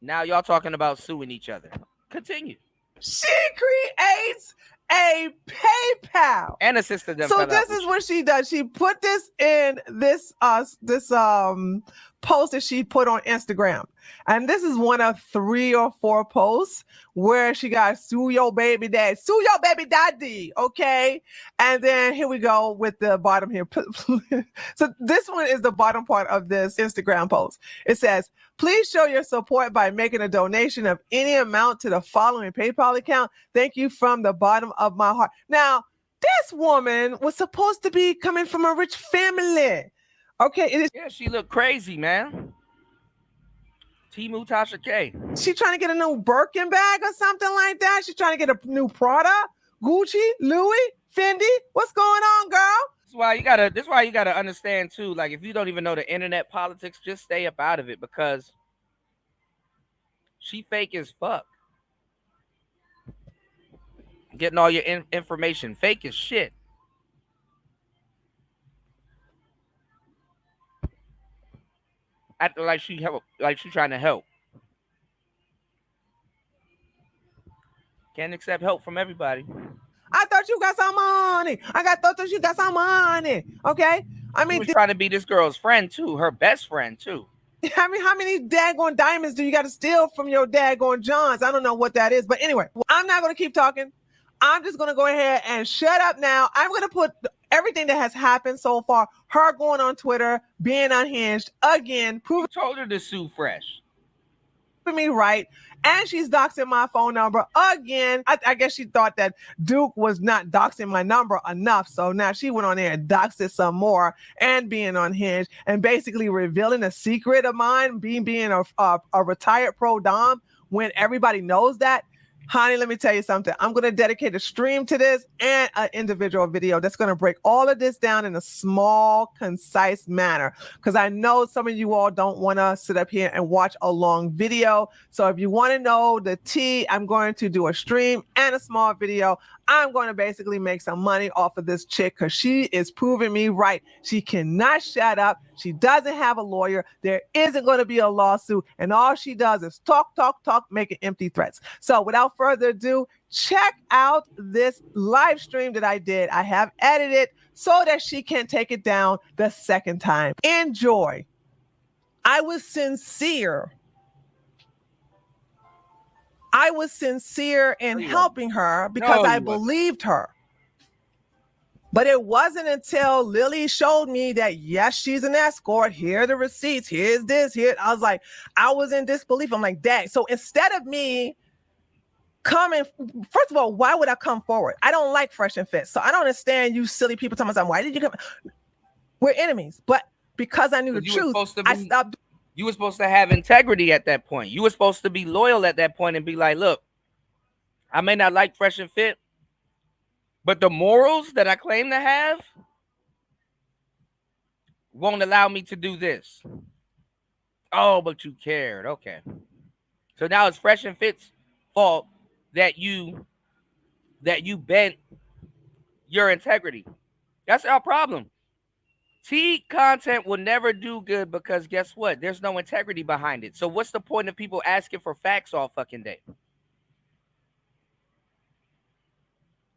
Now y'all talking about suing each other. Continue. She creates a PayPal and a sister. So this is what she does. She put this in this post that she put on Instagram, and this is one of 3 or 4 posts where she got sue your baby daddy, okay? And then here we go with the bottom here. So this one is the bottom part of this Instagram post. It says, "Please show your support by making a donation of any amount to the following PayPal account. Thank you from the bottom of my heart." Now, this woman was supposed to be coming from a rich family. Okay, yeah, she looked crazy, man. Timu Tasha K. She trying to get a new Birkin bag or something like that. She's trying to get a new Prada, Gucci, Louis, Fendi. What's going on, girl? This is why you gotta understand too. Like, if you don't even know the internet politics, just stay up out of it, because she fake as fuck. Getting all your information fake as shit. Acting like she trying to help. Can't accept help from everybody. I thought you got some money. Thought you got some money. Okay. I mean, he was trying to be this girl's friend too, her best friend too. I mean, how many daggone diamonds do you got to steal from your daggone Johns? I don't know what that is. But anyway, I'm not going to keep talking. I'm just going to go ahead and shut up now. I'm going to put everything that has happened so far, her going on Twitter, being unhinged, again, Who told her to sue Fresh? Me right, and she's doxing my phone number again. I guess she thought that Duke was not doxing my number enough, so now she went on there and doxed it some more, and being unhinged and basically revealing a secret of mine, being a retired pro dom when everybody knows that. Honey, let me tell you something. I'm going to dedicate a stream to this and an individual video that's going to break all of this down in a small, concise manner. Because I know some of you all don't want to sit up here and watch a long video. So if you want to know the tea, I'm going to do a stream and a small video. I'm going to basically make some money off of this chick because she is proving me right. She cannot shut up. She doesn't have a lawyer. There isn't going to be a lawsuit. And all she does is talk, making empty threats. So without further ado, check out this live stream that I did. I have edited so that she can take it down the second time. Enjoy. I was sincere. I was sincere in helping her because I believed her. But it wasn't until Lily showed me that, yes, she's an escort. Here are the receipts. Here's this. Here. I was like, I was in disbelief. I'm like, dang. So instead of me coming, first of all, why would I come forward? I don't like Fresh and Fit. So I don't understand you silly people telling me, why did you come? We're enemies. But because I knew the truth, I stopped. You were supposed to have integrity at that point. You were supposed to be loyal at that point and be like, look, I may not like Fresh and Fit, but the morals that I claim to have won't allow me to do this. Oh, but you cared. Okay. So now it's Fresh and Fit's fault that you bent your integrity. That's our problem. T content will never do good because guess what? There's no integrity behind it. So what's the point of people asking for facts all fucking day?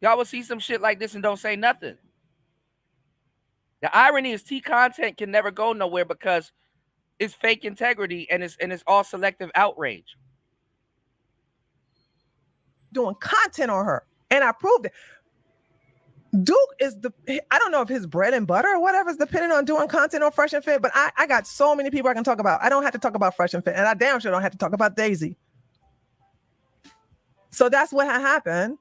Y'all will see some shit like this and don't say nothing. The irony is T content can never go nowhere because it's fake integrity and it's all selective outrage. Doing content on her, and I proved it. Duke is I don't know if his bread and butter or whatever is depending on doing content on Fresh and Fit, but I got so many people I can talk about. I don't have to talk about Fresh and Fit, and I damn sure don't have to talk about Daisy. So that's what happened.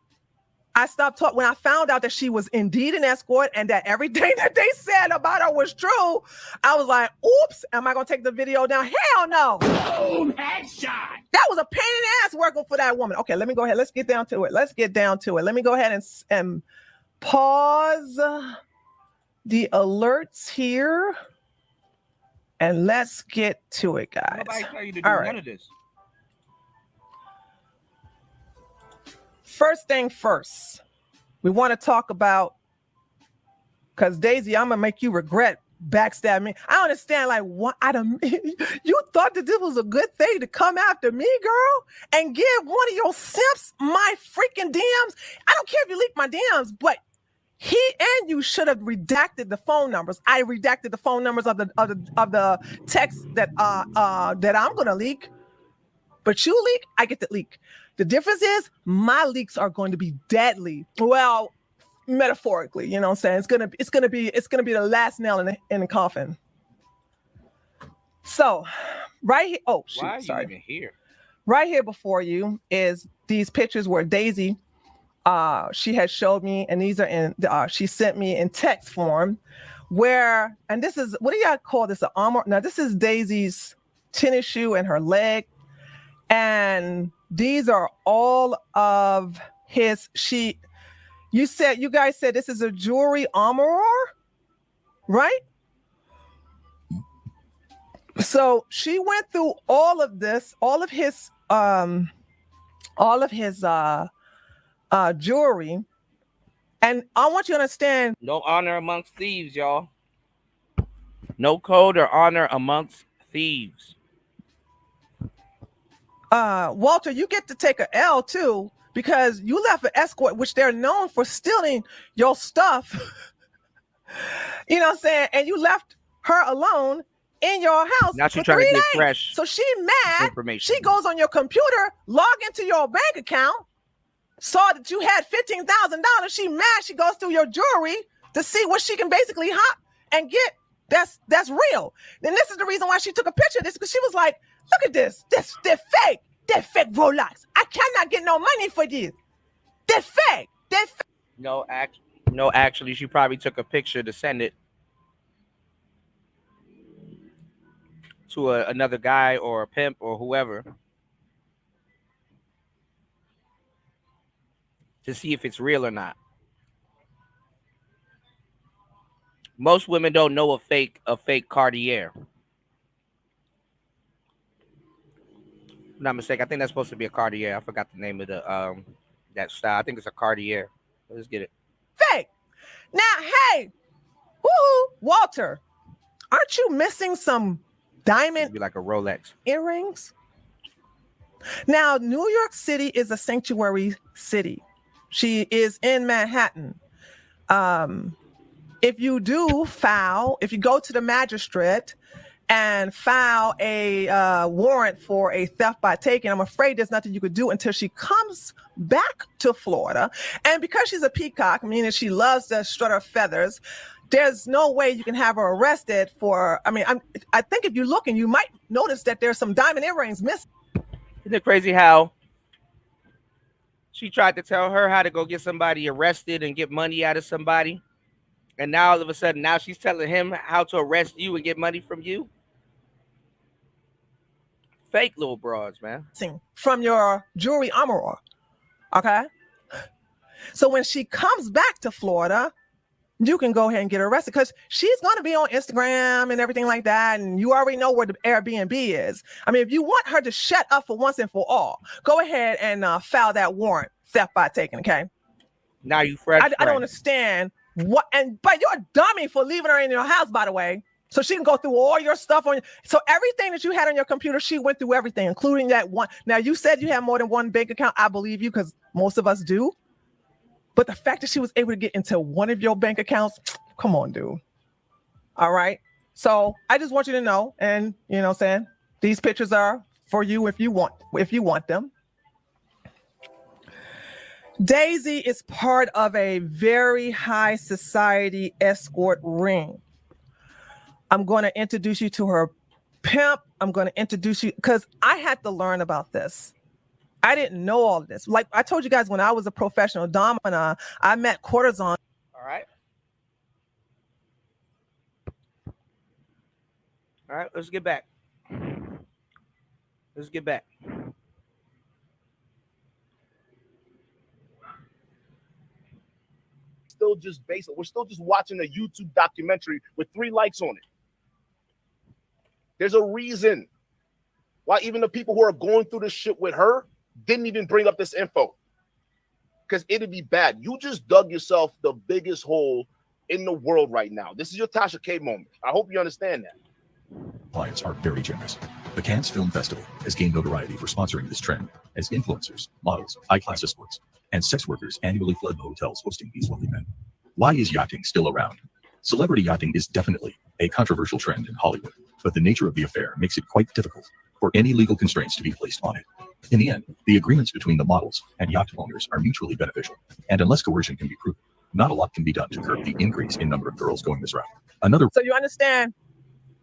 I stopped talking when I found out that she was indeed an escort and that everything that they said about her was true. I was like, oops, am I going to take the video down? Hell no. Boom, headshot. That was a pain in the ass working for that woman. Okay, let me go ahead. Let's get down to it. Let me go ahead and pause the alerts here. And let's get to it, guys. Nobody tell you to do none of this. First thing first, we want to talk about, because Daisy, I'm gonna make you regret backstabbing me. I don't understand, like, what you thought that this was a good thing to come after me, girl, and give one of your simps my freaking DMs. I don't care if you leak my DMs, but he and you should have redacted the phone numbers. I redacted the phone numbers of the text that I'm gonna leak, but you leak, I get to leak. The difference is my leaks are going to be deadly. Well, metaphorically, you know what I'm saying? It's gonna be the last nail in the coffin. So, right here. Oh, shoot, why are you sorry. even here? Right here before you is these pictures where Daisy, she had showed me, and these are in. She sent me in text form, and this is, what do y'all call this? An armor? Now this is Daisy's tennis shoe and her leg, and these are all of his. You guys said this is a jewelry armorer, right? So she went through all of this, all of his jewelry, and I want you to understand. No honor amongst thieves, y'all. No code or honor amongst thieves. Walter, you get to take a L too, because you left an escort, which they're known for stealing your stuff. You know what I'm saying? And you left her alone in your house Now she for trying 3 to get days. fresh So she mad. information. She goes on your computer, log into your bank account, saw that you had $15,000. She mad. She goes through your jewelry to see what she can basically hop and get. That's real. Then this is the reason why she took a picture of this, because she was like, look at this. They're fake. They're fake Rolex. I cannot get no money for this. They're fake. They're fake. No, actually, she probably took a picture to send it to another guy or a pimp or whoever to see if it's real or not. Most women don't know a fake Cartier. If I'm not mistaken, I think that's supposed to be a Cartier. I forgot the name of the that style. I think it's a Cartier. Let's get it. Fake. Now, hey, woohoo, Walter, aren't you missing some diamond Be like a Rolex earrings? Now, New York City is a sanctuary city. She is in Manhattan. If you go to the magistrate and file a warrant for a theft by taking, I'm afraid there's nothing you could do until she comes back to Florida. And because she's a peacock, meaning she loves to strut her feathers, there's no way you can have her arrested for, I think if you're looking, you might notice that there's some diamond earrings missing. Isn't it crazy how she tried to tell her how to go get somebody arrested and get money out of somebody? And now all of a sudden, now she's telling him how to arrest you and get money from you? Fake little broads, man. From your jewelry armorer. Okay? So when she comes back to Florida, you can go ahead and get her arrested, because she's going to be on Instagram and everything like that. And you already know where the Airbnb is. If you want her to shut up for once and for all, go ahead and file that warrant, theft by taking, okay? Now you fresh. I don't understand but you're a dummy for leaving her in your house, by the way. So she can go through all your stuff so everything that you had on your computer, she went through everything, including that one. Now, you said you have more than one bank account. I believe you, because most of us do. But the fact that she was able to get into one of your bank accounts, come on, dude. All right. So I just want you to know, and you know what I'm saying, these pictures are for you if you want them. Daisy is part of a very high society escort ring. I'm going to introduce you to her pimp. I'm going to introduce you, because I had to learn about this. I didn't know all of this. Like I told you guys, when I was a professional domina, I met courtesans. All right, let's get back. We're still just watching a YouTube documentary with 3 likes on it. There's a reason why even the people who are going through this shit with her didn't even bring up this info, because it'd be bad. You just dug yourself the biggest hole in the world right now. This is your Tasha K moment. I hope you understand that. Clients are very generous. The Cannes Film Festival has gained notoriety for sponsoring this trend, as influencers, models, high-class escorts, and sex workers annually flood the hotels hosting these wealthy men. Why is yachting still around? Celebrity yachting is definitely a controversial trend in Hollywood, but the nature of the affair makes it quite difficult for any legal constraints to be placed on it. In the end, the agreements between the models and yacht owners are mutually beneficial, and unless coercion can be proven, not a lot can be done to curb the increase in number of girls going this route. So you understand?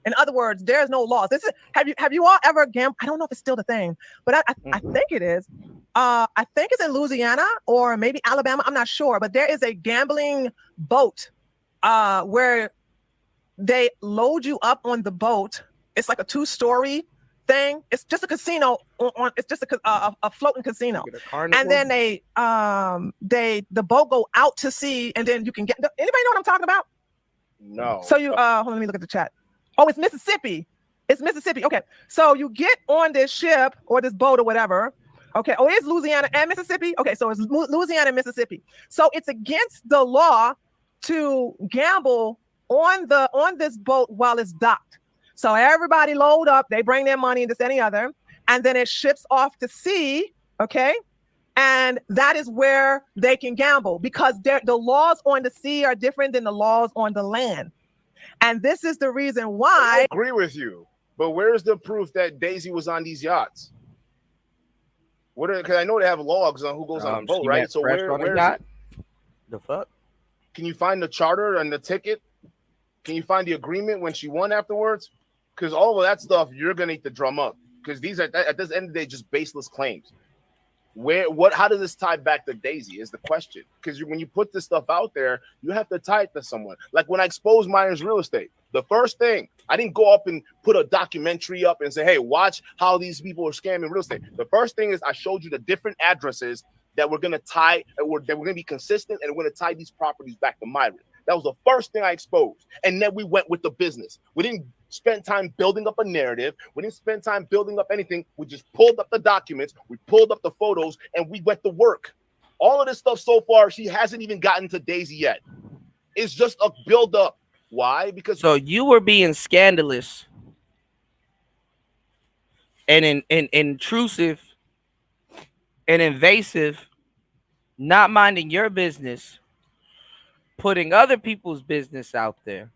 In other words, there's no laws. This is have you all ever gambled? I don't know if it's still the thing, but I think it is. I think it's in Louisiana or maybe Alabama. I'm not sure, but there is a gambling boat where they load you up on the boat. It's like a 2-story thing. It's just a casino it's just a floating casino. And then the boat go out to sea, and then you can get. Anybody know what I'm talking about? No. So you hold on, let me look at the chat. Oh, it's Mississippi. It's Mississippi. Okay. So you get on this ship or this boat or whatever. Okay. Oh, it's Louisiana and Mississippi. Okay. So it's Louisiana and Mississippi. So it's against the law to gamble on this boat while it's docked. So everybody load up, they bring their money, this, any other, and then it ships off to sea. Okay. And that is where they can gamble because the laws on the sea are different than the laws on the land. And this is the reason why. I agree with you. But where's the proof that Daisy was on these yachts? Because I know they have logs on who goes on a boat, right? So where's it? The fuck? Can you find the charter and the ticket? Can you find the agreement when she won afterwards? Because all of that stuff you're gonna need to drum up. Because these are at this end of the day just baseless claims. How does this tie back to Daisy is the question. Because when you put this stuff out there, you have to tie it to someone. Like when I exposed Myers Real Estate, the first thing, I didn't go up and put a documentary up and say, hey, watch how these people are scamming real estate. The first thing is I showed you the different addresses that we're going to tie, that we're going to be consistent, and we're going to tie these properties back to Myers. That was the first thing I exposed. And then we went with the business. We didn't spend time building up a narrative. We didn't spend time building up anything. We just pulled up the documents. We pulled up the photos, and we went to work. All of this stuff so far, she hasn't even gotten to Daisy yet. It's just a build-up. Why? Because so you were being scandalous and intrusive and invasive, not minding your business, putting other people's business out there.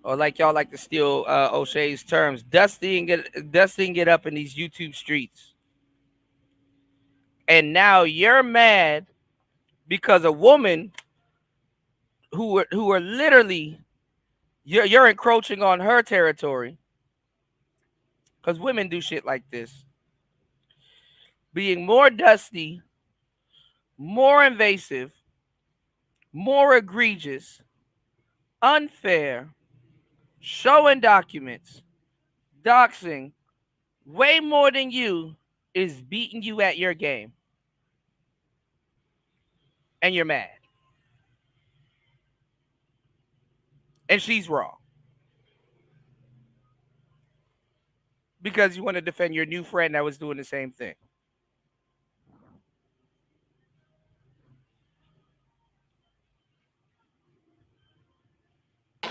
Or like y'all like to steal O'Shea's terms, dusting it up in these YouTube streets. And now you're mad because a woman who are literally you're encroaching on her territory. Because women do shit like this. Being more dusty, more invasive, more egregious, unfair, showing documents, doxing, way more than you is beating you at your game. And you're mad. And she's wrong. Because you want to defend your new friend that was doing the same thing.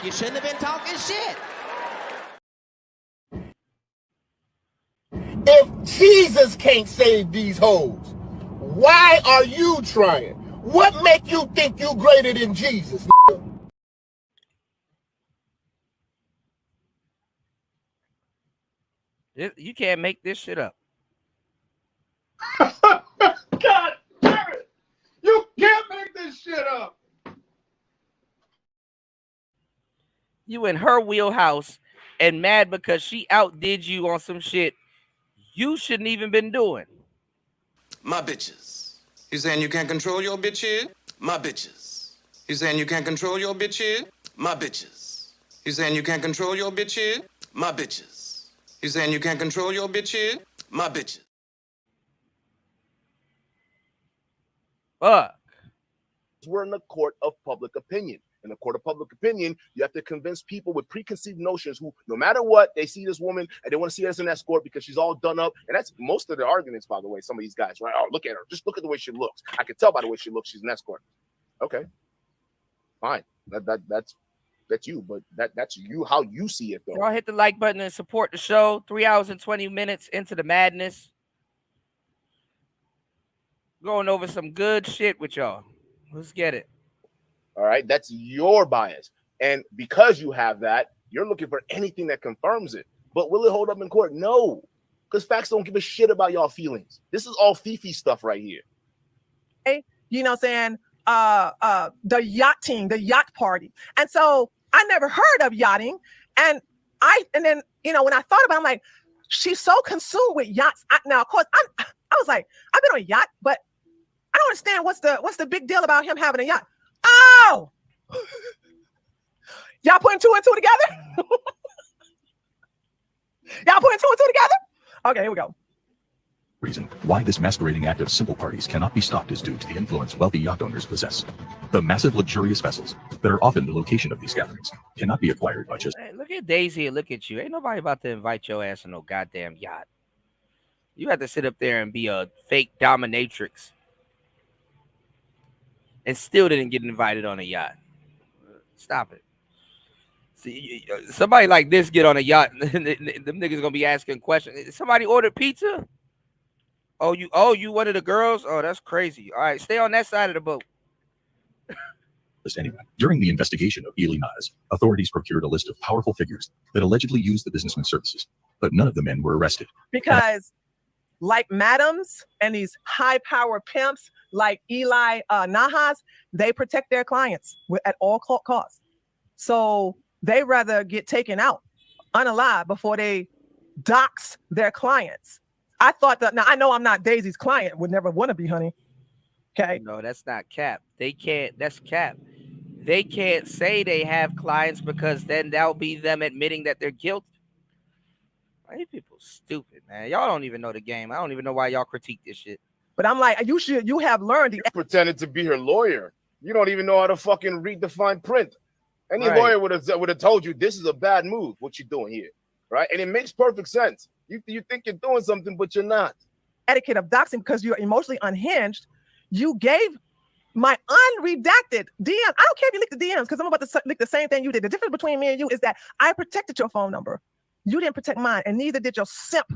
You shouldn't have been talking shit. If Jesus can't save these hoes, why are you trying? What make you think you greater than Jesus? You can't make this shit up. God damn it! You can't make this shit up. You in her wheelhouse and mad because she outdid you on some shit you shouldn't even been doing. My bitches. You saying you can't control your bitches? My bitches. You saying you can't control your bitches? My bitches. You saying you can't control your bitches? My bitches. You saying you can't control your bitches? My bitches. Fuck. We're in the court of public opinion. In the court of public opinion, you have to convince people with preconceived notions who, no matter what, they see this woman and they want to see her as an escort because she's all done up. And that's most of the arguments, by the way, some of these guys, right? Oh, look at her. Just look at the way she looks. I can tell by the way she looks she's an escort. Okay. Fine. That's you, but that's you how you see it, though. Y'all hit the like button and support the show. 3 hours and 20 minutes into the madness. Going over some good shit with y'all. Let's get it. All right, that's your bias. And because you have that, you're looking for anything that confirms it. But will it hold up in court? No, because facts don't give a shit about y'all feelings. This is all Fifi stuff right here. Hey, you know what I'm saying? The yachting, the yacht party. And so I never heard of yachting. And then, you know, when I thought about it, I'm like, she's so consumed with yachts. Now, of course, I was like, I've been on a yacht, but I don't understand what's the big deal about him having a yacht. Oh, y'all putting two and two together? Y'all putting two and two together? Okay, here we go. Reason why this masquerading act of simple parties cannot be stopped is due to the influence wealthy yacht owners possess. The massive luxurious vessels that are often the location of these gatherings cannot be acquired by just... Hey, look at Daisy and look at you. Ain't nobody about to invite your ass on no goddamn yacht. You have to sit up there and be a fake dominatrix. And still didn't get invited on a yacht. Stop it. See, somebody like this get on a yacht, them niggas gonna be asking questions. Somebody ordered pizza. Oh, you one of the girls? Oh, that's crazy. All right, stay on that side of the boat. Anyway, during the investigation of Ely Nas, authorities procured a list of powerful figures that allegedly used the businessman's services, but none of the men were arrested. Because like madams and these high power pimps like Eli Nahas, they protect their clients at all costs. So they rather get taken out unalive before they dox their clients. I thought that, now I know I'm not Daisy's client, would never want to be, honey. Okay. No, that's not cap. They can't, that's cap. They can't say they have clients because then that'll be them admitting that they're guilty. Why you people stupid, man? Y'all don't even know the game. I don't even know why y'all critique this shit. But I'm like, you have learned. You pretended to be her lawyer. You don't even know how to fucking read the fine print. Any Right. lawyer would have told you this is a bad move, what you're doing here, right? And it makes perfect sense. You think you're doing something, but you're not. Etiquette of doxing because you're emotionally unhinged. You gave my unredacted DM. I don't care if you leak the DMs because I'm about to leak the same thing you did. The difference between me and you is that I protected your phone number. You didn't protect mine, and neither did your simp.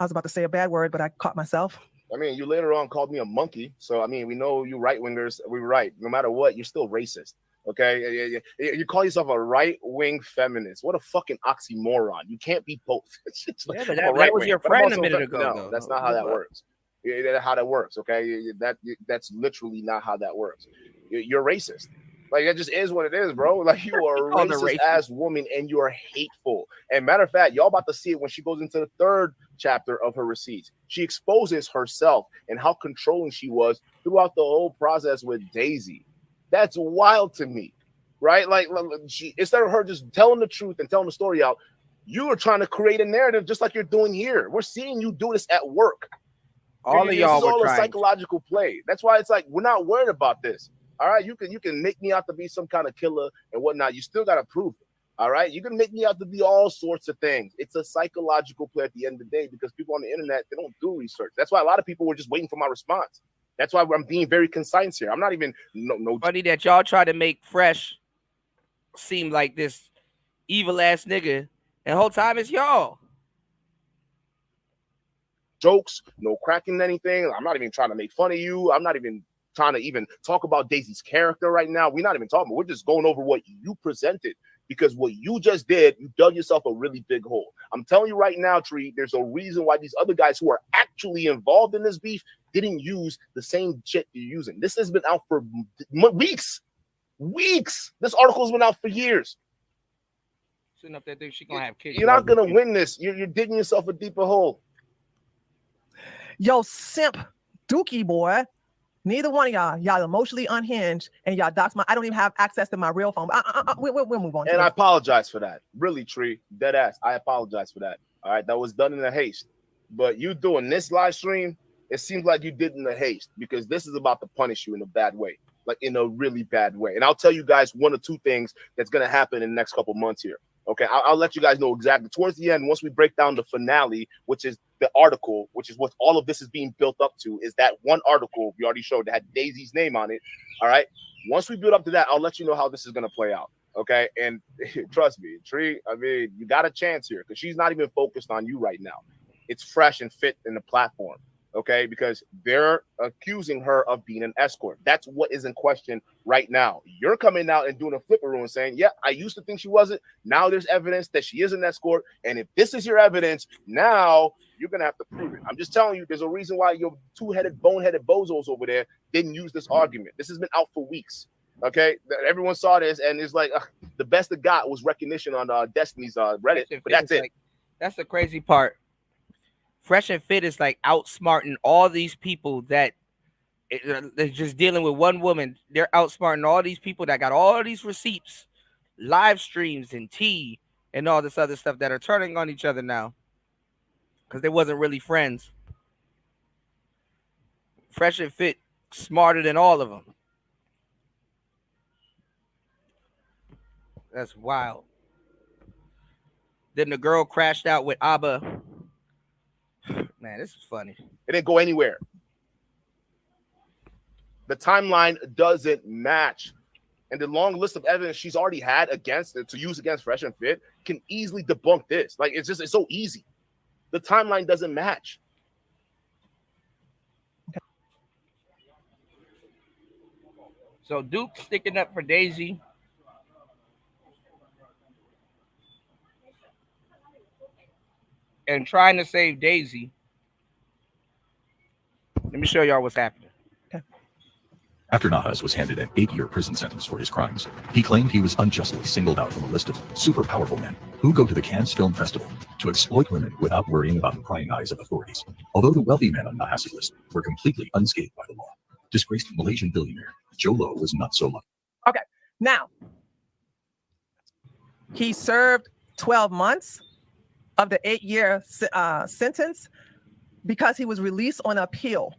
I was about to say a bad word, but I caught myself. I mean, you later on called me a monkey. So, I mean, we know you right-wingers, we're right. No matter what, you're still racist. Okay? You call yourself a right-wing feminist. What a fucking oxymoron. You can't be both. Yeah, but that was your friend a minute ago. No, that's not how that works. That's how that works, okay? That's literally not how that works. You're racist. Like, that just is what it is, bro. Like, you are a racist-ass woman, and you are hateful. And matter of fact, y'all about to see it when she goes into the third chapter of her receipts. She exposes herself and how controlling she was throughout the whole process with Daisy. That's wild to me, right? Like, she, instead of her just telling the truth and telling the story out, you are trying to create a narrative just like you're doing here. We're seeing you do this at work. All of y'all this is were all a trying. psychological play. That's why it's like we're not worried about this. All right, you can make me out to be some kind of killer and whatnot. You still got to prove it. All right, you can make me out to be all sorts of things. It's a psychological play at the end of the day because people on the internet, they don't do research. That's why a lot of people were just waiting for my response. That's why I'm being very concise here. I'm not even no. Funny that y'all try to make Fresh seem like this evil ass nigga, and the whole time it's y'all. Jokes, no cracking anything. I'm not even trying to make fun of you. I'm not even trying to even talk about Daisy's character right now. We're not even talking. We're just going over what you presented because what you just did, you dug yourself a really big hole. I'm telling you right now, Tree, there's a reason why these other guys who are actually involved in this beef didn't use the same shit you're using. This has been out for weeks. This article has been out for years. Sitting up there thinking she gonna have kids. You're not gonna win this. You're digging yourself a deeper hole. Yo, simp, dookie boy. Neither one of y'all emotionally unhinged, and y'all dox my. I don't even have access to my real phone. We'll move on. And I apologize for that. Really, Tree, dead ass. I apologize for that. All right, that was done in a haste. But you doing this live stream, it seems like you did in a haste because this is about to punish you in a bad way, like in a really bad way. And I'll tell you guys one or two things that's gonna happen in the next couple months here. Okay, I'll let you guys know exactly towards the end. Once we break down the finale, which is the article, which is what all of this is being built up to, is that one article we already showed that had Daisy's name on it. All right, once we build up to that, I'll let you know how this is going to play out. Okay, and trust me, Tree, I mean, you got a chance here because she's not even focused on you right now. It's Fresh and Fit in the platform. Okay, because they're accusing her of being an escort. That's what is in question right now. You're coming out and doing a flipperoo and saying, yeah, I used to think she wasn't. Now there's evidence that she is an escort. And if this is your evidence, now you're going to have to prove it. I'm just telling you, there's a reason why your two-headed, bone-headed bozos over there didn't use this argument. This has been out for weeks. Okay, everyone saw this, and it's like the best it got was recognition on Destiny's Reddit, but that's it. Like, that's the crazy part. Fresh and Fit is like outsmarting all these people that they're just dealing with one woman. They're outsmarting all these people that got all these receipts, live streams, and tea, and all this other stuff that are turning on each other now because they wasn't really friends. Fresh and Fit smarter than all of them. That's wild. Then the girl crashed out with Abba. Man, this is funny. It didn't go anywhere. The timeline doesn't match. and the long list of evidence she's already had against to use against Fresh and Fit can easily debunk this. Like, it's so easy. The timeline doesn't match. So Duke sticking up for Daisy. And trying to save Daisy. Let me show y'all what's happening. After Nahas was handed an 8-year prison sentence for his crimes, he claimed he was unjustly singled out from a list of super powerful men who go to the Cannes Film Festival to exploit women without worrying about the prying eyes of authorities. Although the wealthy men on Nahas' list were completely unscathed by the law, disgraced Malaysian billionaire Joe Low was not so lucky. Okay, now he served 12 months of the 8-year sentence because he was released on appeal.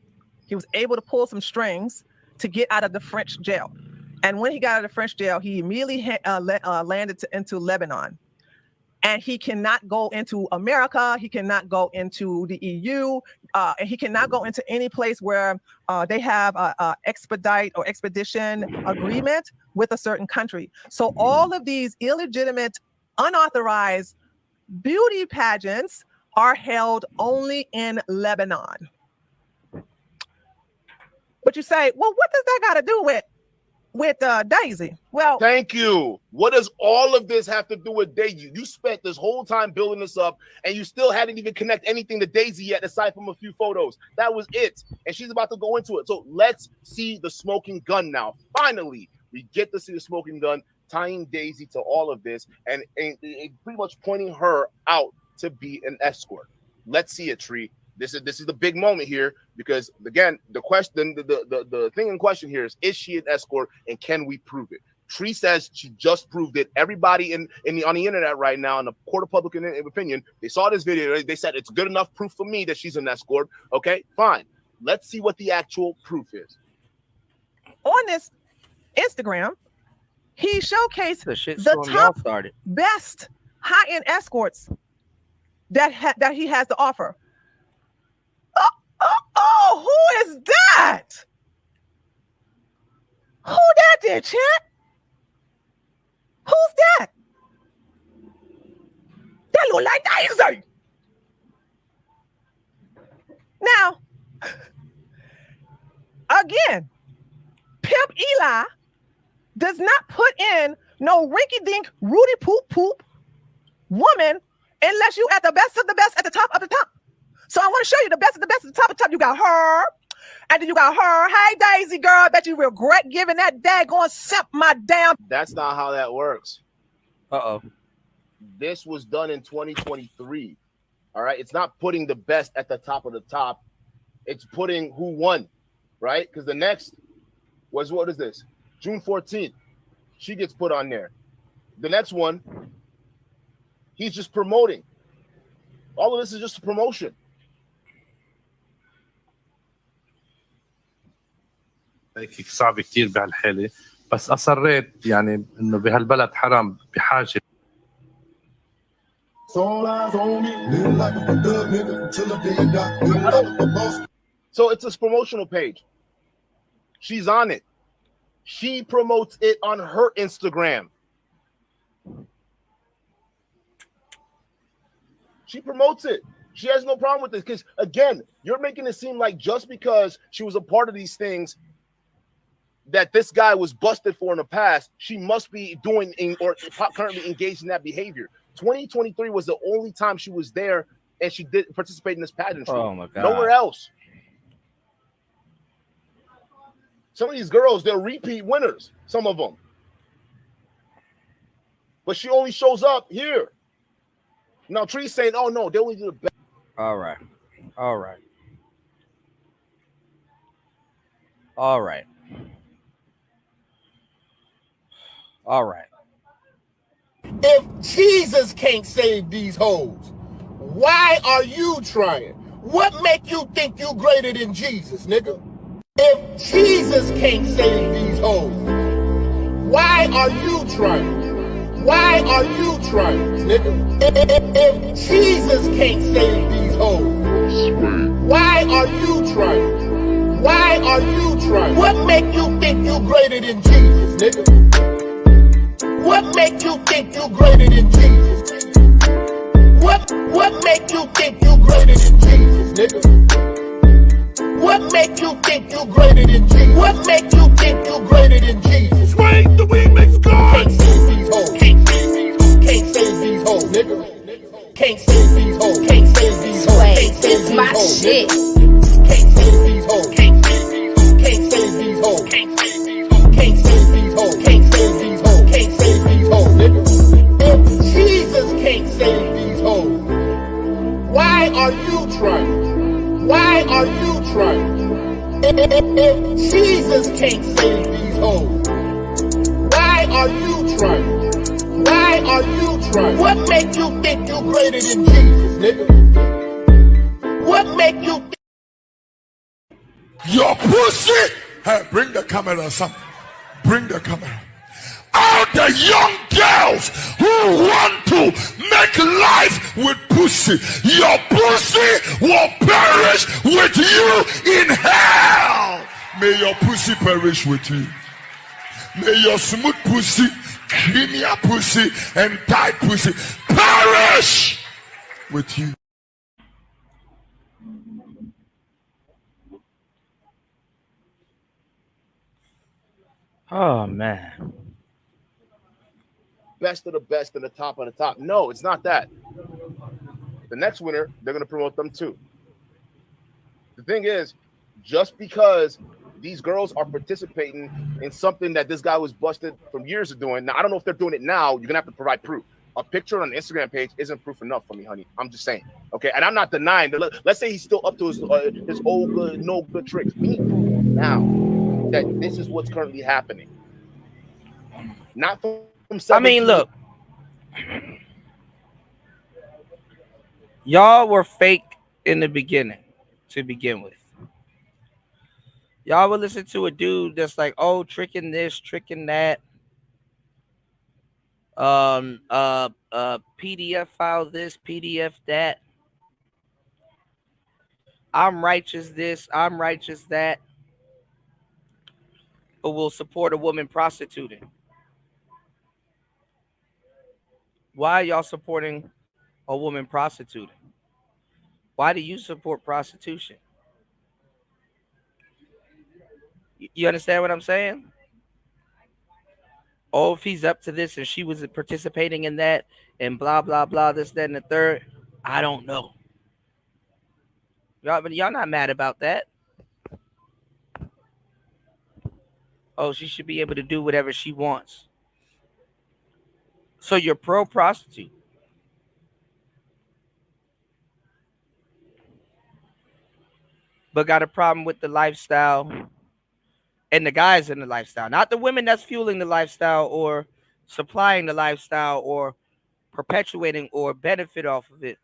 He was able to pull some strings to get out of the French jail. And when he got out of the French jail, he immediately landed into Lebanon. And he cannot go into America. He cannot go into the EU. And he cannot go into any place where they have an expedition agreement with a certain country. So all of these illegitimate, unauthorized beauty pageants are held only in Lebanon. But you say, well, what does that got to do with Daisy? Well, thank you. What does all of this have to do with Daisy? You spent this whole time building this up, and you still hadn't even connect anything to Daisy yet, aside from a few photos. That was it. And she's about to go into it. So let's see the smoking gun now. Finally, we get to see the smoking gun, tying Daisy to all of this, and pretty much pointing her out to be an escort. Let's see it, Tree. This is the big moment here, because again, the question, the thing in question here is she an escort, and can we prove it? Tree says she just proved it. Everybody on the internet right now, in the court of public opinion, they saw this video. They said it's good enough proof for me that she's an escort. Okay, fine. Let's see what the actual proof is. On this Instagram, he showcased the top best high-end escorts that he has to offer. Oh, who is that? Who that there, chat? Who's that? That look like Daisy. Now, again, Pimp Eli does not put in no rinky-dink, Rudy poop woman unless you at the best of the best at the top of the top. So I want to show you the best of the best at the top of the top. You got her, and then you got her. Hey, Daisy girl, I bet you regret giving that daggone simp my damn. That's not how that works. Uh-oh. This was done in 2023. All right. It's not putting the best at the top of the top. It's putting who won, right? Because the next was, what is this? June 14th. She gets put on there. The next one, he's just promoting. All of this is just a promotion. هيك صعب كتير بهالحالة، بس أصريت يعني إنه بهالبلد حرام بحاجة. So it's a promotional page. She's on it. She promotes it on her Instagram. She promotes it. She has no problem with this, because again, you're making it seem like just because she was a part of these things that this guy was busted for in the past, she must be doing or currently engaged in that behavior. 2023 was the only time she was there and she did participate in this pageantry. Oh my God. Nowhere else. Some of these girls, they're repeat winners, some of them. But she only shows up here. Now Tree's saying, oh no, they only do the best. All right. All right. If Jesus can't save these hoes, why are you trying? What make you think you greater than Jesus, nigga? If Jesus can't save these hoes, why are you trying? Why are you trying, nigga? If Jesus can't save these hoes, why are you trying? Why are you trying? What make you think you greater than Jesus, nigga? What make you think you greater than Jesus? What make you think you greater than Jesus, nigga? What make you think you greater than Jesus? What make you think you greater than Jesus? Swing the remix God. Can't save these hoes. Can't save these hoes, nigga. Can't save these hoes. Can't save these hoes. Can't save these my hoes, shit. nigga. Can't save these hoes. Can't save these hoes. Can't save these hoes. Can't save these hoes. Can't save these hoes. Can't save these hoes, nigga. If Jesus can't save these hoes, why are you trying? Why are you trying? If Jesus can't save these hoes, why are you trying? Why are you trying? What make you think you greater than Jesus, nigga? What make you think Your pussy. Hey, bring the camera, son. Bring the camera. All the young girls who want to make life with pussy, your pussy will perish with you in hell. May your pussy perish with you. May your smooth pussy, creamier pussy, and tight pussy perish with you. Oh man. Best of the best and the top of the top. No, it's not that. The next winner, they're going to promote them too. The thing is, just because these girls are participating in something that this guy was busted from years of doing. Now, I don't know if they're doing it now. You're going to have to provide proof. A picture on an Instagram page isn't proof enough for me, honey. I'm just saying. Okay. And I'm not denying that. Let's say he's still up to his old good, no good tricks. We need proof now that this is what's currently happening. Not from I mean, look. Y'all were fake in the beginning to begin with. Y'all would listen to a dude that's like, oh, tricking this, tricking that. PDF file this, PDF that. I'm righteous this, I'm righteous that. But will support a woman prostituting. Why are y'all supporting a woman prostituting? Why do you support prostitution? You understand what I'm saying? Oh, if he's up to this and she was participating in that and blah, blah, blah, this, that, and the third, I don't know. Y'all not mad about that. Oh, she should be able to do whatever she wants. So you're pro-prostitute. But got a problem with the lifestyle and the guys in the lifestyle. Not the women that's fueling the lifestyle or supplying the lifestyle or perpetuating or benefit off of it.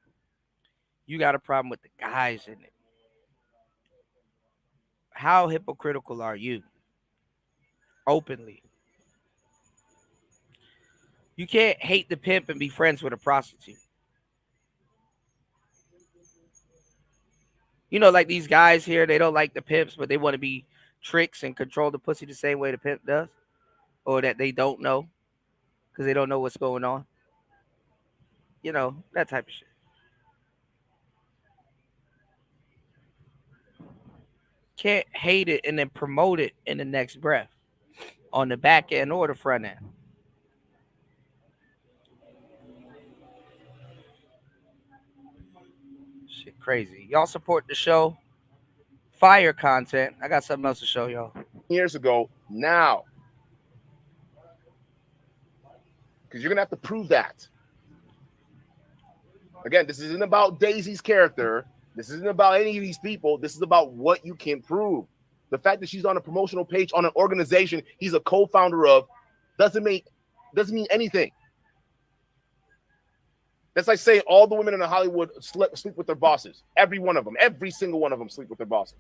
You got a problem with the guys in it. How hypocritical are you? Openly. You can't hate the pimp and be friends with a prostitute. You know, like these guys here, they don't like the pimps, but they want to be tricks and control the pussy the same way the pimp does. Or that they don't know because they don't know what's going on. You know, that type of shit. Can't hate it and then promote it in the next breath on the back end or the front end. Shit crazy. Y'all support the show. Fire content. I got something else to show y'all. Years ago, now. Because you're going to have to prove that. Again, this isn't about Daisy's character. This isn't about any of these people. This is about what you can prove. The fact that she's on a promotional page on an organization he's a co-founder of doesn't mean anything. That's like saying all the women in Hollywood sleep with their bosses. Every one of them, every single one of them sleep with their bosses.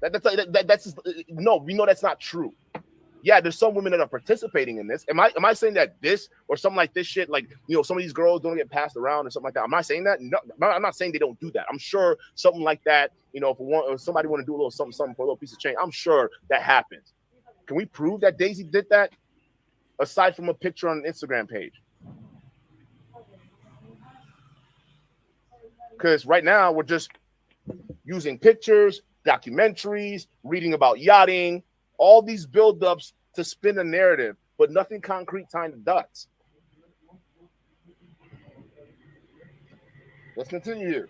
That's just, no, we know that's not true. Yeah, there's some women that are participating in this. Am I saying that this or something like this shit, like, you know, some of these girls don't get passed around or something like that? Am I saying that? No, I'm not saying they don't do that. I'm sure something like that, you know, if somebody want to do a little something for a little piece of change, I'm sure that happens. Can we prove that Daisy did that? aside from a picture on an Instagram page? Because right now we're just using pictures, documentaries, reading about yachting, all these buildups to spin a narrative, but nothing concrete tying the dots. Let's continue here.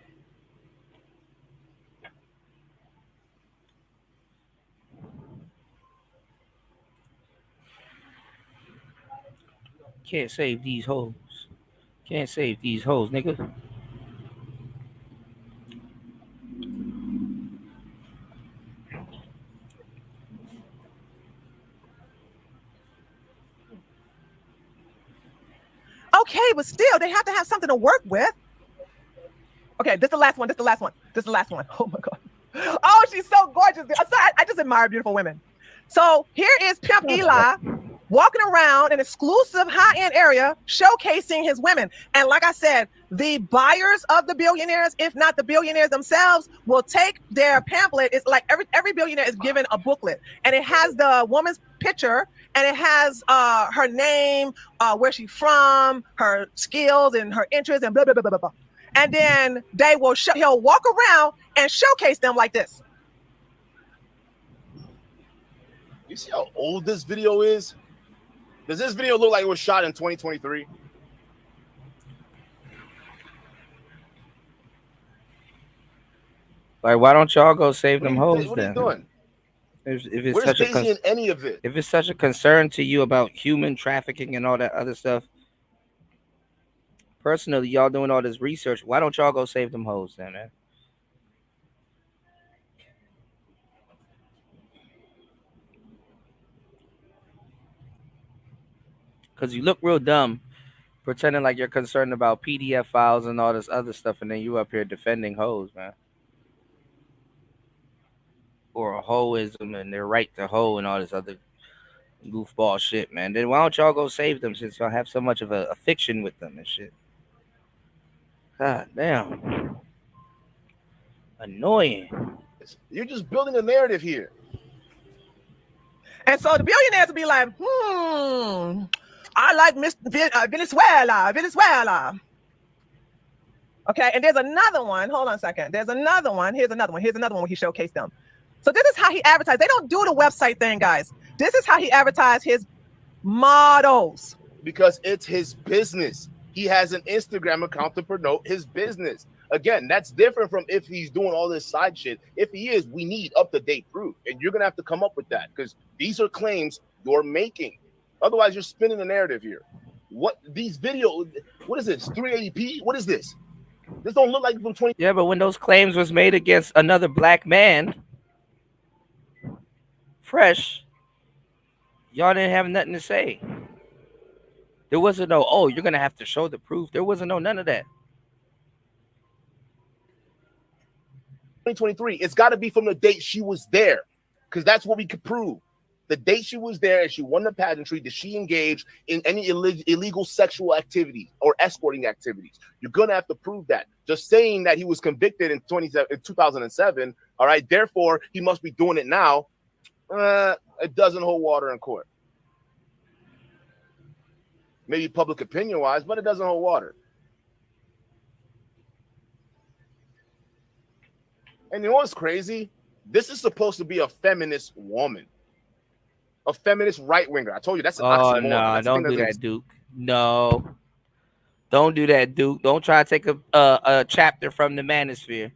Can't save these hoes. Can't save these hoes, nigga. Okay, but still, they have to have something to work with. Okay, this is the last one. This is the last one. This is the last one. Oh my God. Oh, she's so gorgeous. I just admire beautiful women. So here is Pimp Eli walking around an exclusive high-end area showcasing his women. And like I said, the buyers of the billionaires, if not the billionaires themselves, will take their pamphlet. It's like every billionaire is given a booklet, and it has the woman's picture, and it has her name, where she's from, her skills and her interests, and blah, blah, blah, blah, blah. And then he'll walk around and showcase them like this. You see how old this video is? Does this video look like it was shot in 2023? Like, why don't y'all go save them hoes What are you then? doing? If it's Where's such a Daisy in any of it? if it's such a concern to you about human trafficking and all that other stuff, personally, y'all doing all this research, why don't y'all go save them hoes then, man? Because you look real dumb pretending like you're concerned about PDF files and all this other stuff, and then you up here defending hoes, man. Or a hoism and their right to hoe and all this other goofball shit, man. Then why don't y'all go save them since y'all have so much of a fiction with them and shit? God damn. Annoying. You're just building a narrative here. And so the billionaires will be like, I like Venezuela. Okay, and there's another one. Hold on a second. There's another one. Here's another one. Here's another one where he showcased them. So this is how he advertised. They don't do the website thing, guys. This is how he advertised his models. Because it's his business. He has an Instagram account to promote his business. Again, that's different from if he's doing all this side shit. If he is, we need up-to-date proof. And you're going to have to come up with that because these are claims you're making. Otherwise, you're spinning the narrative here. What these videos, what is this? 380p? What is this? This don't look like from 20. Yeah, but when those claims was made against another black man, fresh, y'all didn't have nothing to say. There wasn't no, oh, you're going to have to show the proof. There wasn't no none of that. 2023. It's got to be from the date she was there because that's what we could prove. The date she was there and she won the pageantry, did she engage in any illegal sexual activity or escorting activities? You're going to have to prove that. Just saying that he was convicted in 2007, all right, therefore he must be doing it now, it doesn't hold water in court. Maybe public opinion-wise, but it doesn't hold water. And you know what's crazy? This is supposed to be a feminist woman. A feminist right-winger. I told you, that's an oxymoron. No, don't do that, Duke. No. Don't do that, Duke. Don't try to take a chapter from the Manosphere.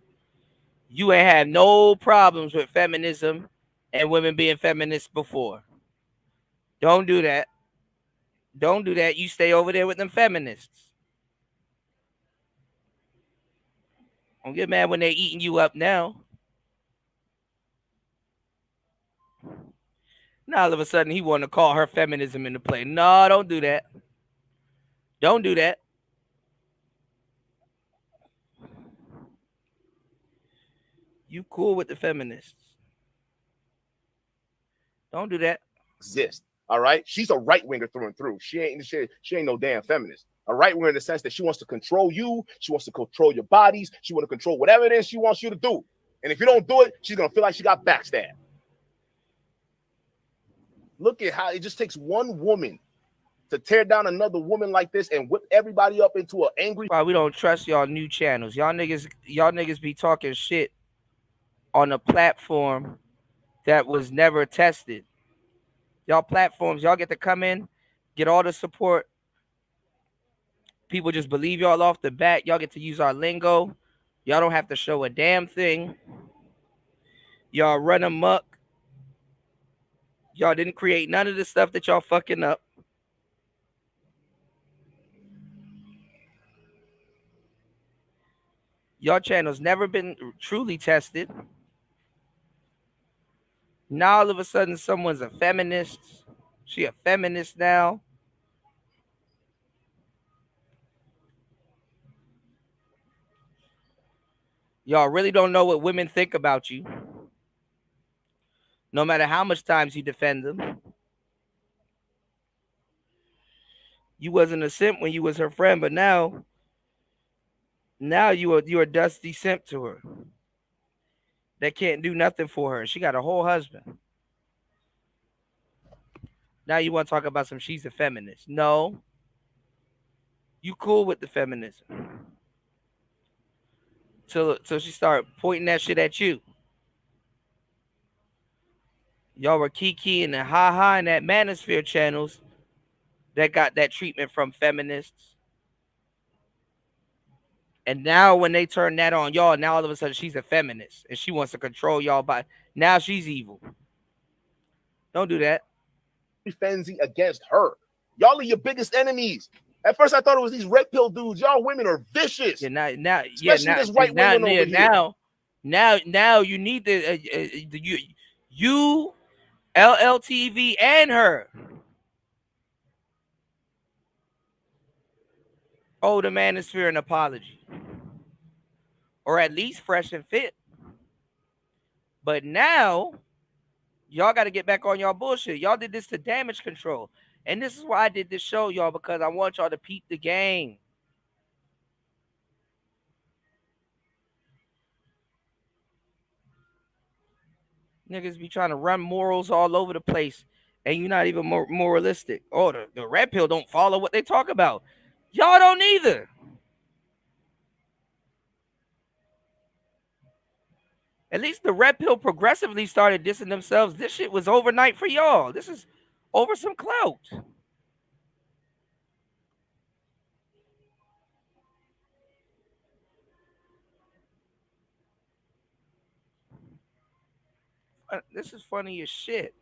You ain't had no problems with feminism and women being feminists before. Don't do that. Don't do that. You stay over there with them feminists. Don't get mad when they're eating you up now. Now all of a sudden he want to call her feminism into play. No, don't do that. Don't do that. You cool with the feminists. Don't do that. Exist. All right. She's a right winger through and through. She ain't no damn feminist. A right winger in the sense that she wants to control you. She wants to control your bodies. She wants to control whatever it is she wants you to do. And if you don't do it, she's gonna feel like she got backstabbed. Look at how it just takes one woman to tear down another woman like this and whip everybody up into an angry. Why we don't trust y'all new channels? Y'all niggas be talking shit on a platform that was never tested. Y'all platforms, y'all get to come in, get all the support. People just believe y'all off the bat. Y'all get to use our lingo. Y'all don't have to show a damn thing. Y'all run amok. Y'all didn't create none of the stuff that y'all fucking up. Y'all channel's never been truly tested. Now all of a sudden someone's a feminist. She a feminist now. Y'all really don't know what women think about you. No matter how much times you defend them. You wasn't a simp when you was her friend, but now you're a dusty simp to her. That can't do nothing for her. She got a whole husband. Now you want to talk about she's a feminist. No. You cool with the feminism. Till she start pointing that shit at you. Y'all were Kiki and Ha and that Manosphere channels that got that treatment from feminists. And now when they turn that on y'all, now all of a sudden she's a feminist and she wants to control y'all by now she's evil. Don't do that. Frenzy against her. Y'all are your biggest enemies. At first I thought it was these red pill dudes. Y'all women are vicious. Yeah, now especially this right wing over here. Now you need you LLTV and her. Oh, the Manosphere an apology. Or at least fresh and fit. But now, y'all got to get back on y'all bullshit. Y'all did this to damage control. And this is why I did this show, y'all, because I want y'all to peep the game. Niggas be trying to run morals all over the place, and you're not even moralistic. Oh, the red pill don't follow what they talk about. Y'all don't either. At least the red pill progressively started dissing themselves. This shit was overnight for y'all. This is over some clout. This is funny as shit.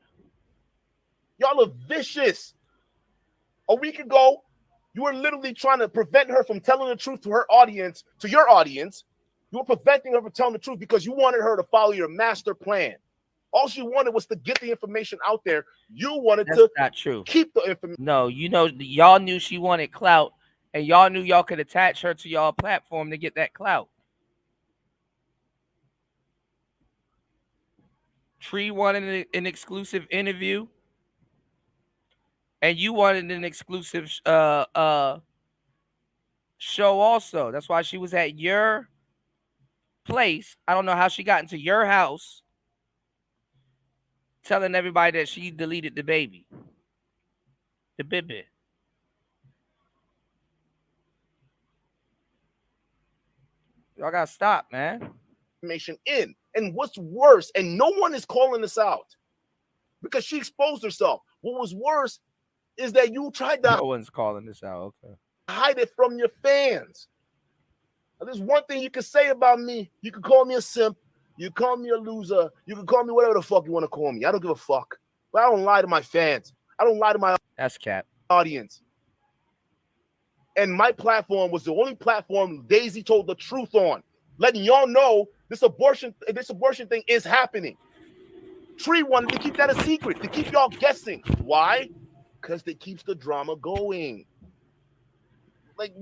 Y'all are vicious. A week ago, you were literally trying to prevent her from telling the truth to her audience, to your audience. You were preventing her from telling the truth because you wanted her to follow your master plan. All she wanted was to get the information out there. You wanted That's to not true. Keep the information. No, y'all knew she wanted clout, and y'all knew y'all could attach her to y'all platform to get that clout. Tree wanted an exclusive interview, and you wanted an exclusive show also. That's why she was at your place. I don't know how she got into your house, telling everybody that she deleted the baby, the baby. Y'all gotta stop, man. Information in. And what's worse, and no one is calling this out because she exposed herself. What was worse is that you tried to. No one's calling this out. Okay. Hide it from your fans. Now, there's one thing you can say about me. You can call me a simp. You can call me a loser. You can call me whatever the fuck you want to call me. I don't give a fuck. But I don't lie to my fans. I don't lie to my audience. And my platform was the only platform Daisy told the truth on, letting y'all know this abortion thing is happening. Tree wanted to keep that a secret, to keep y'all guessing. Why? Because it keeps the drama going. Like,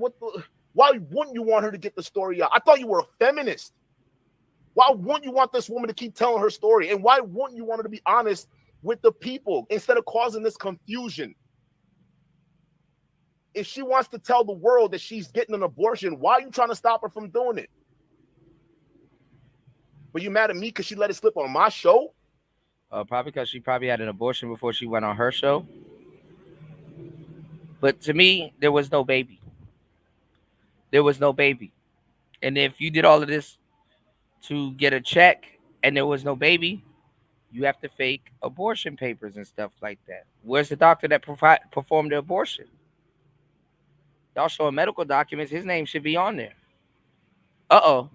why wouldn't you want her to get the story out? I thought you were a feminist. Why wouldn't you want this woman to keep telling her story? And why wouldn't you want her to be honest with the people instead of causing this confusion? If she wants to tell the world that she's getting an abortion, why are you trying to stop her from doing it? Were you mad at me because she let it slip on my show? Probably because she had an abortion before she went on her show. But to me, there was no baby. There was no baby. And if you did all of this to get a check and there was no baby, you have to fake abortion papers and stuff like that. Where's the doctor that performed the abortion? Y'all showing medical documents. His name should be on there. Uh-oh.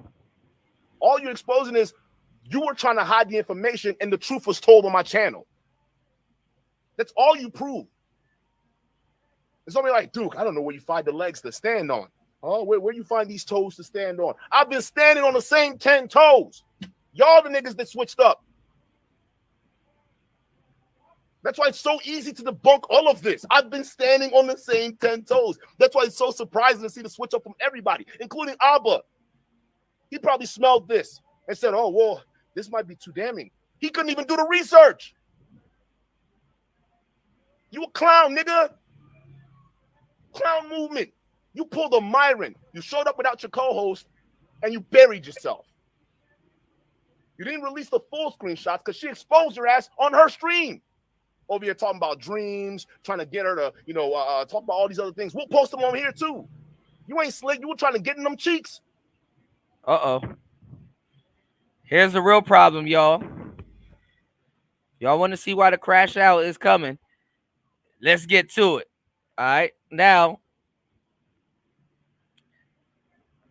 All you're exposing is you were trying to hide the information and the truth was told on my channel. That's all you prove. It's only like, Duke, I don't know where you find the legs to stand on. Oh, where you find these toes to stand on? I've been standing on the same 10 toes. Y'all the niggas that switched up. That's why it's so easy to debunk all of this. I've been standing on the same 10 toes. That's why it's so surprising to see the switch up from everybody, including Abba. He probably smelled this and said, oh, well, this might be too damning. He couldn't even do the research. You a clown, nigga. Clown movement. You pulled a Myron. You showed up without your co-host and you buried yourself. You didn't release the full screenshots because she exposed your ass on her stream. Over here talking about dreams, trying to get her to, talk about all these other things. We'll post them on here too. You ain't slick. You were trying to get in them cheeks. Uh-oh. Here's the real problem, y'all. Y'all want to see why the crash out is coming? Let's get to it. All right. Now,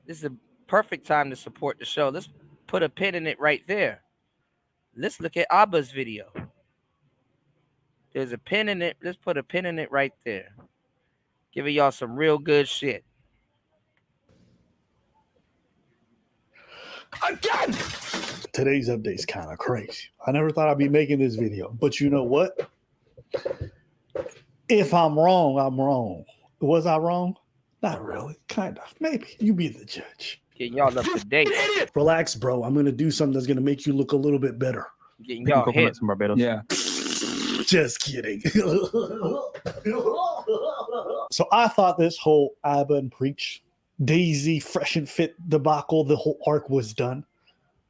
this is a perfect time to support the show. Let's put a pin in it right there. Let's look at Abba's video. There's a pin in it. Let's put a pin in it right there. Giving y'all some real good shit. Again! Today's update's kind of crazy. I never thought I'd be making this video, but you know what? If I'm wrong, I'm wrong. Was I wrong? Not really. Kind of. Maybe. You be the judge. Getting y'all up to date. Relax, bro. I'm going to do something that's going to make you look a little bit better. Getting y'all hit. From Barbados. Yeah. Just kidding. So I thought this whole Abba and Preach, Daisy, Fresh and Fit debacle, the whole arc was done.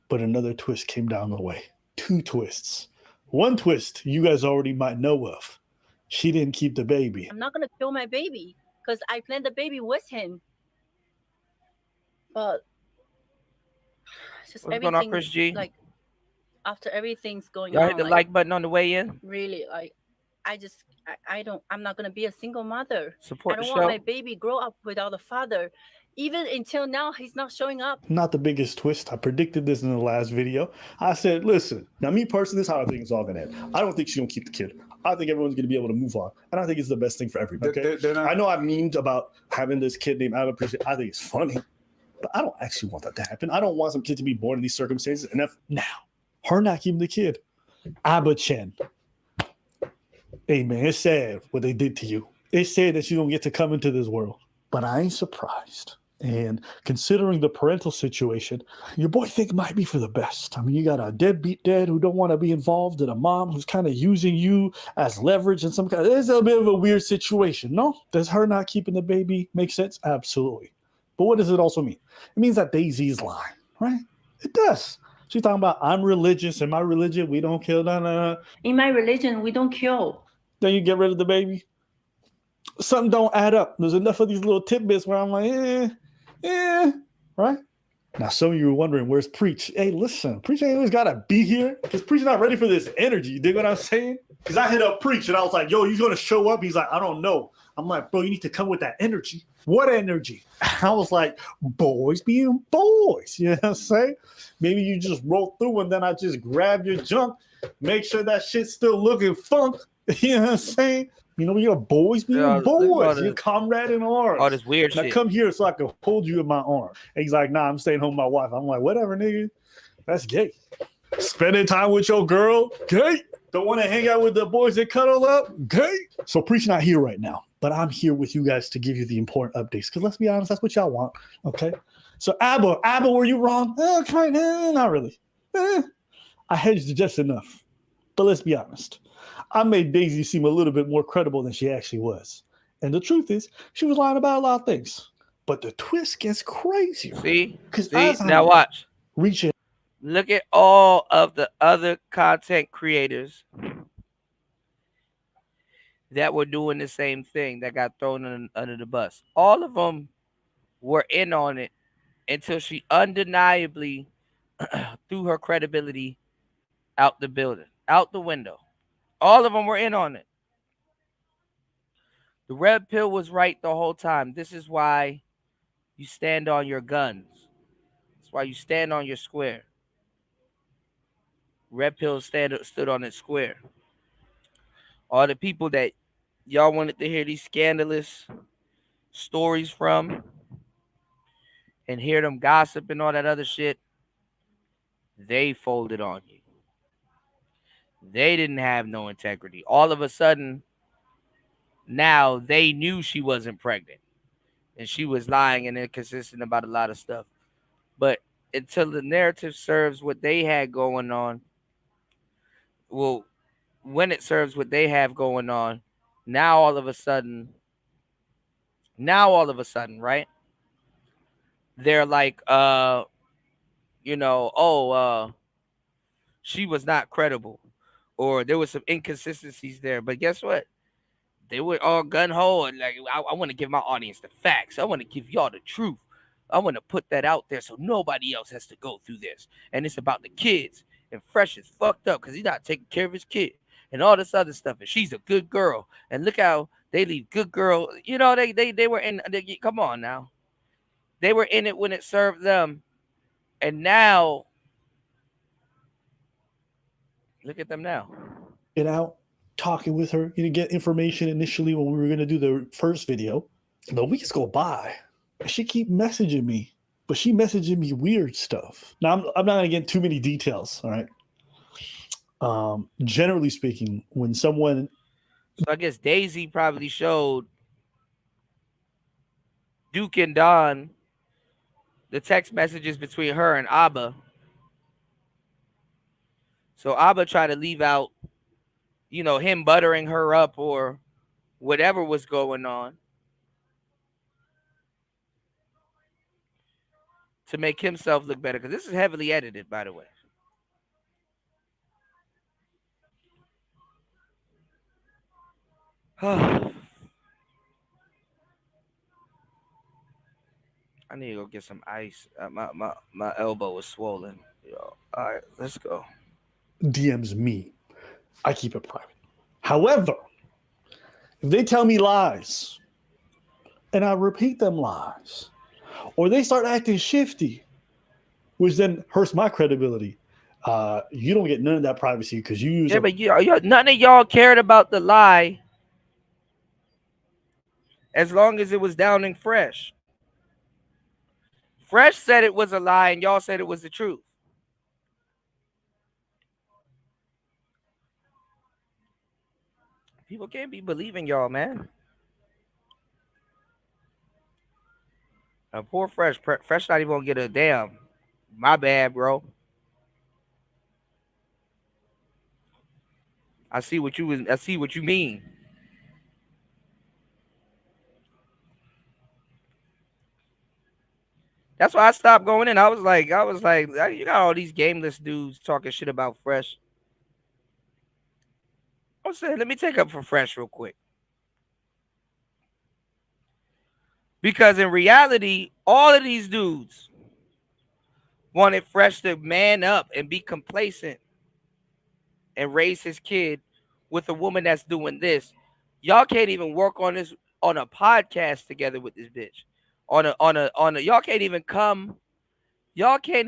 But another twist came down the way. 2 twists. One twist you guys already might know of. She didn't keep the baby. I'm not going to kill my baby because I planned the baby with him. But just What's everything, going on, Chris G? Like, after everything's going Y'all on, hit the like button on the way in. Really, I'm not gonna be a single mother. Support I don't the want show. my baby grow up without a father. Even until now, he's not showing up. Not the biggest twist. I predicted this in the last video. I said, listen, now me personally, this is how I think it's all gonna end. I don't think she's gonna keep the kid. I think everyone's gonna be able to move on. And I think it's the best thing for everybody. Okay? I know I memed about having this kid named Abba. I think it's funny, but I don't actually want that to happen. I don't want some kid to be born in these circumstances. And now, her not keeping the kid. Abba Chen. Hey man, it's sad what they did to you. It's sad that you don't get to come into this world. But I ain't surprised. And considering the parental situation, your boy think might be for the best. I mean, you got a deadbeat dad who don't want to be involved and a mom who's kind of using you as leverage and some kind of, it's a bit of a weird situation, no? Does her not keeping the baby make sense? Absolutely. But what does it also mean? It means that Daisy's lying, right? It does. She's talking about, I'm religious. In my religion, we don't kill. In my religion, we don't kill. Then you get rid of the baby. Something don't add up. There's enough of these little tidbits where I'm like, right? Now, some of you were wondering, where's Preach? Hey, listen, Preach ain't always got to be here because Preach not ready for this energy. You dig what I'm saying? Because I hit up Preach and I was like, yo, you going to show up? He's like, I don't know. I'm like, bro, you need to come with that energy. What energy? I was like, boys being boys. You know what I'm saying? Maybe you just roll through and then I just grab your junk, make sure that shit's still looking funk. You know what I'm saying? You know, you're boys being boys. You're comrade in arms. All this weird now shit. Come here so I can hold you in my arm. And he's like, nah, I'm staying home with my wife. I'm like, whatever, nigga. That's gay. Spending time with your girl, gay. Don't want to hang out with the boys that cuddle up, gay. So Preach not here right now, but I'm here with you guys to give you the important updates. Because let's be honest, that's what y'all want, okay? So Abba, were you wrong? Not really. I hedged just enough. But let's be honest. I made Daisy seem a little bit more credible than she actually was. And the truth is, she was lying about a lot of things. But the twist gets crazier. See? Now watch. Reaching. Look at all of the other content creators that were doing the same thing that got thrown under the bus. All of them were in on it until she undeniably threw her credibility out the building, out the window. All of them were in on it. The red pill was right the whole time. This is why you stand on your guns. That's why you stand on your square. Red pill stood on its square. All the people that y'all wanted to hear these scandalous stories from and hear them gossip and all that other shit, they folded on you. They didn't have no integrity. All of a sudden, now they knew she wasn't pregnant and she was lying and inconsistent about a lot of stuff. But until the narrative serves what they had going on, well, when it serves what they have going on, now all of a sudden, right? They're like, she was not credible, or there was some inconsistencies there. But guess what? They were all gun ho and like, I want to give my audience the facts. I want to give y'all the truth. I want to put that out there so nobody else has to go through this. And it's about the kids. And Fresh is fucked up because he's not taking care of his kid and all this other stuff. And she's a good girl. And look how they leave good girl. You know, they were in. Come on now. They were in it when it served them. And now, look at them now. Get out, talking with her, get information initially when we were going to do the first video. The weeks go by, and she keep messaging me, but she messaging me weird stuff. Now, I'm not going to get into too many details, all right? Generally speaking, when someone... So I guess Daisy probably showed Duke and Don the text messages between her and Abba. So Abba tried to leave out, him buttering her up or whatever was going on to make himself look better. Because this is heavily edited, by the way. I need to go get some ice. My elbow is swollen. All right, let's go. DMs me. I keep it private. However, if they tell me lies and I repeat them lies, or they start acting shifty, which then hurts my credibility, you don't get none of that privacy because you use. Yeah, but none of y'all cared about the lie as long as it was downing Fresh. Fresh said it was a lie and y'all said it was the truth. People can't be believing y'all, man. Poor Fresh. Fresh not even gonna get a damn. My bad, bro. I see what you mean. That's why I stopped going in. I was like, you got all these gameless dudes talking shit about Fresh. I was saying, let me take up for Fresh real quick. Because in reality, all of these dudes wanted Fresh to man up and be complacent and raise his kid with a woman that's doing this. Y'all can't even work on this on a podcast together with this bitch. Y'all can't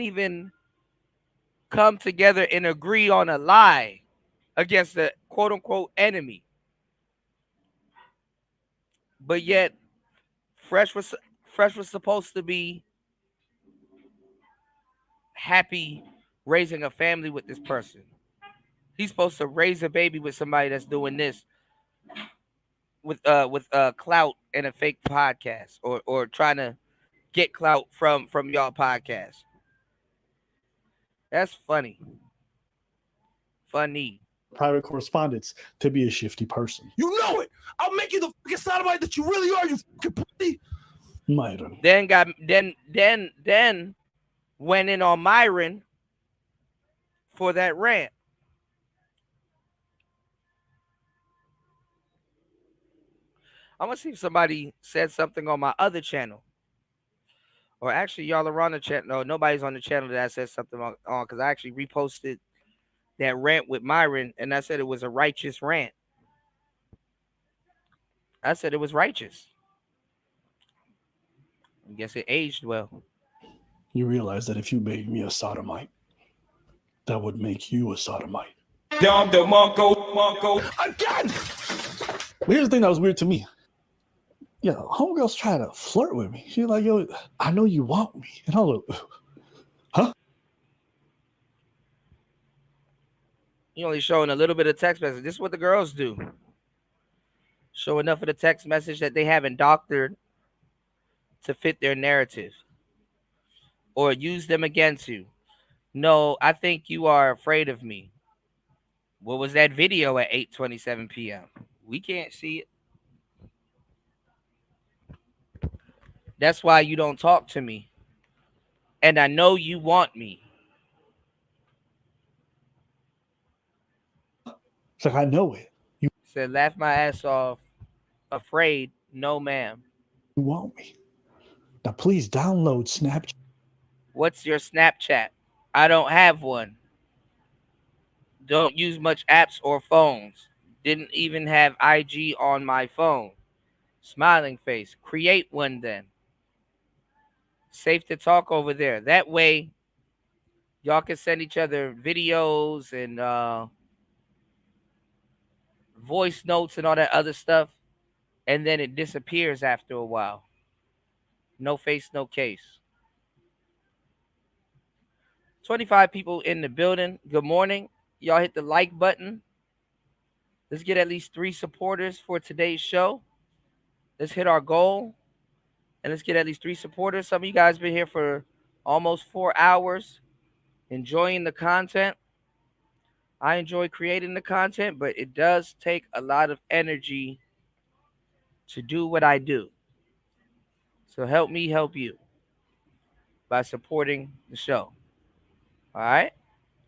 even come together and agree on a lie against the quote unquote enemy. But yet Fresh was supposed to be happy raising a family with this person. He's supposed to raise a baby with somebody that's doing this with clout and a fake podcast or trying to get clout from y'all podcast. That's funny. Private correspondence to be a shifty person. You know it. I'll make you the fucking sodomite that you really are. You fucking pussy. Myron. Then went in on Myron for that rant. I'm gonna see if somebody said something on my other channel. Or actually, y'all are on the channel. No, nobody's on the channel that said something on because I actually reposted that rant with Myron, and I said it was a righteous rant. I said it was righteous. I guess it aged well. You realize that if you made me a sodomite, that would make you a sodomite. Down the Mongo again. But here's the thing that was weird to me. Yeah, homegirl's trying to flirt with me. She's like, yo, I know you want me. And I was like, huh? You only showing a little bit of text message. This is what the girls do. Show enough of the text message that they haven't doctored to fit their narrative. Or use them against you. No, I think you are afraid of me. What was that video at 8:27 p.m.? We can't see it. That's why you don't talk to me. And I know you want me. It's like, I know it. You said, laugh my ass off. Afraid, no ma'am. You want me. Now please download Snapchat. What's your Snapchat? I don't have one. Don't use much apps or phones. Didn't even have IG on my phone. Smiling face. Create one then. Safe to talk over there. That way, y'all can send each other videos and voice notes and all that other stuff. And then it disappears after a while. No face, no case. 25 people in the building. Good morning. Y'all hit the like button. Let's get at least 3 supporters for today's show. Let's hit our goal. And let's get at least 3 supporters. Some of you guys been here for almost 4 hours, enjoying the content. I enjoy creating the content, but it does take a lot of energy to do what I do. So help me help you by supporting the show. All right?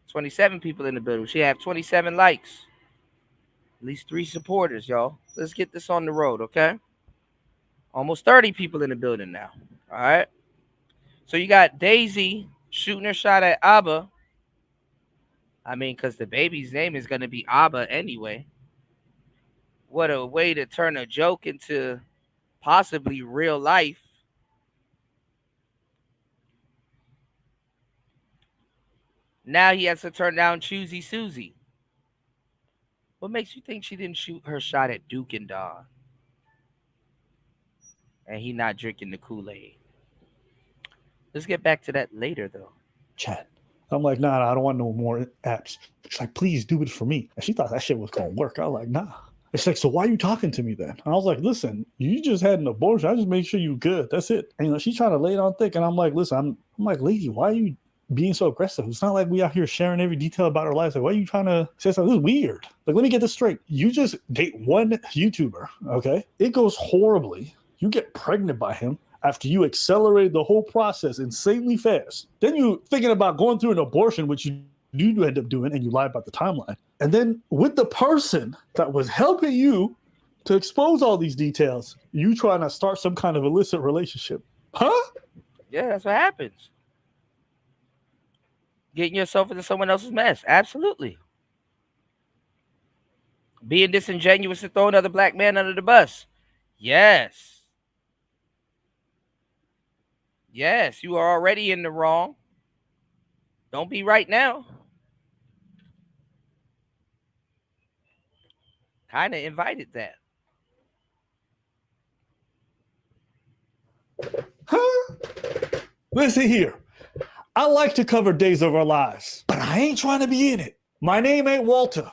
27 people in the building. She have 27 likes. At least 3 supporters, y'all. Let's get this on the road, okay? Almost 30 people in the building now. All right. So you got Daisy shooting her shot at Abba. I mean, because the baby's name is going to be Abba anyway. What a way to turn a joke into possibly real life. Now he has to turn down Choosy Susie. What makes you think she didn't shoot her shot at Duke and Don? And he not drinking the Kool-Aid. Let's get back to that later, though. Chat. I'm like, nah, I don't want no more apps. She's like, please do it for me. And she thought that shit was going to work. I was like, nah. It's like, so why are you talking to me then? And I was like, listen, you just had an abortion. I just make sure you good. That's it. And she's trying to lay it on thick. And I'm like, listen, I'm like, lady, why are you being so aggressive? It's not like we out here sharing every detail about our lives. Like, why are you trying to say something? This is weird. Like, let me get this straight. You just date one YouTuber, okay? It goes horribly. You get pregnant by him after you accelerate the whole process insanely fast. Then you thinking about going through an abortion, which you do end up doing, and you lie about the timeline. And then with the person that was helping you to expose all these details, you trying to start some kind of illicit relationship. Huh? Yeah, that's what happens. Getting yourself into someone else's mess. Absolutely. Being disingenuous to throw another black man under the bus. Yes. Yes, you are already in the wrong. Don't be right now. Kind of invited that. Huh? Listen here. I like to cover days of our lives, but I ain't trying to be in it. My name ain't Walter.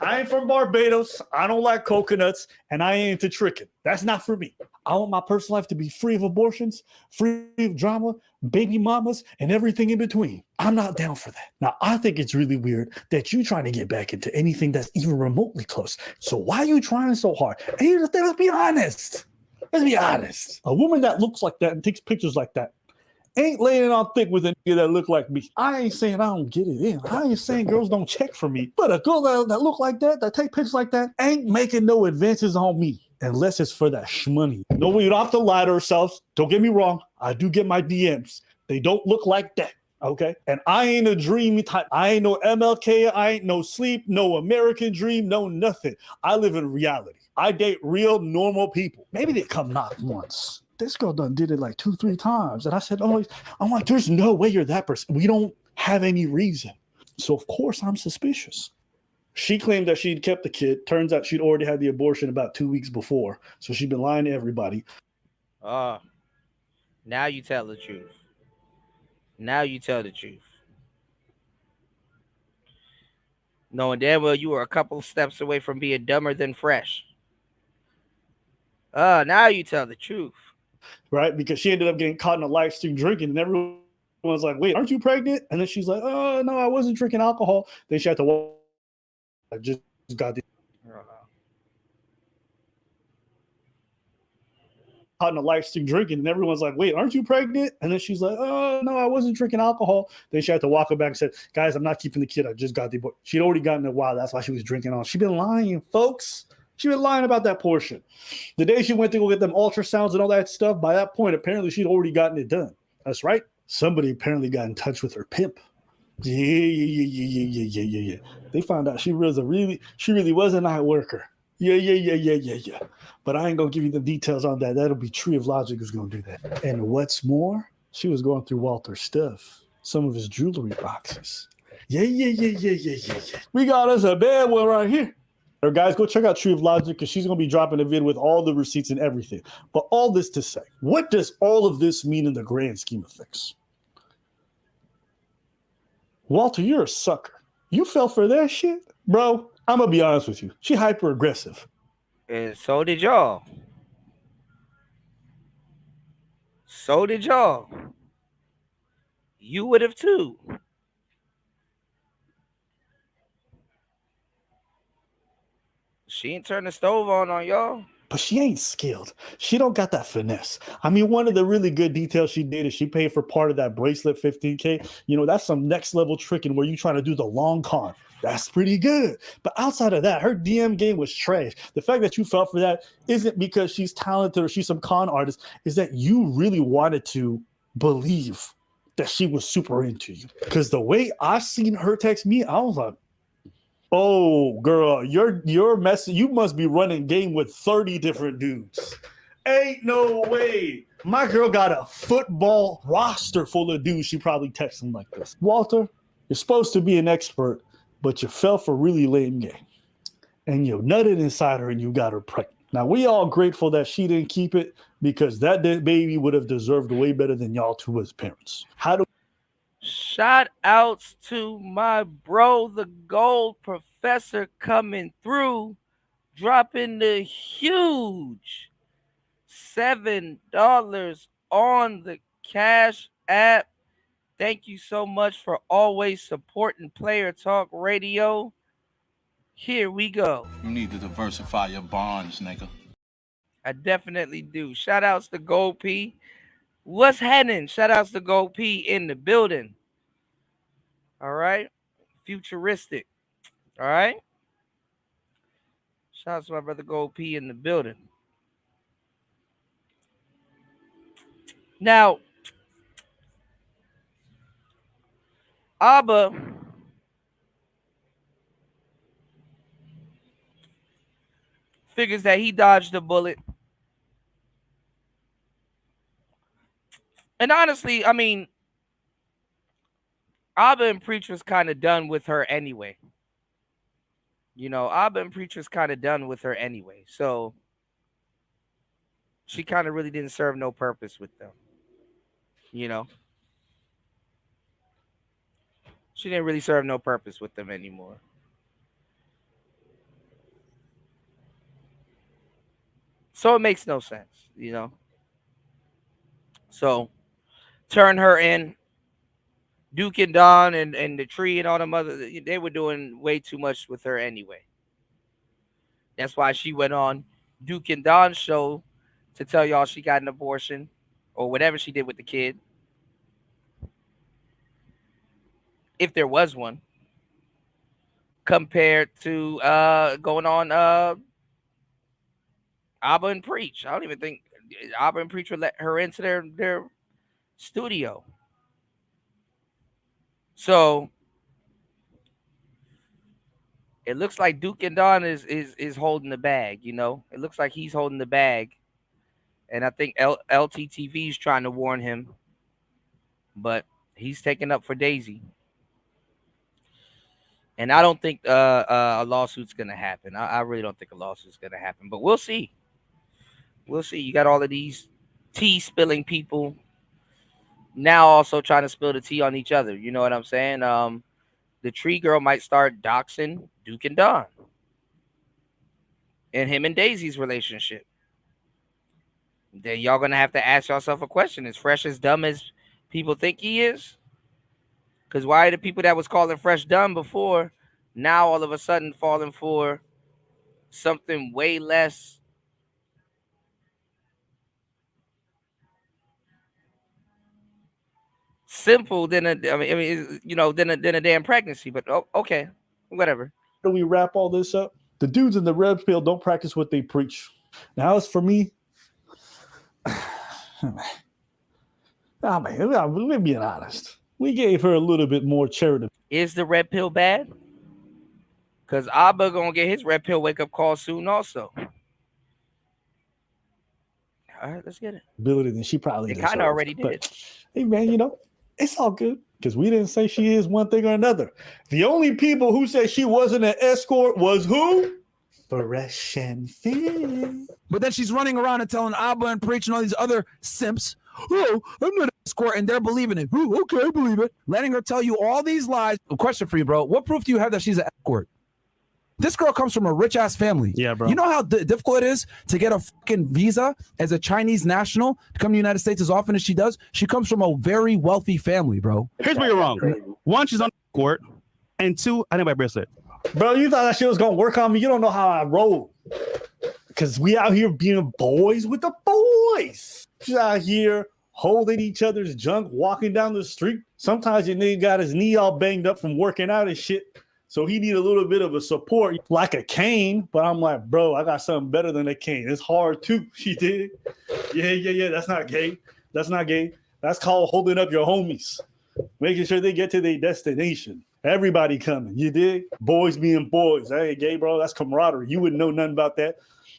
I ain't from Barbados. I don't like coconuts, and I ain't into tricking. That's not for me. I want my personal life to be free of abortions, free of drama, baby mamas, and everything in between. I'm not down for that. Now, I think it's really weird that you trying to get back into anything that's even remotely close. So why are you trying so hard? And here's the thing, let's be honest. Let's be honest. A woman that looks like that and takes pictures like that ain't laying it on thick with a nigga that look like me. I ain't saying I don't get it in. I ain't saying girls don't check for me. But a girl that look like that take pictures like that, ain't making no advances on me. unless it's for that shmoney. No, we don't have to lie to ourselves. Don't get me wrong. I do get my DMs. They don't look like that. Okay. And I ain't a dreamy type. I ain't no MLK. I ain't no sleep, no American dream, no nothing. I live in reality. I date real normal people. Maybe they come knock once. This girl done did it like 2-3 times. And I said, oh, I'm like, there's no way you're that person. We don't have any reason. So of course I'm suspicious. She claimed that she'd kept the kid. Turns out she'd already had the abortion about 2 weeks before. So she'd been lying to everybody. Now you tell the truth. Now you tell the truth. Knowing damn well you were a couple steps away from being dumber than fresh. Now you tell the truth. Right? Because she ended up getting caught in a live stream drinking, and everyone was like, wait, aren't you pregnant? And then she's like, oh, no, I wasn't drinking alcohol. Then she had to walk. I just got the caught in a live stream drinking, and everyone's like, wait, aren't you pregnant? And then she's like, oh, no, I wasn't drinking alcohol. Then she had to walk her back and said, guys, I'm not keeping the kid. I just got the abortion. She'd already gotten it. Wow, that's why she was drinking on. She'd been lying, folks. She'd been lying about that portion. The day she went to go get them ultrasounds and all that stuff, by that point, apparently she'd already gotten it done. That's right. Somebody apparently got in touch with her pimp. Yeah. They found out she really was a night worker. Yeah. But I ain't gonna give you the details on that. That'll be Tree of Logic is gonna do that. And what's more, she was going through Walter's stuff, some of his jewelry boxes. Yeah. We got us a bad one right here. Or guys, go check out Tree of Logic because she's gonna be dropping a vid with all the receipts and everything. But all this to say, what does all of this mean in the grand scheme of things? Walter, you're a sucker. You fell for that shit? Bro, I'm going to be honest with you. She hyper aggressive. And so did y'all. You would have too. She ain't turned the stove on y'all. But she ain't skilled. She don't got that finesse. I mean, one of the really good details she did is she paid for part of that bracelet, $15K. You know, that's some next level tricking where you trying to do the long con. That's pretty good. But outside of that, her DM game was trash. The fact that you fell for that isn't because she's talented or she's some con artist. Is that you really wanted to believe that she was super into you. Because the way I seen her text me, I was like, oh, girl, your message, you must be running game with 30 different dudes. Ain't no way. My girl got a football roster full of dudes. She probably texts them like this. Walter, you're supposed to be an expert, but you fell for really lame game. And you nutted inside her and you got her pregnant. Now, we all grateful that she didn't keep it because that baby would have deserved way better than y'all two as parents. Shout outs to my bro, the Gold Professor, coming through, dropping the huge $7 on the Cash App. Thank you so much for always supporting Player Talk Radio. Here we go. You need to diversify your bonds, nigga. I definitely do. Shout outs to Gold P. What's happening? Shout outs to Gold P in the building. All right. Futuristic. All right. Shout out to my brother Gold P in the building. Now, Abba figures that he dodged a bullet. And honestly, I mean, Abba and Preach was kind of done with her anyway. You know, Abba and Preach was kind of done with her anyway. So she kind of really didn't serve no purpose with them. You know? She didn't really serve no purpose with them anymore. So it makes no sense, you know? So turn her in. Duke and Don and the Tree and all them other, they were doing way too much with her anyway. That's why she went on Duke and Don's show to tell y'all she got an abortion or whatever she did with the kid. If there was one. Compared to going on Abba and Preach. I don't even think Abba and Preach would let her into their studio. So it looks like Duke and Don is holding the bag. You know, it looks like he's holding the bag, and I think LTTV is trying to warn him, but he's taking up for Daisy. And I don't think a lawsuit's gonna happen. I really don't think a lawsuit's gonna happen, but we'll see. We'll see. You got all of these tea spilling people now also trying to spill the tea on each other. You know what I'm saying? The Tree Girl might start doxing Duke and Don and him and Daisy's relationship. Then y'all gonna have to ask yourself a question: is Fresh as dumb as people think he is? Because why are the people that was calling Fresh dumb before now all of a sudden falling for something way less simple than a damn pregnancy? But okay, whatever. Do we wrap all this up? The dudes in the red pill don't practice what they preach. Now, as for me, we're being honest. We gave her a little bit more charitable. Is the red pill bad? Because Abba gonna get his red pill wake up call soon also. All right, let's get it. Ability than she probably it kind of already did. But, hey man, you know, it's all good because we didn't say she is one thing or another. The only people who said she wasn't an escort was who? Fresh and Fit. But then she's running around and telling Abba and Preach and all these other simps, oh, I'm not an escort, and they're believing it. Oh, okay, I believe it. Letting her tell you all these lies. A question for you, bro. What proof do you have that she's an escort? This girl comes from a rich-ass family. Yeah, bro. You know how difficult it is to get a fucking visa as a Chinese national to come to the United States as often as she does? She comes from a very wealthy family, bro. Here's where you're wrong. One, she's on the court. And two, I didn't buy a bracelet. Bro, you thought that shit was going to work on me? You don't know how I roll. Because we out here being boys with the boys. She's out here holding each other's junk, walking down the street. Sometimes your nigga got his knee all banged up from working out and shit. So he need a little bit of a support, like a cane. But I'm like, bro, I got something better than a cane. It's hard too. She did. Yeah. That's not gay. That's not gay. That's called holding up your homies. Making sure they get to their destination. Everybody coming. You dig? Boys being boys. That ain't gay, bro. That's camaraderie. You wouldn't know nothing about that.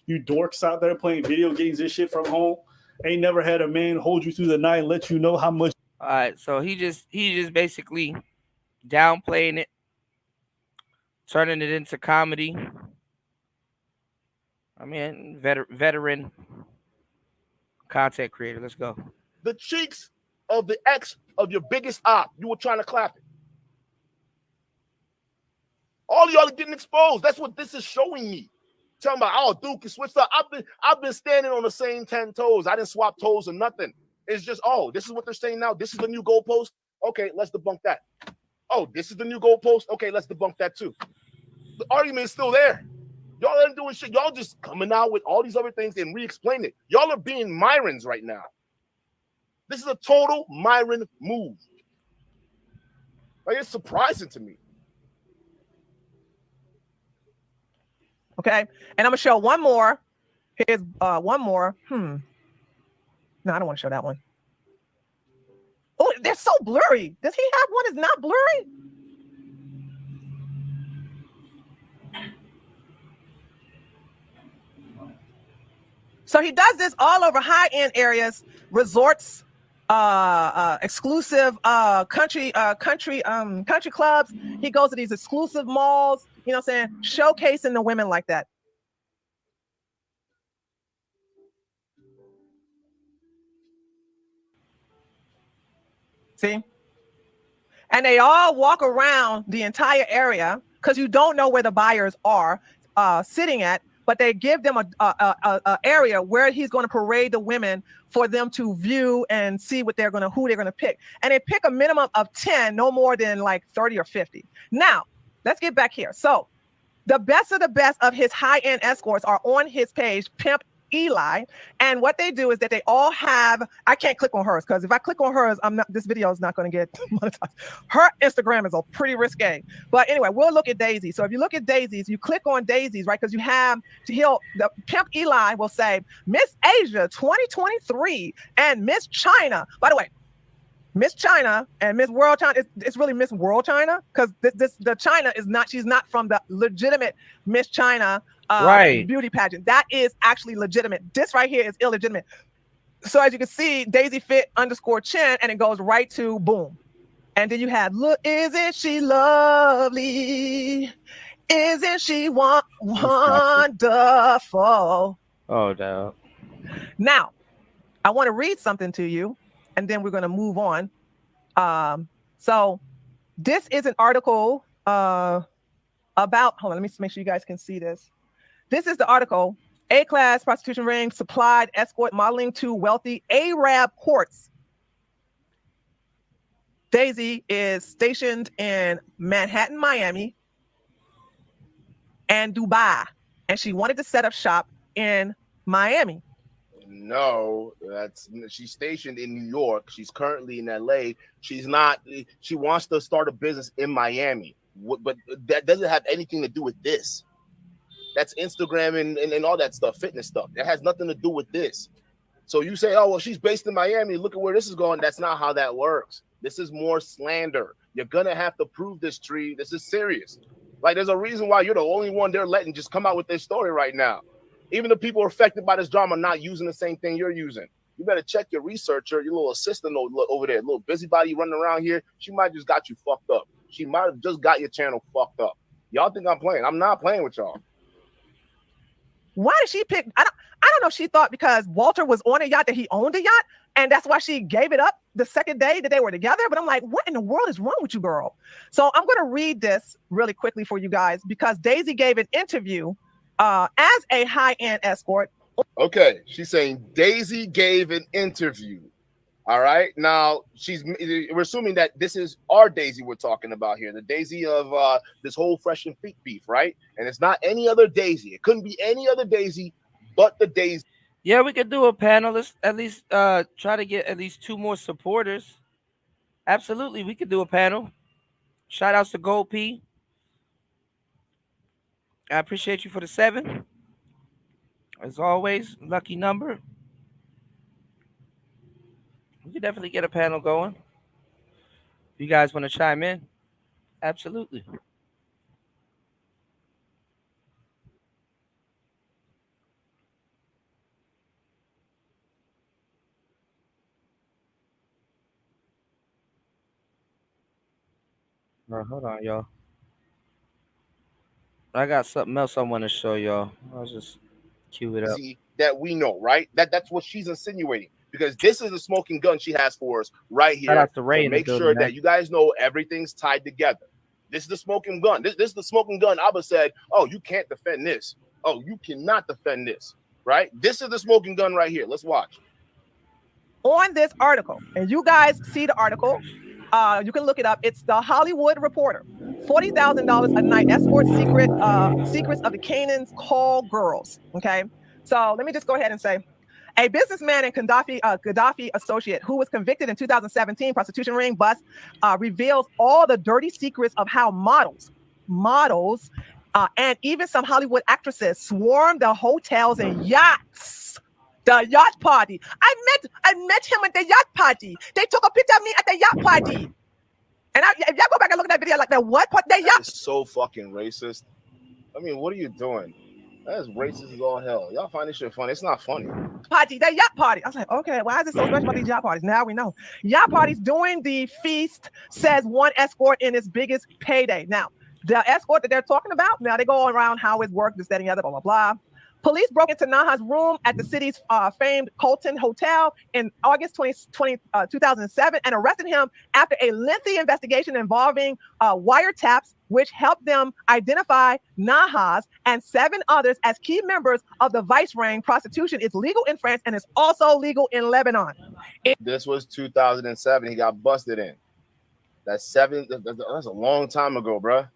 You dorks out there playing video games and shit from home. Ain't never had a man hold you through the night and let you know how much. All right. So he just basically downplaying it. Turning it into comedy. I mean, veteran content creator. Let's go. The cheeks of the ex of your biggest op. You were trying to clap it. All y'all are getting exposed. That's what this is showing me. Talking about, oh, Duke is switched up. I've been standing on the same 10 toes. I didn't swap toes or nothing. It's just, oh, this is what they're saying now. This is the new goalpost. Okay, let's debunk that. Oh, this is the new goalpost. Okay, let's debunk that too. The argument is still there. Y'all ain't doing shit. Y'all just coming out with all these other things and re-explain it. Y'all are being Myrons right now. This is a total Myron move. Like, it's surprising to me. Okay, and I'm gonna show one more. Here's one more. No, I don't want to show that one. Oh, they're so blurry. Does he have one that's not blurry? So he does this all over high-end areas, resorts, exclusive country clubs. He goes to these exclusive malls, you know what I'm saying, showcasing the women like that. See? And they all walk around the entire area because you don't know where the buyers are sitting at, but they give them a area where he's going to parade the women for them to view and see what who they're going to pick. And they pick a minimum of 10, no more than like 30 or 50. Now, let's get back here. So the best of his high-end escorts are on his page, Pimp Eli. And what they do is that they all have, I can't click on hers because if I click on hers, this video is not going to get monetized. Her Instagram is a pretty risque. But anyway, we'll look at Daisy. So if you look at Daisy's, you click on Daisy's, right? Because you have the pimp Eli will say Miss Asia 2023 and Miss China. By the way, Miss China and Miss World China, it's really Miss World China because the China is not, she's not from the legitimate Miss China beauty pageant. That is actually legitimate. This right here is illegitimate. So as you can see, Daisy Fit _Chin, and it goes right to boom. And then you have, look, isn't she lovely? Isn't she wonderful? Oh, no. Now, I want to read something to you, and then we're going to move on. So this is an article about, hold on, let me make sure you guys can see this. This is the article, A-class prostitution ring supplied escort modeling to wealthy Arab courts. Daisy is stationed in Manhattan, Miami, and Dubai, and she wanted to set up shop in Miami. No, she's stationed in New York. She's currently in LA. She's not. She wants to start a business in Miami, but that doesn't have anything to do with this. That's Instagram and all that stuff, fitness stuff. That has nothing to do with this. So you say, oh well, she's based in Miami. Look at where this is going. That's not how that works. This is more slander. You're gonna have to prove this, Tree. This is serious. Like, there's a reason why you're the only one they're letting just come out with this story right now. Even the people affected by this drama not using the same thing you're using. You better check your researcher, your little assistant over there, little busybody running around here. She might just got you fucked up. She might have just got your channel fucked up. Y'all think I'm playing? I'm not playing with y'all. Why did she pick? I don't know if she thought because Walter was on a yacht that he owned a yacht, and that's why she gave it up the second day that they were together. But I'm like, what in the world is wrong with you, girl? So I'm going to read this really quickly for you guys because Daisy gave an interview as a high-end escort. Okay, she's saying Daisy gave an interview. All right, now we're assuming that this is our Daisy we're talking about here, the Daisy of this whole Fresh and Fit beef, right? And it's not any other Daisy. It couldn't be any other Daisy but the Daisy. Yeah, we could do a panel. Let's at least try to get at least 2 more supporters. Absolutely, we could do a panel. Shout outs to Gold P. I appreciate you for the 7. As always, lucky number. We could definitely get a panel going. If you guys want to chime in, absolutely. Hold on, y'all. I got something else I want to show y'all. I'll just cue it up. That we know, right? That's what she's insinuating. Because this is the smoking gun she has for us right here to make sure that you guys know everything's tied together. This is the smoking gun. This is the smoking gun. Abba said, oh, you can't defend this. Oh, you cannot defend this, right? This is the smoking gun right here. Let's watch. On this article, and you guys see the article, you can look it up. It's the Hollywood Reporter. $40,000 a night escort secrets of the Canaan's call girls. Okay, so let me just go ahead and say, a businessman and Gaddafi associate who was convicted in 2017 prostitution ring bust reveals all the dirty secrets of how models, and even some Hollywood actresses swarmed the hotels and yachts. The yacht party. I met him at the yacht party. They took a picture of me at the yacht party. And if y'all go back and look at that video, like, the what part? The yacht. It's so fucking racist. I mean, what are you doing? That's racist as all hell. Y'all find this shit funny? It's not funny. Party, the yacht party. I was like, okay, why is it so special about these yacht parties? Now we know. Yacht parties during the feast, says one escort in its biggest payday. Now, the escort that they're talking about, now they go around how it works, this, that, and the other, blah, blah, blah. Police broke into Naha's room at the city's famed Colton Hotel in August 2007 and arrested him after a lengthy investigation involving wiretaps, which helped them identify Nahas and 7 others as key members of the vice ring. Prostitution is legal in France and is also legal in Lebanon. This was 2007. He got busted in. That's a long time ago, bro.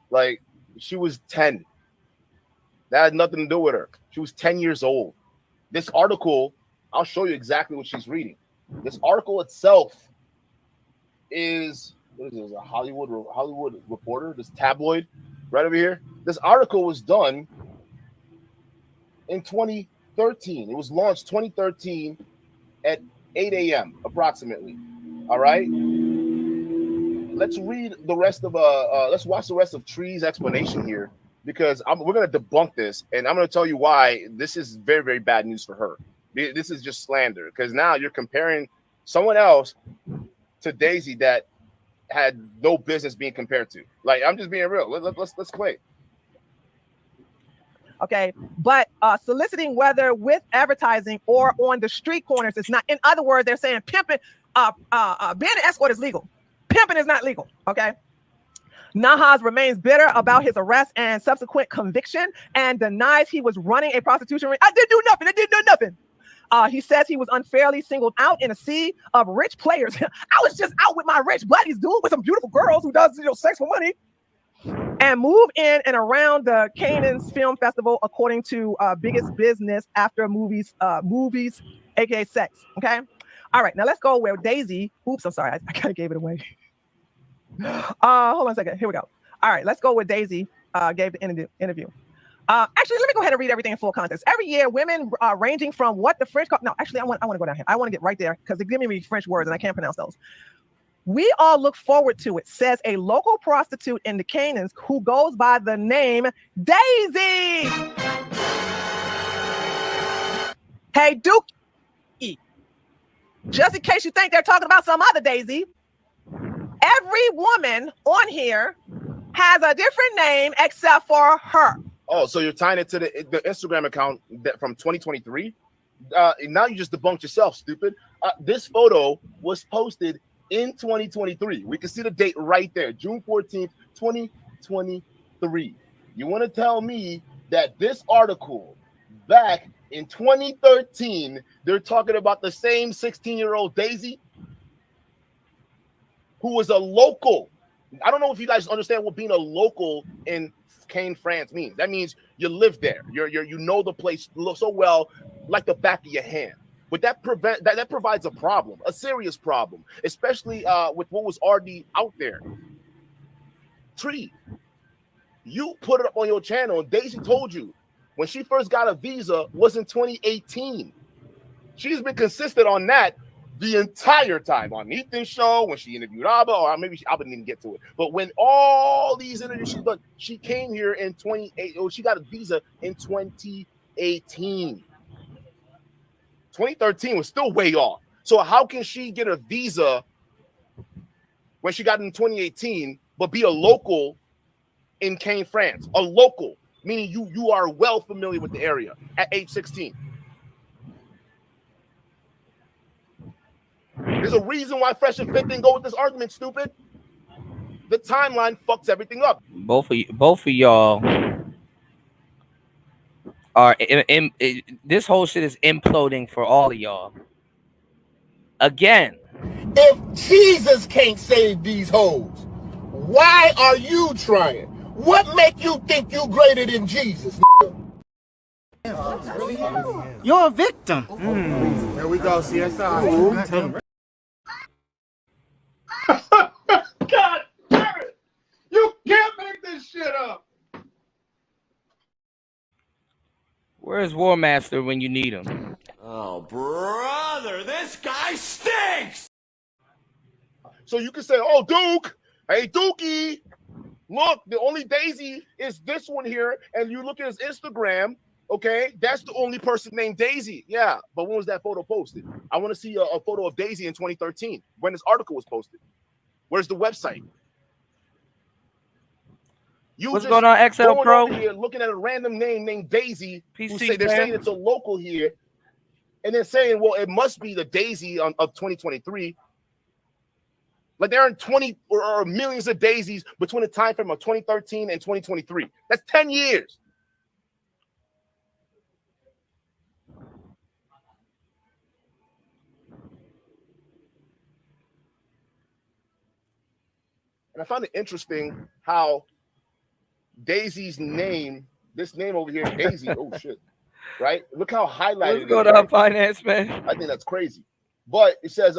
Like, she was 10. That had nothing to do with her. She was 10 years old. This article, I'll show you exactly what she's reading. This article itself is, what is it, a Hollywood Reporter, this tabloid right over here. This article was done in 2013. It was launched 2013 at 8 a.m. approximately. All right. Let's read the rest of let's watch the rest of Tree's explanation here, because we're gonna debunk this, and I'm gonna tell you why this is very, very bad news for her. This is just slander, because now you're comparing someone else to Daisy that had no business being compared to. Like, I'm just being real. Let's play. Okay, but soliciting, whether with advertising or on the street corners, is not. In other words, they're saying pimping, being an escort is legal. Pimping is not legal. Okay. Nahas remains bitter about his arrest and subsequent conviction and denies he was running a prostitution ring. I didn't do nothing. I didn't do nothing. He says he was unfairly singled out in a sea of rich players. I was just out with my rich buddies, dude, with some beautiful girls who does sex for money. And move in and around the Canaan's Film Festival, according to Biggest Business After Movies, aka Sex. Okay. All right. Now let's go where Daisy. Oops, I'm sorry. I kind of gave it away. Hold on a second. Here we go. All right. Let's go with Daisy. Gave the interview. Actually, let me go ahead and read everything in full context. Every year, women ranging from what the French call. No, actually, I want to go down here. I want to get right there because they give me French words and I can't pronounce those. We all look forward to it, says a local prostitute in the Canaans who goes by the name Daisy. Hey, Dookie. Just in case you think they're talking about some other Daisy, every woman on here has a different name except for her. Oh, so you're tying it to the Instagram account from 2023? Now you just debunked yourself, stupid. This photo was posted in 2023. We can see the date right there, June 14th, 2023. You want to tell me that this article back in 2013, they're talking about the same 16-year-old Daisy who was a local? I don't know if you guys understand what being a local in Caen, France means. That means you live there. You know the place so well, like the back of your hand. But that provides a problem, a serious problem, especially with what was already out there. Tree, you put it up on your channel, and Daisy told you when she first got a visa was in 2018. She's been consistent on that the entire time on Ethan's show, when she interviewed Abba, or maybe Abba didn't even get to it. But when all these interviews she's done, she came here in 2018. She got a visa in 2018. 2013 was still way off. So how can she get a visa when she got in 2018, but be a local in Caen, France? A local, meaning you are well familiar with the area at age 16. There's a reason why Fresh and Fit didn't go with this argument, stupid. The timeline fucks everything up. Both of y'all are this whole shit is imploding for all of y'all. Again, if Jesus can't save these hoes, why are you trying? What make you think you greater than Jesus? You're a victim. There we go, CSI. God damn it! You can't make this shit up. where's War Master when you need him? Oh, brother, this guy stinks! So you can say, oh, Duke, hey, Dookie, look, the only Daisy is this one here, and you look at his Instagram, okay, that's the only person named Daisy. Yeah, but when was that photo posted? I want to see a photo of Daisy in 2013, when this article was posted. Where's the website? What's going on, XL Pro? Over here, looking at a random name named Daisy, PC they're saying it's a local here, and they're saying, well, it must be the Daisy of 2023. Like there are 20 or millions of daisies between the time frame of 2013 and 2023. That's 10 years. And I found it interesting how Daisy's name, this name over here, Daisy, oh shit. right? Look how highlighted. What's going on, finance man? I think that's crazy. But it says,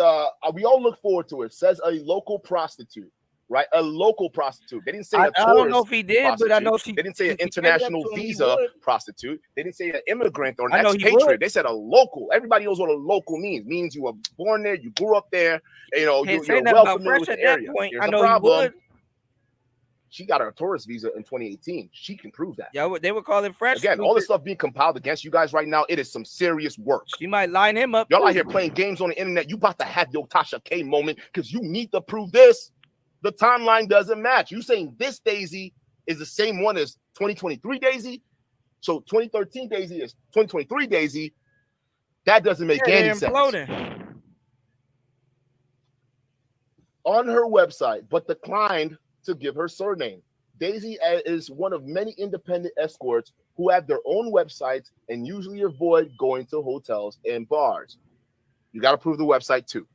we all look forward to it. It says a local prostitute, right? A local prostitute. They didn't say a tourist. I don't know if he did, prostitute. but I know they didn't say an international visa prostitute. They didn't say an immigrant or an expatriate. They said a local. Everybody knows what a local means. It means you were born there, you grew up there, you know, you're well familiar with the area. I know he would. She got her tourist visa in 2018. She can prove that. Yeah, they would call it fresh. Again, all the stuff being compiled against you guys right now, it is some serious work. She might line him up. Y'all out here playing games on the internet. You about to have your Tasha K moment because you need to prove this. The timeline doesn't match. You saying this Daisy is the same one as 2023 Daisy? So 2013 Daisy is 2023 Daisy. That doesn't make any sense. On her website, but declined to give her surname. Daisy is one of many independent escorts who have their own websites and usually avoid going to hotels and bars. You got to prove the website too.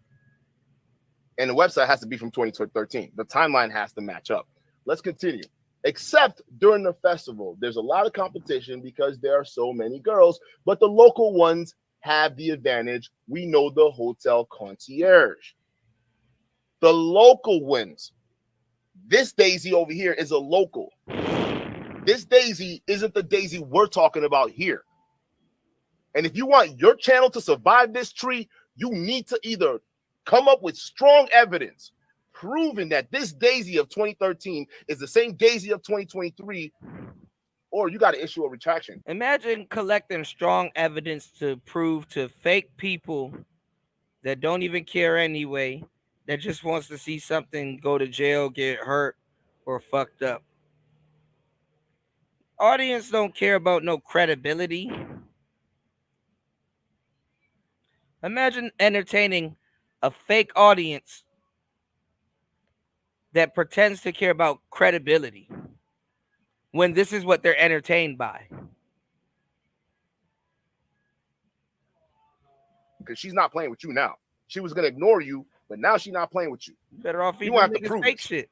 And the website has to be from 2013. The timeline has to match up. Let's continue. Except during the festival, there's a lot of competition because there are so many girls, but the local ones have the advantage. We know the hotel concierge. The local wins. This Daisy over here is a local. This Daisy isn't the Daisy we're talking about here. And if you want your channel to survive this tree, you need to either come up with strong evidence proving that this Daisy of 2013 is the same Daisy of 2023, or you got to issue a retraction. Imagine collecting strong evidence to prove to fake people that don't even care anyway, that just wants to see something go to jail, get hurt, or fucked up. Audience don't care about no credibility. Imagine entertaining a fake audience that pretends to care about credibility when this is what they're entertained by. Because she's not playing with you now. She was going to ignore you, but now she's not playing with you. Better off you have to prove fake shit.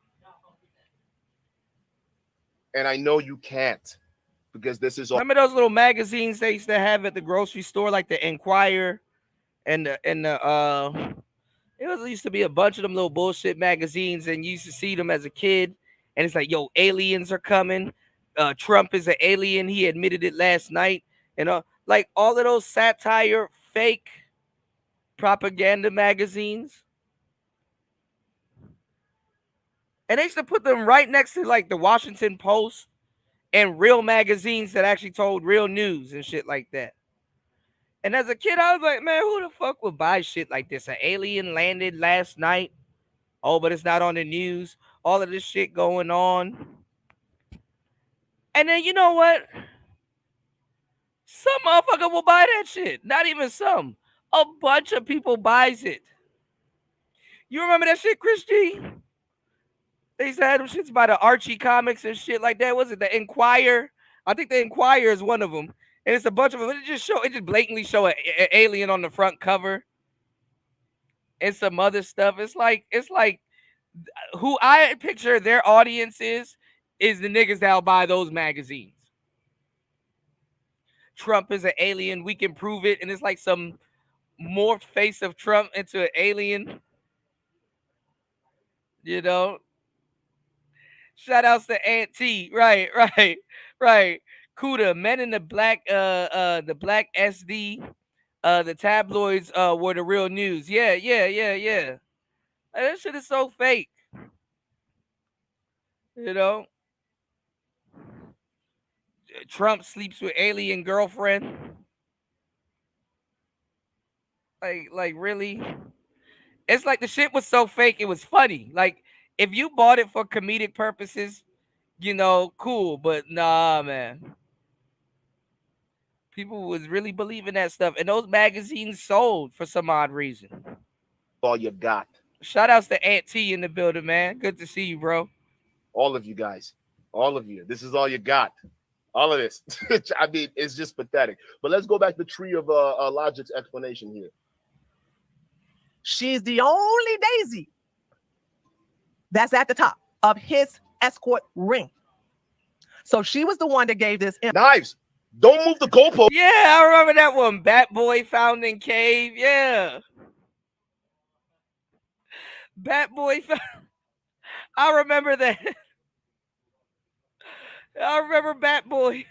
And I know you can't, because this is all. Remember those little magazines they used to have at the grocery store, like the Enquirer and the it used to be a bunch of them little bullshit magazines, and you used to see them as a kid, and it's like, yo, aliens are coming. Trump is an alien. He admitted it last night. And like all of those satire, fake propaganda magazines. And they used to put them right next to like the Washington Post and real magazines that actually told real news and shit like that. And as a kid, I was like, man, who the fuck would buy shit like this? An alien landed last night. Oh, but it's not on the news. All of this shit going on. And then you know what? Some motherfucker will buy that shit. Not even some. A bunch of people buys it. You remember that shit, Chris G? They used to have them shits by the Archie comics and shit like that. Was it the Enquirer? I think the Enquirer is one of them. And it's a bunch of them. It just blatantly show an alien on the front cover. And some other stuff. It's like who I picture their audience is the niggas that'll buy those magazines. Trump is an alien. We can prove it. And it's like some morphed face of Trump into an alien. You know? Shout outs to Aunt T. Right. Kuda, men in the black SD, the tabloids were the real news. Yeah. That shit is so fake. You know? Trump sleeps with alien girlfriend. Like really? It's like the shit was so fake, it was funny. Like, if you bought it for comedic purposes, you know, cool. But nah, man. People was really believing that stuff. And those magazines sold for some odd reason. All you got. Shout outs to Aunt T in the building, man. Good to see you, bro. All of you guys. All of you. This is all you got. All of this. I mean, it's just pathetic. But let's go back to the tree of Logic's explanation here. She's the only Daisy that's at the top of his escort ring. So she was the one that gave this knives. Don't move the goalpost. Yeah, I remember that one. Bat Boy found in cave. Yeah. Bat Boy found. I remember that. I remember Bat Boy.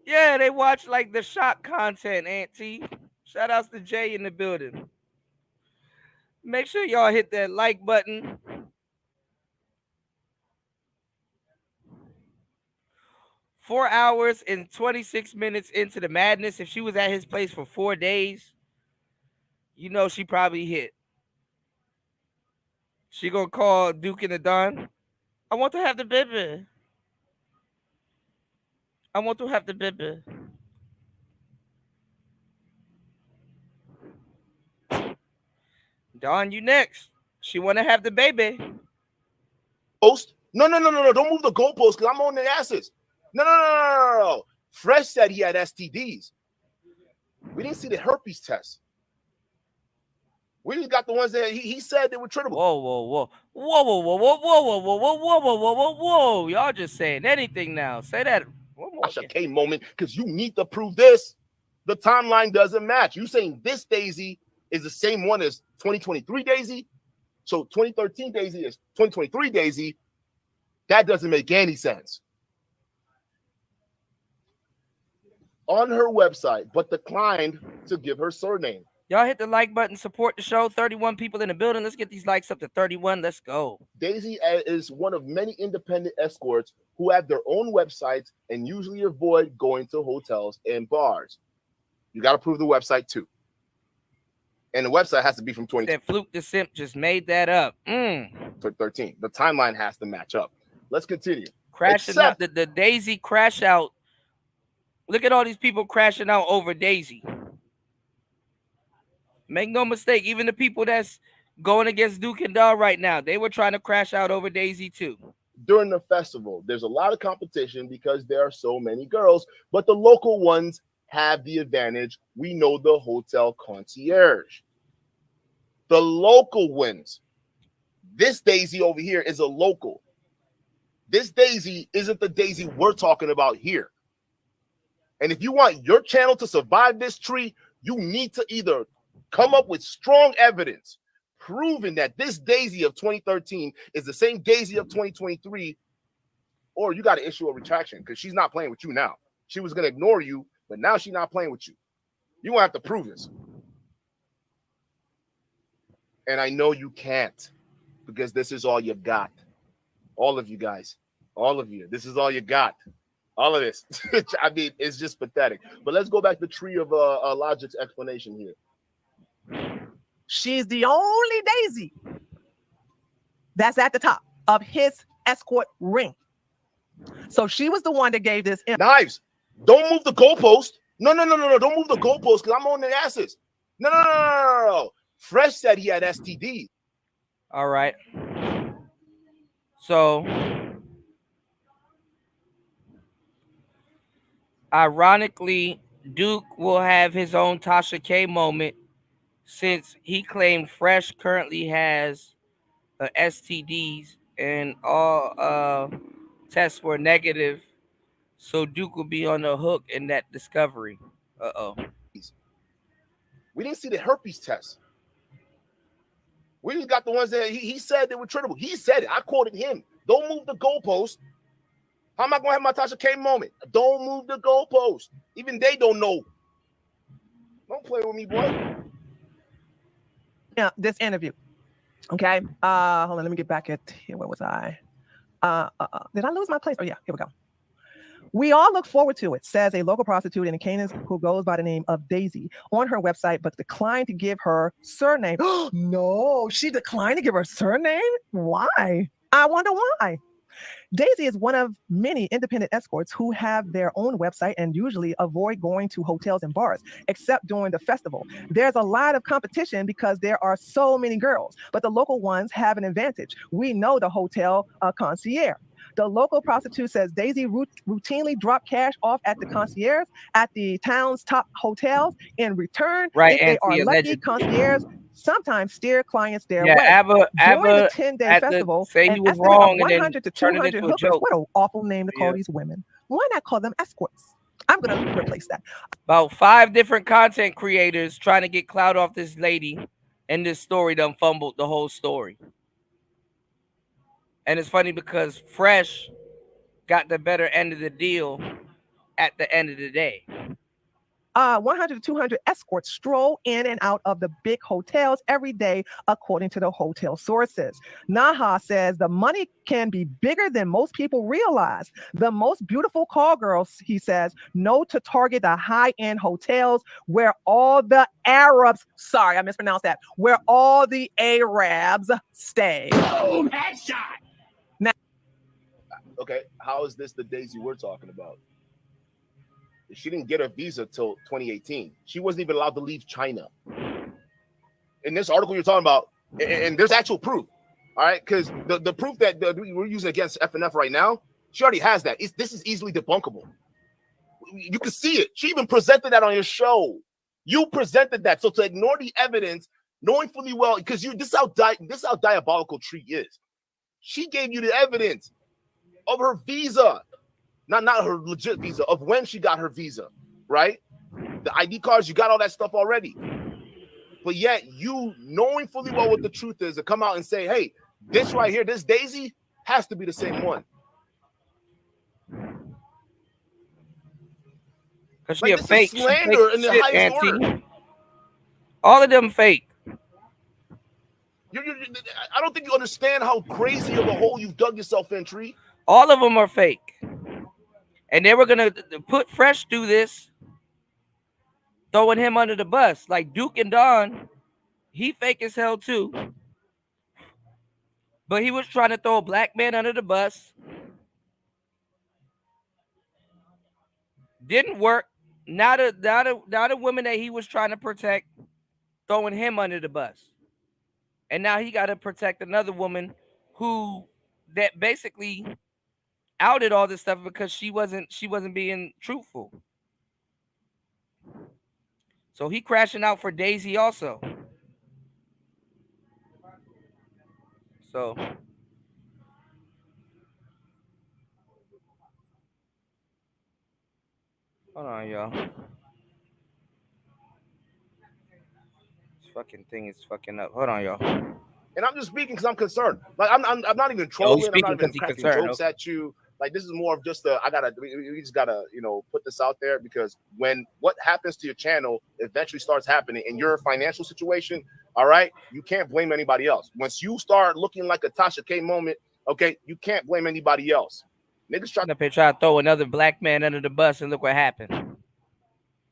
Yeah, they watch like the shock content, Auntie. Shout outs to Jay in the building. Make sure y'all hit that like button. Four hours and 26 minutes into the madness. If she was at his place for 4 days, you know she probably hit. She gonna call Duke and the Don. I want to have the baby. I want to have the baby. Don, you next. She want to have the baby. Post? No. Don't move the goalpost because I'm on the asses. No. Fresh said he had STDs. We didn't see the herpes test. We just got the ones that he said they were treatable. Whoa. Y'all just saying anything now. Say that one more. Tasha K moment, because you need to prove this. The timeline doesn't match. You saying this Daisy is the same one as 2023 Daisy? So 2013 Daisy is 2023 Daisy. That doesn't make any sense. On her website, but declined to give her surname. Y'all hit the like button, support the show. 31 people in the building. Let's get these likes up to 31. Let's go. Daisy is one of many independent escorts who have their own websites and usually avoid going to hotels and bars. You got to prove the website too. And the website has to be from 2013. That Fluke the Simp just made that up. 13. The timeline has to match up. Let's continue. Crashing out. The Daisy crash out. Look at all these people crashing out over Daisy. Make no mistake, even the people that's going against Duke and Dawn right now, they were trying to crash out over Daisy too. During the festival, there's a lot of competition because there are so many girls, but the local ones have the advantage. We know the hotel concierge. The local wins. This Daisy over here is a local. This Daisy isn't the Daisy we're talking about here. And if you want your channel to survive this tree, you need to either come up with strong evidence proving that this Daisy of 2013 is the same Daisy of 2023, or you got to issue a retraction because she's not playing with you now. She was going to ignore you, but now she's not playing with you. You won't have to prove this. And I know you can't because this is all you got. All of you guys, all of you, this is all you got. All of this. I mean, it's just pathetic. But let's go back to the tree of Logic's explanation here. She's the only Daisy that's at the top of his escort ring. So she was the one that gave this. Knives, don't move the goalpost. No. Don't move the goalpost because I'm on the asses. No. Fresh said he had STDs. All right. So, ironically, Duke will have his own Tasha K moment since he claimed Fresh currently has STDs and all tests were negative. So Duke will be on the hook in that discovery. We didn't see the herpes test. We just got the ones that he said they were treatable. He said it. I quoted him. Don't move the goalpost. How am I going to have my Tasha K moment? Don't move the goalpost. Even they don't know. Don't play with me, boy. Yeah, this interview. Okay. Hold on. Let me get back at here. Where was I? Did I lose my place? Oh, yeah. Here we go. We all look forward to it, says a local prostitute in Canis who goes by the name of Daisy on her website, but declined to give her surname. No, she declined to give her surname? Why? I wonder why. Daisy is one of many independent escorts who have their own website and usually avoid going to hotels and bars, except during the festival. There's a lot of competition because there are so many girls, but the local ones have an advantage. We know the hotel concierge. The local prostitute says Daisy routinely drop cash off at the concierge at the town's top hotels. In return, right, if they are lucky, concierge sometimes steer clients their Yeah, way. During Abba the 10-day festival, say an he was estimate wrong of and then 100 to turn it 200 into a hookers. joke. What an awful name to call Yeah. these women. Why not call them escorts? I'm going to replace that. About 5 different content creators trying to get clout off this lady, and this story done fumbled the whole story. And it's funny because Fresh got the better end of the deal at the end of the day. 100 to 200 escorts stroll in and out of the big hotels every day, according to the hotel sources. Naha says the money can be bigger than most people realize. The most beautiful call girls, he says, know to target the high-end hotels where all the Arabs, sorry, I mispronounced that, where all the Arabs stay. Boom, headshot. Now, Okay, how is this the Daisy we're talking about? She didn't get a visa till 2018. She wasn't even allowed to leave China. In this article you're talking about, and there's actual proof, all right? Because the proof that we're using against FNF right now, she already has that. This is easily debunkable. You can see it. She even presented that on your show. You presented that. So to ignore the evidence, knowing fully well, because this is how diabolical Tree is. She gave you the evidence of her visa. Not her legit visa, of when she got her visa, right? The ID cards, you got all that stuff already. But yet, you knowing fully well what the truth is, to come out and say, hey, this right here, this Daisy, has to be the same one. Because she a fake. Slander in the shit, highest Auntie. order. All of them fake. I don't think you understand how crazy of a hole you've dug yourself in, Tree. All of them are fake. And they were going to put Fresh through this, throwing him under the bus. Like Duke and Don, he fake as hell too. But he was trying to throw a black man under the bus. Didn't work. Now the women that he was trying to protect, throwing him under the bus. And now he got to protect another woman who that basically outed all this stuff because she wasn't being truthful. So he crashing out for Daisy also. So hold on, y'all. This fucking thing is fucking up. Hold on, y'all. And I'm just speaking because I'm concerned. Like I'm not even trolling. I'm not even cracking jokes at you. Like this is more of just we just gotta put this out there, because when what happens to your channel eventually starts happening in your financial situation, all right, you can't blame anybody else. Once you start looking like a Tasha K moment, okay, you can't blame anybody else. Niggas trying to throw another black man under the bus, and look what happened.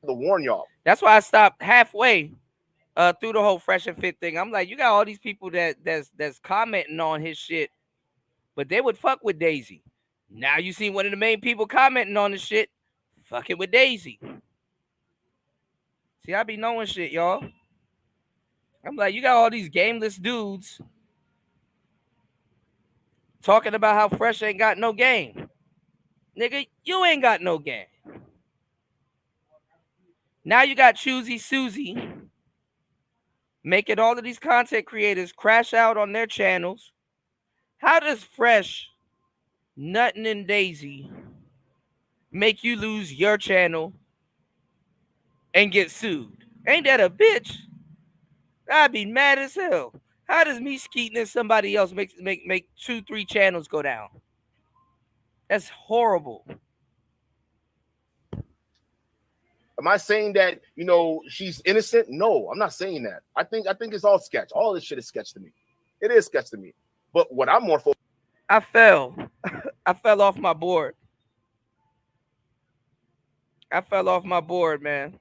To warn y'all. That's why I stopped halfway through the whole Fresh and Fit thing. I'm like, you got all these people that's commenting on his shit, but they would fuck with Daisy. Now you see one of the main people commenting on the shit, fucking with Daisy. See, I be knowing shit, y'all. I'm like, you got all these gameless dudes talking about how Fresh ain't got no game. Nigga, you ain't got no game. Now you got Choosy Susie making all of these content creators crash out on their channels. How does Fresh, Nuttin' and Daisy make you lose your channel and get sued? Ain't that a bitch? I'd be mad as hell. How does me skeeting and somebody else make 2-3 channels go down? That's horrible. Am I saying that she's innocent? No, I'm not saying that. I think it's all sketch. All this shit is sketch to me. It is sketch to me. But what I'm more focused, I fell. I fell off my board. I fell off my board, man.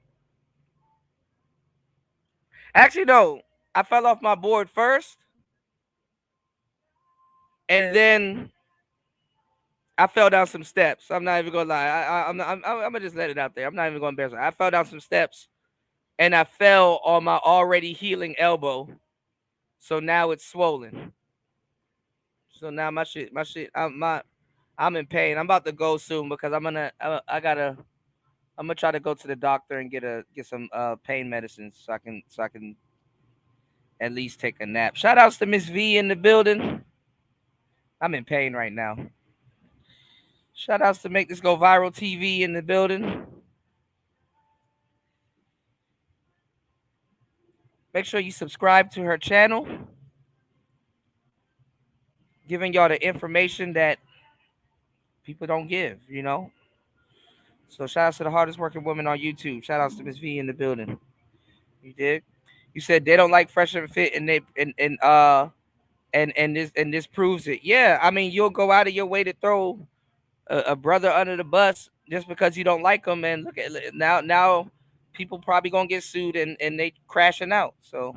Actually, no. I fell off my board first, and then I fell down some steps. I'm not even gonna lie. I'm gonna just let it out there. I'm not even gonna embarrass myself. I fell down some steps, and I fell on my already healing elbow. So now it's swollen. So now my shit. I'm in pain. I'm about to go soon because I'm gonna try to go to the doctor and get some pain medicines so I can at least take a nap. Shout outs to Miss V in the building. I'm in pain right now. Shout outs to Make This Go Viral TV in the building. Make sure you subscribe to her channel. Giving y'all the information that people don't give, you know. So shout outs to the hardest working woman on YouTube. Shout outs to Miss V in the building. You dig? You said they don't like Fresh and Fit, and this proves it. Yeah, I mean, you'll go out of your way to throw a brother under the bus just because you don't like him, and look at now people probably gonna get sued and they crashing out. So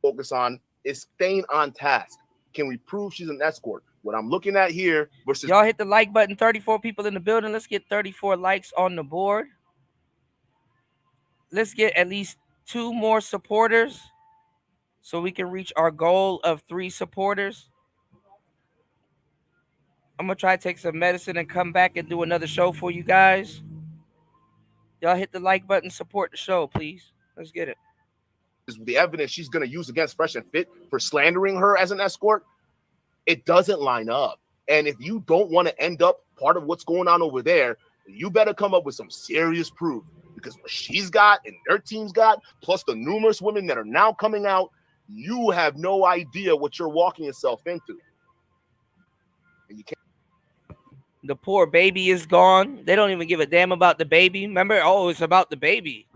focus on is staying on task. Can we prove she's an escort? What I'm looking at here versus y'all hit the like button. 34 people in the building. Let's get 34 likes on the board. Let's get at least 2 more supporters so we can reach our goal of 3 supporters. I'm gonna try to take some medicine and come back and do another show for you guys. Y'all hit the like button, support the show, please. Let's get it. The evidence she's going to use against Fresh and Fit for slandering her as an escort, it doesn't line up. And if you don't want to end up part of what's going on over there, you better come up with some serious proof, because what she's got and their team's got, plus the numerous women that are now coming out, you have no idea what you're walking yourself into. And you can't. The poor baby is gone. They don't even give a damn about the baby. Remember, oh, it's about the baby.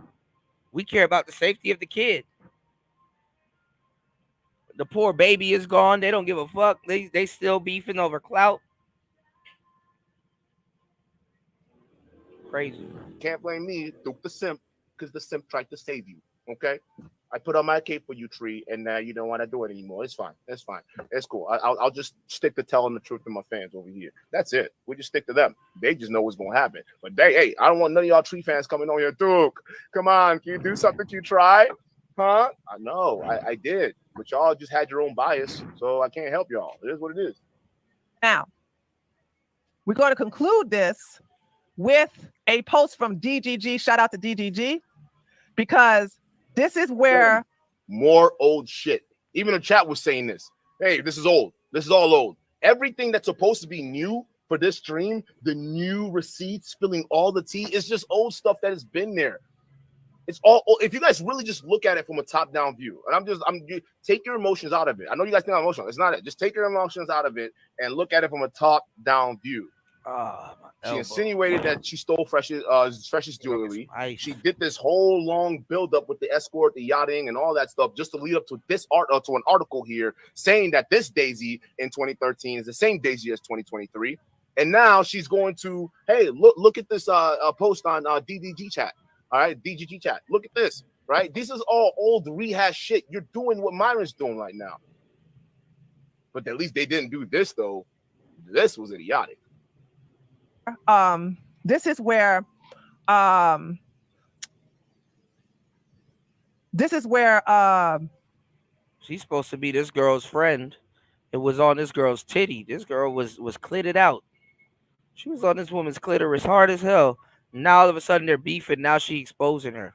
We care about the safety of the kid. The poor baby is gone. They don't give a fuck. They still beefing over clout. Crazy. Can't blame me, Duke the simp, because the simp tried to save you. Okay, I put on my cape for you, Tree, and you don't want to do it anymore. It's fine. It's fine. It's cool. I'll just stick to telling the truth to my fans over here. That's it. We just stick to them. They just know what's gonna happen. But hey, I don't want none of y'all Tree fans coming on here. Duke, come on, can you do something? Can you try? Huh? I know. I did, but y'all just had your own bias, so I can't help y'all. It is what it is. Now, we're going to conclude this with a post from DGG. Shout out to DGG, because this is where more old shit. Even the chat was saying this. Hey, this is old. This is all old. Everything that's supposed to be new for this stream, the new receipts, spilling all the tea, is just old stuff that has been there. It's all, if you guys really just look at it from a top-down view, and take your emotions out of it. I know you guys think I'm emotional. It's not it. Just take your emotions out of it and look at it from a top-down view. She insinuated that she stole Fresh's jewelry. She did this whole long build-up with the escort, the yachting, and all that stuff just to lead up to this to an article here saying that this Daisy in 2013 is the same Daisy as 2023. And now she's going to, hey, look at this post on DDG chat. All right, DGG chat. Look at this, right? This is all old rehash shit. You're doing what Myron's doing right now. But at least they didn't do this, though. This was idiotic. This is where she's supposed to be this girl's friend. It was on this girl's titty. This girl was clitted out. She was on this woman's clitoris hard as hell. Now all of a sudden they're beefing. Now she exposing her.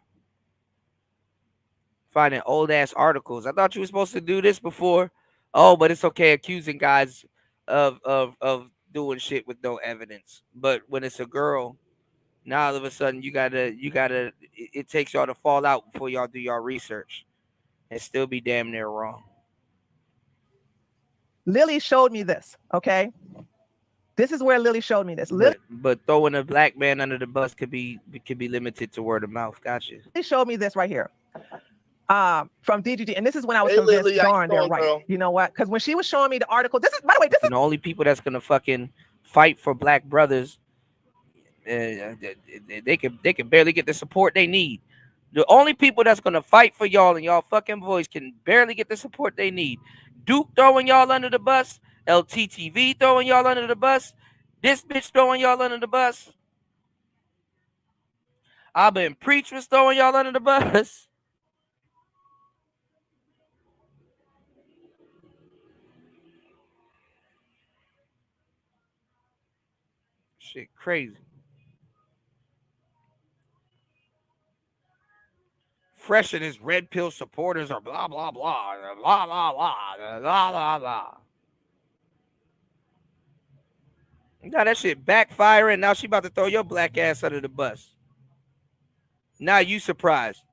Finding old ass articles. I thought you were supposed to do this before. Oh, but it's okay accusing guys of doing shit with no evidence. But when it's a girl, now all of a sudden you gotta it takes y'all to fall out before y'all do y'all research and still be damn near wrong. Lily showed me this, okay? This is where Lily showed me this. But throwing a black man under the bus could be limited to word of mouth. Gotcha. Lily showed me this right here. From DGG, and this is when I was convinced, Lily, darn, they're right. Girl. You know what? Because when she was showing me the article, this is, by the way, this is the only people that's gonna fucking fight for black brothers. They can barely get the support they need. The only people that's gonna fight for y'all and y'all fucking voice can barely get the support they need. Duke throwing y'all under the bus. LTTV throwing y'all under the bus. This bitch throwing y'all under the bus. Abba and Preach was throwing y'all under the bus. Shit crazy. Fresh and his red pill supporters are blah blah blah blah blah blah blah blah blah. Now that shit backfiring. Now she about to throw your black ass under the bus. Now you surprised.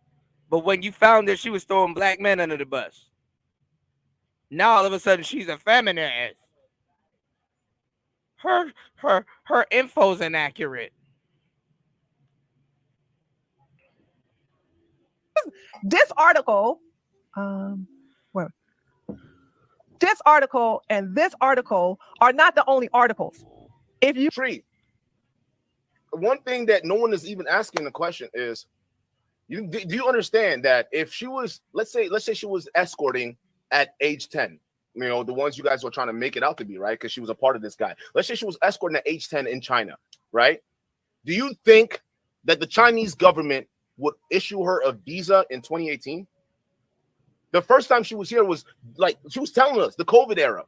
But when you found that she was throwing black men under the bus, now all of a sudden she's a feminist. Her info's inaccurate. This article, well, this article and this article are not the only articles. If you treat one thing that no one is even asking the question is, do you understand that if she was, let's say she was escorting at age 10, you know, the ones you guys were trying to make it out to be, right? Because she was a part of this guy. Let's say she was escorting at age 10 in China, right? Do you think that the Chinese government would issue her a visa in 2018? The first time she was here was like, she was telling us the COVID era.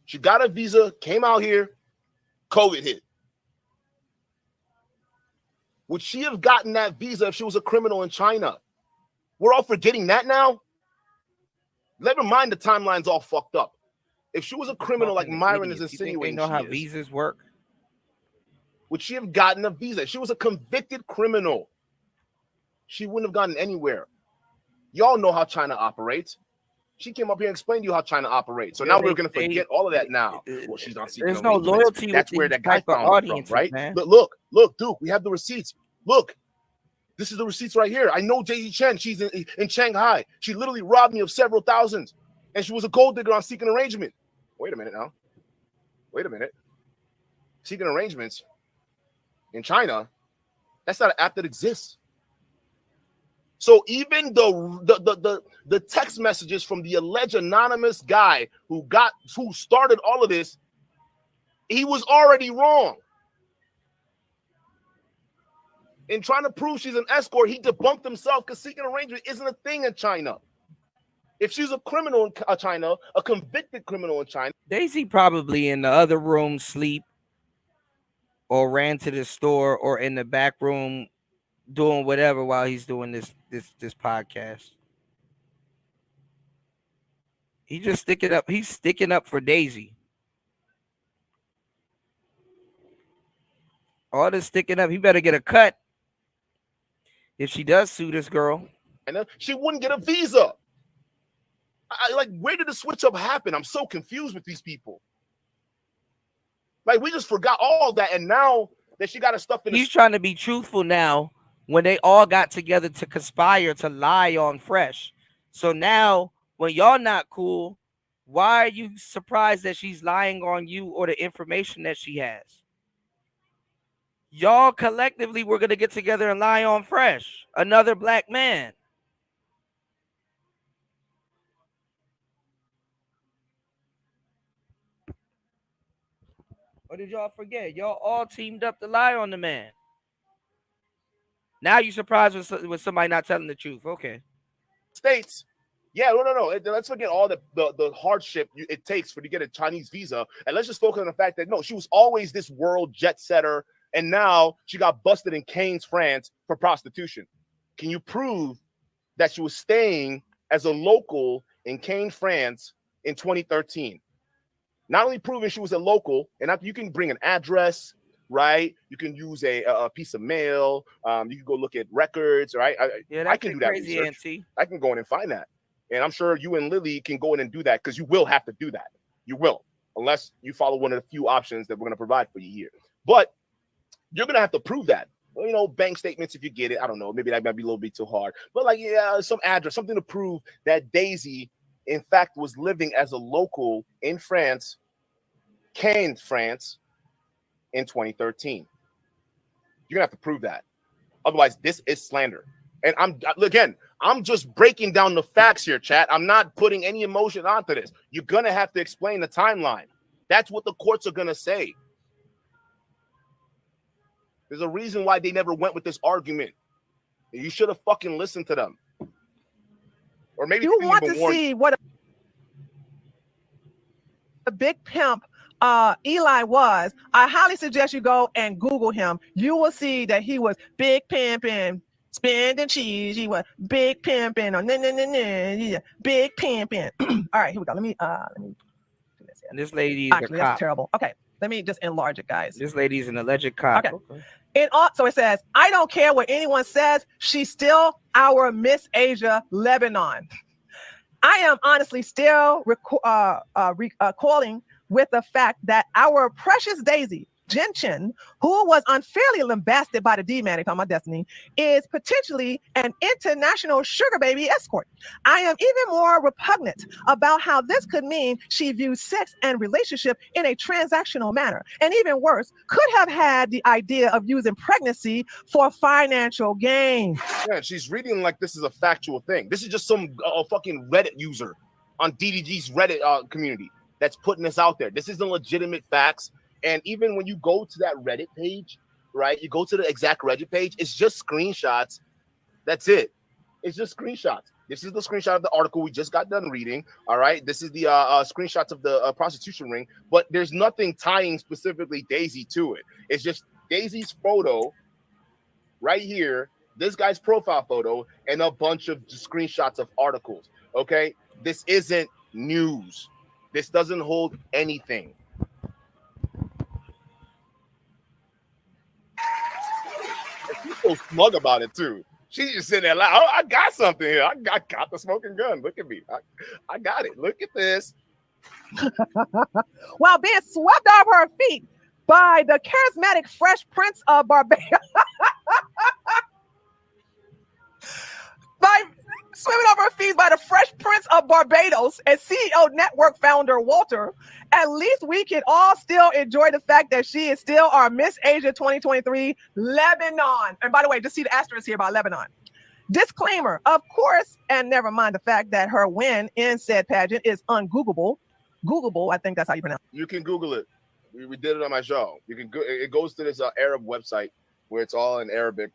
She got a visa, came out here, COVID hit. Would she have gotten that visa if she was a criminal in China? We're all forgetting that now. Never mind the timeline's all fucked up. If she was a criminal like Myron is insinuating, they know how visas work. Would she have gotten a visa? If she was a convicted criminal, she wouldn't have gotten anywhere. Y'all know how China operates. She came up here and explained to you how China operates. So now we're going to forget all of that now. Well, she's not seeking there's no arrangements. loyalty. That's with where these that guy type of found it from, audiences, right? man. But look, Duke, we have the receipts. Look, this is the receipts right here. I know Daisy Chen. She's in Shanghai. She literally robbed me of several thousands. And she was a gold digger on seeking arrangement. Wait a minute now. Wait a minute. Seeking arrangements in China, that's not an app that exists. So even the text messages from the alleged anonymous guy who started all of this, he was already wrong. In trying to prove she's an escort, he debunked himself because seeking arrangement isn't a thing in China. If she's a criminal in China, a convicted criminal in China, Daisy probably in the other room sleep, or ran to the store, or in the back room doing whatever while he's doing this podcast. He just sticking up. He's sticking up for Daisy. All this sticking up. He better get a cut if she does sue this girl. and she wouldn't get a visa. Like, where did the switch up happen? I'm so confused with these people. Like, we just forgot all that, and now that she got her stuff in. He's trying to be truthful now when they all got together to conspire to lie on Fresh. So now, when y'all not cool, why are you surprised that she's lying on you or the information that she has? Y'all collectively were going to get together and lie on Fresh, another black man. Or did y'all forget? Y'all all teamed up to lie on the man. Now you surprised with somebody not telling the truth. Okay. States. Yeah, no. Let's forget all the hardship it takes to get a Chinese visa. And let's just focus on the fact that, no, she was always this world jet setter. And now she got busted in Cannes, France for prostitution. Can you prove that she was staying as a local in Cannes, France in 2013? Not only proving she was a local, and you can bring an address, right? You can use a piece of mail. You can go look at records, right? I can do that crazy, research. Auntie. I can go in and find that. And I'm sure you and Lily can go in and do that, because you will have to do that. You will, unless you follow one of the few options that we're going to provide for you here. But you're going to have to prove that. Well, you know, bank statements if you get it. I don't know. Maybe that might be a little bit too hard. But like, yeah, some address, something to prove that Daisy, in fact, was living as a local in France, Cannes, France, in 2013. You're going to have to prove that. Otherwise, this is slander. And I'm just breaking down the facts here, chat. I'm not putting any emotion onto this. You're going to have to explain the timeline. That's what the courts are going to say. There's a reason why they never went with this argument. You should have fucking listened to them. Or maybe you want to see what a big pimp Eli was, I highly suggest you go and Google him. You will see that he was big pimping, spending cheese. He was big pimping, big pimping. All right, here we go. Let me do this here. And this lady is Actually, a cop. that's terrible. Okay, let me just enlarge it, guys. This lady's an alleged cop. Okay. So it says, I don't care what anyone says. She's still our Miss Asia Lebanon. I am honestly still recalling with the fact that our precious Daisy Jen Chen, who was unfairly lambasted by the D-Man, on my destiny, is potentially an international sugar baby escort. I am even more repugnant about how this could mean she views sex and relationship in a transactional manner. And even worse, could have had the idea of using pregnancy for financial gain. Yeah, she's reading like this is a factual thing. This is just some fucking Reddit user on DDG's Reddit community that's putting this out there. This isn't legitimate facts. And even when you go to that Reddit page, right, you go to the exact Reddit page, it's just screenshots. That's it. It's just screenshots. This is the screenshot of the article we just got done reading. All right. This is the screenshots of the prostitution ring. But there's nothing tying specifically Daisy to it. It's just Daisy's photo right here, this guy's profile photo, and a bunch of screenshots of articles. Okay. This isn't news. This doesn't hold anything. She's so smug about it too. She's just sitting there like, oh, I got something here. I got the smoking gun. Look at me. I got it. Look at this. While being swept off her feet by the charismatic Fresh Prince of Barbados. By swimming off her feet by the Fresh Prince of Barbados and CEO Network founder Walter, at least we can all still enjoy the fact that she is still our Miss Asia 2023 Lebanon. And by the way, just see the asterisk here about Lebanon. Disclaimer, of course, and never mind the fact that her win in said pageant is ungoogleable. Googleable, I think that's how you pronounce it. You can Google it. We did it on my show. You can go, it goes to this Arab website where it's all in Arabic.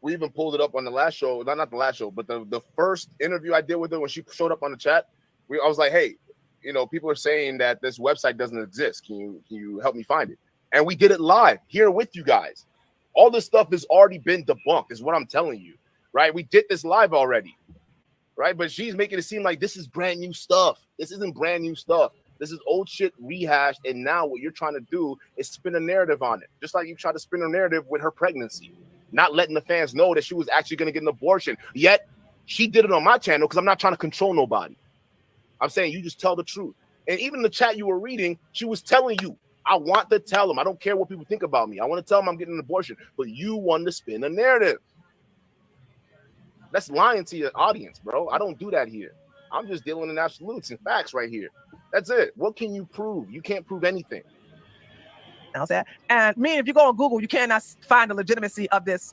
We even pulled it up on the last show, not the last show, but the first interview I did with her when she showed up on the chat. I was like, hey, you know, people are saying that this website doesn't exist. Can you help me find it? And we did it live here with you guys. All this stuff has already been debunked, is what I'm telling you, right? We did this live already, right? But she's making it seem like this is brand new stuff. This isn't brand new stuff. This is old shit rehashed, and now what you're trying to do is spin a narrative on it, just like you tried to spin a narrative with her pregnancy, not letting the fans know that she was actually going to get an abortion. Yet she did it on my channel because I'm not trying to control nobody. I'm saying you just tell the truth. And even the chat you were reading, she was telling you, I want to tell them. I don't care what people think about me. I want to tell them I'm getting an abortion. But you want to spin a narrative. That's lying to your audience, bro. I don't do that here. I'm just dealing in absolutes and facts right here. That's it. What can you prove? You can't prove anything. And if you go on Google, you cannot find the legitimacy of this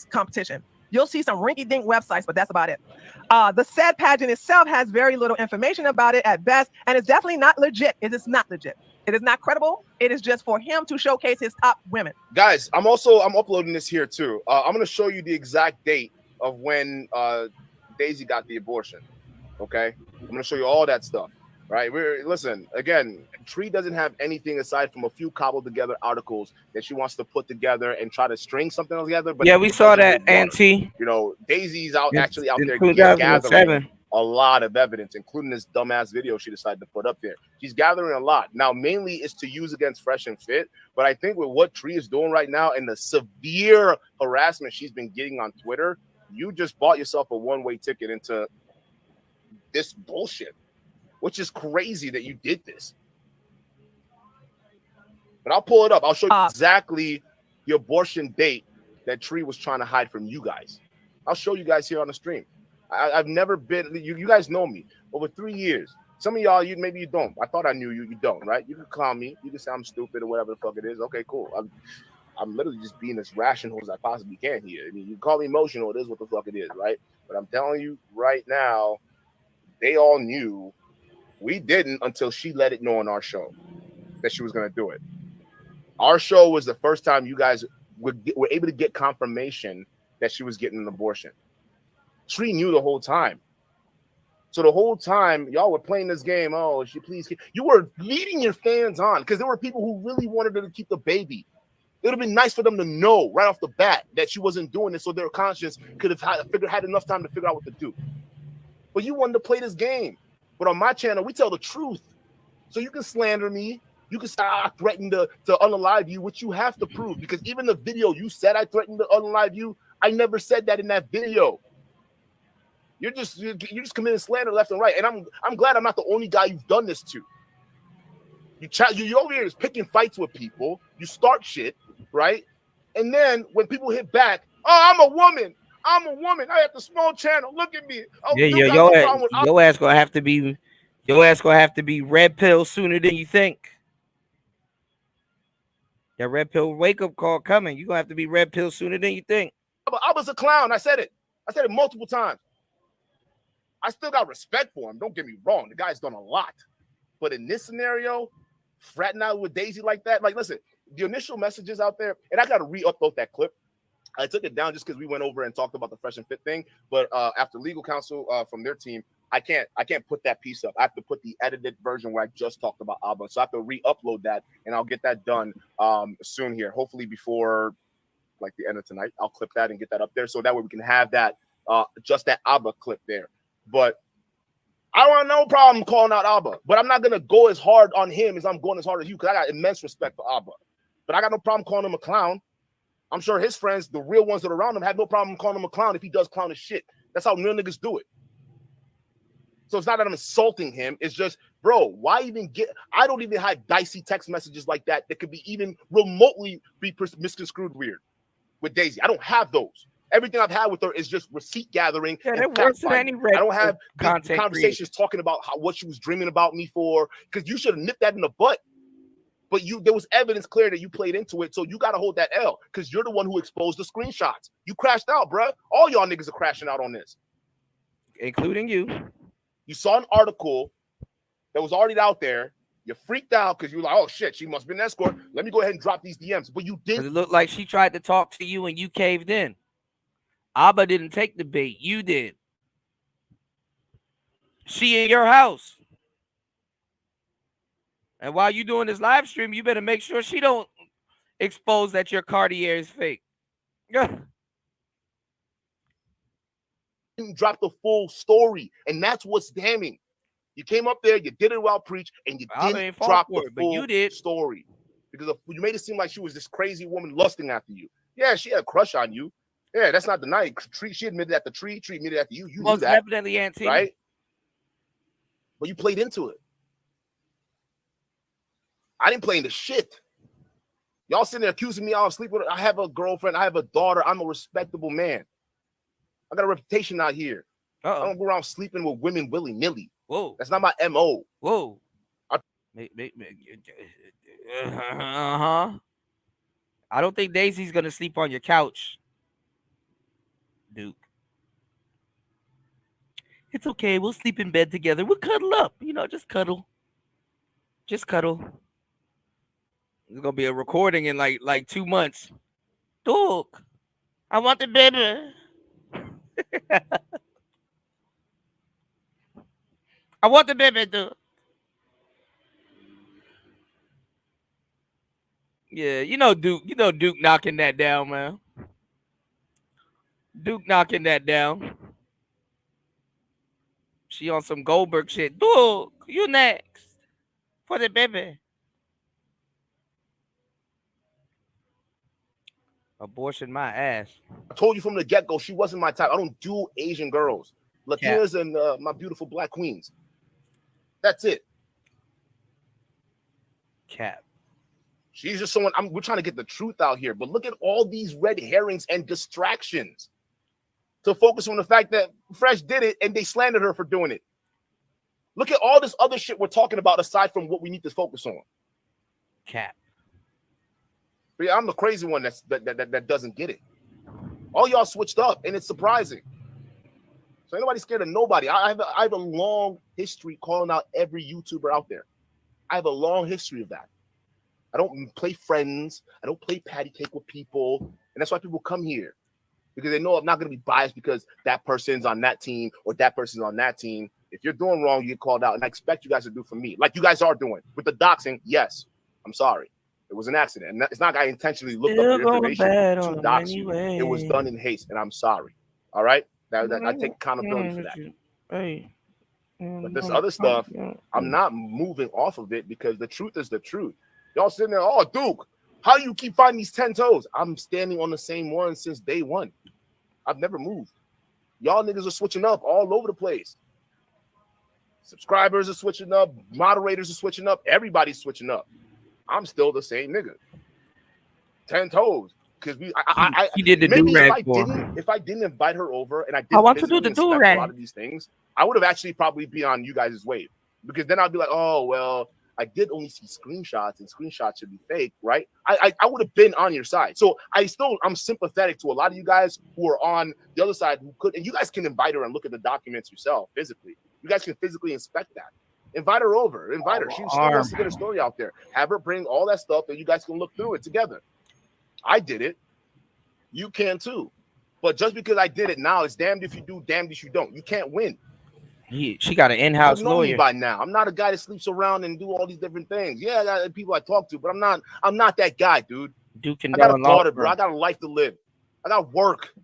competition. You'll see some rinky-dink websites, but that's about it. The said pageant itself has very little information about it at best, and it's definitely not legit. It is not legit. It is not credible. It is just for him to showcase his top women. Guys, I'm uploading this here too. I'm going to show you the exact date of when Daisy got the abortion. Okay, I'm going to show you all that stuff. Right. Listen, again, Tree doesn't have anything aside from a few cobbled together articles that she wants to put together and try to string something together. But yeah, we saw that, Auntie. You know, Daisy's actually out there 2007. gathering a lot of evidence, including this dumbass video she decided to put up there. She's gathering a lot. Now, mainly is to use against Fresh and Fit. But I think with what Tree is doing right now and the severe harassment she's been getting on Twitter, you just bought yourself a one-way ticket into this bullshit. Which is crazy that you did this. But I'll pull it up. I'll show you exactly the abortion date that Tree was trying to hide from you guys. I'll show you guys here on the stream. I've never been, you guys know me over 3 years. Some of y'all, maybe you don't. I thought I knew you. You don't, right? You can clown me. You can say I'm stupid or whatever the fuck it is. Okay, cool. I'm literally just being as rational as I possibly can here. I mean, you call me emotional. It is what the fuck it is, right? But I'm telling you right now, they all knew. We didn't until she let it know on our show that she was going to do it. Our show was the first time you guys were able to get confirmation that she was getting an abortion. Tree knew the whole time. So the whole time y'all were playing this game, oh, she please, you were leading your fans on because there were people who really wanted her to keep the baby. It would have been nice for them to know right off the bat that she wasn't doing it, so their conscience could have had enough time to figure out what to do. But you wanted to play this game. But on my channel, we tell the truth. So you can slander me. You can say I threatened to unalive you, which you have to prove. Because even the video you said I threatened to unalive you, I never said that in that video. You're just committing slander left and right. And I'm glad I'm not the only guy you've done this to. You over here is picking fights with people. You start shit, right? And then when people hit back, oh, I'm a woman. I have the small channel. Look at me. Oh, Yeah, your ass gonna have to be red pill sooner than you think. That red pill wake up call coming. You're gonna have to be red pill sooner than you think. I was a clown. I said it multiple times. I still got respect for him. Don't get me wrong. The guy's done a lot. But in this scenario, fratting out with Daisy like that, like, listen, the initial messages out there, and I got to re-upload that clip. I took it down just because we went over and talked about the fresh and fit thing. But after legal counsel from their team, I can't put that piece up. I have to put the edited version where I just talked about Abba. So I have to re-upload that, and I'll get that done soon here. Hopefully before like the end of tonight, I'll clip that and get that up there. So that way we can have that, just that Abba clip there. But I don't have no problem calling out Abba. But I'm not going to go as hard on him as I'm going as hard as you, because I got immense respect for Abba. But I got no problem calling him a clown. I'm sure his friends, the real ones that are around him, have no problem calling him a clown if he does clownish shit. That's how real niggas do it. So it's not that I'm insulting him. It's just, bro, why even get... I don't even have dicey text messages like that could be even remotely be misconstrued weird with Daisy. I don't have those. Everything I've had with her is just receipt gathering. Yeah, and worse than any red I don't have creator. conversations talking about what she was dreaming about me for, because you should have nipped that in the butt. But there was evidence clear that you played into it, so you got to hold that L, because you're the one who exposed the screenshots. You crashed out, bro. All y'all niggas are crashing out on this. Including you. You saw an article that was already out there. You freaked out because you were like, oh, shit, she must be an escort. Let me go ahead and drop these DMs. But you didn't. It looked like she tried to talk to you and you caved in. Abba didn't take the bait. You did. She in your house. And while you doing this live stream, you better make sure she don't expose that your Cartier is fake. Drop the full story, and that's what's damning. You came up there, you did it while preach, and you didn't drop the full story, because you made it seem like she was this crazy woman lusting after you. Yeah, she had a crush on you. Yeah, that's not denying. She admitted that the tree admitted that to you. You most knew that, definitely, Auntie. Right? But you played into it. I didn't play into shit. Y'all sitting there accusing me of sleeping with her. I have a girlfriend. I have a daughter. I'm a respectable man. I got a reputation out here. I don't go around sleeping with women willy-nilly. Whoa. That's not my MO. Whoa. I don't think Daisy's going to sleep on your couch, Duke. It's okay. We'll sleep in bed together. We'll cuddle up. Just cuddle. Just cuddle. There's going to be a recording in like 2 months. Duke, I want the baby. I want the baby, Duke. Yeah, Duke knocking that down, man. Duke knocking that down. She on some Goldberg shit. Duke, you next for the baby. Abortion my ass. I told you from the get-go, she wasn't my type. I don't do Asian girls. Latinas and my beautiful black queens. That's it. Cap. She's just someone. We're trying to get the truth out here, but look at all these red herrings and distractions to focus on the fact that Fresh did it and they slandered her for doing it. Look at all this other shit we're talking about aside from what we need to focus on. Cap. But yeah, I'm the crazy one that doesn't get it. All y'all switched up, and it's surprising. So ain't nobody scared of nobody. I have a long history calling out every YouTuber out there. I have a long history of that. I don't play friends. I don't play patty cake with people. And that's why people come here, because they know I'm not going to be biased because that person's on that team or that person's on that team. If you're doing wrong, you get called out, and I expect you guys to do for me, like you guys are doing with the doxing. Yes, I'm sorry. It was an accident. And it's not I intentionally looked up your information to dox you. It was done in haste, and I'm sorry. All right? I take accountability for that. Hey. But this other stuff, I'm not moving off of it because the truth is the truth. Y'all sitting there, oh, Duke, how do you keep finding these 10 toes? I'm standing on the same one since day one. I've never moved. Y'all niggas are switching up all over the place. Subscribers are switching up. Moderators are switching up. Everybody's switching up. I'm still the same nigga. 10 toes. Because he did the do-rag for if I didn't invite her over and I didn't want to do the do-rag. a lot of these things, I would have actually probably be on you guys' wave. Because then I'd be like, oh, well, I did only see screenshots, and screenshots should be fake, right? I would have been on your side. So I'm sympathetic to a lot of you guys who are on the other side who could, and you guys can invite her and look at the documents yourself physically. You guys can physically inspect that. Invite her over. Invite her. She still wants to get a story out there. Have her bring all that stuff and you guys can look through it together. I did it. You can too. But just because I did it now, it's damned if you do, damned if you don't. You can't win. She got an in-house lawyer by now. I'm not a guy that sleeps around and do all these different things. Yeah, I got people I talk to, but I'm not that guy, dude. Duke and I got a daughter, bro. I got a life to live. I got work.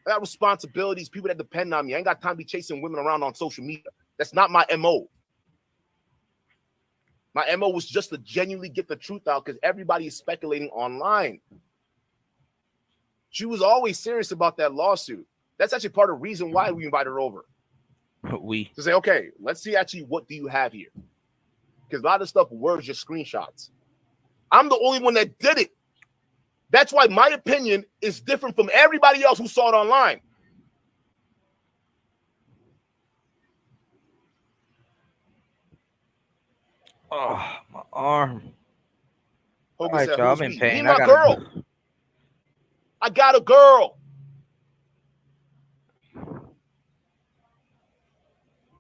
I got responsibilities, people that depend on me. I ain't got time to be chasing women around on social media. That's not my MO. My MO was just to genuinely get the truth out because everybody is speculating online. She was always serious about that lawsuit. That's actually part of the reason why we invited her over. To say, okay, let's see actually what do you have here? Because a lot of stuff were just screenshots. I'm the only one that did it. That's why my opinion is different from everybody else who saw it online. Oh, my arm. Hogan Right, said, y'all, who's I'm in me? pain. Me and my girl. I got a girl.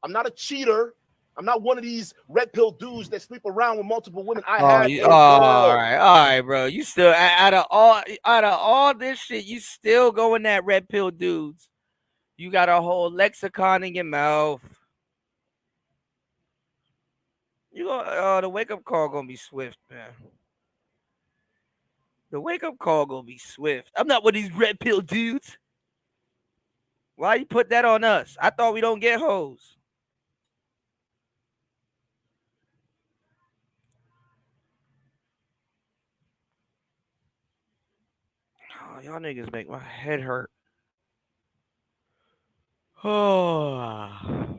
I'm not a cheater. I'm not one of these red pill dudes that sleep around with multiple women. I have a girl. All right, bro. You still out of all this shit, you still going that red pill dudes. You got a whole lexicon in your mouth. The wake up call gonna be swift, man. The wake up call gonna be swift. I'm not one of these red pill dudes. Why you put that on us? I thought we don't get hoes. Oh, y'all niggas make my head hurt. Oh.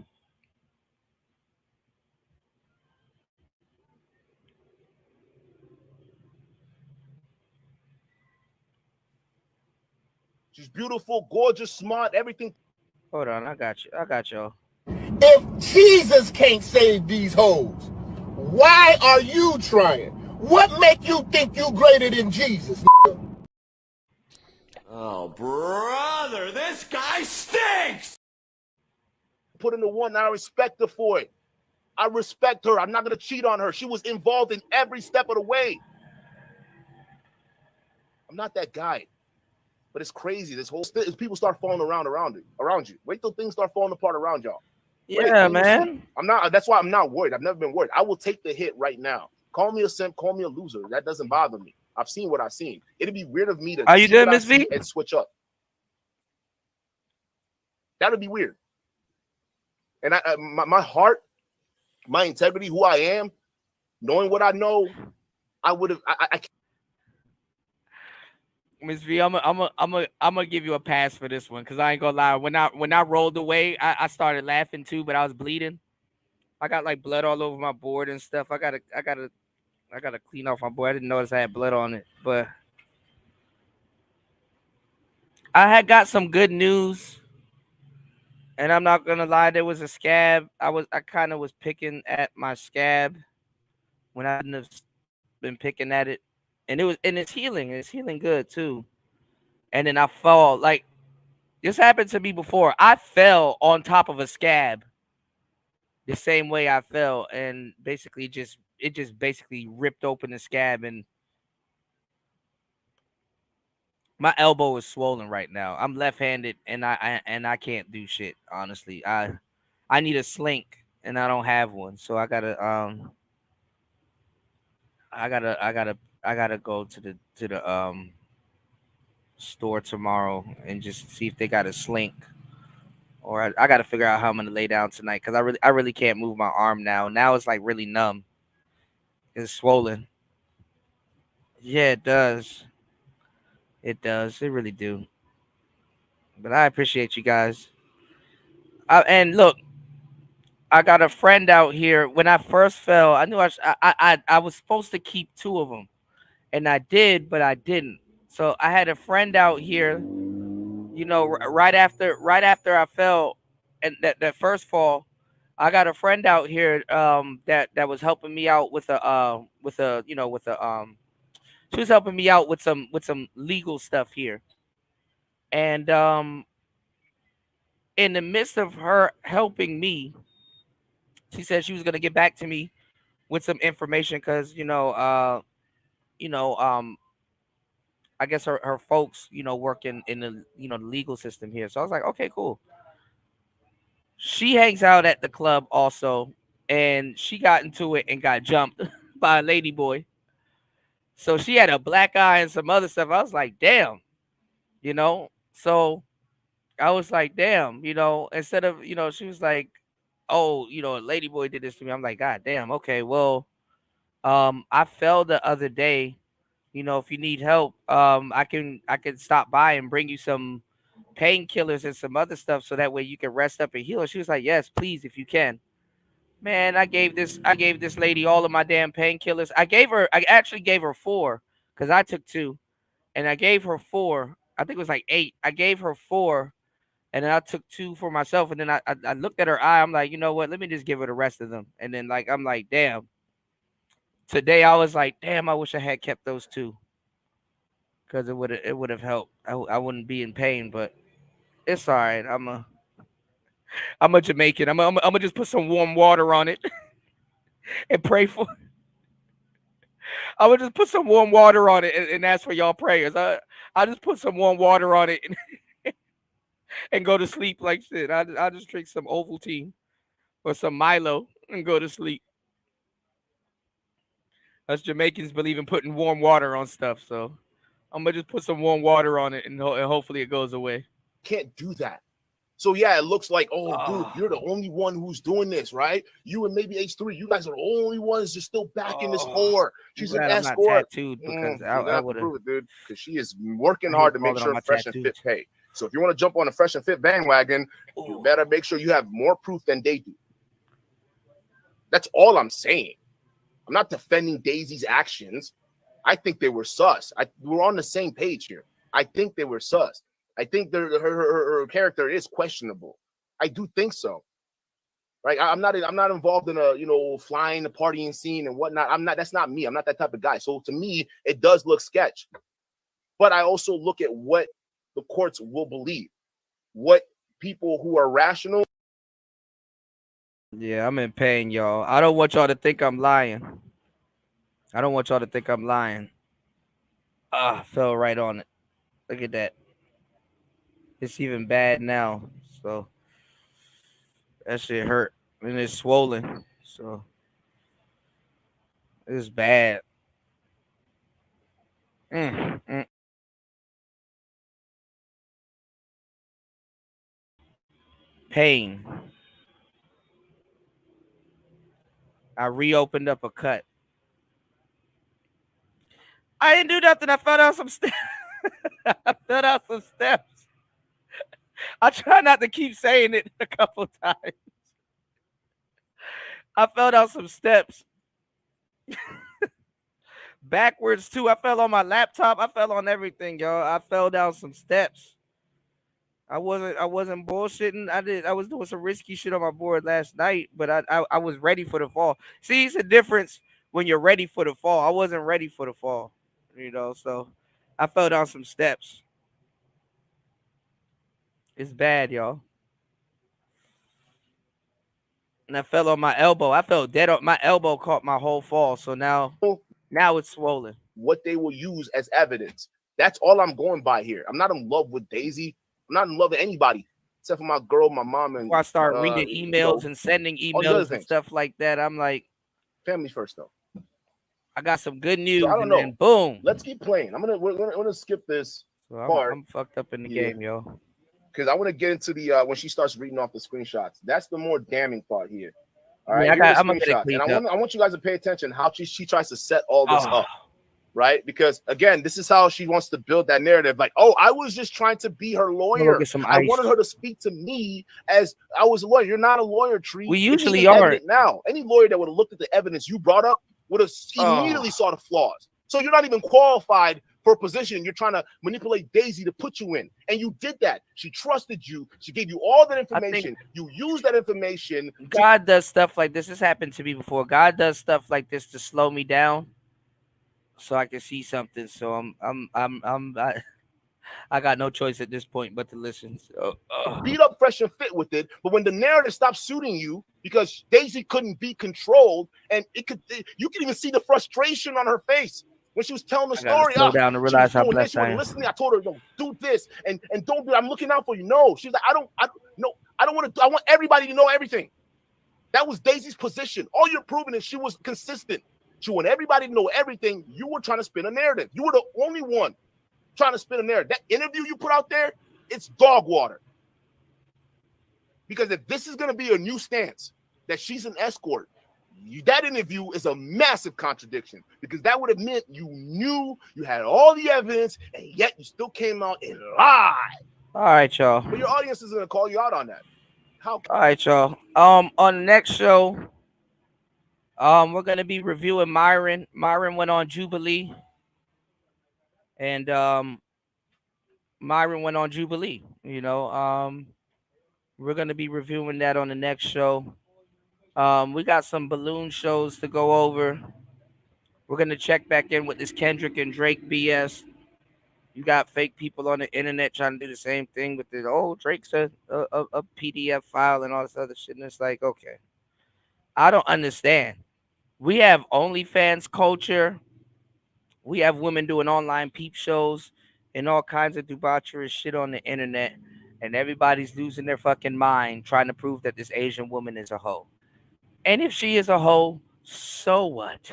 She's beautiful, gorgeous, smart, everything. Hold on, I got you. I got y'all. If Jesus can't save these hoes, why are you trying? What make you think you greater than Jesus? Oh, brother, this guy stinks! Put in the one, and I respect her for it. I respect her. I'm not going to cheat on her. She was involved in every step of the way. I'm not that guy. But it's crazy. This whole people start falling around you. Wait till things start falling apart around y'all. Yeah, man. That's why I'm not worried. I've never been worried. I will take the hit right now. Call me a simp, call me a loser. That doesn't bother me. I've seen what I've seen. It'd be weird of me to Are you good, Miss V? And switch up. That would be weird. And my heart, my integrity, who I am, knowing what I know, I would have. I Miss V, I'm gonna give you a pass for this one because I ain't gonna lie. When I rolled away, I started laughing too, but I was bleeding. I got like blood all over my board and stuff. I gotta clean off my board. I didn't notice I had blood on it, but I had got some good news. And I'm not gonna lie, there was a scab. I kind of was picking at my scab when I shouldn't have been picking at it. And it's healing. It's healing good too. And then I fall. Like, this happened to me before. I fell on top of a scab the same way I fell, and basically it just basically ripped open the scab, and My elbow is swollen right now. I'm left-handed, and I can't do shit. Honestly, I need a slink, and I don't have one. So I gotta go to the store tomorrow and just see if they got a slink, or I got to figure out how I'm gonna lay down tonight because I really can't move my arm now. Now it's like really numb. It's swollen. Yeah, it does. It does. It really do. But I appreciate you guys. And look, I got a friend out here. When I first fell, I knew I was supposed to keep two of them, and I did, but I didn't. So I had a friend out here. You know, right after I fell, and that first fall, I got a friend out here that was helping me out with a she was helping me out with some legal stuff here, and in the midst of her helping me, she said she was gonna get back to me with some information because you know I guess her folks work in the the legal system here. So I was like, okay, cool. She hangs out at the club also, and she got into it and got jumped by a lady boy. So she had a black eye and some other stuff. I was like, damn, So I was like, damn, instead of, she was like, oh, a lady boy did this to me. I'm like, God damn, okay, well, I fell the other day. If you need help, I can stop by and bring you some painkillers and some other stuff so that way you can rest up and heal. And she was like, yes, please, if you can. Man, I gave this lady all of my damn painkillers. I actually gave her four because I took two, and I gave her four. I think it was like eight. I gave her four, and then I took two for myself. And then I looked at her eye. I'm like, you know what? Let me just give her the rest of them. And then I'm like, damn. Today I was like, damn. I wish I had kept those two because it would have helped. I wouldn't be in pain, but it's all right. I'm a Jamaican. I'm gonna just put some warm water on it and pray for. I would just put some warm water on it and ask for y'all prayers. I just put some warm water on it and go to sleep like shit. I just drink some Ovaltine or some Milo and go to sleep. Us Jamaicans believe in putting warm water on stuff, so I'm gonna just put some warm water on it and hopefully it goes away. Can't do that. So yeah, it looks like, oh, dude, you're the only one who's doing this, right? You and maybe H3, you guys are the only ones just still back in this whore. She's an I'm not escort. tattooed because I would prove it, dude, because she is working hard to make sure Fresh and Fit pay. So if you want to jump on the Fresh and Fit bandwagon, you better make sure you have more proof than they do. That's all I'm saying. I'm not defending Daisy's actions. I think they were sus. We're on the same page here. I think they were sus. I think her character is questionable. I do think so. Right? I'm not involved in a flying the partying scene and whatnot. I'm not. That's not me. I'm not that type of guy. So to me, it does look sketch. But I also look at what the courts will believe, what people who are rational. Yeah, I'm in pain, y'all. I don't want y'all to think I'm lying. I fell right on it. Look at that. It's even bad now. So that shit hurt. And it's swollen. So it's bad. Pain. I reopened up a cut. I didn't do nothing. I fell down some steps. I try not to keep saying it a couple times. I fell down some steps. Backwards too. I fell on my laptop. I fell on everything, y'all. I fell down some steps. I wasn't bullshitting. I was doing some risky shit on my board last night, but I was ready for the fall. See, it's a difference when you're ready for the fall. I wasn't ready for the fall, so I fell down some steps. It's bad, y'all. And I fell on my elbow. I fell dead on my elbow, caught my whole fall. So now it's swollen. What they will use as evidence. That's all I'm going by here. I'm not in love with Daisy. I'm not in love with anybody except for my girl, my mom, and Before I start reading emails and sending all these other emails and things. stuff like that, I'm like, family first, though. I got some good news, So I don't and know. then boom. Let's keep playing. We're gonna skip this part. I'm fucked up in the game, yo. Because I want to get into the when she starts reading off the screenshots. That's the more damning part here. All right, I'm gonna get it cleaned and up. I want you guys to pay attention how she tries to set all this up, right? Because again, this is how she wants to build that narrative. Like, oh, I was just trying to be her lawyer. I wanted her to speak to me as I was a lawyer. You're not a lawyer, Tree. We It's usually even are. evident now. Any lawyer that would have looked at the evidence you brought up would have immediately saw the flaws. So you're not even qualified for a position you're trying to manipulate Daisy to put you in. And you did that. She trusted you. She gave you all that information. You used that information. God does stuff like this. This happened to me before. God does stuff like this to slow me down so I can see something. So I got no choice at this point but to listen. So, beat up, fresh and fit with it. But when the narrative stops suiting you because Daisy couldn't be controlled, and you can even see the frustration on her face when she was telling the story. Slow down to realize how blessed I am. Listening, I told her, "Yo, do this and don't do it. I'm looking out for you." No, she's like, I don't want to. I want everybody to know everything. That was Daisy's position. All you're proving is she was consistent. She wanted everybody to know everything. You were trying to spin a narrative. You were the only one trying to spin a narrative. That interview you put out there, it's dog water. Because if this is going to be a new stance that she's an escort, that interview is a massive contradiction, because that would have meant you knew, you had all the evidence, and yet you still came out and lied. all right, y'all. But your audience is going to call you out on that. How? All right, y'all. On the next show, we're gonna be reviewing Myron. Myron went on Jubilee, and Myron went on Jubilee. You know, we're gonna be reviewing that on the next show. We got some balloon shows to go over. We're gonna check back in with this Kendrick and Drake BS. You got fake people on the internet trying to do the same thing with the Drake's a PDF file and all this other shit. And it's like, okay, I don't understand. We have OnlyFans culture. We have women doing online peep shows and all kinds of debaucherous shit on the internet. And everybody's losing their fucking mind trying to prove that this Asian woman is a hoe. And if she is a hoe, so what?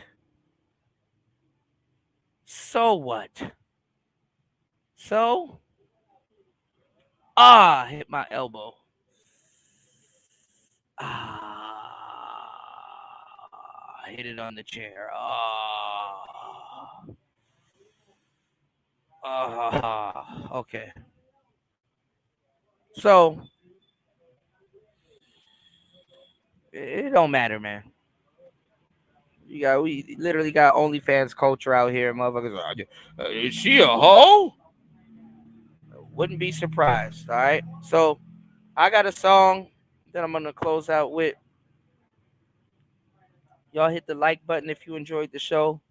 So what? So? Hit my elbow. Hit it on the chair. Okay. So, it don't matter, man. We literally got OnlyFans culture out here, motherfuckers. Is she a hoe? Wouldn't be surprised. All right. So I got a song that I'm gonna close out with. Y'all hit the like button if you enjoyed the show.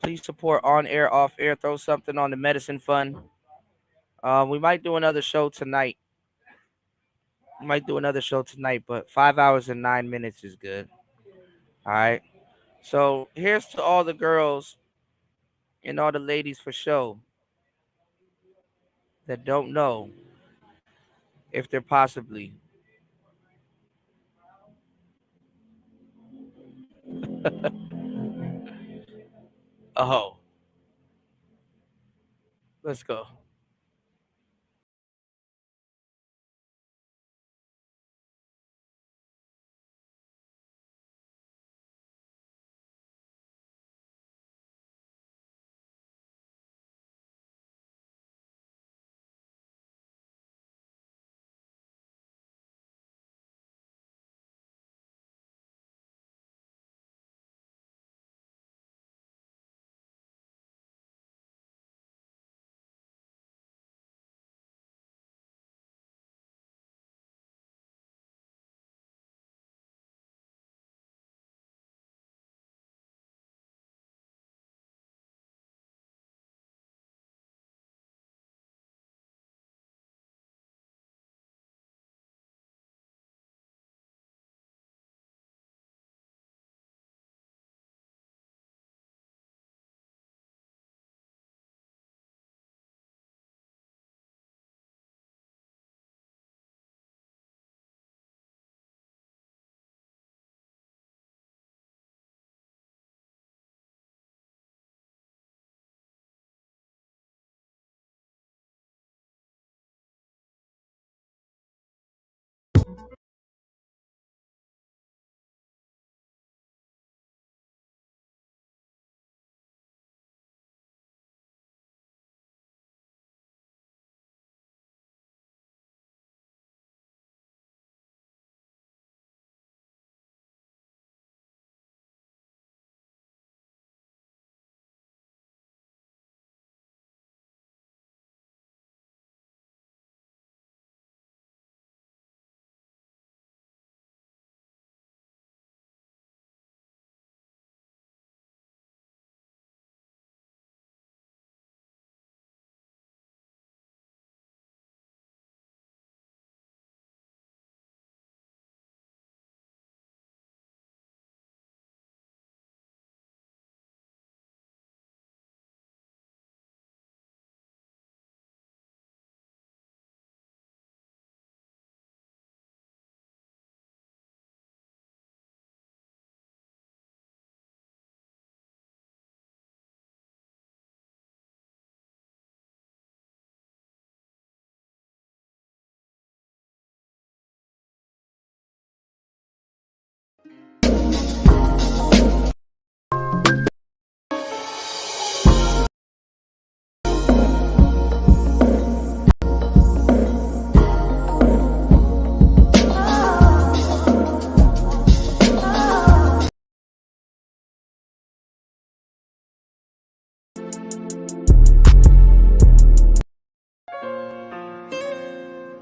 Please support on air, off air. Throw something on the medicine fund. We might do another show tonight. But 5 hours and 9 minutes is good. All right. So here's to all the girls and all the ladies for show that don't know if they're possibly a hoe. Let's go.